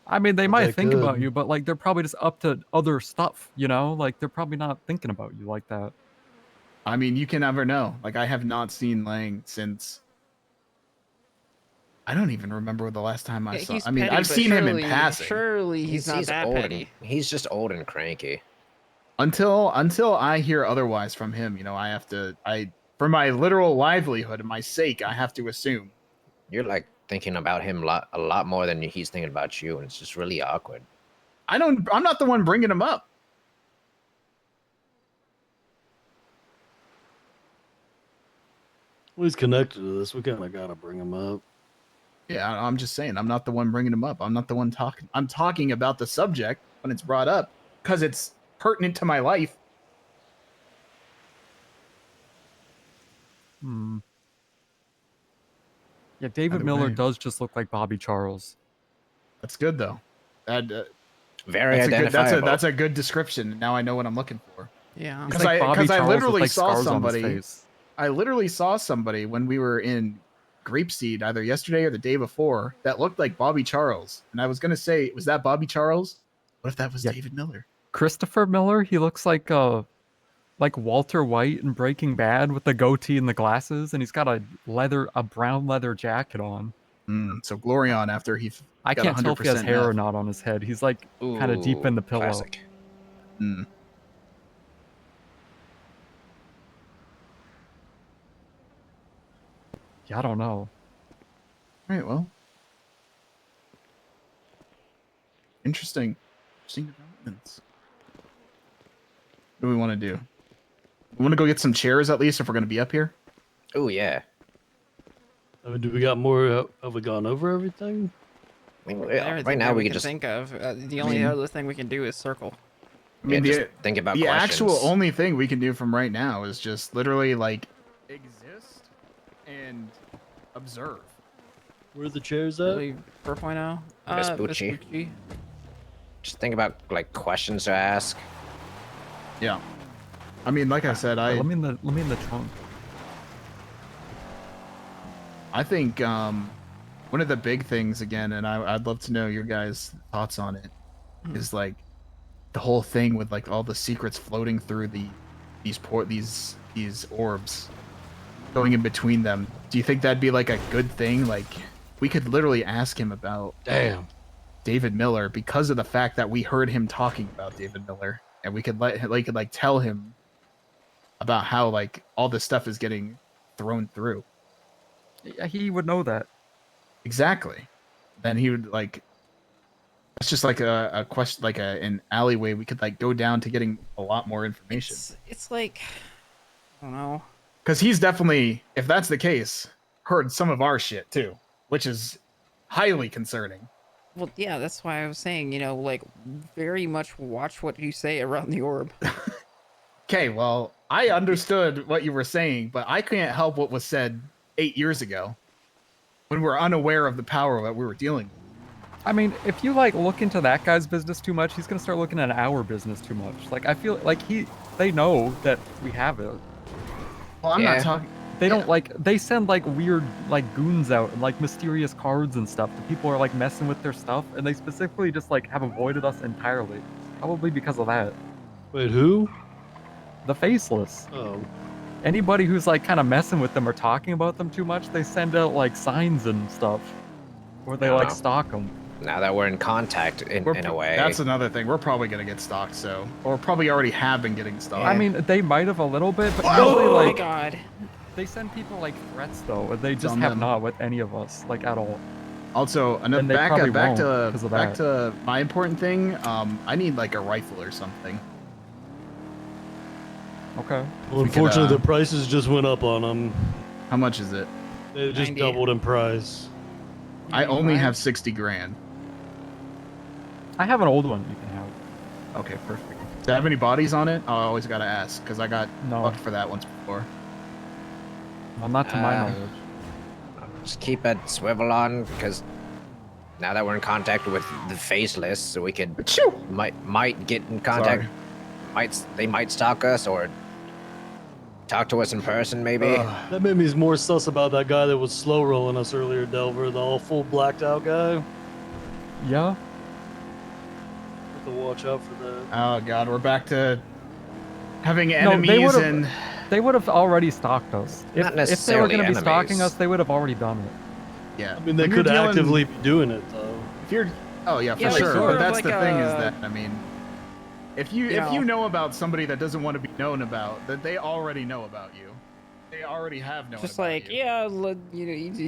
I mean, they But might they think about could. you, but like they're probably just up to other stuff, you know? Like they're probably not thinking about you like that. I mean, you can never know. Like I have not seen Lang since. I don't even remember the last time I saw. He's I mean, petty, I've but seen him in surely- passing. Surely he's not that old petty. He's just old and cranky. Until I hear otherwise from him, you know, I have to. For my literal livelihood and my sake, I have to assume. You're like thinking about him a lot more than he's thinking about you, and it's just really awkward. I'm not the one bringing him up. Well, he's connected to this. We kind of got to bring him up. Yeah, I'm just saying, I'm not the one bringing him up. I'm not the one talking. I'm talking about the subject when it's brought up because it's pertinent to my life. Hmm. Yeah, David Either Miller way. does just look like Bobby Charles. That's good though. That Very that's identifiable. that's a good description. Now I know what I'm looking for. Yeah. He's like Bobby I Charles with, literally like, saw scars on his somebody. face. I literally saw somebody when we were in Grapeseed either yesterday or the day before that looked like Bobby Charles, and I was gonna say, was that Bobby Charles? What if that was Yeah. David Miller? Christopher Miller, he looks like Walter White in Breaking Bad with the goatee and the glasses, and he's got a brown leather jacket on. So Glorion after he. I got can't tell if he has 100% hair or meth. not on his head. He's like kind of deep in the pillow. Classic. Mm. Yeah, I don't know. All right, well. Interesting developments. What do we want to do? We want to go get some chairs at least if we're going to be up here. Oh yeah. I mean, do we got more? Have we gone over everything? I mean, Everything right now that we can can just think of. The only other thing we can do is circle. I mean, just think about the questions. actual only thing we can do from right now is just literally like exist and observe. Where are the chairs at? Really, 4.0. Vespucci. Vespucci. Just think about like questions to ask. Yeah. I mean, like I said, Let me in the trunk. I think one of the big things again, and I'd love to know your guys' thoughts on it, is like the whole thing with like all the secrets floating through these orbs, going in between them. Do you think that'd be like a good thing? Like we could literally ask him about David Miller because of the fact that we heard him talking about David Miller, and we could like tell him about how like all this stuff is getting thrown through. Yeah, he would know that. Exactly. Then he would like. It's just like a question, like an alleyway we could like go down to getting a lot more information. It's like, I don't know. Because he's definitely, if that's the case, heard some of our shit too, which is highly concerning. Well, yeah, that's why I was saying, like, very much watch what you say around the orb. Okay, well, I understood what you were saying, but I can't help what was said 8 years ago when we're unaware of the power that we were dealing with. I mean, if you like look into that guy's business too much, he's gonna start looking at our business too much. Like I feel like they know that we have it. Well, I'm not talking. They don't like. They send like weird like goons out and like mysterious cards and stuff. The people are like messing with their stuff, and they specifically just like have avoided us entirely. Probably because of that. Wait, who? The faceless. Oh. Anybody who's like kind of messing with them or talking about them too much, they send out like signs and stuff, or they like Wow. stalk them. Now that we're in contact in a way. That's another thing. We're probably gonna get stalked, so or probably already have been getting stalked. I mean, they might have a little bit, but Whoa! usually Oh my like God. they send people like threats though, and they just on have them. not with any of us like at all. Also, And they probably back won't to 'cause of back that. to my important thing. I need like a rifle or something. Okay. Well, unfortunately, the prices just went up on them. How much is it? They just 90. doubled in price. I only have 60 grand. I have an old one you can have. Okay, perfect. Does it have any bodies on it? I always gotta ask because I got No. fucked for that once before. Well, not to my Uh, knowledge. Just keep a swivel on, because now that we're in contact with the faceless, so we could might get in contact. They might stalk us or talk to us in person, maybe. That made me more sus about that guy that was slow rolling us earlier, Delver, the all full blacked out guy. Yeah. Have to watch out for that. Oh god, we're back to having No, enemies and they would have already stalked us. If, Not if they were necessarily going to be stalking enemies. us, they would have already done it. yeah. I mean, they When you're could dealing- actively be doing it, though. If you're, oh yeah, for Yeah, like sure. sort But of that's like the thing is a- that I mean, if you know about somebody that doesn't want to be known about, that they already know about you. They already have known. Just about like, you. yeah,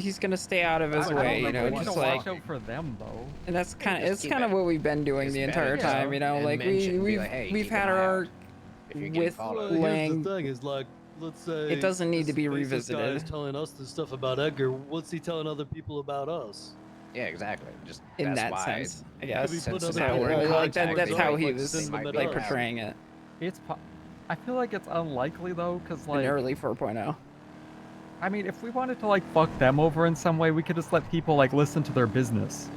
he's gonna stay out of his way, you know, We just don't like. watch out for them though. And that's kind of Just keep it's kind of it what we've been doing the entire Hispanic, time, you know. and Like mention, be we've like, hey, we've keep had an eye our out if you're getting with followed. Well, here's Lang. the thing: is like, let's say It doesn't need to this be faceless guy is revisited telling us the stuff about Edgar. What's he telling other people about us? Yeah, exactly. Just in that's that why. sense, I Could guess. we put Since other now people we're in in Like contact, that's they how might- he like, was send them might a be like message. around. portraying it It's I feel like it's unlikely though, because like in early 4.0. I mean, if we wanted to like fuck them over in some way, we could just let people like listen to their business.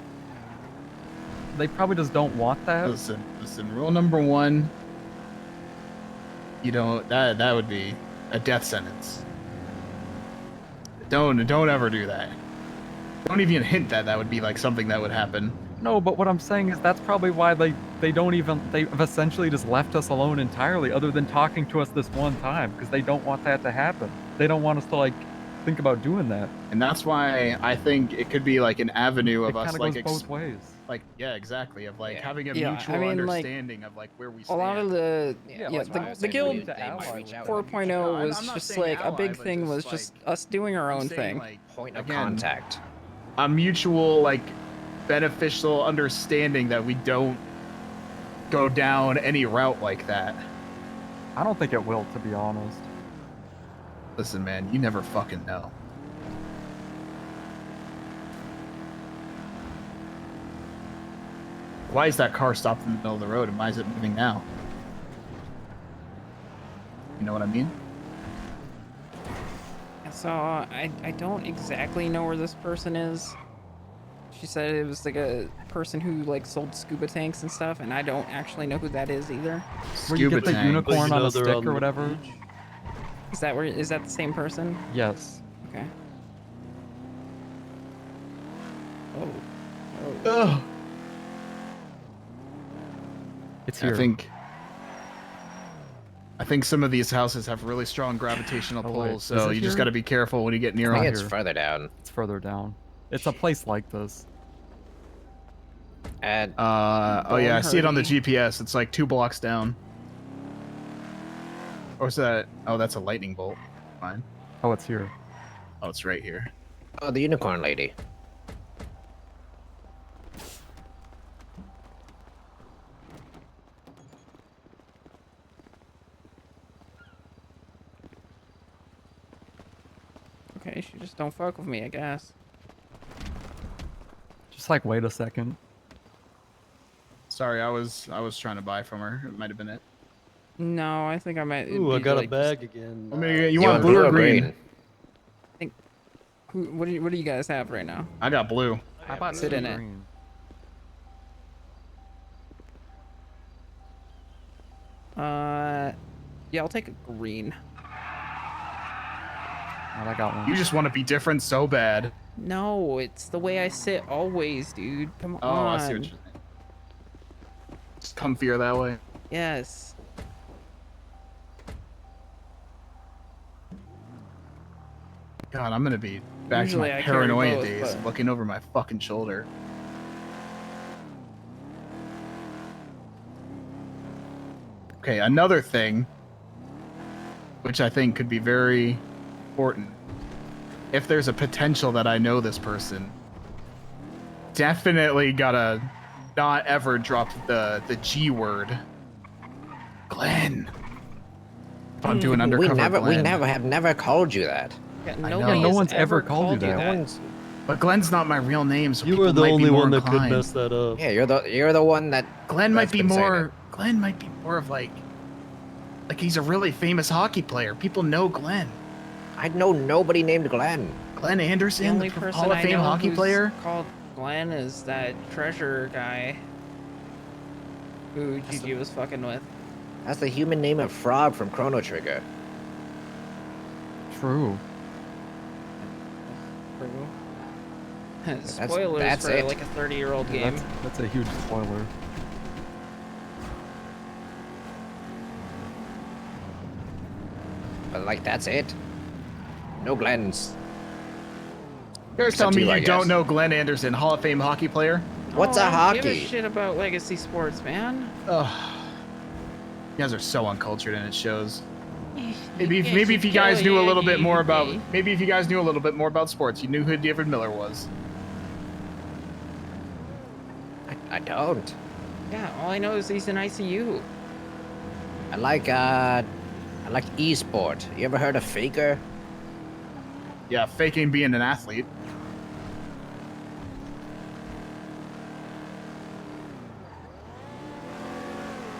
They probably just don't want that. Listen. Rule number one. You don't. That would be a death sentence. Don't ever do that. Don't even hint that that would be like something that would happen. No, but what I'm saying is that's probably why they've essentially just left us alone entirely, other than talking to us this one time, because they don't want that to happen. They don't want us to like think about doing that. And that's why I think it could be like an avenue of It us kind of like goes both ways. like yeah, exactly, of like having a Yeah, I mutual mean, like, understanding of like where we A stand. lot of the Yeah, yeah, that's why I was the saying guild they might reach out. 4.0 No, I'm was not just saying like a ally, big but thing just, was like, just us doing our I'm own saying, thing. like, Point of again, contact. a mutual like beneficial understanding that we don't go down any route like that. I don't think it will, to be honest. Listen, man, you never fucking know. Why is that car stopped in the middle of the road and why is it moving now? You know what I mean? So I don't exactly know where this person is. She said it was like a person who like sold scuba tanks and stuff, and I don't actually know who that is either. Where you Scuba get the tank. unicorn But you on know a they're stick on or the whatever. beach. Is that the same person? Yes. Okay. Oh. Ugh. It's here. I think some of these houses have really strong gravitational Oh, wait, pulls, is so it you just here? got to be careful when you get near I think them. it's further down. It's further down. It's a place like this. And Oh yeah, I see it on the GPS. It's like 2 blocks down. Or is that? Oh, that's a lightning bolt. Fine. Oh, it's here. Oh, it's right here. oh, the unicorn lady. Okay, she just don't fuck with me, I guess. Just like wait a second. Sorry, I was trying to buy from her. It might have been it. No, I think I might. Ooh, I be, got like, a bag again. I mean, you want blue or green? I think. What do you guys have right now? I got blue. How about Sit in it. green? Yeah, I'll take a green. I got one. You just want to be different so bad. No, it's the way I sit always, dude. Come Oh, on. I see what you're saying. Just comfier that way. Yes. God, I'm gonna be back Usually to I my carry paranoia both, days, but- looking over my fucking shoulder. Okay, another thing, which I think could be very important. If there's a potential that I know this person, definitely gotta not ever drop the G word. Glenn. If I'm doing undercover we Glenn. have never called you that. Yeah, I nobody know. no has one's ever called you that. No one's. But Glenn's not my real name, so You people were the might only be more one that could inclined. mess that up. Yeah, you're the one that. Glenn might that's be been saying more. Glenn might be more of like he's a really famous hockey player. People know Glenn. I know nobody named Glenn. Glenn The Anderson, only the person Hall of I Fame know hockey who's player. called Glenn is that treasure guy who Gigi was fucking with. That's the human name of Frog from Chrono Trigger. True. Spoilers that's for it. like a 30-year-old Yeah, game. That's a huge spoiler. But like that's it. No Glens. You're Except telling me you, I you don't guess. know Glenn Anderson, Hall of Fame hockey player? What's Oh, a I don't Give hockey? a shit about legacy sports, man. Ugh. You guys are so uncultured, and it shows. Yeah, Maybe if you guys knew a little bit more about sports, you knew who David Miller was. I don't. Yeah, all I know is he's in ICU. I like e-sport. You ever heard of Faker? Yeah, faking being an athlete.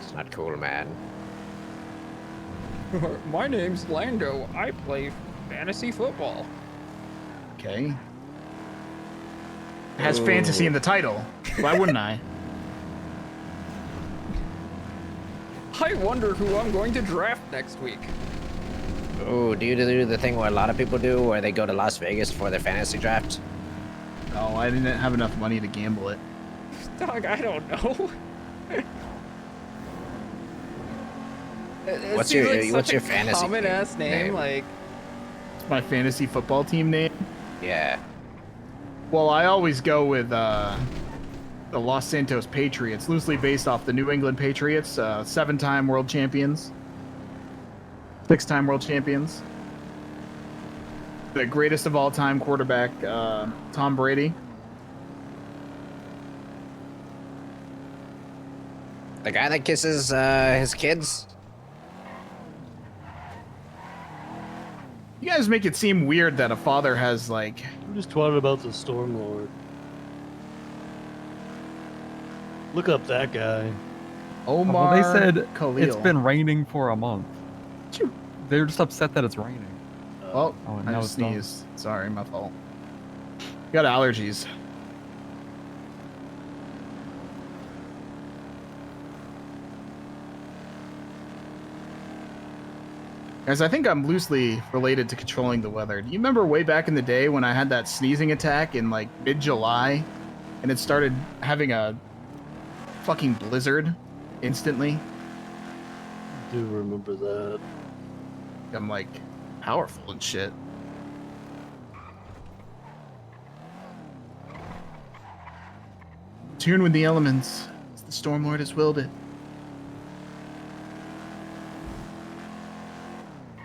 It's not cool, man. My name's Lando. I play fantasy football. Okay. It has fantasy in the title. Why wouldn't I? I wonder who I'm going to draft next week. Oh, do you do the thing where a lot of people do, where they go to Las Vegas for their fantasy draft? No, I didn't have enough money to gamble it. Dog, I don't know. What's your fantasy common ass name? Like, It's my fantasy football team name. Yeah. Well, I always go with the Los Santos Patriots, loosely based off the New England Patriots, 7-time world champions, 6-time world champions. The greatest of all time quarterback, Tom Brady. The guy that kisses his kids? You guys make it seem weird that a father has like. We just twatted about the Stormlord. Look up that guy. Omar. Well, they said Khalil. it's been raining for a month. They're just upset that it's raining. Oh, and I now just it's done. sneezed. Sorry, my fault. Got allergies. Guys, I think I'm loosely related to controlling the weather. Do you remember way back in the day when I had that sneezing attack in like mid-July and it started having a fucking blizzard instantly? I do remember that. I'm like powerful and shit. Tune with the elements. As the Stormlord has willed it.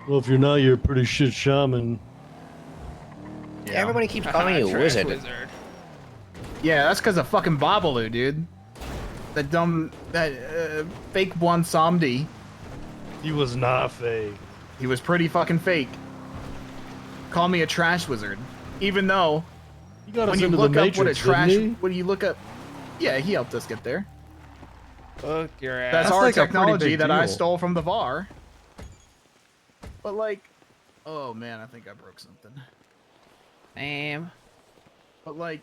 Well, if you're not, you're a pretty shit shaman. Yeah. Everybody keeps calling you a Trash wizard. Yeah, that's because of fucking Babalu, dude. That fake Bwansamdi. He was not fake. He was pretty fucking fake. Call me a trash wizard. Even though, He got us when you into look the up Matrix, what a trash, didn't he? when you look up, yeah, he helped us get there. Fuck your ass. That's our like a pretty technology big that I deal. stole from the VAR. But like, oh man, I think I broke something. Damn. But like,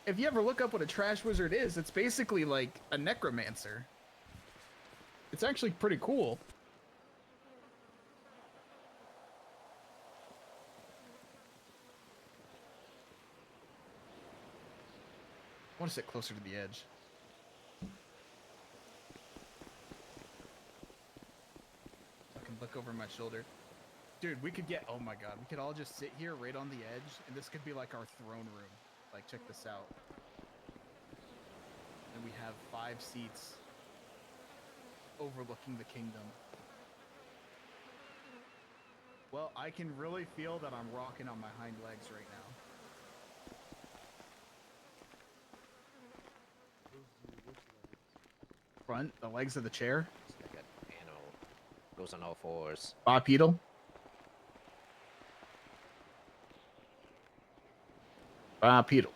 if you ever look up what a trash wizard is, it's basically like a necromancer. It's actually pretty cool. want to sit closer to the edge. I can look over my shoulder. Dude, we could get, oh my god, we could all just sit here right on the edge, and this could be like our throne room. Like, check this out. And we have 5 seats overlooking the kingdom. Well, I can really feel that I'm rocking on my hind legs right now. Front, the legs of the chair. It's like an animal. Goes on all fours. Bipedal. Bipedal.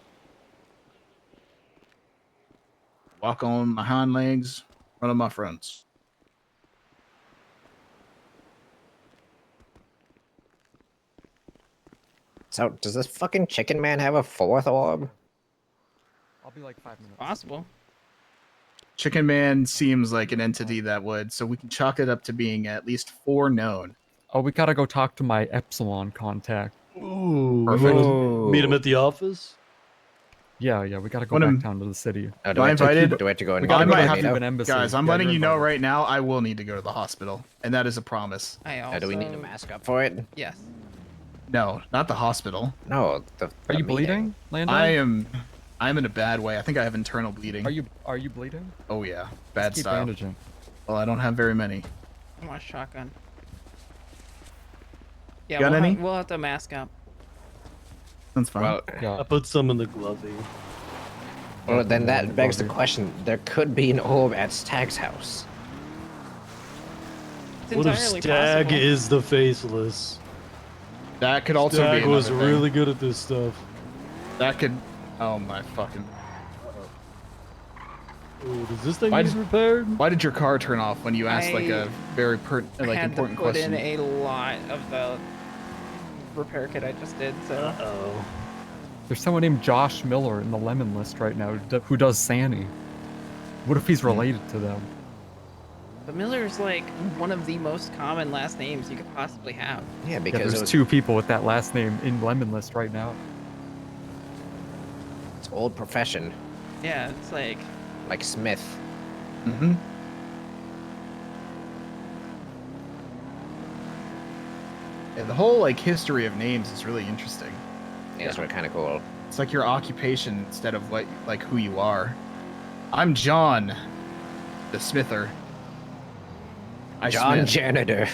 Walk on my hind legs, run on my fronts. So, does this fucking chicken man have a 4th orb? I'll be like 5 minutes. Possible. Chicken Man seems like an entity that would, so we can chalk it up to being at least 4 known. Oh, we gotta go talk to my Epsilon contact. Ooh, Perfect. Meet him at the office. Yeah, we gotta go When back I'm- down to the city. Oh, Am I invited? Do I have to go in? We gotta go to have Cuban embassy. Guys, I'm Yeah, letting you're you know invited. right now, I will need to go to the hospital, and that is a promise. I also... Do we need to mask up for it? Yes. No, not the hospital. No, Are you bleeding, Landon? I'm in a bad way. I think I have internal bleeding. Are you bleeding? Oh yeah, bad Let's keep style. bandaging. Well, I don't have very many. I want a shotgun. Yeah, Got any? we'll have to mask up. That's fine. Well, I put some in the glovey. well, then that begs the question. There could be an orb at Stag's house. It's What if entirely Stag possible. is the faceless? That could also Stag be was another thing. really good at this stuff. That could. Oh my fucking. Ooh, does this thing Why need did- repaired? Why did your car turn off when you asked like a very I had important to put question? in a lot of the repair kit I just did, so... Uh-oh. There's someone named Josh Miller in the lemon list right now who does Sandy. What if he's related to them? The Miller's like one of the most common last names you could possibly have. Yeah, Yeah, because there's it was, 2 people with that last name in lemon list right now. it's old profession, Yeah, it's like... like Smith. Mm-hmm. Yeah, the whole like history of names is really interesting. Yeah, it's really kind of cool. It's like your occupation instead of what like who you are. I'm John, the Smither. John Smith. Janitor.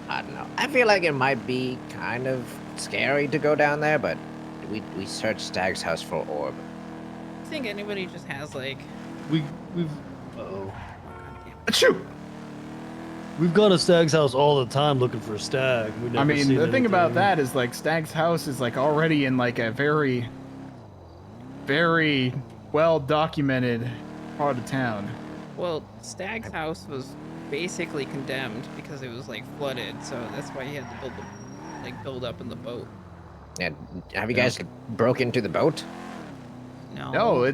I don't know. I feel like it might be kind of scary to go down there, but we searched Stag's house for orb. I think anybody just has like... We've Achoo! We've gone to Stag's house all the time looking for a stag. We I never mean, seen the thing about anything. that is like Stag's house is like already in like a very, very well documented part of town. Well, Stag's house was basically condemned because it was like flooded, so that's why he had to build up in the boat. And have you guys broke into the boat? No. No,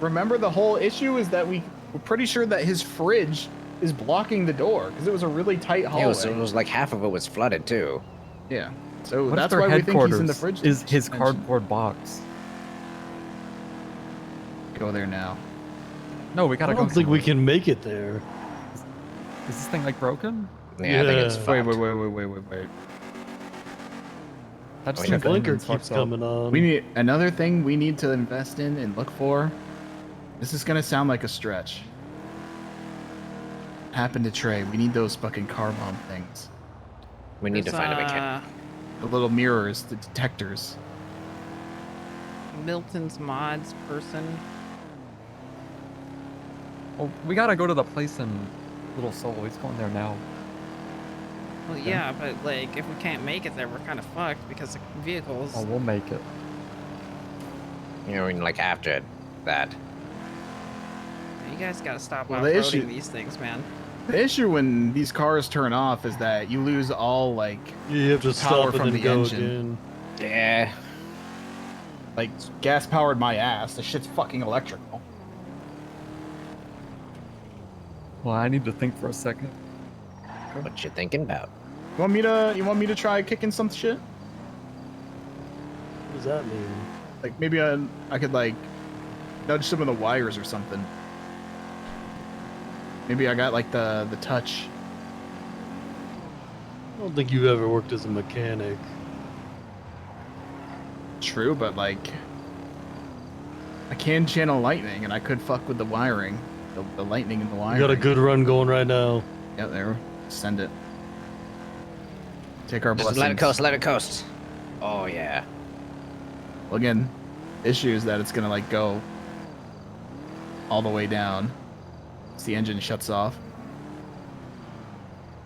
remember the whole issue is that we're pretty sure that his fridge is blocking the door because it was a really tight hallway. Yeah, it was like half of it was flooded too. Yeah, so What if that's their why we think he's in headquarters the fridge. is his dimension. cardboard box? Go there now. No, we I gotta go. don't think we can make it there. Is this thing like broken? Yeah, I think it's Yeah. fucked. Wait. That just The means the blinker engine's keeps fucked up. coming on. We need another thing we need to invest in and look for. This is gonna sound like a stretch. Happened to Trey. We need those fucking car bomb things. We need to find a mechanic. The little mirrors, the detectors. Milton's mods person. Well, we gotta go to the place in Little Seoul. He's going there now. Well, yeah, but like if we can't make it there, we're kind of fucked because the vehicles. Oh, we'll make it. You know, like after that. You guys gotta stop Well, the off-roading issue- these things, man. The issue when these cars turn off is that you lose all like You have to power stop and from then the go engine. again. Yeah. Like gas powered my ass. This shit's fucking electrical. Well, I need to think for a second. What you thinking about? You want me to try kicking some shit? What does that mean? Like maybe I could like nudge some of the wires or something. Maybe I got like the touch. I don't think you've ever worked as a mechanic. True, but like I can channel lightning, and I could fuck with the wiring, the lightning in the wiring. You got a good run going right now. Yeah, there. Send it. Take our Just blessings. let it coast. Let it coast. Oh yeah. Well, again, issue is that it's gonna like go all the way down. As the engine shuts off.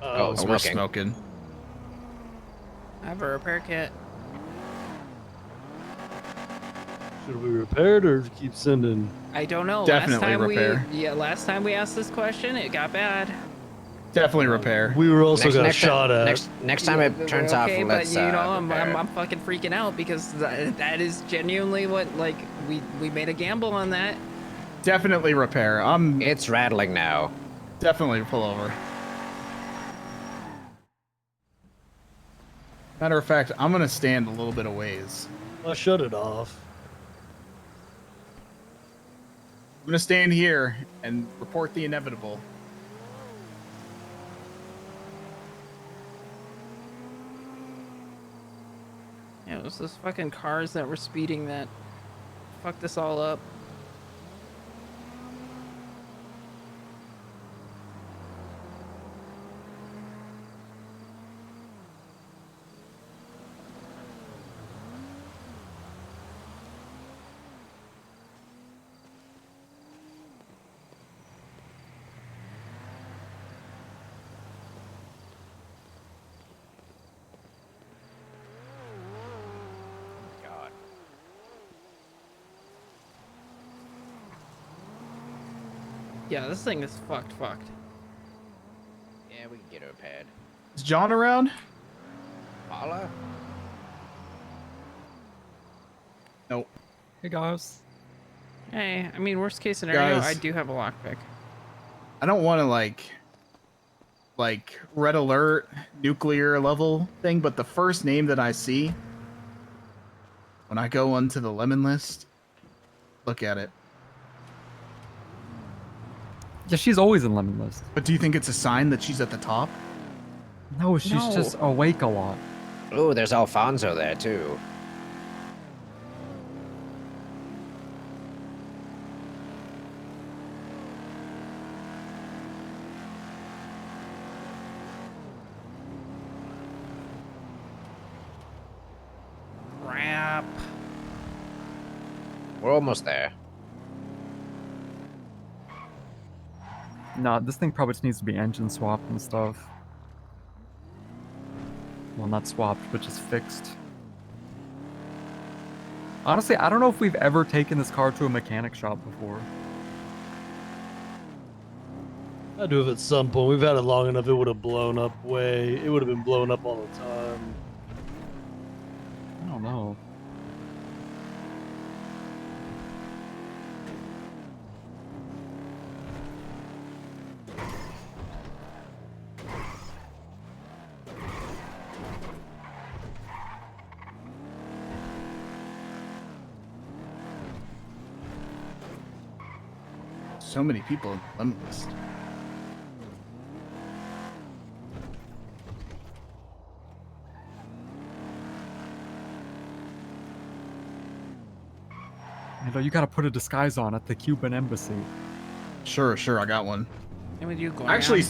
Oh, we're smoking. smoking. I have a repair kit. Should we repair it or keep sending? I don't know. Definitely repair. Last time we asked this question, it got bad. Definitely repair. We were also got shot at. Next time it turns off, Okay, let's but you know, repair. I'm fucking freaking out because that is genuinely what, like, we made a gamble on that. Definitely repair. It's rattling now. Definitely pull over. Matter of fact, I'm gonna stand a little bit of ways. I'll shut it off. I'm gonna stand here and report the inevitable. Yeah, it was those fucking cars that were speeding that fucked this all up. God. Yeah, this thing is fucked. Yeah, we can get it repaired. Is John around? Paula? Nope. Hey guys. Hey, I mean, worst case scenario, Guys. I do have a lockpick. I don't want to like red alert nuclear level thing, but the first name that I see when I go onto the lemon list, look at it. Yeah, she's always in lemon list. But do you think it's a sign that she's at the top? No, she's just awake a lot. Ooh, there's Alfonso there too. Crap. We're almost there. Nah, this thing probably just needs to be engine swapped and stuff. Well, not swapped, but just fixed. Honestly, I don't know if we've ever taken this car to a mechanic shop before. I do have at some point. We've had it long enough. It would have blown up way. It would have been blown up all the time. I don't know. So many people on the lemon list. You know, you gotta put a disguise on at the Cuban embassy. Sure, I got one. And with you going Actually, on,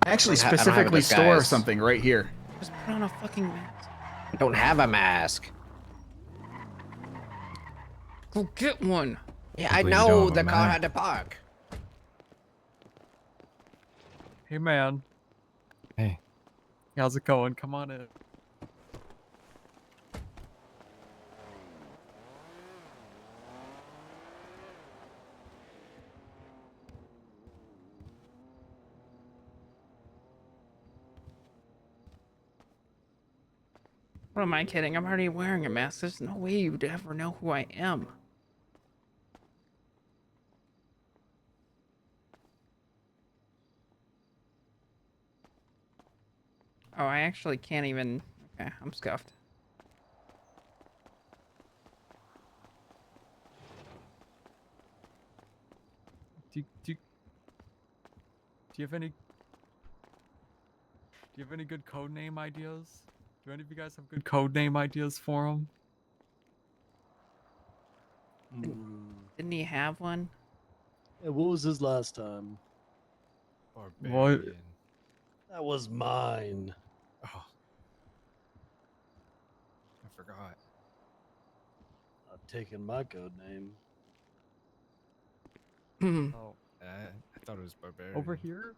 I don't have a specifically store disguise. something right here. just put on a fucking mask. I don't have a mask. Go get one. Yeah, I Please know don't have a the car mask. had to park. Hey, man. Hey. How's it going? Come on in. What am I kidding? I'm already wearing a mask. There's no way you'd ever know who I am. Oh, I actually can't even. Okay, I'm scuffed. Do you have any? Do you have any good code name ideas? Do any of you guys have good code name ideas for him? Didn't he have one? Yeah, what was his last time? Barbarian. That was mine. Oh, I forgot. I've taken my code name. Oh, I thought it was barbarian. over here.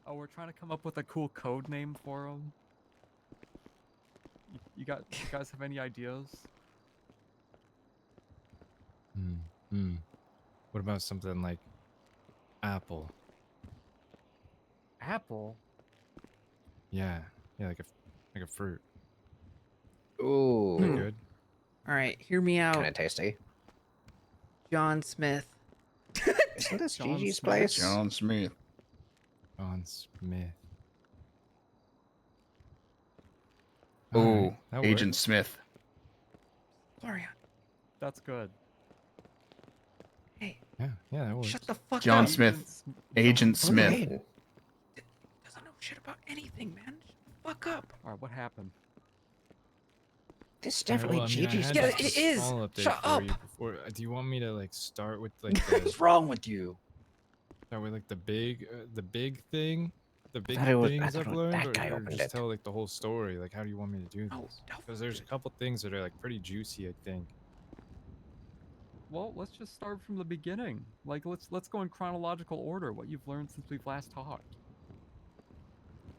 Oh, we're trying to come up with a cool code name for him. You guys have any ideas? What about something like apple? Apple. Yeah, like a fruit. Ooh. Is that good? All right, hear me out. Kind of tasty. John Smith. Isn't this John Gigi's Smith? place? John Smith. John Smith. Ooh, Alright, that Agent works. Smith. Florian. That's good. Hey. Yeah, that works. Shut the fuck John up. Smith. Agent Smith. Okay. Doesn't know shit about anything, man. Shut the fuck up. All right, what happened? This is Alright, definitely well, I mean, I Gigi's had Yeah, place. it is. follow-up there Shut for up. you before. Do you want me to like start with like What's wrong with you? start with like the big thing, the big thought it was- I things thought I've it was learned, that guy or opened just it. tell like the whole story? Like, how do you want me to do No, this? Because there's a couple things that are like pretty juicy, I think. Well, let's just start from the beginning. Like, let's go in chronological order. What you've learned since we've last talked.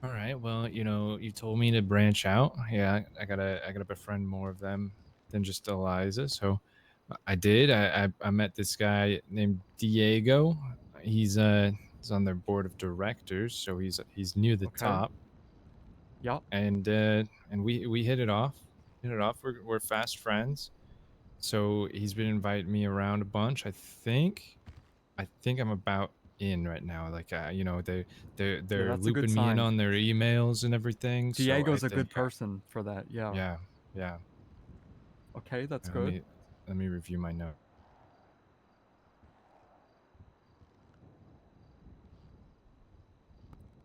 All right. Well, you told me to branch out. Yeah, I gotta befriend more of them than just Eliza. So I did. I met this guy named Diego. He's on their board of directors, so he's near the top. Yep. And we hit it off. We're fast friends. So he's been inviting me around a bunch. I think I'm about in right now. Like they're that's a good looping me in sign. on their emails and everything. Diego's so I a good think person for that. Yeah. Yeah. Okay, that's Let good. me review my note.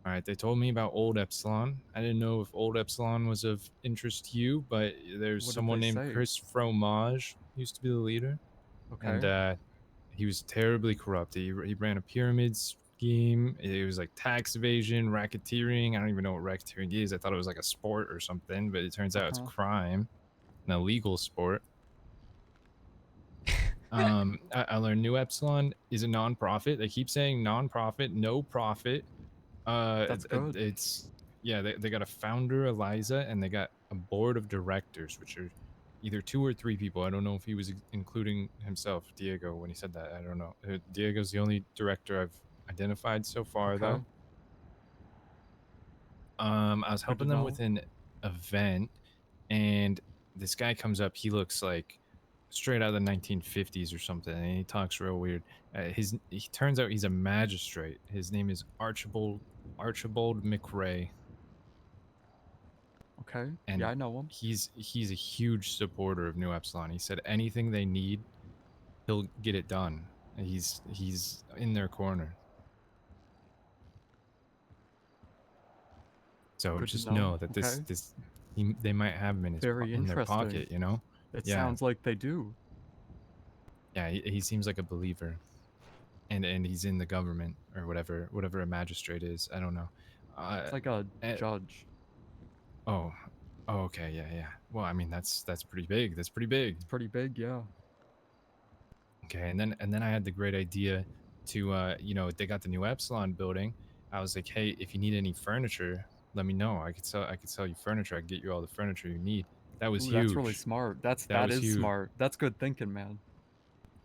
All right, they told me about Old Epsilon. I didn't know if Old Epsilon was of interest to you, but there's What did someone they named say? Chris Fromage used to be the leader. Okay. And he was terribly corrupt. He ran a pyramid scheme. It was like tax evasion, racketeering. I don't even know what racketeering is. I thought it was like a sport or something, but it turns out it's a crime, an illegal sport. I learned New Epsilon is a non-profit. They keep saying non-profit, no profit. That's good. It's they got a founder, Eliza, and they got a board of directors, which are either 2 or 3 people. I don't know if he was including himself, Diego, when he said that. I don't know. Diego's the only director I've identified so far, though. I was helping them with an event, and this guy comes up. He looks like straight out of the 1950s or something, and he talks real weird. He turns out he's a magistrate. His name is Archibald McRae. Okay. And yeah, I know him. He's a huge supporter of New Epsilon. He said anything they need, he'll get it done. He's in their corner. So Good to just know. know that Okay. they might have him in Very in their interesting. pocket, you know? It Yeah. sounds like they do. Yeah, he seems like a believer. And he's in the government or whatever a magistrate is. I don't know. It's like a judge. Oh, okay, yeah. Well, I mean that's pretty big. That's pretty big. It's pretty big, yeah. Okay, and then I had the great idea to they got the new Epsilon building. I was like, hey, if you need any furniture, let me know. I could sell you furniture. I could get you all the furniture you need. That was Ooh, huge. That's really smart. That was is huge. smart. That's good thinking, man.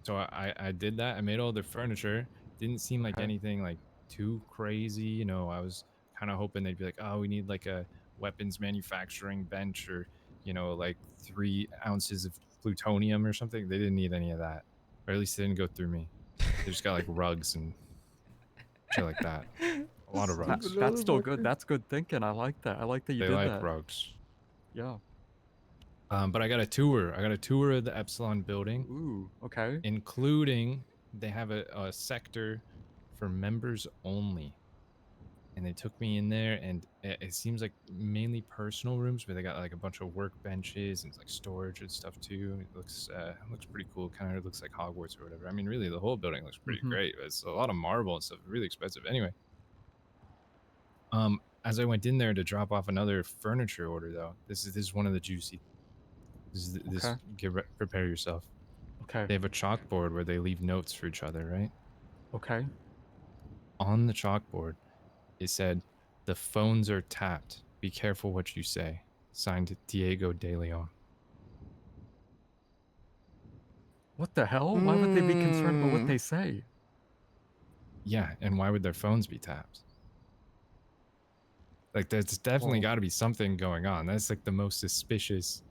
So I did that. I made all their furniture. Didn't seem like anything like too crazy. I was kind of hoping they'd be like, oh, we need like a weapons manufacturing bench or like 3 ounces of plutonium or something. They didn't need any of that, or at least they didn't go through me. They just got like rugs and shit like that. A lot of rugs. That's still good. That's good thinking. I like that. I like that you They did like that. rugs. Yeah. But I got a tour. I got a tour of the Epsilon building. Ooh, okay. Including they have a sector for members only. And they took me in there, and it seems like mainly personal rooms, but they got like a bunch of workbenches and like storage and stuff too. It looks pretty cool. Kind of looks like Hogwarts or whatever. I mean, really, the whole building looks pretty great. It's a lot of marble and stuff. Really expensive. Anyway, as I went in there to drop off another furniture order, though, this is one of the juicy. This prepare yourself. Okay. They have a chalkboard where they leave notes for each other, right? Okay. On the chalkboard, it said, "The phones are tapped. Be careful what you say." Signed, Diego De Leon. What the hell? Why would they be concerned about what they say? Yeah, and why would their phones be tapped? Like, there's definitely got to be something going on. That's like the most suspicious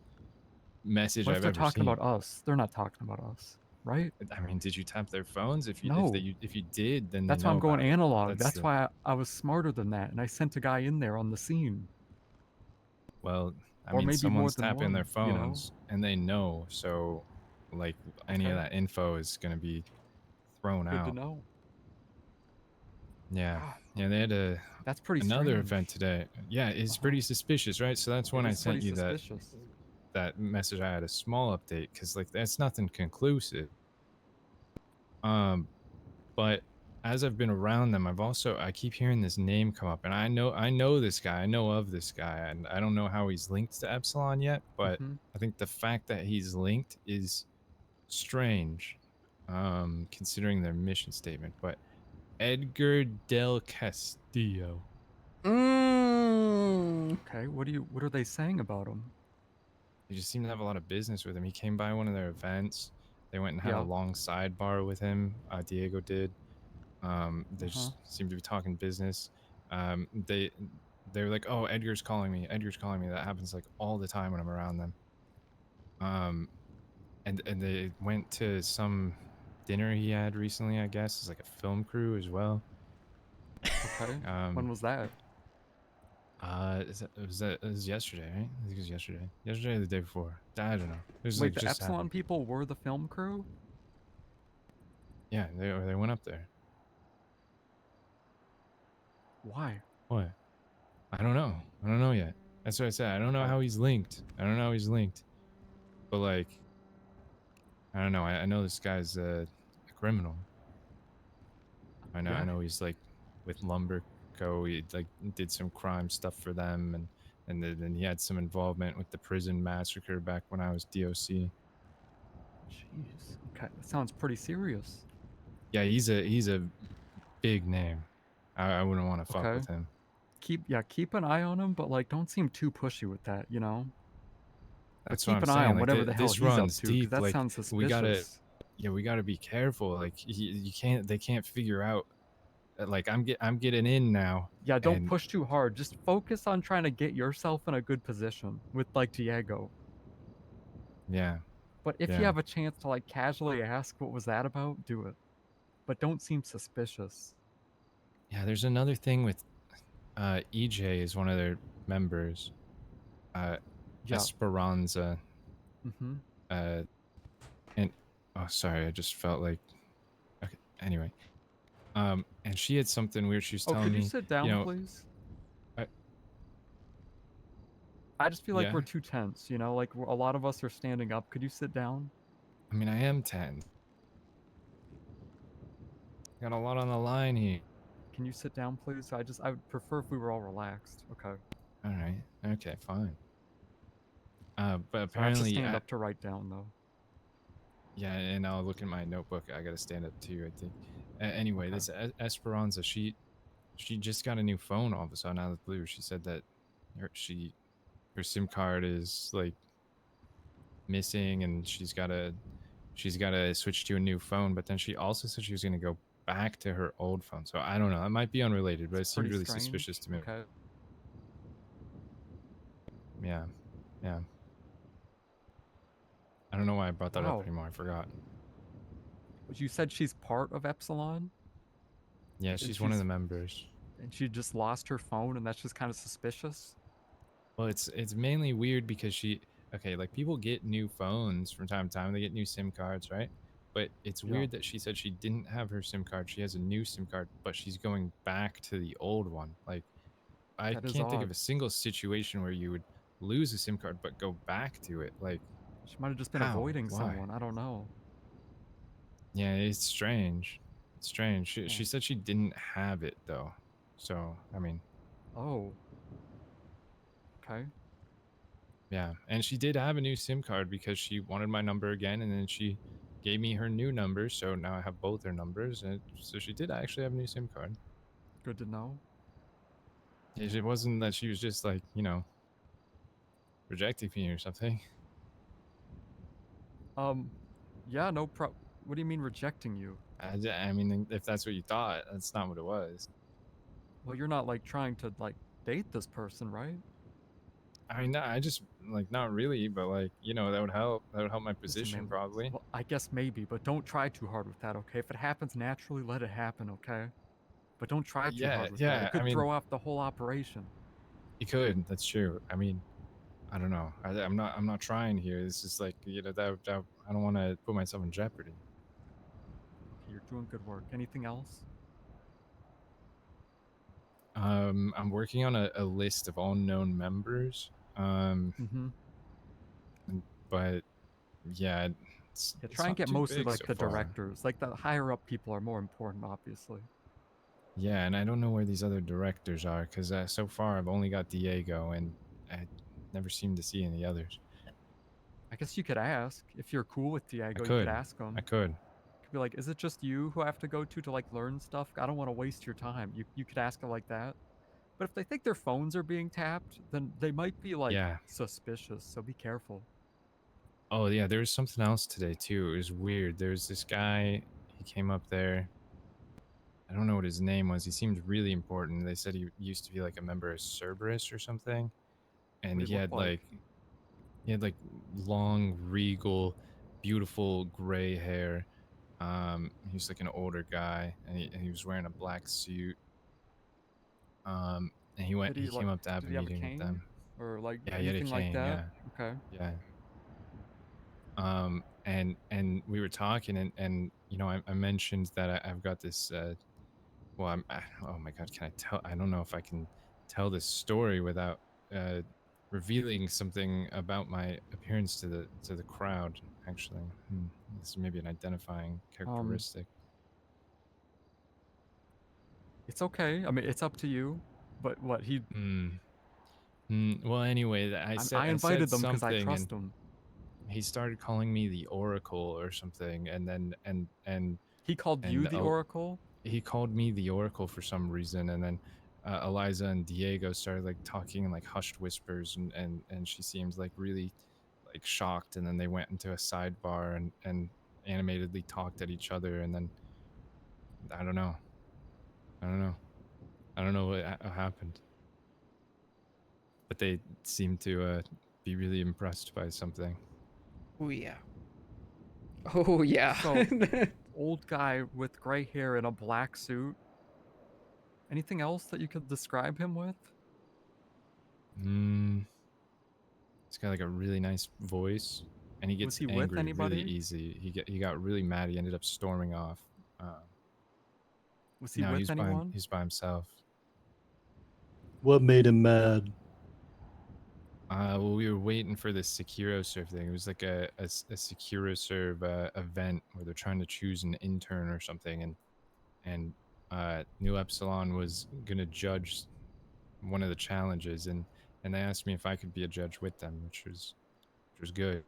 message What if I've they're ever talking seen. about us? They're not talking about us, right? I mean, did you tap their phones? If you No. if you did, then That's they why know I'm going about it. analog. That's the- why I was smarter than that, and I sent a guy in there on the scene. Well, I Or mean, maybe more someone's than tapping their one, you know? phones, and they know. So, like, any of Okay. that info is going to be thrown Good out. to know. Yeah, yeah, they had That's pretty another strange. event today. Yeah, it's pretty suspicious, right? So that's when It I is sent pretty you suspicious. that message. I had a small update because like that's nothing conclusive. But as I've been around them, I keep hearing this name come up, and I know this guy. I know of this guy, and I don't know how he's linked to Epsilon yet, but I think the fact that he's linked is strange, considering their mission statement. But Edgar Del Castillo. Okay, what are they saying about him? They just seem to have a lot of business with him. He came by one of their events. They went and had Yeah. a long sidebar with him. Diego did. They just seemed to be talking business. They were like, "Oh, Edgar's calling me. Edgar's calling me." That happens like all the time when I'm around them. And they went to some dinner he had recently. I guess it's like a film crew as well. Okay. When was that? It was yesterday, right? I think it was yesterday. Yesterday or the day before. I don't know. It was Wait, like the just Epsilon happened. people were the film crew? Yeah, they went up there. Why? What? I don't know. I don't know yet. That's what I said. I don't know how he's linked. I don't know how he's linked. But like, I don't know. I know this guy's a criminal. I know he's like with Lumberco. He like did some crime stuff for them, and then he had some involvement with the prison massacre back when I was DOC. Jeez. Okay, that sounds pretty serious. Yeah, he's a big name. I wouldn't want to fuck Okay. with him. Keep an eye on him, but like don't seem too pushy with that, you know? But That's keep what I'm an eye saying. on Like, whatever the hell this he's up runs to, because deep. that Like, sounds suspicious. we gotta be careful. Like, they can't figure out. Like, I'm getting in now. Yeah, don't and push too hard. Just focus on trying to get yourself in a good position with like Diego. Yeah. But if you yeah. have a chance to like casually ask what was that about, do it. But don't seem suspicious. Yeah, there's another thing with EJ is one of their members. Yeah. Esperanza. Mm-hmm. And oh sorry, I just felt like okay, anyway. And she had something weird. She was telling me. Could you sit down, please? I just feel like Yeah? we're too tense, you know? Like a lot of us are standing up. Could you sit down? I mean, I am 10. Got a lot on the line here. Can you sit down, please? I would prefer if we were all relaxed. Okay. All right. Okay, fine. But So I have to apparently, stand up to write down, though. yeah, and I'll look in my notebook. I gotta stand up too, I think. Anyway, this Esperanza, she just got a new phone all of a sudden out of the blue. She said that her SIM card is like missing, and she's gotta switch to a new phone. But then she also said she was gonna go back to her old phone. So I don't know. It might be unrelated, but it seemed really suspicious to me. Okay. Yeah. don't know why I brought that up Wow. anymore. I forgot. But you said she's part of Epsilon? Yeah, And she's one of the members. And she just lost her phone, and that's just kind of suspicious? Well, it's mainly weird because okay, like people get new phones from time to time. They get new SIM cards, right? But it's Yeah. weird that she said she didn't have her SIM card. She has a new SIM card, but she's going back to the old one. Like, I That is can't think of odd. a single situation where you would lose a SIM card but go back to it. Like, She might have just been how? avoiding Why? someone. I don't know. Yeah, it's strange. It's strange. She said she didn't have it though. So, I mean, Oh. Okay. yeah. And she did have a new SIM card because she wanted my number again, and then she gave me her new number, so now I have both her numbers. And so she did actually have a new SIM card. Good to know. It wasn't that she was just like, rejecting me or something. Yeah, no What do you mean rejecting you? I mean, if that's what you thought, that's not what it was. Well, you're not like trying to like date this person, right? I mean, I just like not really, but like that would help. That would help my Listen, position man, probably. Well, I guess maybe, but don't try too hard with that, okay? If it happens naturally, let it happen, okay? But don't try too hard with that. Yeah. It could I mean, throw off the whole operation. you could. That's true. I mean, I don't know. I'm not trying here. This is like that I don't want to put myself in jeopardy. Okay, you're doing good work. Anything else? I'm working on a list of all known members. But yeah, it's Try and not get too mostly big like so the far. directors. Like the higher up people are more important, obviously. Yeah, and I don't know where these other directors are because so far I've only got Diego, and I never seem to see any others. I guess you could ask. If you're cool with Diego, you could. could ask him. I could. You could be like, is it just you who I have to go to like learn stuff? I don't want to waste your time. You could ask it like that. But if they think their phones are being tapped, then they might be like suspicious, so be careful. Oh yeah, there was something else today too. It was weird. There was this guy, he came up there. I don't know what his name was. He seemed really important. They said he used to be like a member of Cerberus or something. And What did he look like? He had like long, regal, beautiful gray hair. He was like an older guy, and he was wearing a black suit. And he came up to have a meeting with them. Or like Yeah, he had a anything cane, like that? Okay. Yeah. And we were talking, and I mentioned that I've got this. Oh my God, can I tell? I don't know if I can tell this story without revealing something about my appearance to the crowd. Actually, this is maybe an identifying characteristic. It's okay. I mean, it's up to you. But what he? Well, anyway, I invited them because I something, trust and him. he started calling me the Oracle or something, and then and he called you the Oracle. He called me the Oracle for some reason, and then Eliza and Diego started like talking in like hushed whispers, and she seemed like really like shocked, and then they went into a sidebar and animatedly talked at each other, and then I don't know what happened, but they seemed to be really impressed by something. Oh yeah. Oh yeah. So, old guy with gray hair in a black suit. Anything else that you could describe him with? He's got like a really nice voice, and he gets Was he with angry anybody? really easy. He got really mad. He ended up storming off. Was he No, with he's anyone? He's by himself. What made him mad? Well, we were waiting for this SecuroServe thing. It was like a SecuroServe event where they're trying to choose an intern or something, and New Epsilon was gonna judge one of the challenges, and they asked me if I could be a judge with them, which was good.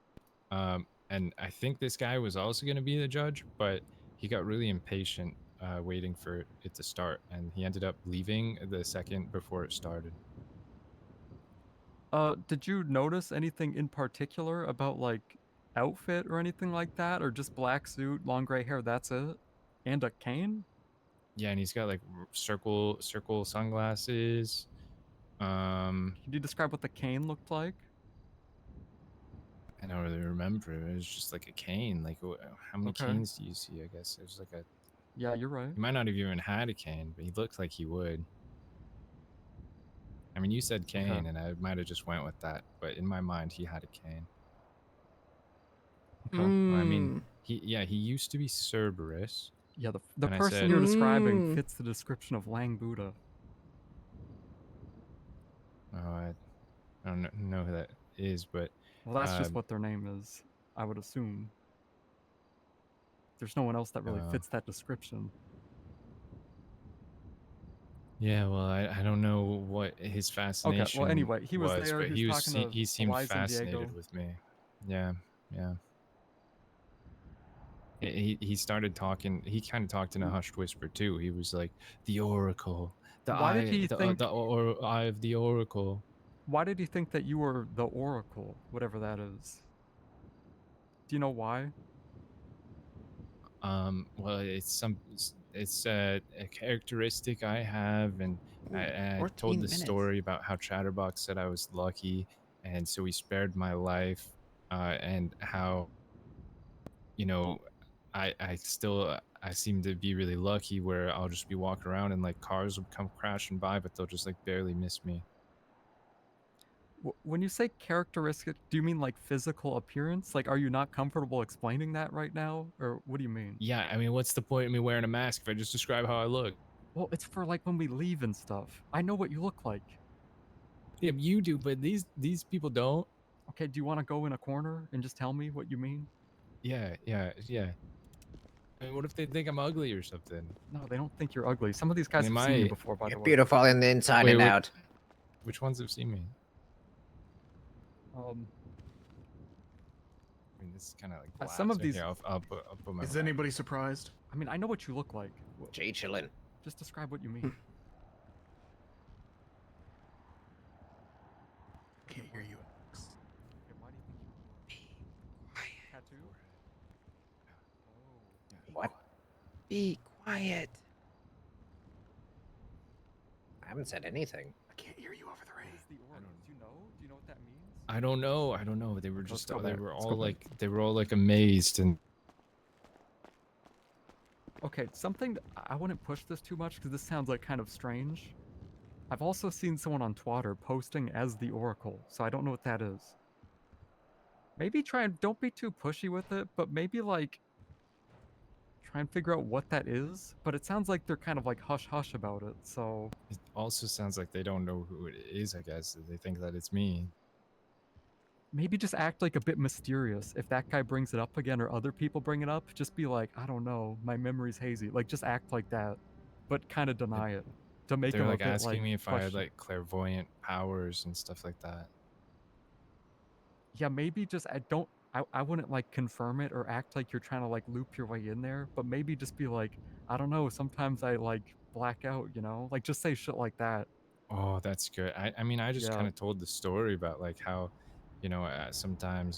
And I think this guy was also gonna be the judge, but he got really impatient waiting for it to start, and he ended up leaving the second before it started. Did you notice anything in particular about like outfit or anything like that, or just black suit, long gray hair? That's it, and a cane. Yeah, and he's got like circle sunglasses. Can you describe what the cane looked like? I don't really remember. It was just like a cane. Like, how many Okay. canes do you see? I guess it was like a. Yeah, you're right. He might not have even had a cane, but he looked like he would. I mean, you said cane, Okay. and I might have just went with that. But in my mind, he had a cane. Okay. I mean, he used to be Cerberus. Yeah, the and I person said, you're describing fits the description of Lang Buddha. Oh, I don't know who that is, but Well, that's just what their name is, I would assume. There's no one else that really fits that description. Yeah, well, I don't know what his fascination well, anyway, he was there, but he was talking to he seemed Eliza and fascinated Diego. with me. Yeah. He started talking. He kind of talked in a hushed whisper too. He was like, "The Oracle, Why did he think the eye of the Oracle." Why did he think that you were the Oracle, whatever that is? Do you know why? Well, it's a characteristic I have, and I 14 told the minutes. story about how Chatterbox said I was lucky, and so he spared my life, and how, you know, I still I seem to be really lucky where I'll just be walking around and like cars will come crashing by, but they'll just like barely miss me. When you say characteristic, do you mean like physical appearance? Like, are you not comfortable explaining that right now? Or what do you mean? Yeah, I mean, what's the point of me wearing a mask if I just describe how I look? Well, it's for like when we leave and stuff. I know what you look like. Yeah, you do, but these people don't. Okay, do you want to go in a corner and just tell me what you mean? Yeah. I mean, what if they think I'm ugly or something? No, they don't think you're ugly. Some of these guys Am have seen you I- before, by the You're way. beautiful in the inside and out. Which ones have seen me? I mean, this is kind of like some of blasphemy. these. Here, I'll put my. Is anybody surprised? I mean, I know what you look like. Jay chillin'. Just describe what you mean. Can't hear you. Why do you think tattoo? What? Be quiet. I haven't said anything. I can't hear you over the rain. Do you know? Do you know what that means? I don't know. They were just go they back. were Let's all go back. like amazed and. Okay, something I wouldn't push this too much because this sounds like kind of strange. I've also seen someone on Twitter posting as the Oracle, so I don't know what that is. Maybe try and don't be too pushy with it, but maybe like try and figure out what that is. But it sounds like they're kind of like hush hush about it, so It also sounds like they don't know who it is. I guess they think that it's me. maybe just act like a bit mysterious. If that guy brings it up again or other people bring it up, just be like, I don't know, my memory's hazy. Like just act like that, but kind of deny it to make They're them like a bit asking like me if I had question. like clairvoyant powers and stuff like that. Yeah, maybe just I wouldn't like confirm it or act like you're trying to like loop your way in there, but maybe just be like, I don't know, sometimes I like black out, you know? Like just say shit like that. Oh, that's good. I mean, I just Yeah. kind of told the story about like how, you know, sometimes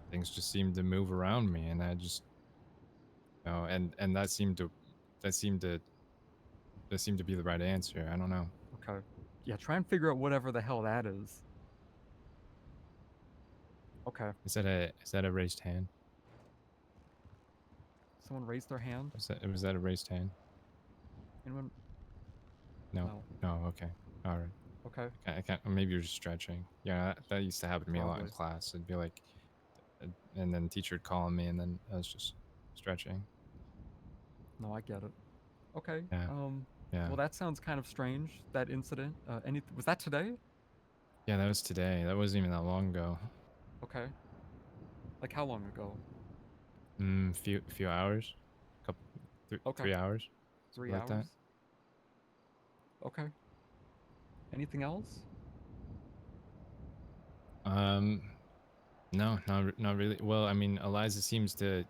things just seem to move around me, and I just, you know, and that seemed to be the right answer. I don't know. Okay. Yeah, try and figure out whatever the hell that is. Okay. Is that a raised hand? Someone raised their hand? Was that a raised hand? Anyone? No. Okay. All right. Okay. I can't. Maybe you're just stretching. Yeah, that used to happen to me a lot in Probably. class. It'd be like, and then teacher would call on me, and then I was just stretching. No, I get it. Okay. Yeah. Yeah. Well, that sounds kind of strange, that incident. Was that today? Yeah, that was today. That wasn't even that long ago. Okay. Like how long ago? Few hours. Couple. Okay. 3 hours. 3 like hours? that. Okay. Anything else? No, not really. Well, I mean, Eliza seems to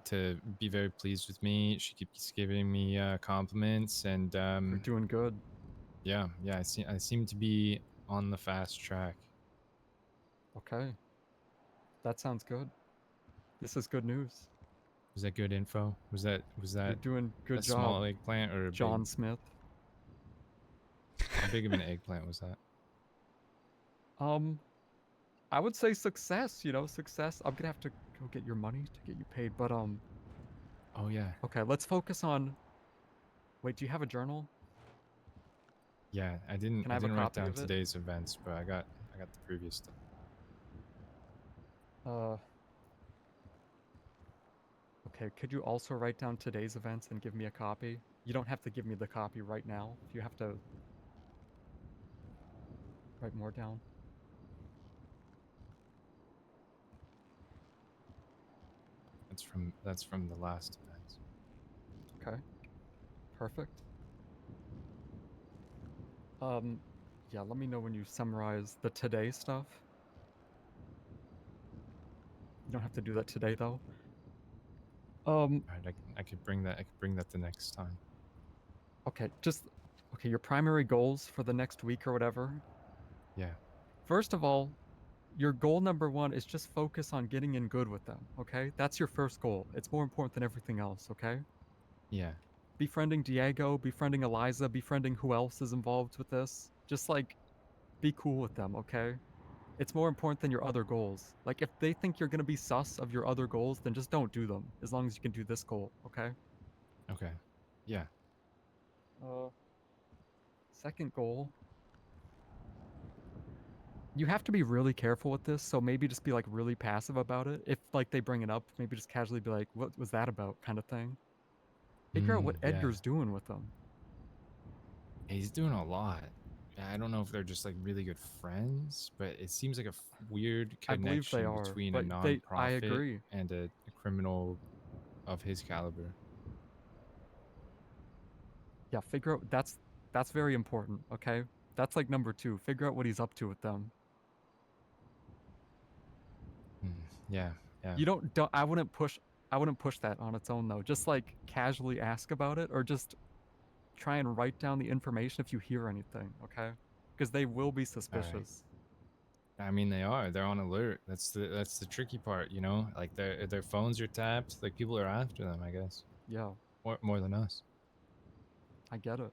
be very pleased with me. She keeps giving me compliments, and You're doing good. yeah. I seem to be on the fast track. Okay. That sounds good. This is good news. Was that good info? Was that You're doing good a job. small eggplant or a John big, Smith. how big of an eggplant was that? I would say success. You know, success. I'm gonna have to go get your money to get you paid. But Oh yeah. Okay, let's focus on. Wait, do you have a journal? Yeah, I didn't Can I have a write copy down of it? today's events, but I got the previous stuff. Okay, could you also write down today's events and give me a copy? You don't have to give me the copy right now. If you have to write more down. That's from the last event. Okay. Perfect. Yeah, let me know when you summarize the today stuff. You don't have to do that today though. Alright, I could bring that the next time. Okay, okay, your primary goals for the next week or whatever. Yeah. First of all, your goal number 1 is just focus on getting in good with them, okay? That's your first goal. It's more important than everything else, okay? Yeah. Befriending Diego, befriending Eliza, befriending who else is involved with this. Just like, be cool with them, okay? It's more important than your other goals. Like, if they think you're gonna be sus of your other goals, then just don't do them, as long as you can do this goal, okay? Okay. Yeah. Second goal. You have to be really careful with this, so maybe just be, like, really passive about it. If, like, they bring it up, maybe just casually be like, what was that about, kind of thing. Figure out what Yeah. Edgar's doing with them. He's doing a lot. I don't know if they're just like really good friends, but it seems like a weird I believe they connection are, between a but I non-profit agree. and a criminal of his caliber. Yeah, figure out that's very important, okay? That's like number 2. Figure out what he's up to with them. Yeah, yeah. You don't I wouldn't push that on its own though. Just like casually ask about it or just try and write down the information if you hear anything, okay? Because they will be suspicious. I mean, they are. They're on alert. That's the tricky part, you know? Like their phones are tapped. Like people are after them, I guess. Yeah. More than us. I get it.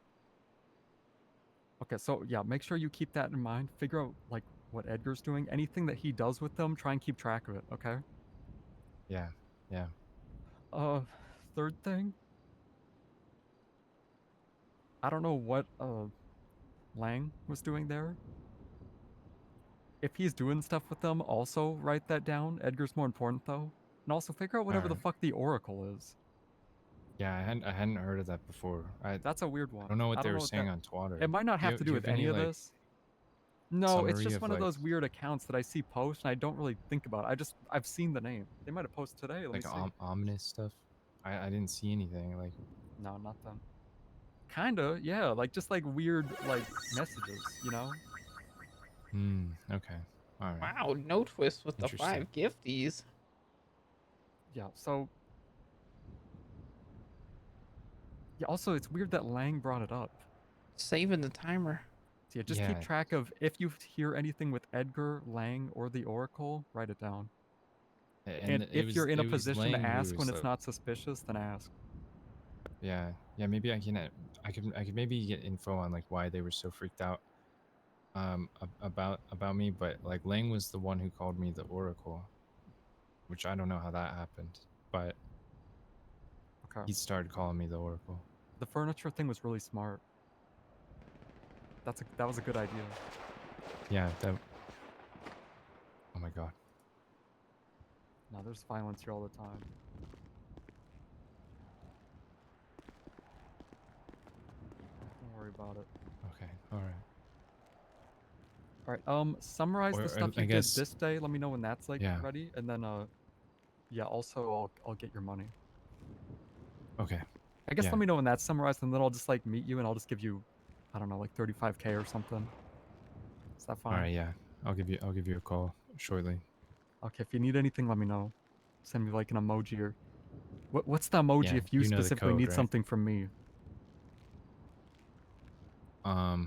Okay, so yeah, make sure you keep that in mind. Figure out like what Edgar's doing. Anything that he does with them, try and keep track of it, okay? Yeah. Yeah. Third thing. I don't know what Lang was doing there. If he's doing stuff with them, also write that down. Edgar's more important though. And also figure out whatever the Alright. fuck the Oracle is. Yeah, I hadn't heard of that before. That's a weird one. I don't know what they were saying on Twitter. It might not have to do with any of this. No, it's just one of those weird accounts that I see post and I don't really think about it. I've seen the name. They might have posted today. Let me see. Ominous stuff. I didn't see anything like. No, not them. Kinda, yeah. Like just like weird like messages, you know. Okay. All right. Wow, no twist with the 5 gifties. Yeah. So. Yeah. Also, it's weird that Lang brought it up. Saving the timer. So yeah, just keep track of if you hear anything with Edgar, Lang, or the Oracle, write it down. And if you're in a position to ask when it's not suspicious, then ask. Yeah, maybe I could maybe get info on like why they were so freaked out about me, but like Lang was the one who called me the Oracle, which I don't know how that happened, but he started calling me the Oracle. The furniture thing was really smart. That was a good idea. Yeah, oh my god. No, there's violence here all the time. Don't worry about it. Okay, alright. Alright, summarize the stuff you did this day. Let me know when that's like ready. And then yeah, also I'll get your money. Okay. I guess let me know when that's summarized and then I'll just like meet you and I'll just give you I don't know, like 35K or something. Is that fine? Alright, yeah. I'll give you a call shortly. Okay, if you need anything, let me know. Send me like an emoji or what's the emoji if you specifically need something from me? A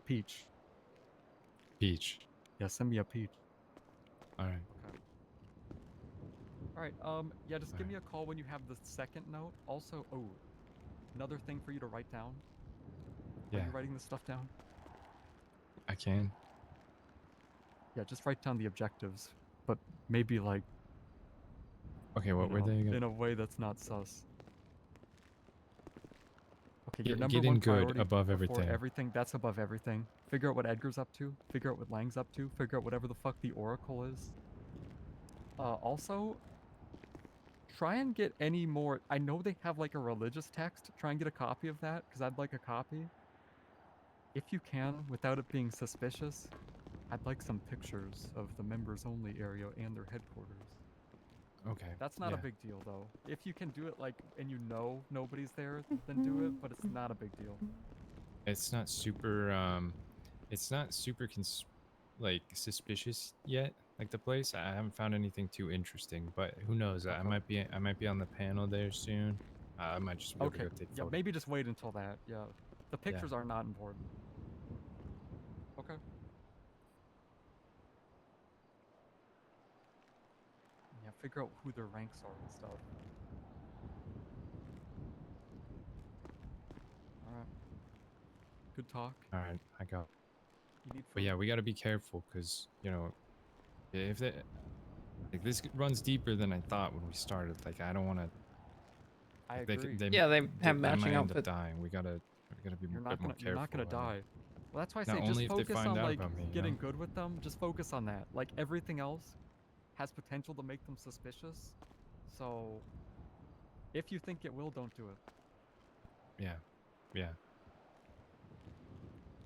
peach. Peach. Yeah, send me a peach. Alright. Okay. Alright, yeah, just give me a call when you have the second note. Also, another thing for you to write down. Are you writing this stuff down? I can. Yeah, just write down the objectives, but maybe like. Okay, what were they again? In a way that's not sus. Okay, your number Getting one good priority above before everything. that's above everything. Figure out what Edgar's up to. Figure out what Lang's up to. Figure out whatever the fuck the Oracle is. Also, try and get any more. I know they have like a religious text. Try and get a copy of that, because I'd like a copy. If you can, without it being suspicious, I'd like some pictures of the members only area and their headquarters. Okay. That's not a big deal though. If you can do it like, and you know nobody's there, then do it, but it's not a big deal. It's not super like suspicious yet, like the place. I haven't found anything too interesting, but who knows? I might be on the panel there soon. I might just be able to go take Yeah, photos. maybe just wait until that. Yeah. The pictures are not important. Okay. Yeah, figure out who their ranks are and stuff. Alright. Good talk. All right, I got. You need But yeah, we got to be careful because if they, like, this runs deeper than I thought when we started. Like, I don't want to. I agree. Yeah, they have I matching might end up outfits. dying. We gotta be a bit more careful. You're not gonna die. Well, that's why I Not say just only if they focus find on out like about me, you getting know? good with them. Just focus on that. Like everything else has potential to make them suspicious. So if you think it will, don't do it. Yeah.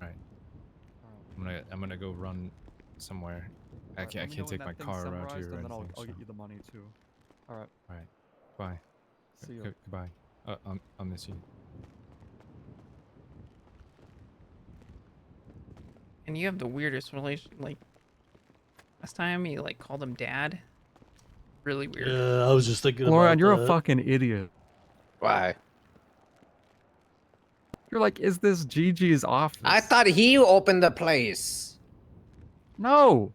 All right. I'm gonna go run somewhere. I Alright, let me can't know when take that my thing's car around summarized, here or and then anything. I'll get you the money too. All right. All right. Bye. See you. Goodbye. I'll miss you. And you have the weirdest relation. Like last time, you like called him dad. Really weird. Yeah, I was just thinking Lauren, about you're that. a fucking idiot. Why? You're like, is this Gigi's office? I thought he opened the place. No.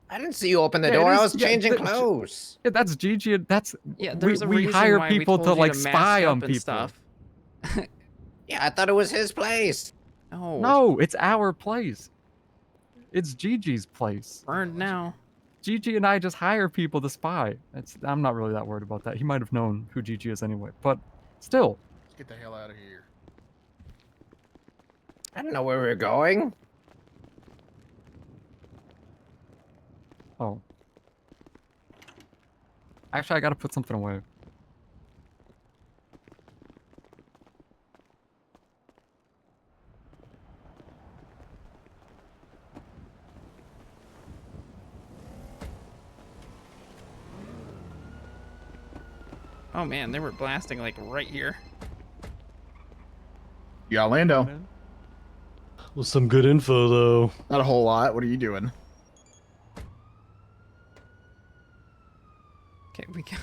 I didn't see you open the Yeah, door. it I is- was yeah, changing th- clothes. Yeah, that's Gigi. That's Yeah, we there's a reason hire why we people told to you like mask spy up on and people. stuff. Yeah, I thought it was his place. No, it's our place. It's Gigi's place. Burned now. Gigi and I just hire people to spy. I'm not really that worried about that. He might have known who Gigi is anyway, but still. Let's get the hell out of here. I didn't know where we were going. Oh. Actually, I gotta put something away. Oh man, they were blasting like right here. Yeah, Lando. Well, some good info though. Not a whole lot. What are you doing? Okay, we can.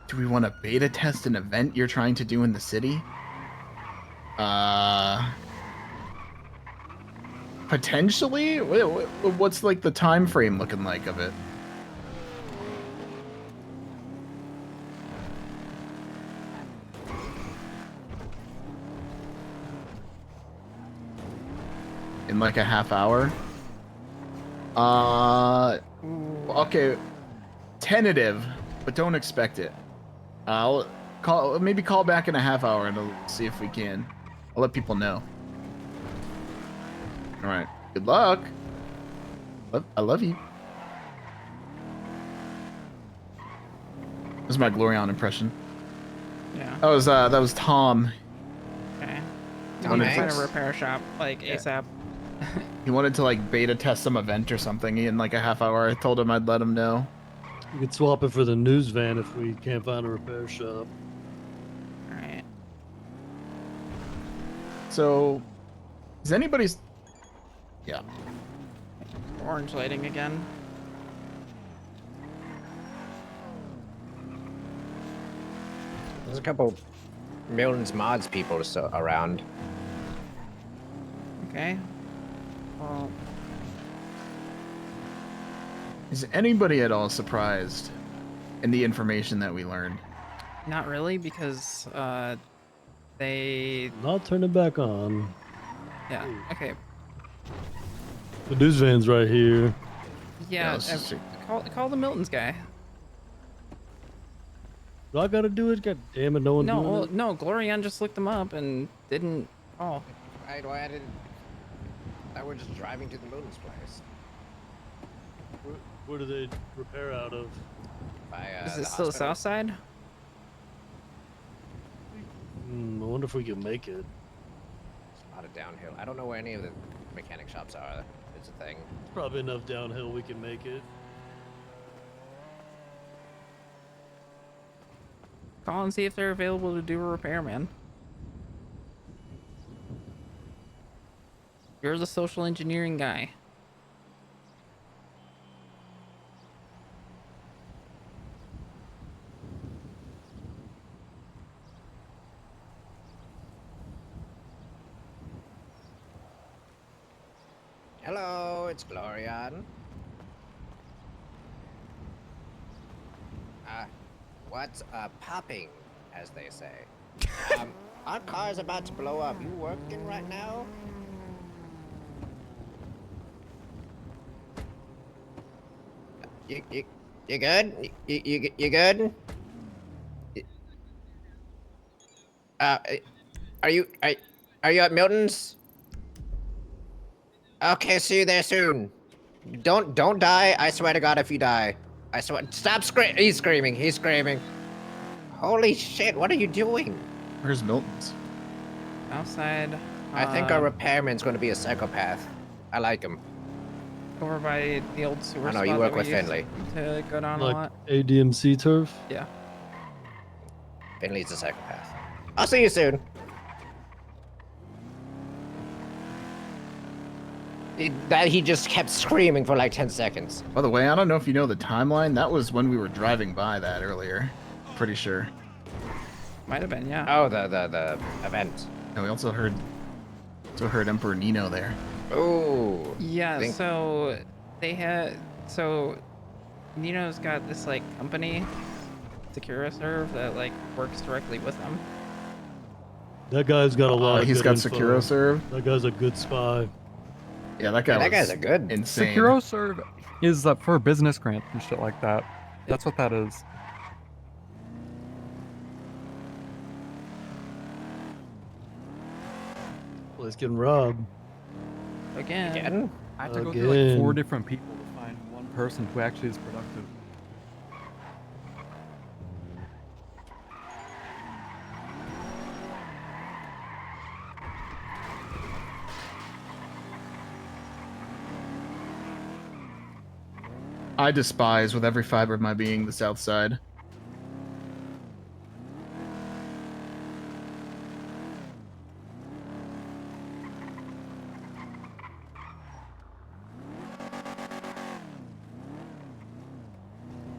Do we want to beta test an event you're trying to do in the city? Potentially? What's like the time frame looking like of it? In like a half hour? Okay. Tentative, but don't expect it. I'll maybe call back in a half hour and I'll see if we can. I'll let people know. All right. Good luck. I love you. This is my Glorion impression. Yeah. That was Tom. Okay. Tom I'm gonna find Hanks? a repair shop like ASAP. He wanted to like beta test some event or something in like a half hour. I told him I'd let him know. We could swap it for the news van if we can't find a repair shop. Alright. So, is anybody's? Yeah. Orange lighting again. There's a couple Milton's mods people around. Okay. Well, Is anybody at all surprised in the information that we learned? not really, because they. Not turning back on. Yeah. Okay. The news van's right here. Yeah, let's just see. call the Milton's guy. Do I gotta do it? God damn it, no one No, doing well, it. no, Glorian just looked them up and didn't call. I didn't. I were just driving to the Milton's place. Where do they repair out of? By, Is the it still the hospital. south side? I wonder if we can make it. It's a lot of downhill. I don't know where any of the mechanic shops are. It's a thing. Probably enough downhill we can make it. Call and see if they're available to do a repair, man. You're the social engineering guy. Hello, it's Glorian. What's popping, as they say? Our car's about to blow up. You working right now? You good? You good? Are you at Milton's? Okay, see you there soon. Don't die. I swear to God, if you die, I swear. Stop screaming. He's screaming. Holy shit! What are you doing? Where's Milton's? Outside. I think our repairman's going to be a psychopath. I like him. Over by the old sewer I know, spot you work that with we used Finley. to go down a Like lot. ADMC turf? Yeah. Finley's a psychopath. I'll see you soon. He just kept screaming for like 10 seconds. By the way, I don't know if you know the timeline. That was when we were driving by that earlier. Pretty sure. Might have been, yeah. Oh, the event. And we also heard Emperor Nino there. Oh. Yeah, so Nino's got this like company, SecuraServe, that like works directly with them. That guy's got a lot. He's of got good info. SecuraServe. That guy's a good spy. Yeah, that guy. That guy's a good. Insane. SecuroServe is for business grants and shit like that. That's what that is. Well, he's getting robbed. Again? I have to go through like 4 different people to find one person who actually is productive. I despise with every fiber of my being the South Side.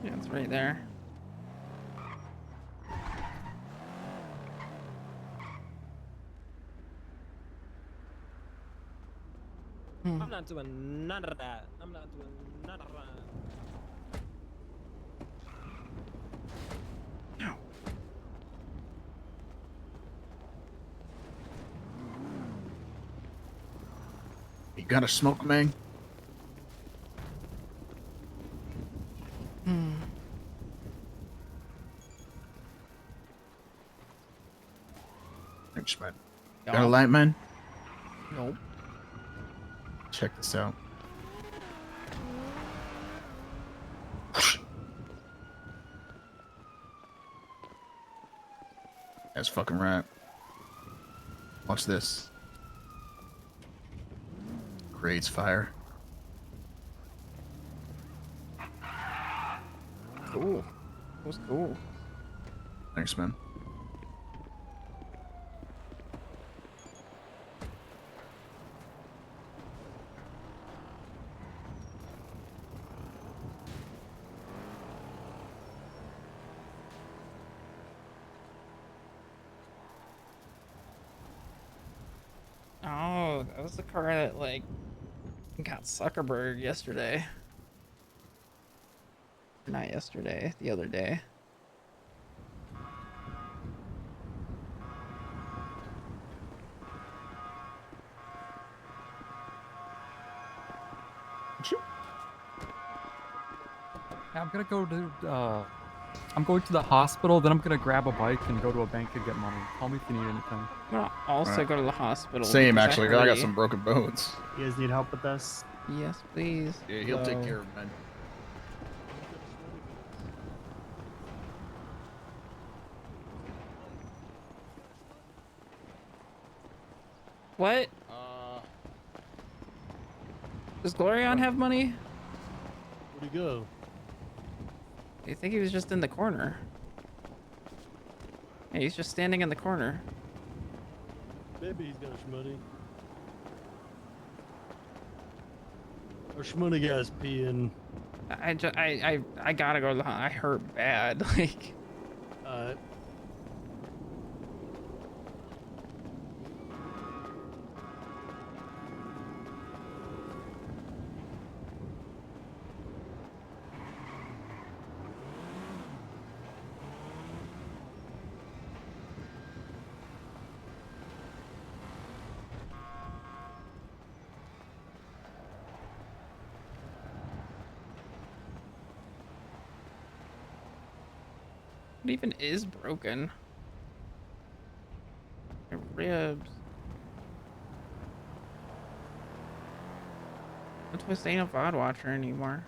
Yeah, it's right there. I'm not doing none of that. I'm not doing none of that. You got a smoke, man? Thanks, man. Got a light, man? Nope. Check this out. That's fucking right. Watch this. Creates fire. Cool. That was cool. Thanks, man. Oh, that was the car that like got Zuckerberg yesterday. Not yesterday, the other day. I'm gonna go to. I'm going to the hospital. Then I'm gonna grab a bike and go to a bank and get money. Call me if you need anything. I'm gonna also Alright. go to the hospital. Same, because actually. I got hurry. some broken bones. You guys need help with this? Yes, please. Yeah, he'll take care of it, man. What? Does Glorion have money? Where'd he go? I think he was just in the corner. Yeah, he's just standing in the corner. Maybe he's got a shmoney. Our shmoney guy's peeing. I gotta go to the I hurt bad. Like. Alright. What even is broken? My ribs. That's why I ain't a VOD watcher anymore.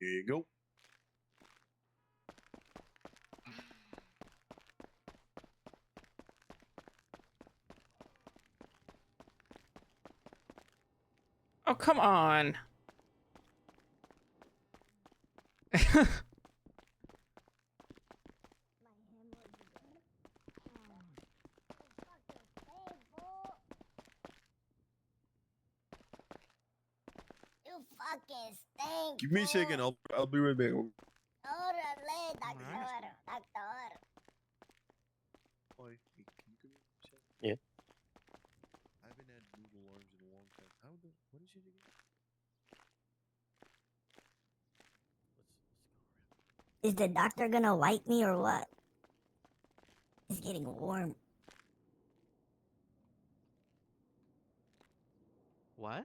Here you go. Oh, come on. You fucking stink. Give me a second. I'll be right back. Órale, doctor, doctor. Yeah. I haven't had noodle arms in a long time. What is it again? Is the doctor gonna wipe me or what? It's getting warm. What?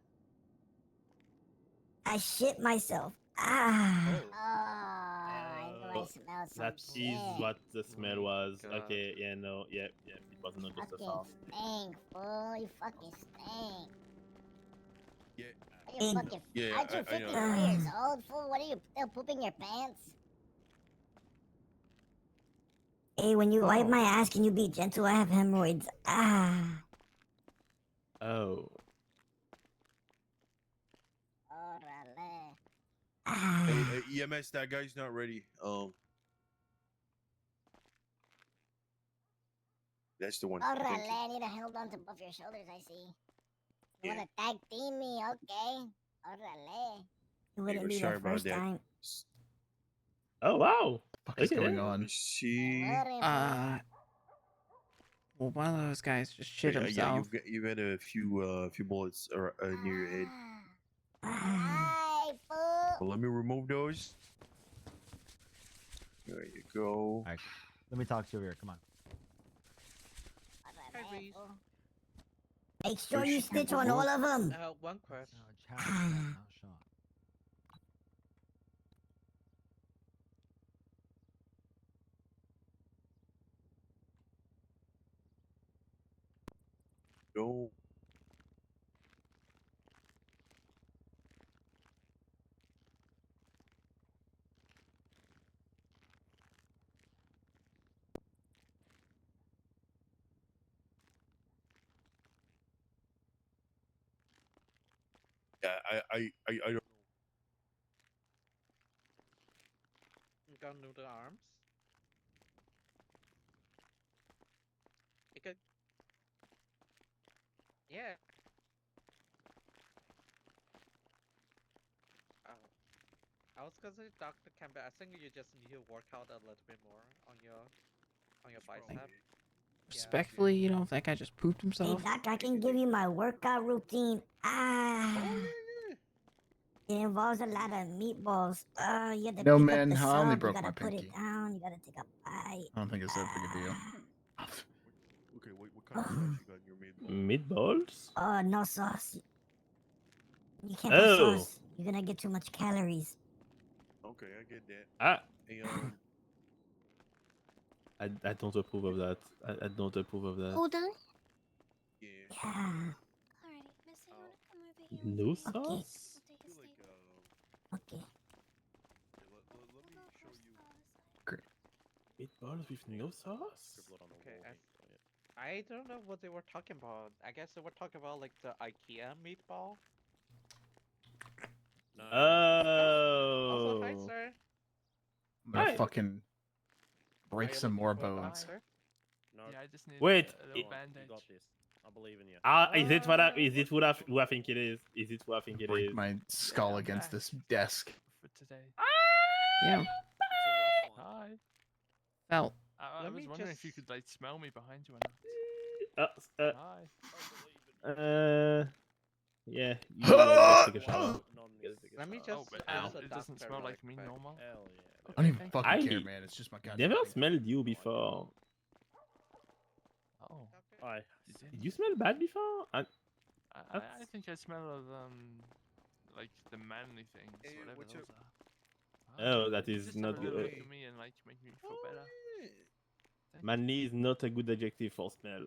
I shit myself. Ah. Oh, I smell some that is shit. what the smell was. God. Okay, yeah, no, yeah, it wasn't just a Fucking sauce. stink, fool. You fucking stink. Yeah. Are you fucking? Yeah, Aren't you I 54 know. years old, fool? What are you still pooping your pants? Hey, when you wipe my ass, can you be gentle? I have hemorrhoids. Ah. Oh. Órale. Hey, EMS, that guy's not ready. That's the one. Thank you. Órale, I need to hold on to both your shoulders, I see. You wanna tag team me, okay? Órale. You wouldn't be sorry the about first that. time. Oh wow. What is going on? See. Well, one of those guys just shit Yeah, himself. you've had a few bullets near your head. Hi, fool. Well, let me remove those. There you go. Alright, let me talk to you over here. Come on. Make sure you stitch on all of them. One question. Go. Yeah, I don't know. Gun to the arms. It could... Yeah. I was gonna say, Dr. Campbell, I think you just need to work out a little bit more on your bicep. Respectfully, you know, if that guy just pooped Hey, himself. doctor, I can give you my workout routine. It involves a lot of meatballs. You have to No, pick man, up the I only sub, you broke gotta my put pinky. it down, you gotta take a bite. I don't think it's that big a deal. Okay, what kind of sauce you got in your meatball? Meatballs? Oh, no sauce. You can't put Oh. sauce. You're gonna get too much calories. Okay, I get that. Ah. Hey, I don't approve of that. I don't approve of that. Hold on. Yeah. Yeah. Alrighty, mister, you wanna come over here? No Okay. sauce? Okay. Let me show you. Great. Meatballs with no sauce? Okay, I don't know what they were talking about. I guess they were talking about like the IKEA meatball. Also, hi, Oh. sir. I'm gonna Hi. fucking break Are you some looking more for a bones. doctor? No, Yeah, I just need Wait, a little bandage. You got this. I believe in you. Is it what who I think it is? Is it who I think it Break is? my skull against this desk. For today. Yeah. Hi. Felt. I Let was me wondering if just- you could like smell me behind you or not. Hi. Yeah. You gotta take a shower. Let me Oh, just but ask the it doesn't doctor smell really like me quick. normal. Hell yeah. I don't even Thank fucking you. care, man. It's just my goddamn never pinky. smelled you before. Oh. Hi. Did you smell bad before? I think I smell of like the manly things, whatever what's those up? are. Oh, that You is just not have a little good. look at me and like make me feel better. Manly is not a good adjective for smell.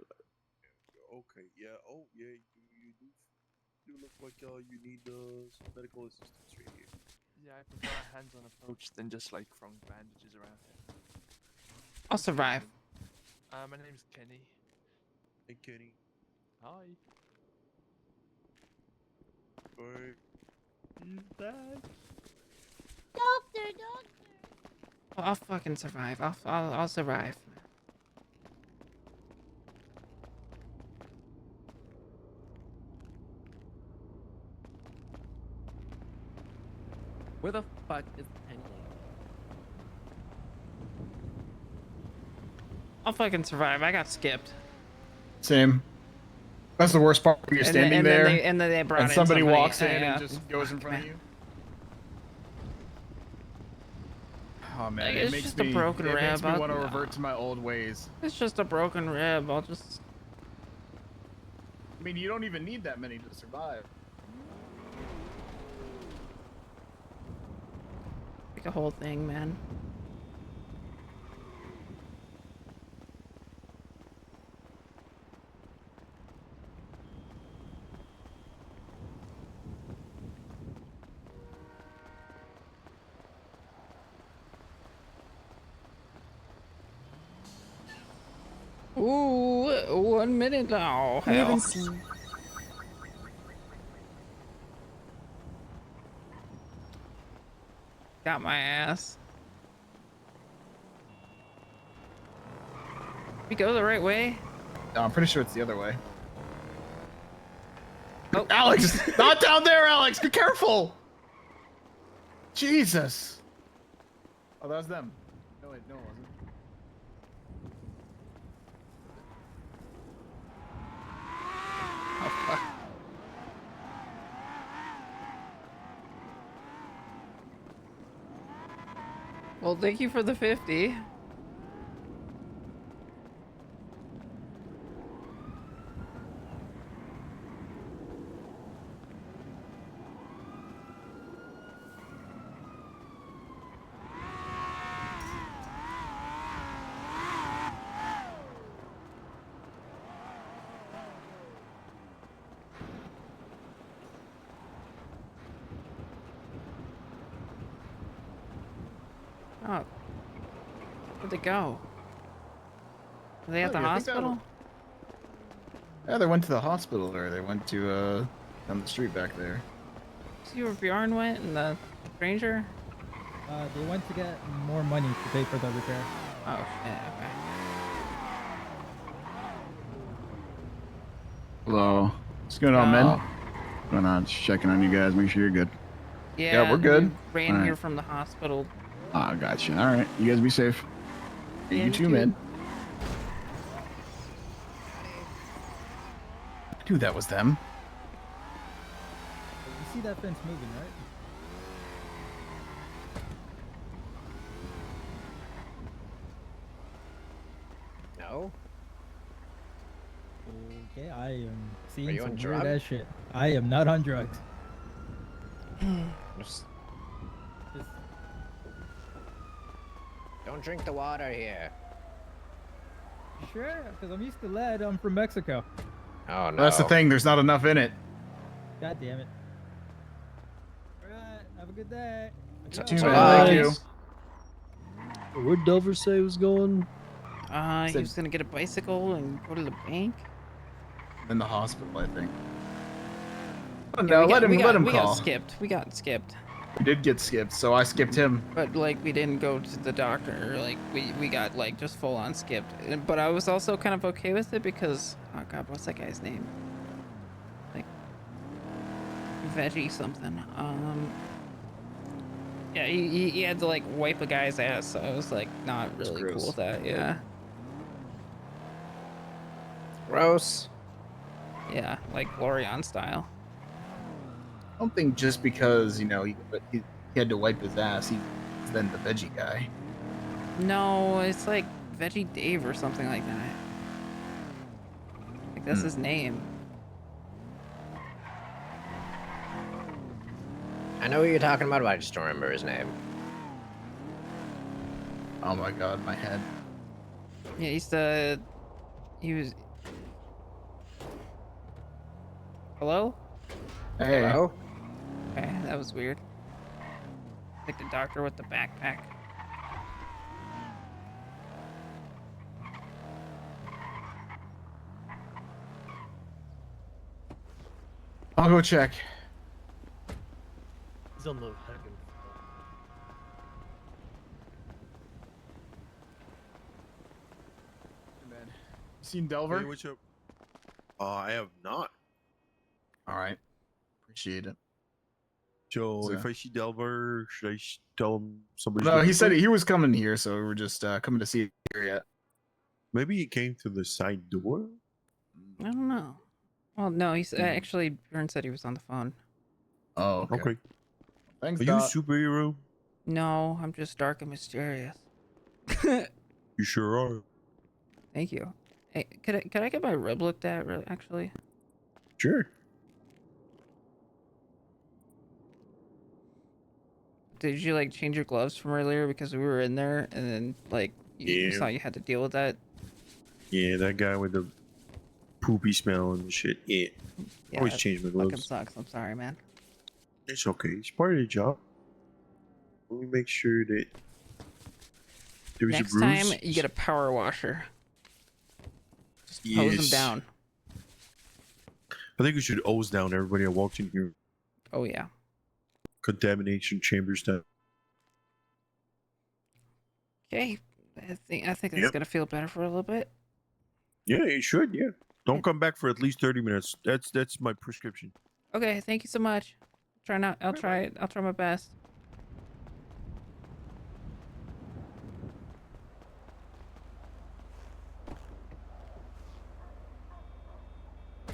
Okay, yeah. Oh, yeah. You do look like you need some medical assistance right here. Yeah, I prefer a hands-on approach than just like throwing bandages around. I'll survive. My name is Kenny. Hey, Kenny. Hi. Alright. He's back. Doctor. I'll fucking survive. I'll survive. Where the fuck is Penny? I'll fucking survive. I got skipped. Same. That's the worst part. You're And then- standing and then there, they- and then they brought and in somebody somebody. walks in Yeah. and just goes in Fuck, front man. of you. Oh man, Like, it it's makes just me. a broken it makes rib. me I'll- want to revert to my old ways. It's just a broken rib. I'll just. I mean, you don't even need that many to survive. Like a whole thing, man. Ooh, 1 minute now. We haven't Hell. seen. Got my ass. We go the right way? No, I'm pretty sure it's the other way. Oh. Alex, not down there, Alex. Be careful. Jesus. Oh, that was them. No, wait, no, it wasn't. Oh, fuck. Well, thank you for the 50. Oh. Where'd they go? Are they at the Oh, yeah, I think that hospital? Yeah, they went to the hospital, or they went to down the street back there. See where Bjorn went and the stranger? They went to get more money to pay for the repair. Oh shit, okay. Hello. What's going on, No. men? What's going on? Just checking on you guys, make sure you're good. Yeah, we're good. we ran All right. here from the hospital. Ah, gotcha. All right, you guys be safe. Yeah, you you too, too. man. I knew that was them. You see that fence moving, right? No. Okay, I am Are seeing you on some weird drugs? ass shit. I am not on drugs. Don't drink the water here. Sure, because I'm used to lead. I'm from Mexico. Oh no. Well, that's the thing. There's not enough in it. God damn it. Alright, have a good day. Too bad. Thank you. Where'd Delver say he was going? He was gonna get a bicycle and go to the bank. In the hospital, I think. Oh, Yeah, no, we let him got call. skipped. We got skipped. We did get skipped, so I skipped him. But like we didn't go to the doctor. Like we got like just full on skipped. But I was also kind of okay with it because oh god, what's that guy's name? Like Veggie something. Yeah, he had to like wipe a guy's ass, so I was like not really cool with that. Yeah. Gross. Yeah, like Glorion style. I don't think just because, you know, he had to wipe his ass, he's then the veggie guy. No, it's like Veggie Dave or something like that. Like that's his name. I know who you're talking about, but I just don't remember his name. Oh my god, my head. Yeah, he was. Hello? Hey. Hello? Okay, that was weird. Like the doctor with the backpack. I'll go check. He's on the heckin'. You seen Delver? Hey, what's up? I have not. All right. Appreciate it. So if I see Delver, should I tell him somebody's No, he looking said for him? he was coming here, so we were just coming to see it here yet. Maybe he came through the side door? I don't know. Well, no, he's actually Bjorn said he was on the phone. Oh, Okay. Thanks, Are you a Doc. superhero? No, I'm just dark and mysterious. You sure are. Thank you. Hey, could I get my rib looked at? Actually. Sure. Did you like change your gloves from earlier because we were in there and then like you Yeah. saw you had to deal with that? Yeah, that guy with the poopy smell and shit. Yeah. Always it change my fucking gloves. sucks. I'm sorry, man. It's okay. It's part of the job. Let me make sure that there was Next a bruise. time you get a power washer. Just hose them Yes. down. I think we should hose down everybody that walks in here. Oh yeah. Contamination chamber stuff. Okay. I think that's Yep. gonna feel better for a little bit. Yeah, you should. Yeah. Don't come back for at least 30 minutes. That's my prescription. Okay, thank you so much. I'll try my best.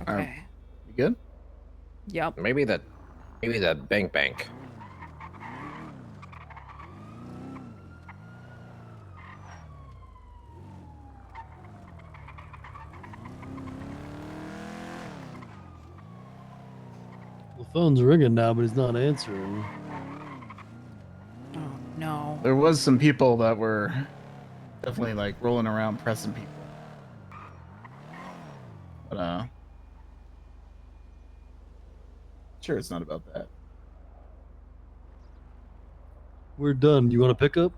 Okay. You good? Yep. Maybe the bank. The phone's ringing now, but he's not answering. Oh no. There was some people that were definitely like rolling around pressing people. But sure it's not about that. We're done. You want to pick up?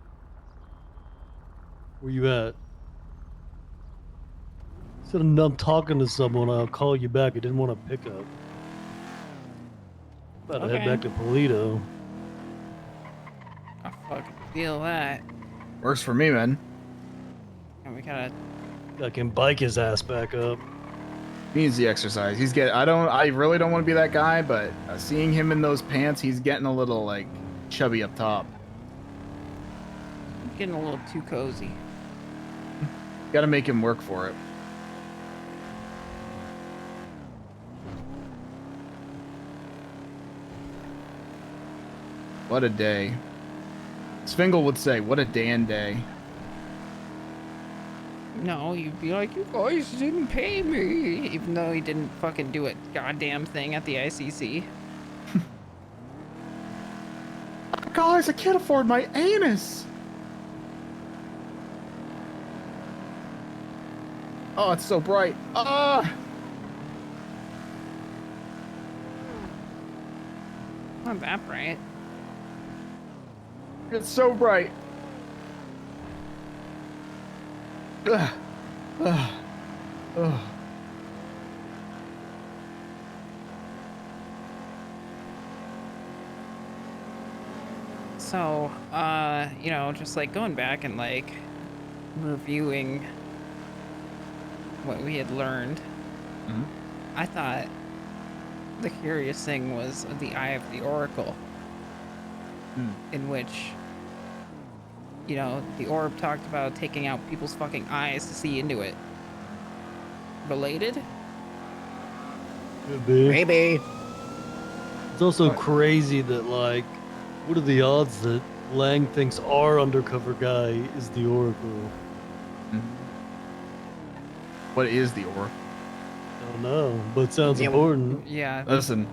Where you at? He said I'm talking to someone. I'll call you back. I didn't want to pick up. About to head back to Polito. I fucking feel that. Works for me, man. And we gotta. I can bike his ass back up. He needs the exercise. He's getting. I really don't want to be that guy, but seeing him in those pants, he's getting a little like chubby up top. Getting a little too cozy. Got to make him work for it. What a day. Svingle would say, "What a Dan day." No, you'd be like, you guys didn't pay me, even though he didn't fucking do a goddamn thing at the ICC. Guys, I can't afford my anus. Oh, it's so bright. Ah. Not that bright. It's so bright. Ugh. Ugh. Ugh. So, you know, just like going back and like reviewing what we had learned, I thought the curious thing was the Eye of the Oracle, in which, you know, the orb talked about taking out people's fucking eyes to see into it. Related? Could be. Maybe. It's also crazy that, like, what are the odds that Lang thinks our undercover guy is the Oracle? What is the Oracle? I don't know, but it sounds important. Yeah. Listen,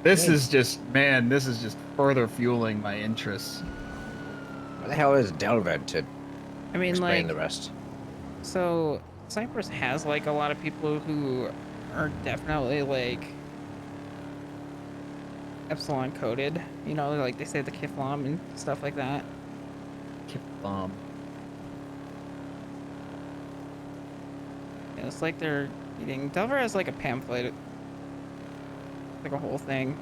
this is just, man, this is just further fueling my interests. Where the hell is Delved to I mean, explain like, the rest? So, Cyprus has, like, a lot of people who are definitely, like, Epsilon coded. You know, like, they say the Kiflam and stuff like that. Kiflam. Yeah, it's like they're eating... Delver has, like, a pamphlet. Like, a whole thing.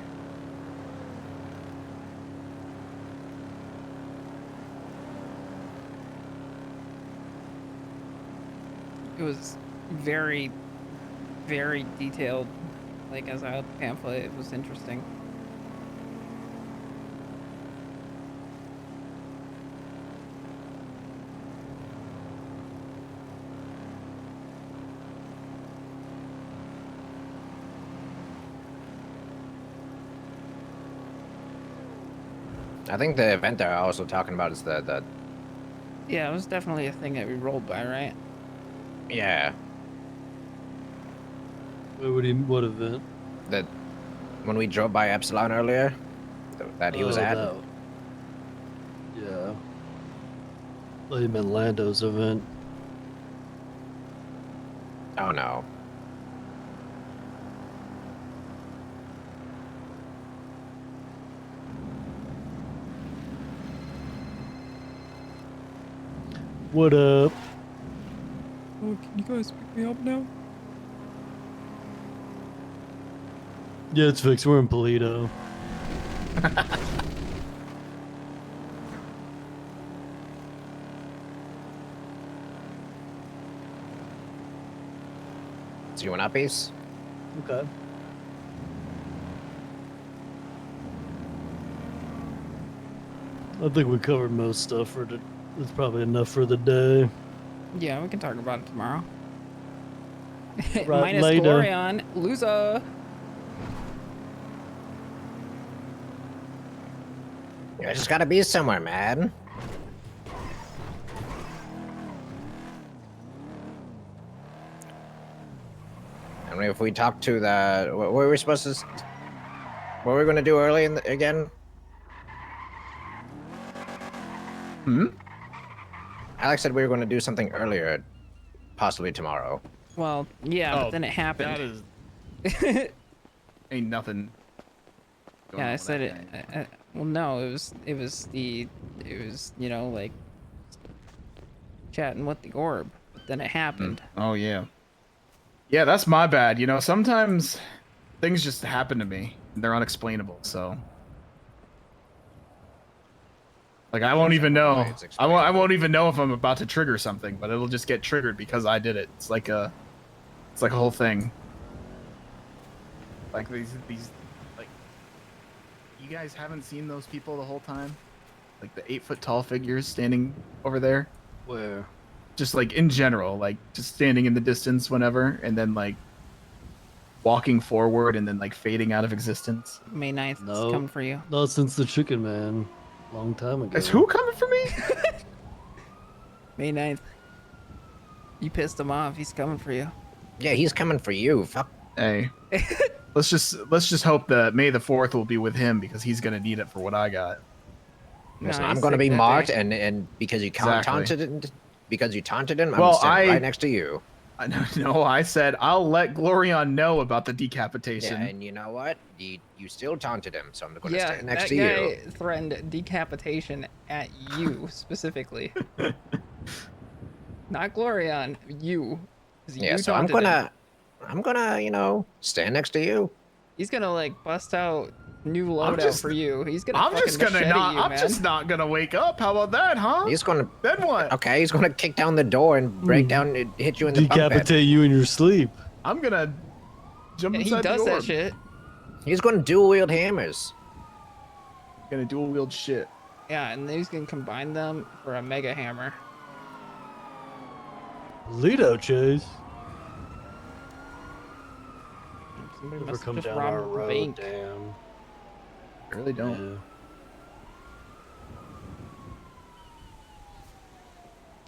It was very, very detailed. Like, as a pamphlet, it was interesting. I think the event they're also talking about is the Yeah, it was definitely a thing that we rolled by, right? yeah. What event? That when we drove by Epsilon earlier, that he was at. Yeah. Well, you meant Lando's event. Oh no. What up? Oh, can you guys pick me up now? Yeah, it's fixed. We're in Polito. So you want up, Ace? Okay. I think we covered most stuff for the. It's probably enough for the day. Yeah, we can talk about it tomorrow. Right, Minus later. Glorion, loser. I just gotta be somewhere, man. I mean, if we talk to the, what were we supposed to? What were we gonna do early in again? Alex said we were going to do something earlier, possibly tomorrow. Well, yeah, but then it happened. Ain't nothing. Yeah, I said it. Well, no, it was you know, like chatting with the orb. But then it happened. Oh yeah. Yeah, that's my bad. You know, sometimes things just happen to me. They're unexplainable. So, like, I won't even know. I won't even know if I'm about to trigger something, but it'll just get triggered because I did it. It's like a whole thing. Like these like you guys haven't seen those people the whole time? Like the 8 foot tall figures standing over there? Where? Just like in general, like just standing in the distance whenever and then like walking forward and then like fading out of existence. May 9th is No, coming for you. not since the chicken man, long time ago. Is who coming for me? May 9th. You pissed him off. He's coming for you. Yeah, he's coming for you. Fuck. Hey. let's just hope that May the 4th will be with him because he's gonna need it for what I got. Listen, Nah, I'm he's gonna sick be that marked, day. and because you Exactly. taunted him, Well, I'm standing right next to you. No, I said I'll let Glorion know about the decapitation. Yeah, and you know what? You still taunted him, so I'm gonna Yeah, stand next that to guy you. threatened decapitation at you specifically. Not Glorion, you. 'Cause Yeah, you so I'm taunted him. gonna, stand next to you. He's gonna like bust out new loadout for you. He's gonna I'm fucking just gonna machete not. you, I'm man. just not gonna wake up. How about that, huh? He's gonna. Then what? Okay, he's gonna kick down the door and break down, and hit you in the bunk bed. Decapitate you in your sleep. I'm gonna jump Yeah, inside he does the that orb. shit. He's gonna dual wield hammers. Gonna dual wield shit. Yeah, and then he's gonna combine them for a mega hammer. Lido Chase. Somebody Never must come have just down our robbed the road, bank. damn. I really don't.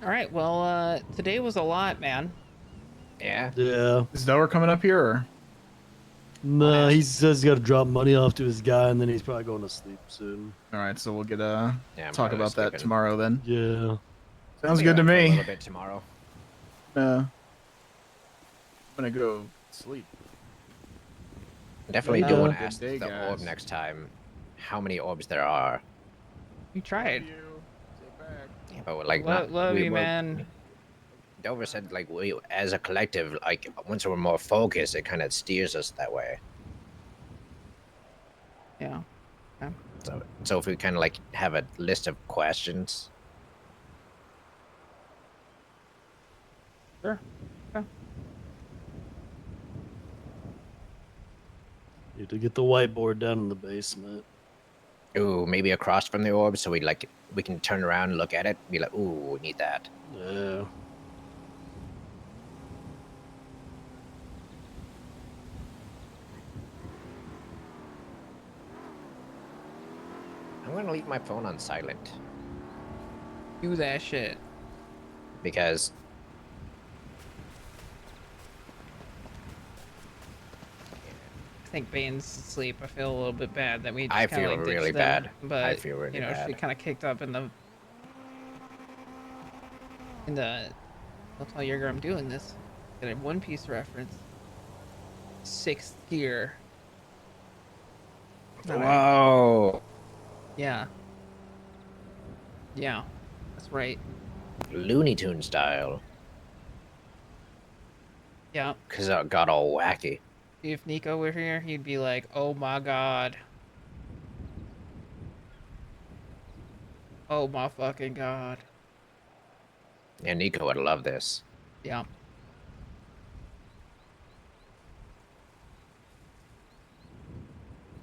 All right, well, today was a lot, man. Yeah. Yeah. Is Dower coming up here? Or? Nah, he says he's got to drop money off to his guy, and then he's probably going to sleep soon. All right, so we'll get I'm talk probably about that sleeping. tomorrow then. Yeah. Sounds Be good to around for a me. little bit tomorrow. I'm gonna go sleep. Definitely Good do want to day, ask the orb next time how many orbs there are. You tried. Yeah, but like, Love you, man. Dover said like we, as a collective, like once we're more focused, it kind of steers us that way. Yeah. Yeah. So if we kind of like have a list of questions. Sure. Okay. Need to get the whiteboard down in the basement. Ooh, maybe across from the orb, so we can turn around and look at it. And be like, ooh, we need that. Yeah. I'm gonna leave my phone on silent Do that shit. because I think Bane's asleep. I feel a little bit bad that we just I kinda, feel like, really ditched them, bad. But I feel really you know, bad. she kind of kicked up in the. I'll tell Yerger I'm doing this. Got a One Piece reference. 6th gear. whoa, Yeah. Yeah. That's right. Looney Tune style. Yeah. Cause it got all wacky. If Nico were here, he'd be like, "Oh my god. Oh my fucking god." Yeah, Nico would love this. Yeah.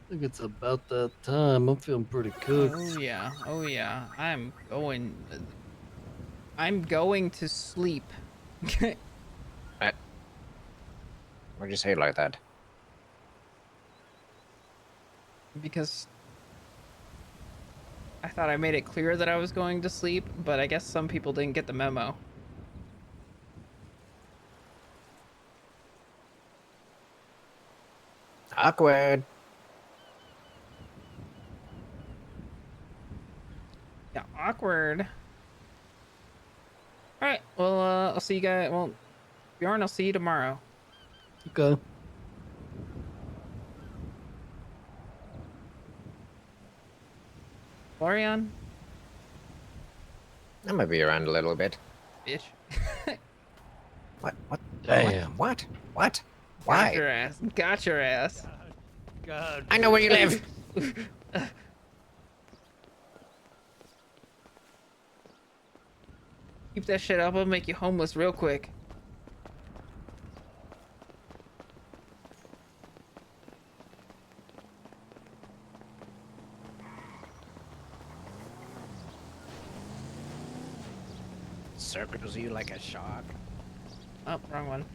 I think it's about that time. I'm feeling pretty cooked. Oh yeah. Oh yeah. I'm going to sleep. Why'd you say it like that? Because I thought I made it clear that I was going to sleep, but I guess some people didn't get the memo. Awkward. Yeah, awkward. Alright, well, I'll see you guys. Well, Bjorn, I'll see you tomorrow. Okay. Florian? I might be around a little bit. Bitch. What? Damn. What? Why? Got your ass. Got your ass. God. I know where you live. Keep that shit up. I'll make you homeless real quick. circles you like a shark. Oh, wrong one.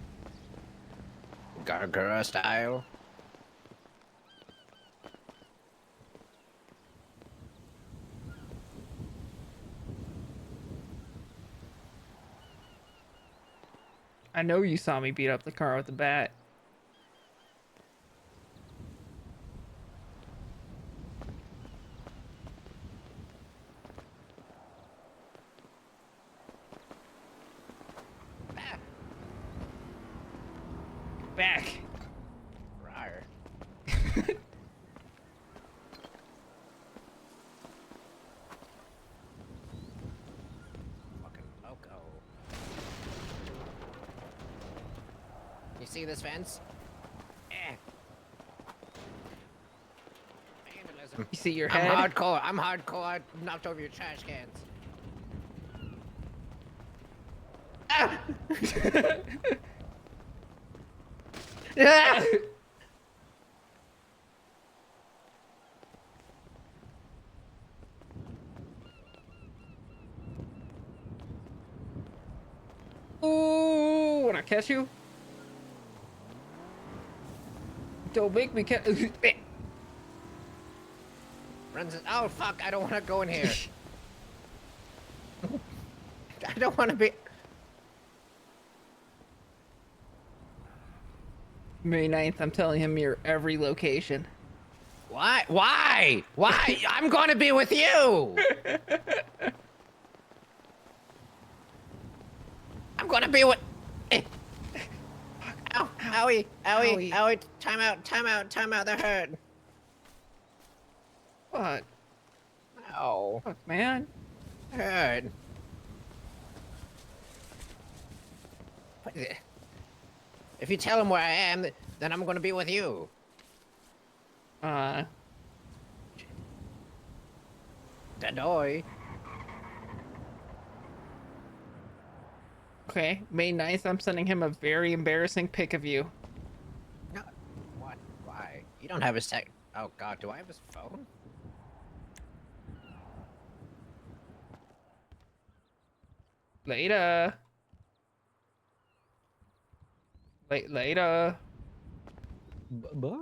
Gargura style. I know you saw me beat up the car with the bat. Back. Rawr. Fucking loco. You see this fence? Eh. Vandalism. You see your I'm head? hardcore. I'm hardcore. I knocked over your trash cans. Ah! Ah! Ooh, when I catch you? Don't make me catch. Runs. Oh fuck! I don't want to go in here. I don't want to be. May 9th, I'm telling him your every location. Why? Why? Why? I'm going to be with you. I'm going to be with. Ow! Owie! Owie! Owie! Time out! Time out! Time out! That hurt. What? Ow! Fuck, man. Hurt. If you tell him where I am, then I'm going to be with you. Dadoy. Okay, May 9th, I'm sending him a very embarrassing pic of you. No. What? Why? You don't have his tech. Oh god, do I have his phone? Later. Later. Bye.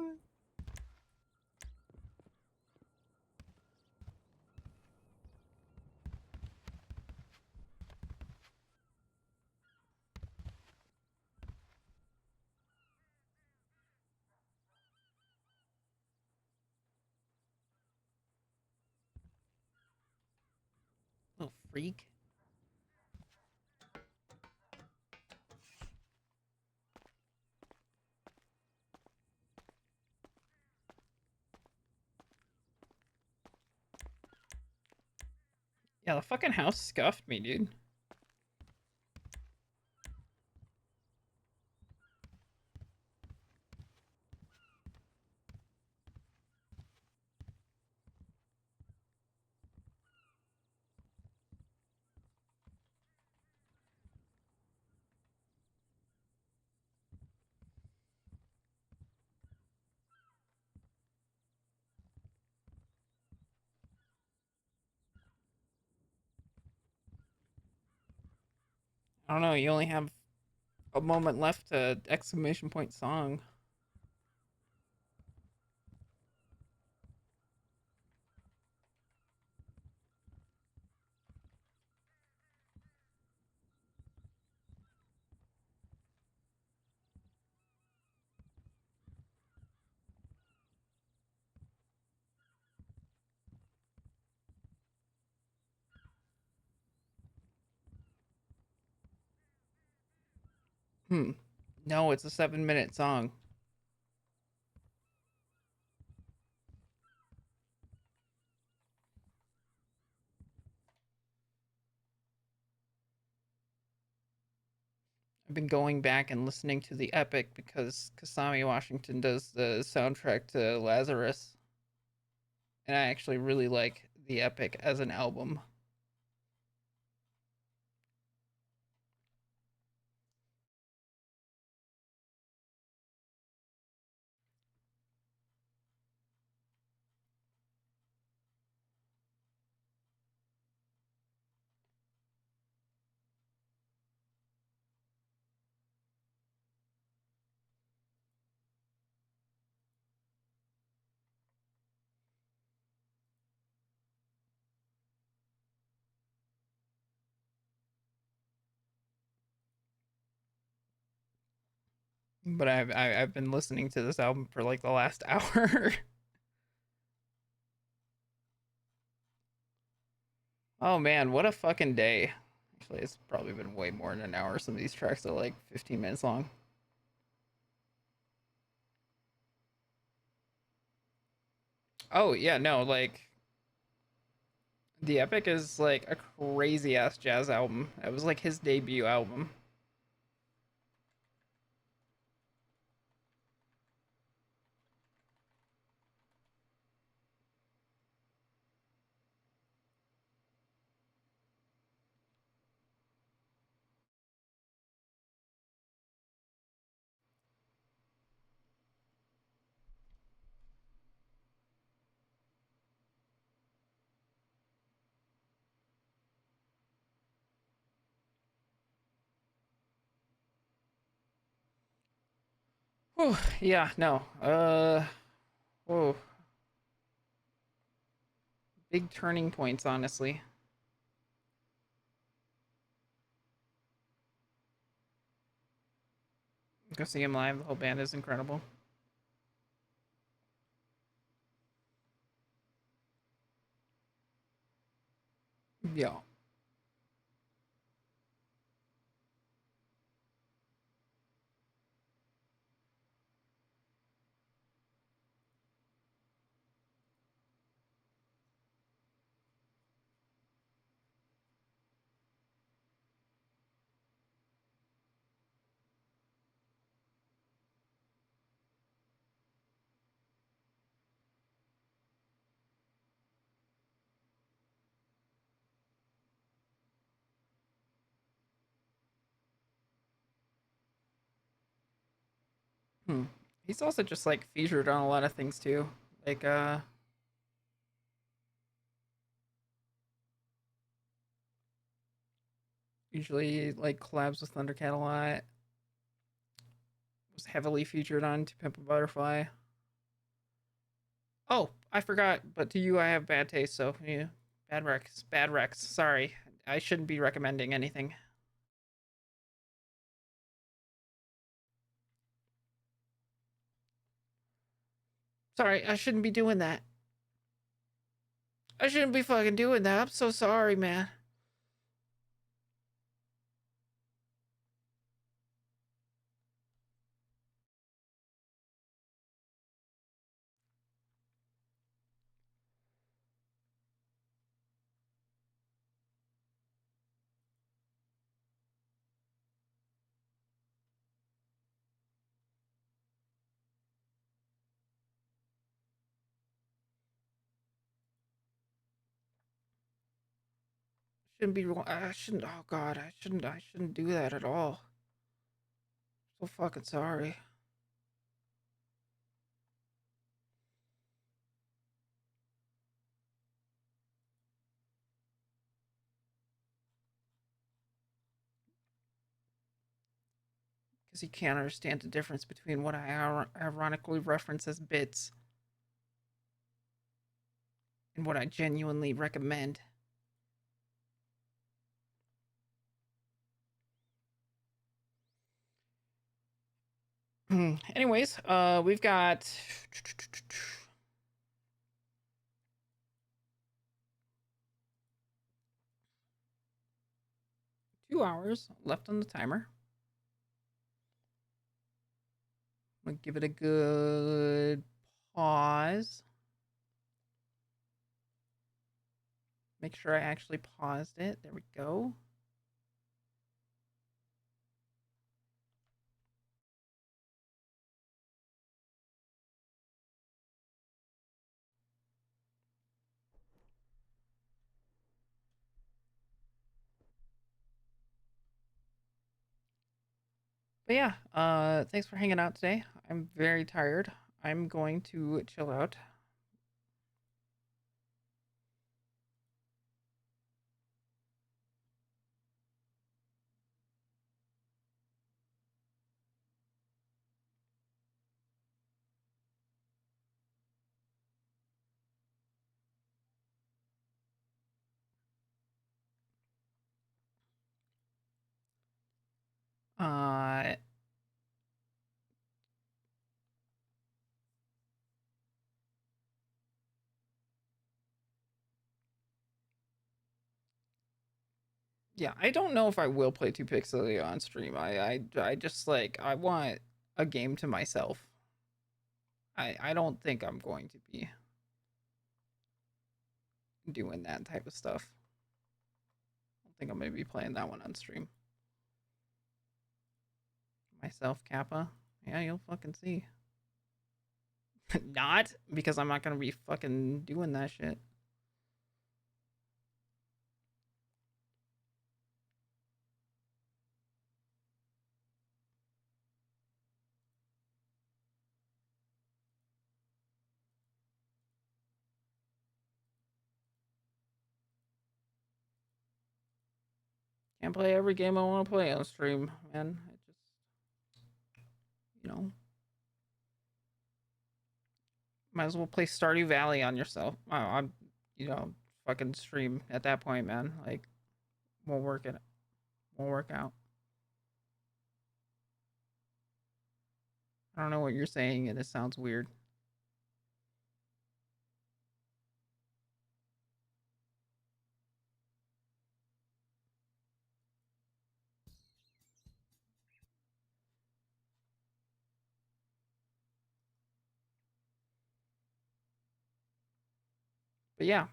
Little freak. Yeah, the fucking house scuffed me, dude. I don't know, you only have a moment left to exclamation point song. No, it's a 7-minute song. I've been going back and listening to the epic because Kasami Washington does the soundtrack to Lazarus. And I actually really like the epic as an album. But I've been listening to this album for like the last hour. Oh man, what a fucking day. Actually, it's probably been way more than an hour. Some of these tracks are like 15 minutes long. Oh yeah, no, like The Epic is like a crazy ass jazz album. It was like his debut album. Whew, yeah, no. Whoa. Big turning points, honestly. Go see him live. The whole band is incredible. Yeah. Hmm. He's also just like featured on a lot of things too. Like usually like collabs with Thundercat a lot. Was heavily featured on To Pimp a Butterfly. Oh, I forgot, but to you I have bad taste, so yeah. Bad Rex. Bad Rex. Sorry. I shouldn't be recommending anything. Sorry, I shouldn't be doing that. I shouldn't be fucking doing that. I'm so sorry, man. Shouldn't be. I shouldn't. Oh God, I shouldn't. I shouldn't do that at all. So fucking sorry. Because you can't understand the difference between what I ironically reference as bits and what I genuinely recommend. Anyways, we've got 2 hours left on the timer. I'm gonna give it a good pause. Make sure I actually paused it. There we go. But yeah, thanks for hanging out today. I'm very tired. I'm going to chill out. Uh, Yeah, I don't know if I will play 2Pixel on stream. I just like I want a game to myself. I don't think I'm going to be doing that type of stuff. I don't think I'm going to be playing that one on stream. Myself, Kappa. Yeah, you'll fucking see. Not because I'm not going to be fucking doing that shit. Can't play every game I want to play on stream, man. I just, you know, might as well play Stardew Valley on yourself. I'm, you know, fucking stream at that point, man. Like, won't work out. I don't know what you're saying, and it sounds weird. But yeah,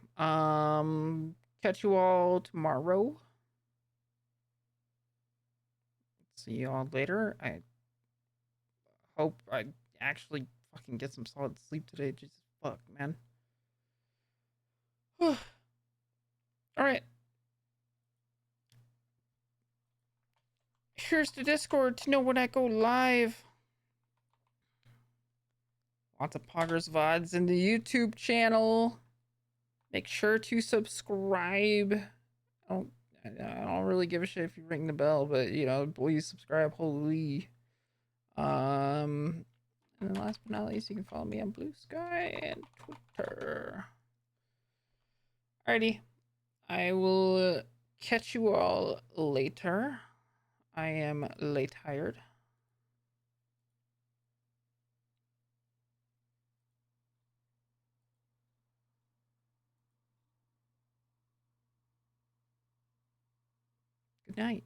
catch you all tomorrow. See you all later. I hope I actually fucking get some solid sleep today. Jesus fuck, man. All right. Here's the Discord to know when I go live. Lots of Poggers VODs in the YouTube channel. Make sure to subscribe. I don't really give a shit if you ring the bell, but you know, please subscribe. Holy. And then last but not least, you can follow me on Blue Sky and Twitter. Alrighty. I will catch you all later. I am late tired. Good night.